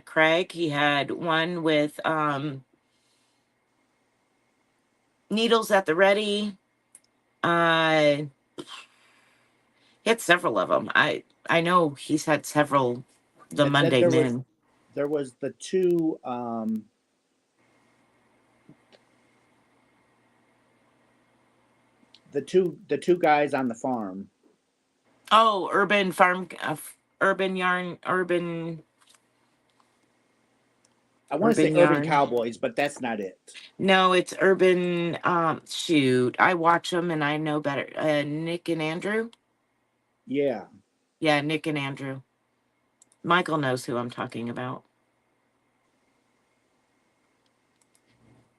Craig. He had one with Needles at the Ready. He had several of them. I know he's had several. The And then Monday Men. there was the two the two guys on the farm. Oh, Urban Farm, Urban Yarn, Urban I want to say Urban Urban Yarn. Cowboys, but that's not it. No, it's Urban. Shoot, I watch them and I know better. Nick and Andrew. Yeah. Yeah, Nick and Andrew. Michael knows who I'm talking about.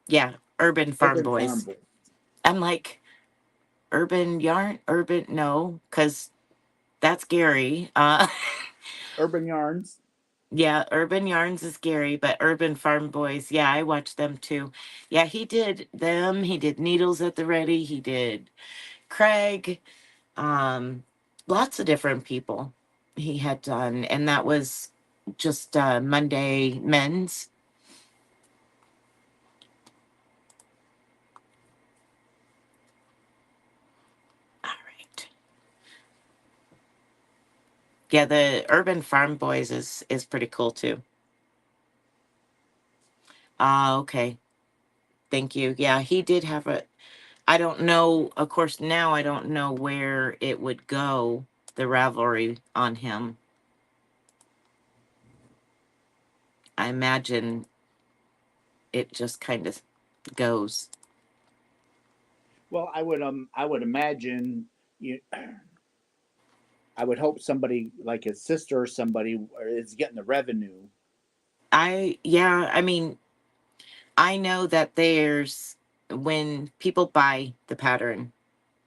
Yeah, Urban Farm Urban Farm Boys. Boys. I'm like, Urban Yarn, Urban. No, because that's Gary. Urban Yarns. Yeah, Urban Yarns is Gary, but Urban Farm Boys, yeah, I watched them too. Yeah, he did them. He did Needles at the Ready. He did Craig. Um, Lots of different people he had done, and that was just Monday Men's. All right. Yeah, the Urban Farm Boys is pretty cool too. Okay. Thank you. Yeah, he did have a. I don't know. Of course, now I don't know where it would go, the Ravelry on him. I imagine it just kind of goes. Well, I would imagine you. I would hope somebody like his sister or somebody is getting the revenue. Yeah, I mean, I know that there's when people buy the pattern,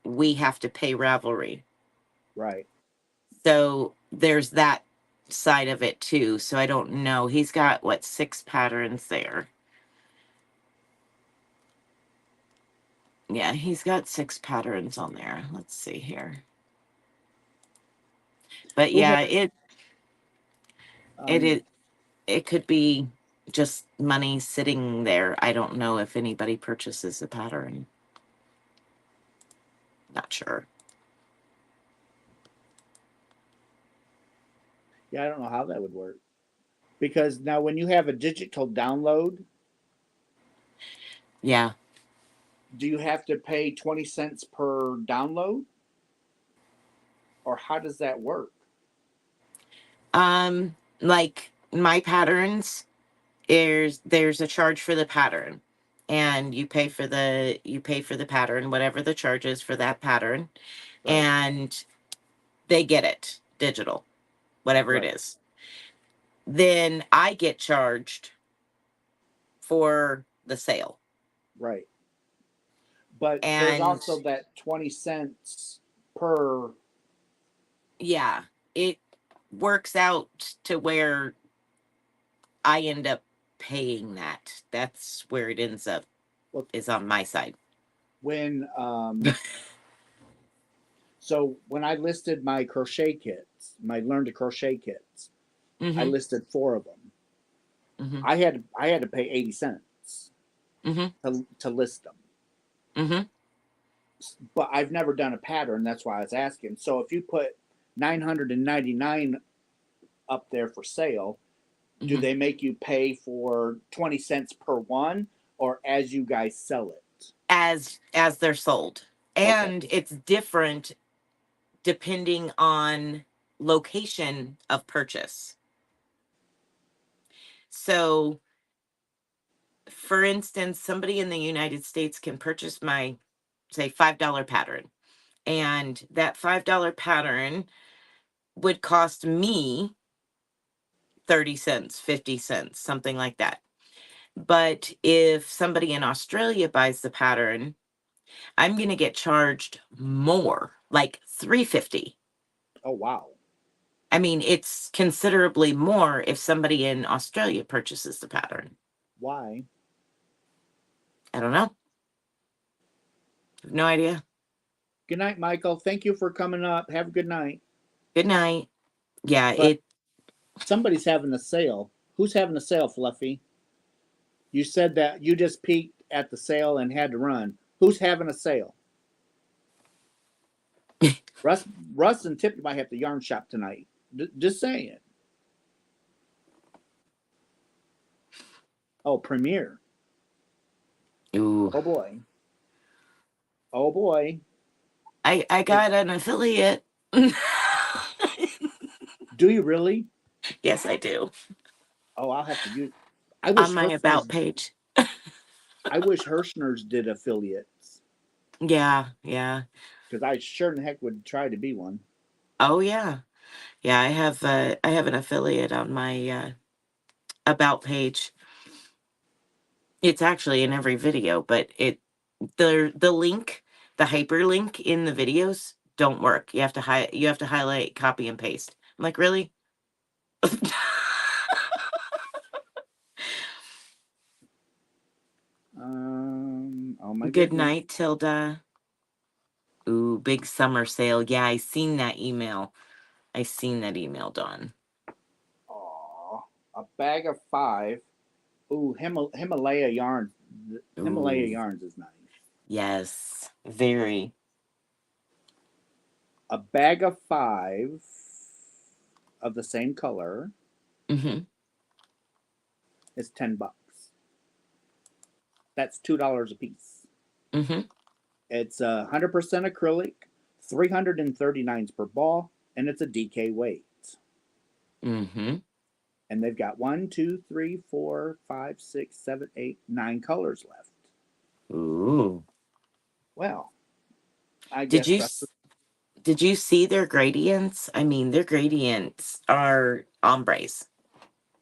we have to pay Ravelry. Right. So there's that side of it too. So I don't know. He's got what, 6 patterns there. Yeah, he's got 6 patterns on there. Let's see here. But Who yeah, has, it um, is it could be just money sitting there. I don't know if anybody purchases the pattern. Not sure. yeah, I don't know how that would work. Because now when you have a digital download, Yeah. do you have to pay 20 cents per download? Or how does that work? Like my patterns, there's a charge for the pattern. And you pay for the pattern, whatever the charge is for that pattern. Right. And they get it digital, whatever it Right. is. Then I get charged for the sale. Right. But there's And also that 20 cents per. yeah, it works out to where I end up paying that. That's where it ends up, Well, is on my side. when so when I listed my crochet kits, my learn to crochet kits, I Mm-hmm. listed 4 of them. Mm-hmm. I had to pay 80 cents Mm-hmm. to list them. Mm-hmm. But I've never done a pattern. That's why I was asking. So if you put 999 up there for sale, do Mm-hmm. they make you pay for 20 cents per one, or as you guys sell it? As they're sold. And it's different depending on location of purchase. So for instance, somebody in the United States can purchase my, say, $5 pattern. And that $5 pattern would cost me 30 cents, 50 cents, something like that. But if somebody in Australia buys the pattern, I'm going to get charged more, like $3.50. Oh wow. I mean, it's considerably more if somebody in Australia purchases the pattern. Why? I don't know. No idea. Good night, Michael. Thank you for coming up. Have a good night. Good night. Yeah, But somebody's having a sale. Who's having a sale, Fluffy? You said that you just peeked at the sale and had to run. Who's having a sale? Russ and Tippy might have the yarn shop tonight. Just saying. Oh, Premiere. Ooh. Oh boy. Oh boy. I got an affiliate. Do you really? Yes, I do. Oh, I'll have to use. I On wish my about page. I wish Hirschner's did affiliates Yeah, yeah. because I sure in heck would try to be one. Oh yeah. Yeah, I have an affiliate on my about page. It's actually in every video, but the link, the hyperlink in the videos don't work. You have to highlight, copy and paste. I'm like, really? Oh my Good goodness. night, Tilda. Ooh, big summer sale. Yeah, I seen that email. Dawn. Aw, a bag of 5. Ooh, Himalaya yarn. Himalaya Ooh. yarns is nice. Yes, very. A bag of 5 of the same color Mm-hmm. is $10. That's $2 a piece. Mm-hmm. It's 100% acrylic, 339s per ball, and it's a DK weight. Mm-hmm. And they've got 1, 2, 3, 4, 5, 6, 7, 8, 9 colors left. Ooh. Well, I Did guess you that's did you see their gradients? I mean, their gradients are ombres.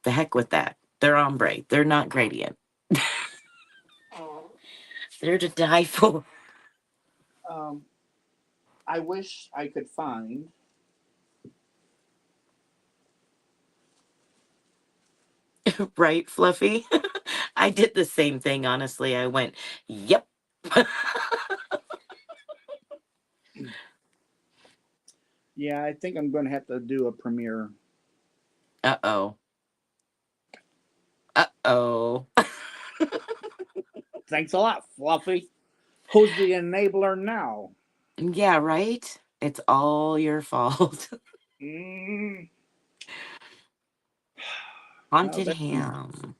The heck with that. They're ombre. They're not gradient. They're to die for. I wish I could find. Right, Fluffy? I did the same thing, honestly. I went, yep. Yeah, I think I'm going to have to do a premiere. Uh-oh. Uh-oh. Thanks a lot, Fluffy. Who's the enabler now? Yeah, right? It's all your fault. Mm. Haunted Well, ham.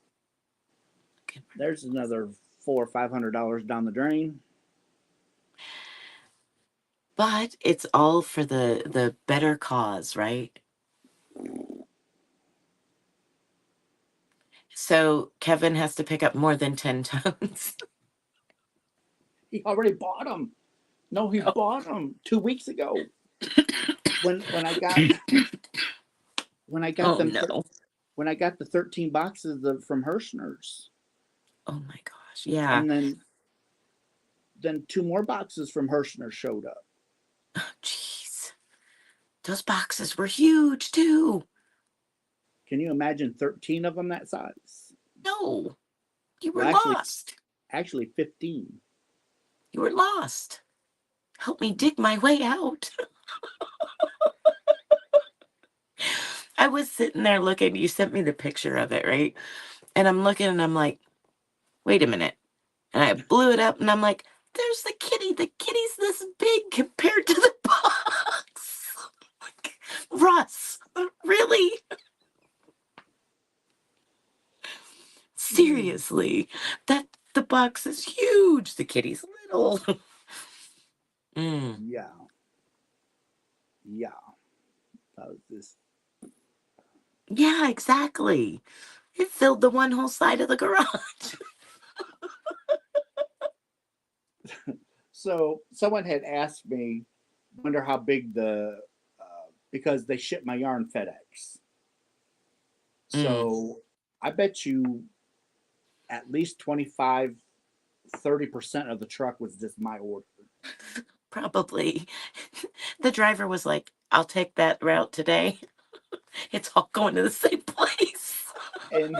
there's another $400 or $500 down the drain. But it's all for the better cause, right? So Kevin has to pick up more than 10 tons. He already bought them. No, he Oh. bought them 2 weeks ago. When I got Oh them no. when I got the 13 boxes from Hirschner's. Oh my gosh. Yeah. And then 2 more boxes from Hirschner showed up. Jeez. Those boxes were huge too. Can you imagine 13 of them that size? No. You were Well, lost. actually 15. You were lost. Help me dig my way out. I was sitting there looking. You sent me the picture of it, right? And I'm looking and I'm like, wait a minute. And I blew it up and I'm like, there's the kitty. The kitty's this big compared to the box. Russ, really? Seriously. The box is huge. The kitty's little. Yeah. That was this. Yeah, exactly. It filled the one whole side of the garage. So someone had asked me, wonder how big because they ship my yarn FedEx. So I bet you at least 25, 30% of the truck was just my order. Probably. The driver was like, I'll take that route today. It's all going to the same place. And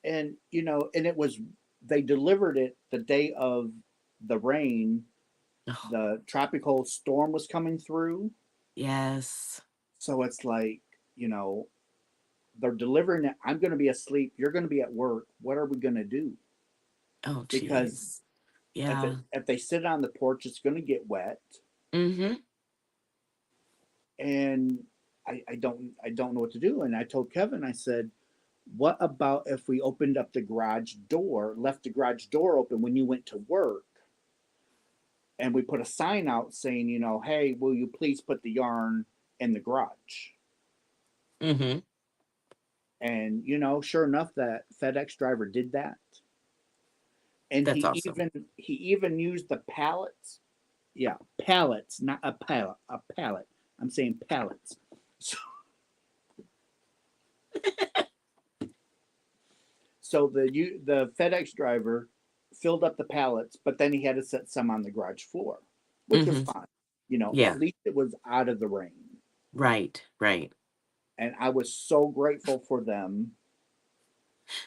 and it was, they delivered it the day of the rain. The tropical storm was coming through. Yes. So it's like, they're delivering it. I'm going to be asleep. You're going to be at work. What are we going to do? Oh, Because geez. Yeah. if they sit on the porch, it's going to get wet. Mm-hmm. And I don't know what to do. And I told Kevin, I said, what about if we opened up the garage door, left the garage door open when you went to work, and we put a sign out saying, you know, hey, will you please put the yarn in the garage? Mm-hmm. And you know, sure enough, that FedEx driver did that. And That's awesome. he even used the pallets. Yeah, pallets, not a pallet, a pallet. I'm saying pallets. So, so the FedEx driver filled up the pallets, but then he had to set some on the garage floor, which was Mm-hmm. fine. You know, Yeah. at least it was out of the rain. Right. Right. And I was so grateful for them.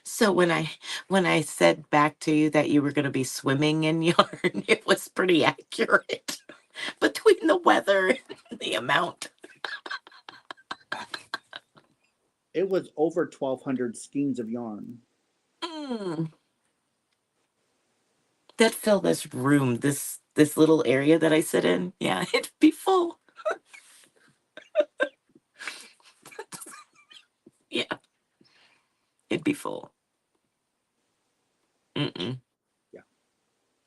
So when I said back to you that you were going to be swimming in yarn, it was pretty accurate between the weather and the amount. It was over 1,200 skeins of yarn. Mm. That fill this room, this little area that I sit in. Yeah, it'd be full. Yeah, it'd be full. Mm-mm. Yeah.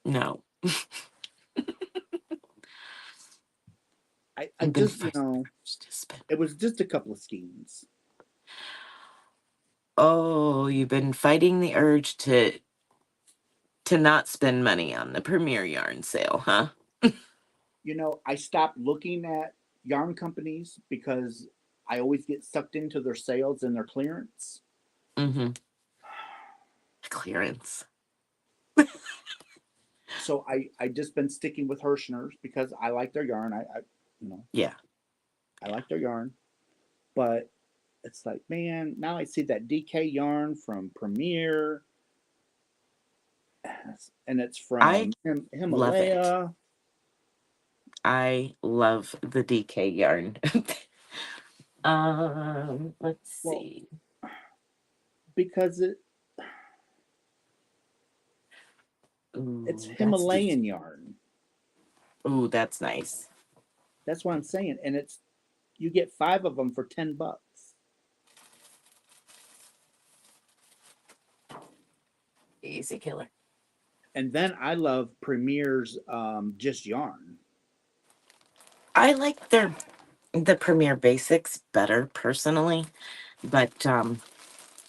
No. I I've been just, you fighting the know, urge to spend. it was just a couple of skeins. Oh, you've been fighting the urge to not spend money on the Premier yarn sale, huh? You know, I stopped looking at yarn companies because I always get sucked into their sales and their clearance. Mm-hmm. Clearance. So I just been sticking with Hirschner's because I like their yarn. I you know, Yeah. I like their yarn, but it's like, man, now I see that DK yarn from Premier, and it's I from love it. Himalaya. I love the DK yarn. Let's Well, see. because it's Ooh, that's decent. Himalayan yarn. Ooh, that's nice. That's what I'm saying, and it's you get 5 of them for $10. Easy killer. And then I love Premier's just yarn. I like the Premier Basics better personally, but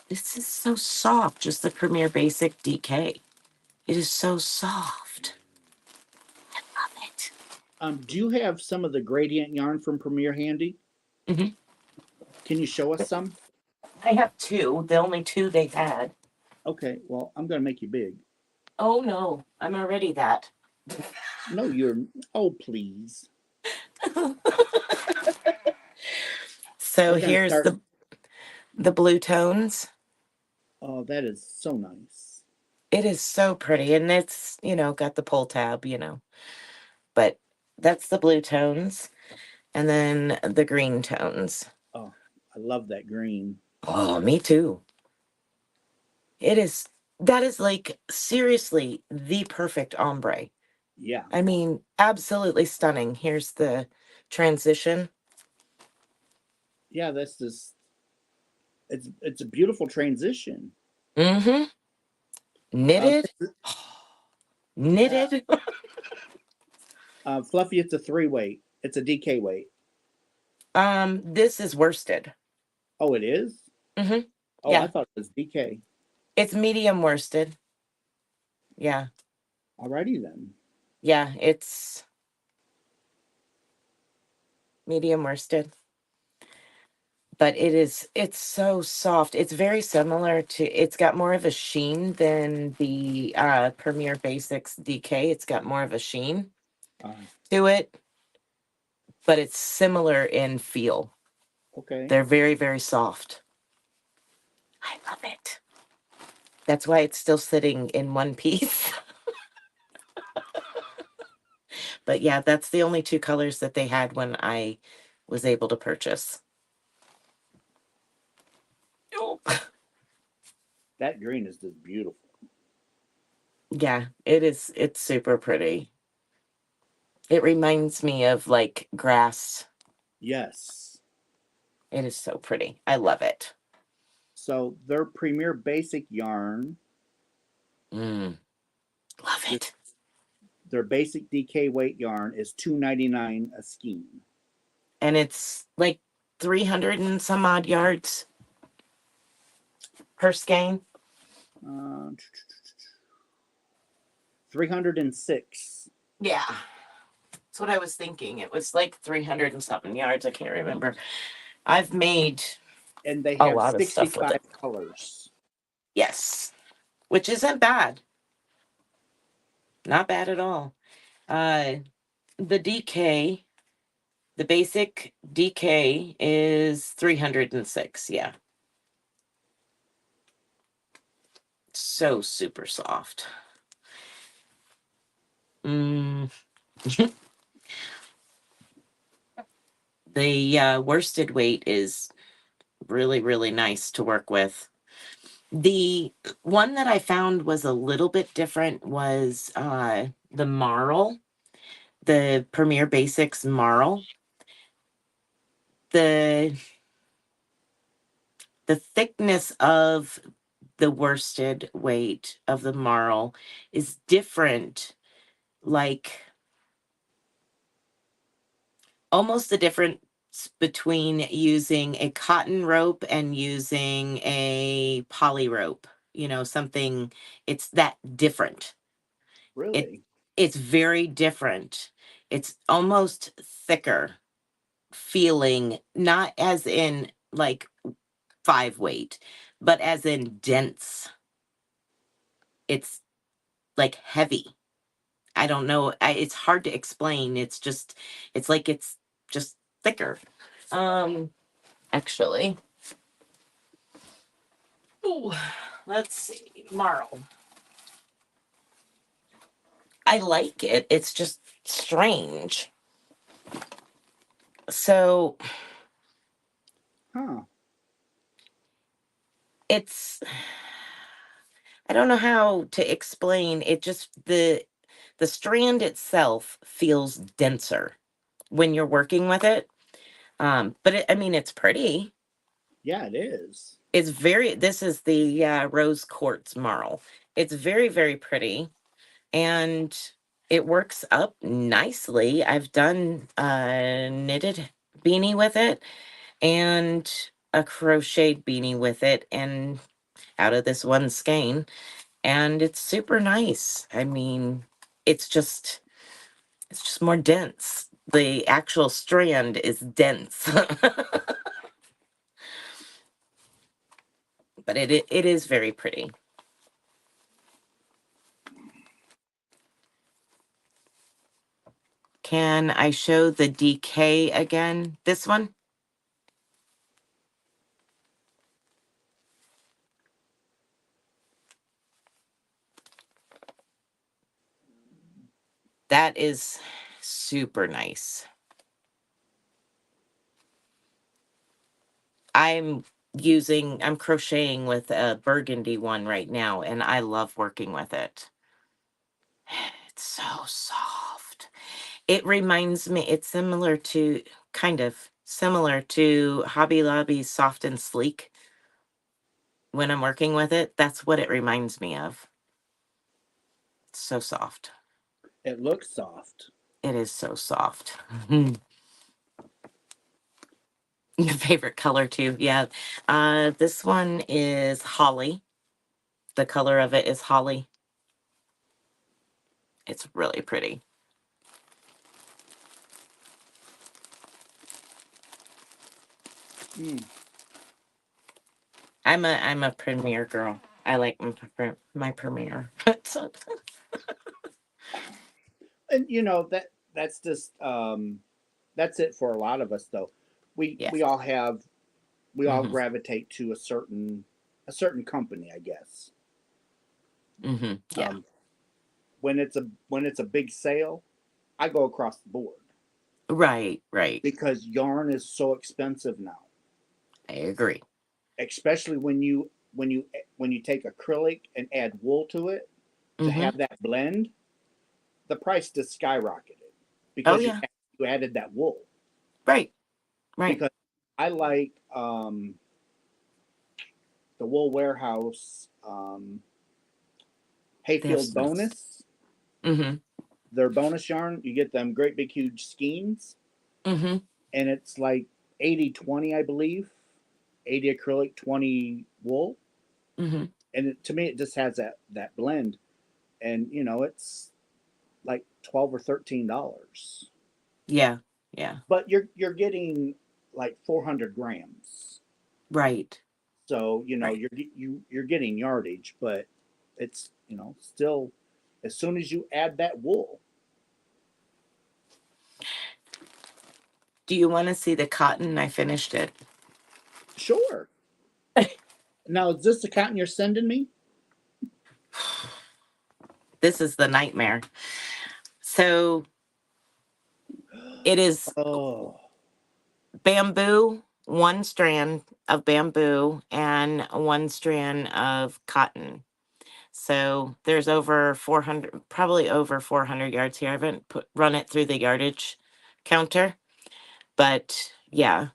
this is so soft. Just the Premier Basic DK. It is so soft. I love it. Do you have some of the gradient yarn from Premier handy? Hmm. Can you show us some? I have two. The only two they had. Okay, well, I'm gonna make you big. Oh no, I'm already that. No, you're. Oh, please. So We're gonna here's start. the blue tones. Oh, that is so nice. It is so pretty, and it's, got the pull tab, but that's the blue tones, and then the green tones. Oh, I love that green. Oh, me too. That is like seriously the perfect ombre. Yeah, I mean, absolutely stunning. Here's the transition. yeah. That's just. It's a beautiful transition. Mm-hmm. Um, Knitted. uh, Knitted. Fluffy, it's a 3 weight. It's a DK weight. This is worsted. Oh, it is. Mm-hmm. Oh, I Yeah. thought it was DK. It's medium worsted. Yeah. Alrighty then. Yeah, it's medium worsted. But it's so soft. It's very similar to, it's got more of a sheen than the Premier Basics DK. It's got more of a sheen Uh, to it, but it's similar in feel. okay. They're very, very soft. I love it. That's why it's still sitting in one piece. But yeah, that's the only two colors that they had when I was able to purchase. Oh. That green is just beautiful. Yeah, it is. It's super pretty. It reminds me of like grass. Yes. It is so pretty. I love it. So their Premier Basic yarn, Love it. their basic DK weight yarn is $2.99 a skein. And it's like 300 and some odd yards per skein. 306. Yeah. That's what I was thinking. It was like 300 and something yards. I can't remember. I've made And they a have lot of stuff with 65 it. colors. Yes. Which isn't bad. Not bad at all. The DK, the basic DK is 306. Yeah. So super soft. Mm. The worsted weight is really, really nice to work with. The one that I found was a little bit different was the Marl, the Premier Basics Marl. The thickness of the worsted weight of the Marl is different, like almost the difference between using a cotton rope and using a poly rope. You know, something, it's that different. Really? It's very different. It's almost thicker feeling, not as in like 5 weight, but as in dense. It's like heavy. I don't know. It's hard to explain. It's just, it's like it's just thicker. Actually, ooh, let's see, Marl. I like it. It's just strange. So Huh. it's, I don't know how to explain it. Just the strand itself feels denser when you're working with it. But I mean, it's pretty. Yeah, it is. It's very, this is the rose quartz marl. It's very, very pretty. And it works up nicely. I've done a knitted beanie with it and a crocheted beanie with it, and out of this one skein. And it's super nice. I mean, it's just more dense. The actual strand is dense. But it is very pretty. Can I show the DK again? This one? That is super nice. I'm crocheting with a burgundy one right now, and I love working with it. It's so soft. It reminds me, it's similar to, kind of similar to Hobby Lobby's Soft and Sleek. When I'm working with it, that's what it reminds me of. It's so soft. It looks soft. It is so soft. Your favorite color too, yeah. This one is holly. The color of it is holly. It's really pretty. Mm. I'm a Premier girl. I like my Premier. And you know that's just that's it for a lot of us though. We Yes. we all have we all Mhm. gravitate to a certain company, I guess. Yeah. When it's a big sale, I go across the board Right. because yarn is so expensive now. I agree. Especially when you take acrylic and add wool to it to Hmm. have that blend, the price just skyrocketed. Oh because yeah. you added that wool. Right. Right. Because I like the Wool Warehouse They have Hayfield some. bonus. Mm-hmm. Their bonus yarn, you get them great big huge skeins, Mm-hmm. and it's like 80-20, I believe. 80 acrylic, 20 wool. Mm-hmm. And to me, it just has that blend. And, you know, it's like $12 or $13. Yeah. Yeah. But you're getting like 400 grams. Right. So, you know, Right. you're getting yardage, but it's, you know, still as soon as you add that wool. Do you want to see the cotton? I finished it. Sure. Now, is this the cotton you're sending me? This is the nightmare. So it is Oh, bamboo, one strand of bamboo and one strand of cotton. So there's over 400, probably over 400 yards here. I haven't run it through the yardage counter, but yeah.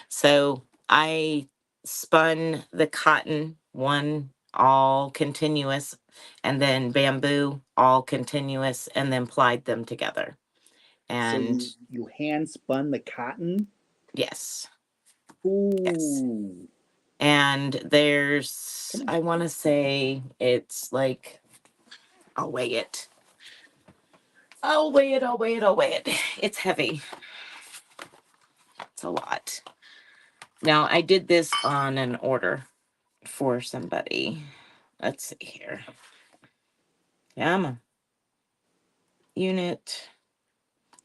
So I spun the cotton one all continuous, and then bamboo all continuous, and then plied them together. so And you hand spun the cotton? yes, yes. Ooh. And there's, Come on. I want to say it's like, I'll weigh it. I'll weigh it, I'll weigh it, I'll weigh it. It's heavy. It's a lot. Now, I did this on an order for somebody. Let's see here. Yeah, unit.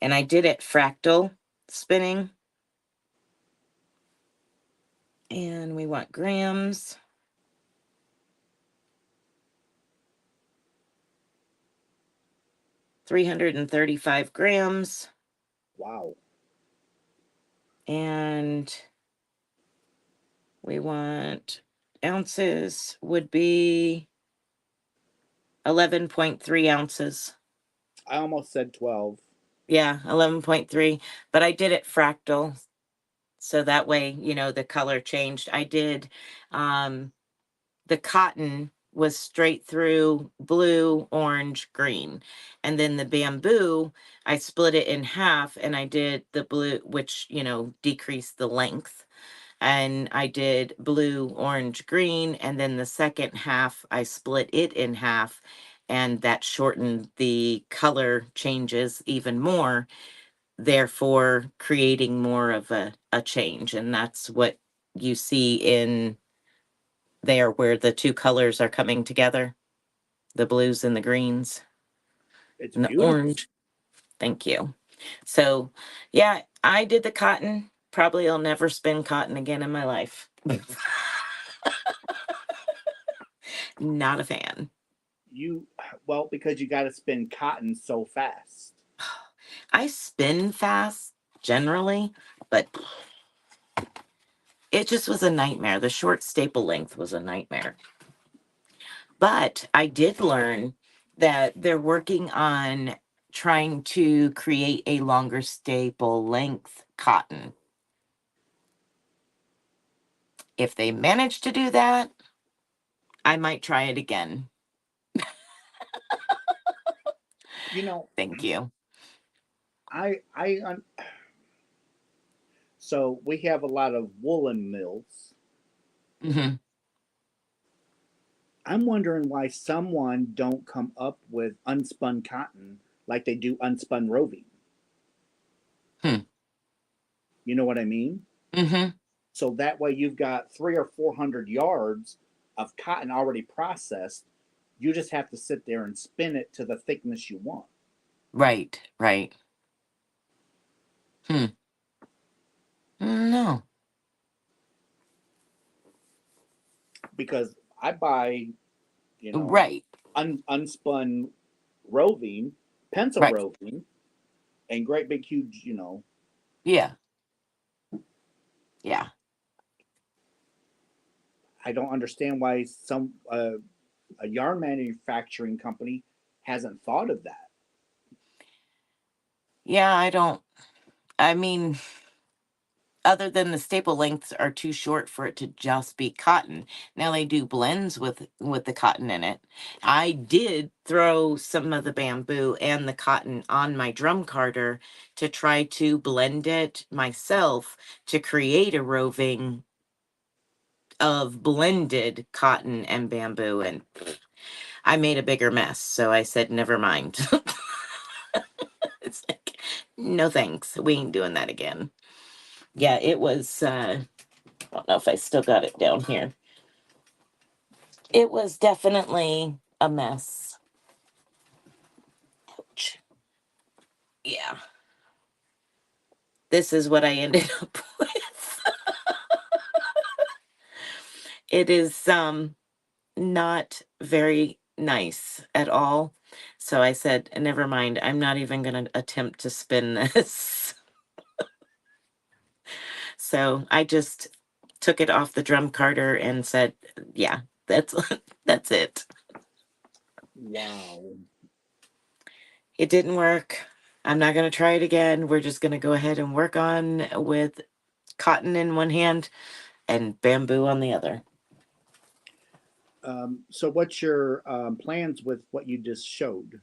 And I did it fractal spinning. And we want grams. 335 grams. Wow. And we want ounces would be 11.3 ounces. I almost said 12. Yeah, 11.3. But I did it fractal. So that way, you know, the color changed. I did the cotton was straight through blue, orange, green. And then the bamboo, I split it in half and I did the blue, which, you know, decreased the length. And I did blue, orange, green. And then the second half, I split it in half. And that shortened the color changes even more, therefore creating more of a change. And that's what you see in there where the two colors are coming together, the blues and the greens It's and the beautiful. orange. Thank you. So yeah, I did the cotton. Probably I'll never spin cotton again in my life. Not a fan. Well, because you got to spin cotton so fast. I spin fast generally, but it just was a nightmare. The short staple length was a nightmare. But I did learn that they're working on trying to create a longer staple length cotton. If they manage to do that, I might try it again. You know, Thank you. I so we have a lot of woolen mills. Hmm. I'm wondering why someone don't come up with unspun cotton like they do unspun roving. Hmm. You know what I mean? Hmm. So that way you've got 300 or 400 yards of cotton already processed. You just have to sit there and spin it to the thickness you want. Right, right. Hmm. No. Because I buy, you know, Right, unspun roving, pencil right. roving, and great big huge, you know. Yeah, yeah. I don't understand why a yarn manufacturing company hasn't thought of that. Yeah, I mean, other than the staple lengths are too short for it to just be cotton. Now they do blends with the cotton in it. I did throw some of the bamboo and the cotton on my drum carder to try to blend it myself to create a roving of blended cotton and bamboo, and I made a bigger mess, so I said never mind. It's like, no thanks, we ain't doing that again. Yeah, it was I don't know if I still got it down here. It was definitely a mess. Ouch. Yeah. This is what I ended up with. It is not very nice at all. So I said, never mind. I'm not even going to attempt to spin this. So I just took it off the drum carder and said, yeah, that's that's it. Wow. It didn't work. I'm not going to try it again. We're just going to go ahead and work on with cotton in one hand and bamboo on the other. So what's your plans with what you just showed?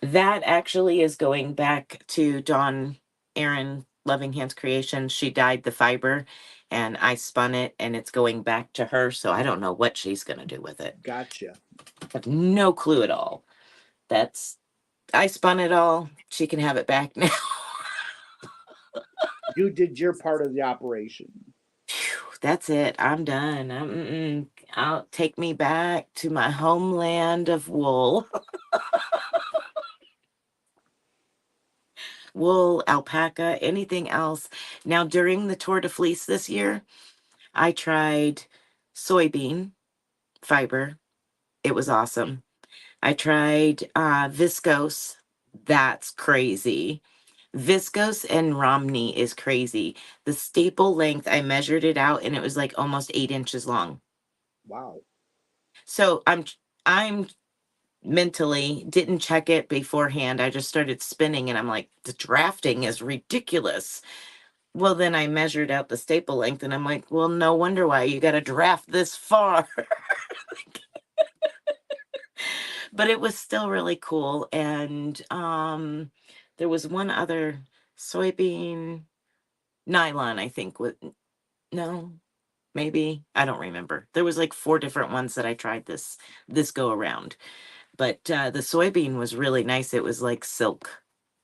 That actually is going back to Dawn Aaron Loving Hands Creation. She dyed the fiber and I spun it and it's going back to her. So I don't know what she's going to do with it. Gotcha. I have no clue at all. I spun it all. She can have it back now. You did your part of the operation. That's it. I'm done. I'll take me back to my homeland of wool. Wool, alpaca, anything else. Now, during the Tour de Fleece this year, I tried soybean fiber. It was awesome. I tried viscose. That's crazy. Viscose and Romney is crazy. The staple length, I measured it out and it was like almost 8 inches long. Wow. So I'm mentally didn't check it beforehand. I just started spinning and I'm like, the drafting is ridiculous. Well, then I measured out the staple length and I'm like, well, no wonder why you got to draft this far. But it was still really cool. And there was one other soybean nylon, I think, with no, maybe I don't remember. There was like 4 different ones that I tried this go around. But the soybean was really nice. It was like silk.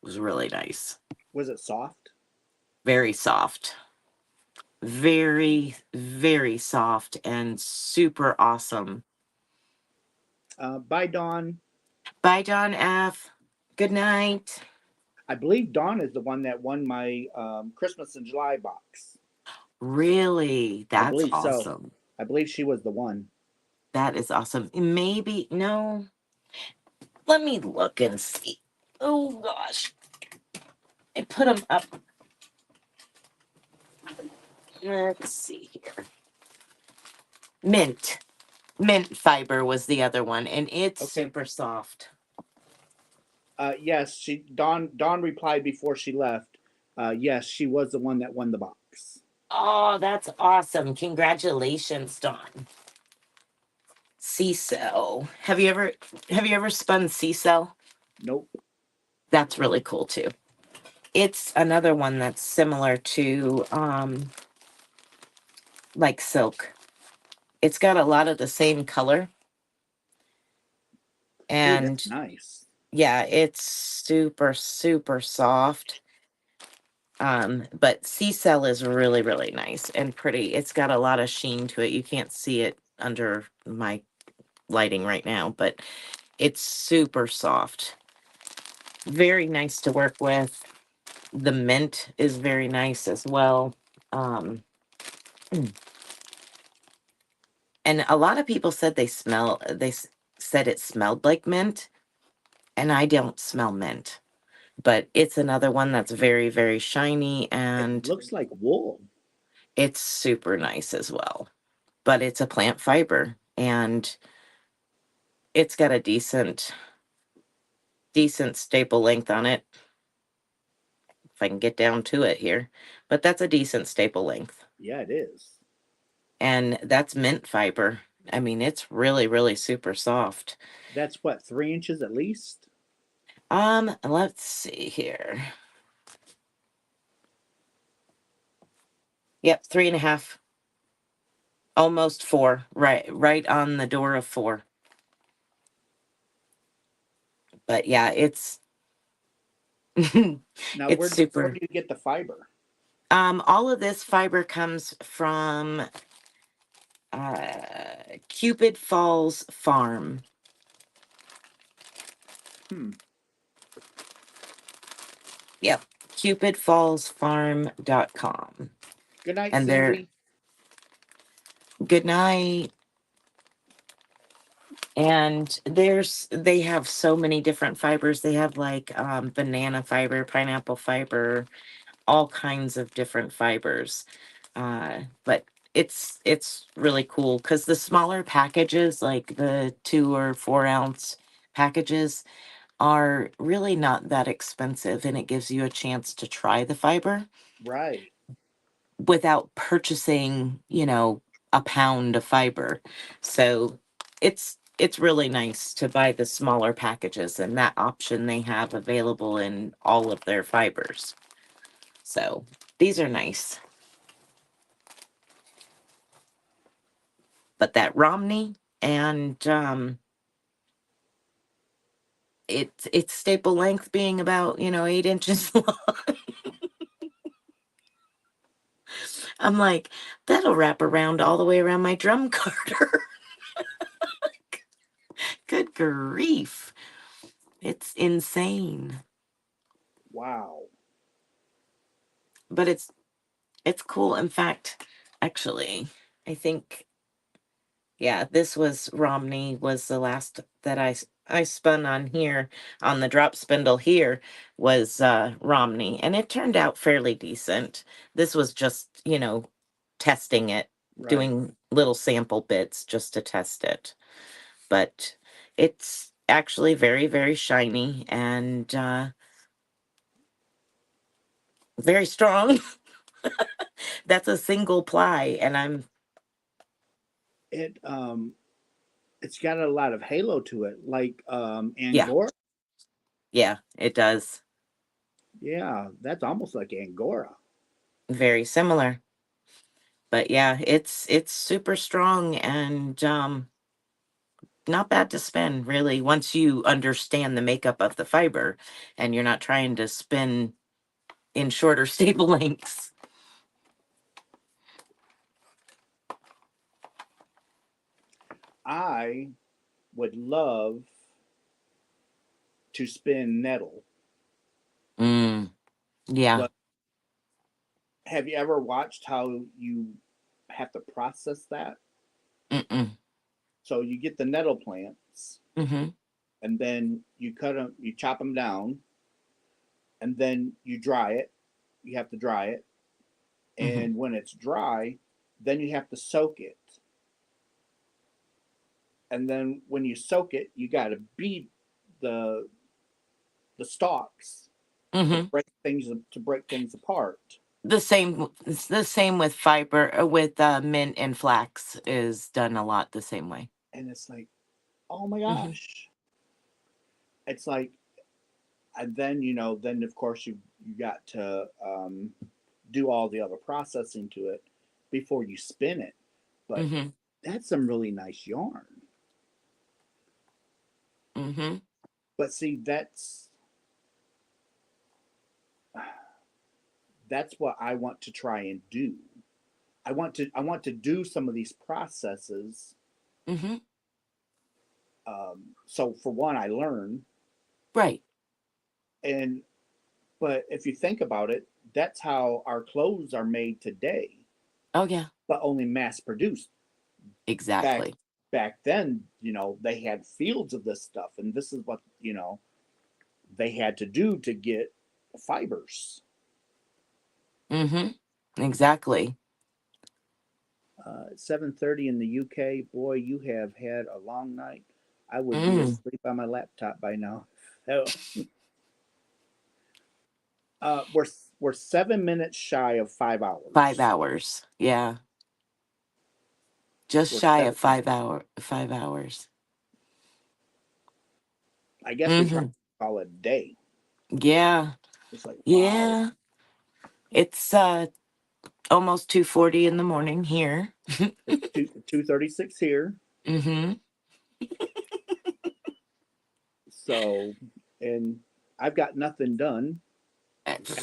It was really nice. Was it soft? Very soft. Very, very soft and super awesome. Bye, Dawn. Bye, John F. Good night. I believe Dawn is the one that won my Christmas in July box. Really? That's believe so. awesome. I believe she was the one. That is awesome. Maybe, no. Let me look and see. Oh, gosh. I put them up. Let's see here. Mint. Mint fiber was the other one, and it's Okay. super soft. Yes, Dawn replied before she left. Yes, she was the one that won the box. Oh, that's awesome. Congratulations, Dawn. C-cell. Have you ever spun C-cell? Nope. That's really cool too. It's another one that's similar to like silk. It's got a lot of the same color. And Ooh, that's nice. yeah, it's super, super soft. But C-cell is really, really nice and pretty. It's got a lot of sheen to it. You can't see it under my lighting right now, but it's super soft. Very nice to work with. The mint is very nice as well. And a lot of people said said it smelled like mint, and I don't smell mint. But it's another one that's very, very shiny and it looks like wool. It's super nice as well. But it's a plant fiber and it's got a decent staple length on it. if I can get down to it here, but that's a decent staple length. Yeah, it is. And that's mint fiber. I mean, it's really, really super soft. That's what, 3 inches at least? Let's see here. Yep, 3.5. Almost 4. Right on the door of 4. But yeah, it's Now, it's where super. do you get the fiber? All of this fiber comes from Cupid Falls Farm. Hmm. Yep, cupidfallsfarm.com. Good night, And they're Cindy. good night. And they have so many different fibers. They have like banana fiber, pineapple fiber, all kinds of different fibers. But it's really cool because the smaller packages, like the 2 or 4 ounce packages, are really not that expensive, and it gives you a chance to try the fiber Right. without purchasing, a pound of fiber. So it's really nice to buy the smaller packages, and that option they have available in all of their fibers. So these are nice. But that Romney and its staple length being about 8 inches long. I'm like, that'll wrap around all the way around my drum carter. Good grief. It's insane. Wow. But it's cool. In fact, actually, I think, yeah, this was Romney was the last that I spun on here on the drop spindle here was Romney, and it turned out fairly decent. This was just, testing it, Right. doing little sample bits just to test it. But it's actually very, very shiny and very strong. That's a single ply, and I'm It it's got a lot of halo to it, like yeah, Angora. yeah, it does. Yeah, that's almost like Angora. Very similar. But yeah, it's super strong and not bad to spin, really, once you understand the makeup of the fiber and you're not trying to spin in shorter staple lengths. I would love to spin nettle. Yeah. But have you ever watched how you have to process that? Mm-mm. So you get the nettle plants, Mm-hmm. and then you cut them, you chop them down, and then you dry it. You have to dry it, Mm-hmm. and when it's dry, then you have to soak it. And then when you soak it, you got to beat the the stalks Mm-hmm. to break things apart. It's the same with fiber, with mint and flax is done a lot the same way. And it's like, oh my Mm-hmm. gosh! It's like, and then then of course you got to do all the other processing to it before you spin it. But Mm-hmm. that's some really nice yarn. Mm-hmm. But see, that's what I want to try and do. I want to do some of these processes. Mm-hmm. So for one, I learn, Right. and but if you think about it, that's how our clothes are made today, Oh yeah. but only mass produced. Back Exactly. back then, they had fields of this stuff, and this is what they had to do to get fibers. Mm-hmm. Exactly. 7:30 in the UK. Boy, you have had a long night. I would be Mm. asleep on my laptop by now. So, we're We're 7 minutes shy of 5 hours. 5 hours. Yeah. Just We're shy 7 of 5 hours. I guess we probably call it a day. Yeah. It's like, wow. Yeah. It's almost 2:40 in the morning here. It's 2:36 here. Mm-hmm. So, and I've got nothing done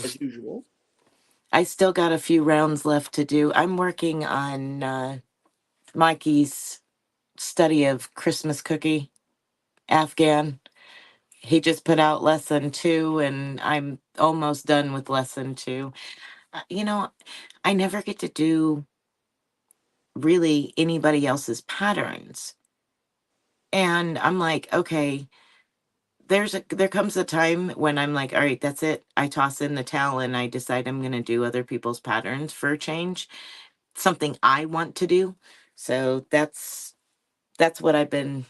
as usual. I still got a few rounds left to do. I'm working on Mikey's study of Christmas cookie, Afghan. He just put out lesson 2, and I'm almost done with lesson 2. You know, I never get to do really anybody else's patterns. And I'm like, okay, there comes a time when I'm like, all right, that's it. I toss in the towel and I decide I'm going to do other people's patterns for a change, something I want to do. So that's what I've been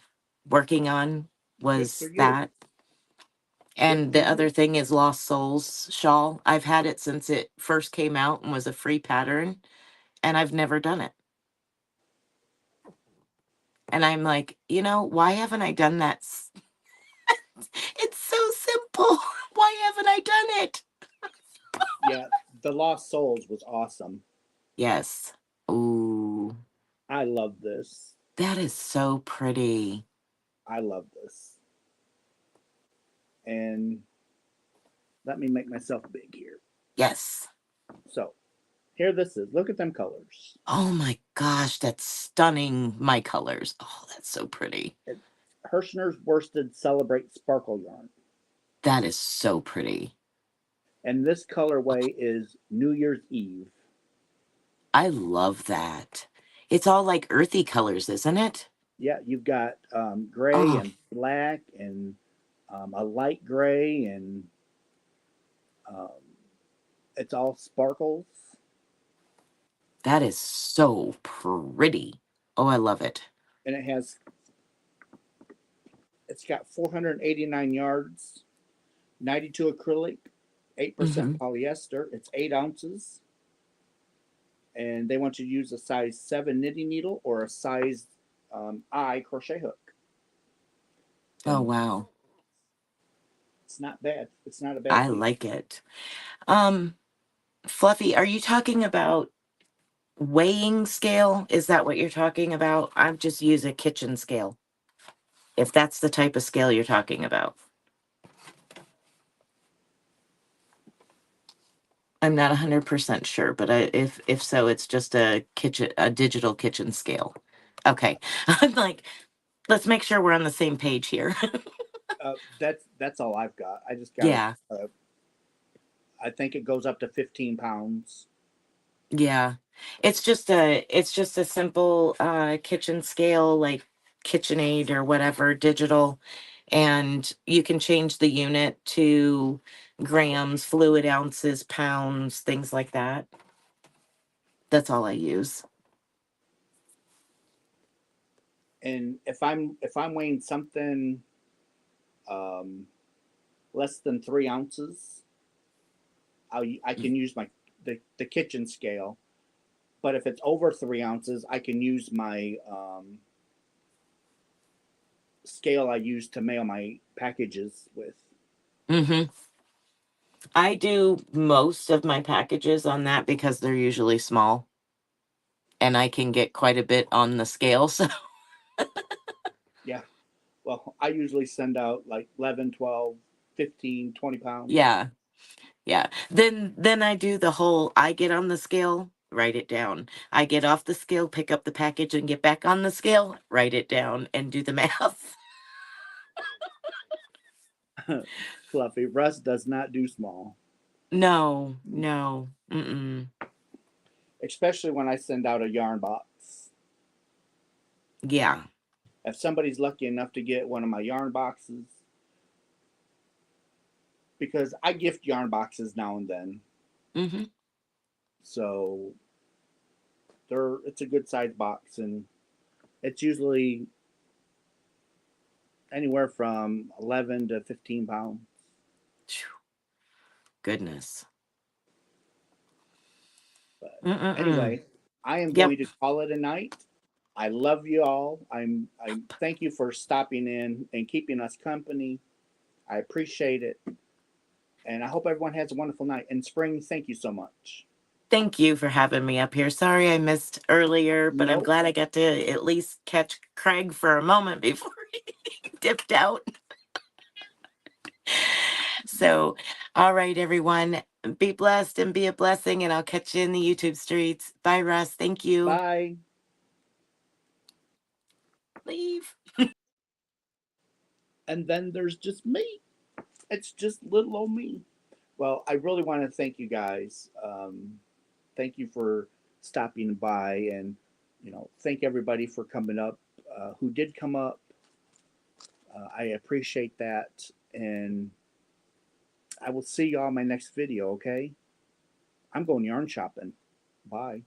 working on, Good for was you. that. And for the you. other thing is Lost Souls shawl. I've had it since it first came out and was a free pattern, and I've never done it. And I'm like, why haven't I done that? It's so simple. Why haven't I done it? Yeah, the Lost Souls was awesome. Yes. Ooh, I love this. that is so pretty. I love this. And let me make myself big here. Yes. So, here this is. Look at them colors. Oh my gosh, that's stunning. My colors. Oh, that's so pretty. It's Hirschner's Worsted Celebrate Sparkle Yarn. That is so pretty. And this colorway is New Year's Eve. I love that. It's all like earthy colors, isn't it? Yeah, you've got gray Oh, and black and a light gray, and um, it's all sparkles. that is so pretty. Oh, I love it. And it's got 489 yards, 92 acrylic, 8% Hmm. polyester. It's 8 ounces. And they want you to use a size 7 knitting needle or a size I crochet hook. Oh, And wow. it's not bad. It's not a bad I piece. like it. Um, Fluffy, are you talking about weighing scale? Is that what you're talking about? I've just used a kitchen scale, if that's the type of scale you're talking about. I'm not 100% sure, but if so, it's just a digital kitchen scale. Okay. I'm like, let's make sure we're on the same page here. That's all I've got. I just got Yeah. I think it goes up to 15 pounds. Yeah. It's just a simple kitchen scale, like KitchenAid or whatever, digital, and you can change the unit to grams, fluid ounces, pounds, things like that. That's all I use. And if I'm weighing something um, less than 3 ounces, I can use the kitchen scale. But if it's over 3 ounces, I can use my scale I use to mail my packages with. Mm-hmm. I do most of my packages on that because they're usually small and I can get quite a bit on the scale. So Yeah. Well, I usually send out like 11, 12, 15, 20 pounds. yeah. Yeah. Then I do the whole, I get on the scale, write it down. I get off the scale, pick up the package and get back on the scale, write it down and do the math. Fluffy. Russ does not do small. No, no. Mm-mm. Especially when I send out a yarn box. Yeah. If somebody's lucky enough to get one of my yarn boxes, because I gift yarn boxes now and then, Mm-hmm. so it's a good size box, and it's usually anywhere from 11 to 15 pounds. Goodness. Mm-mm-mm. Anyway, I am Yep. going to call it a night. I love you all. I thank you for stopping in and keeping us company. I appreciate it. And I hope everyone has a wonderful night. And Spring, thank you so much. Thank you for having me up here. Sorry I missed earlier, but I'm Nope. glad I got to at least catch Craig for a moment before he dipped out. So, all right, everyone, be blessed and be a blessing, and I'll catch you in the YouTube streets. Bye, Russ. Thank you. Bye. Leave. And then there's just me. It's just little old me. Well, I really want to thank you guys. Thank you for stopping by, and thank everybody for coming up. Who did come up? I appreciate that, and I will see y'all in my next video. Okay, I'm going yarn shopping. Bye.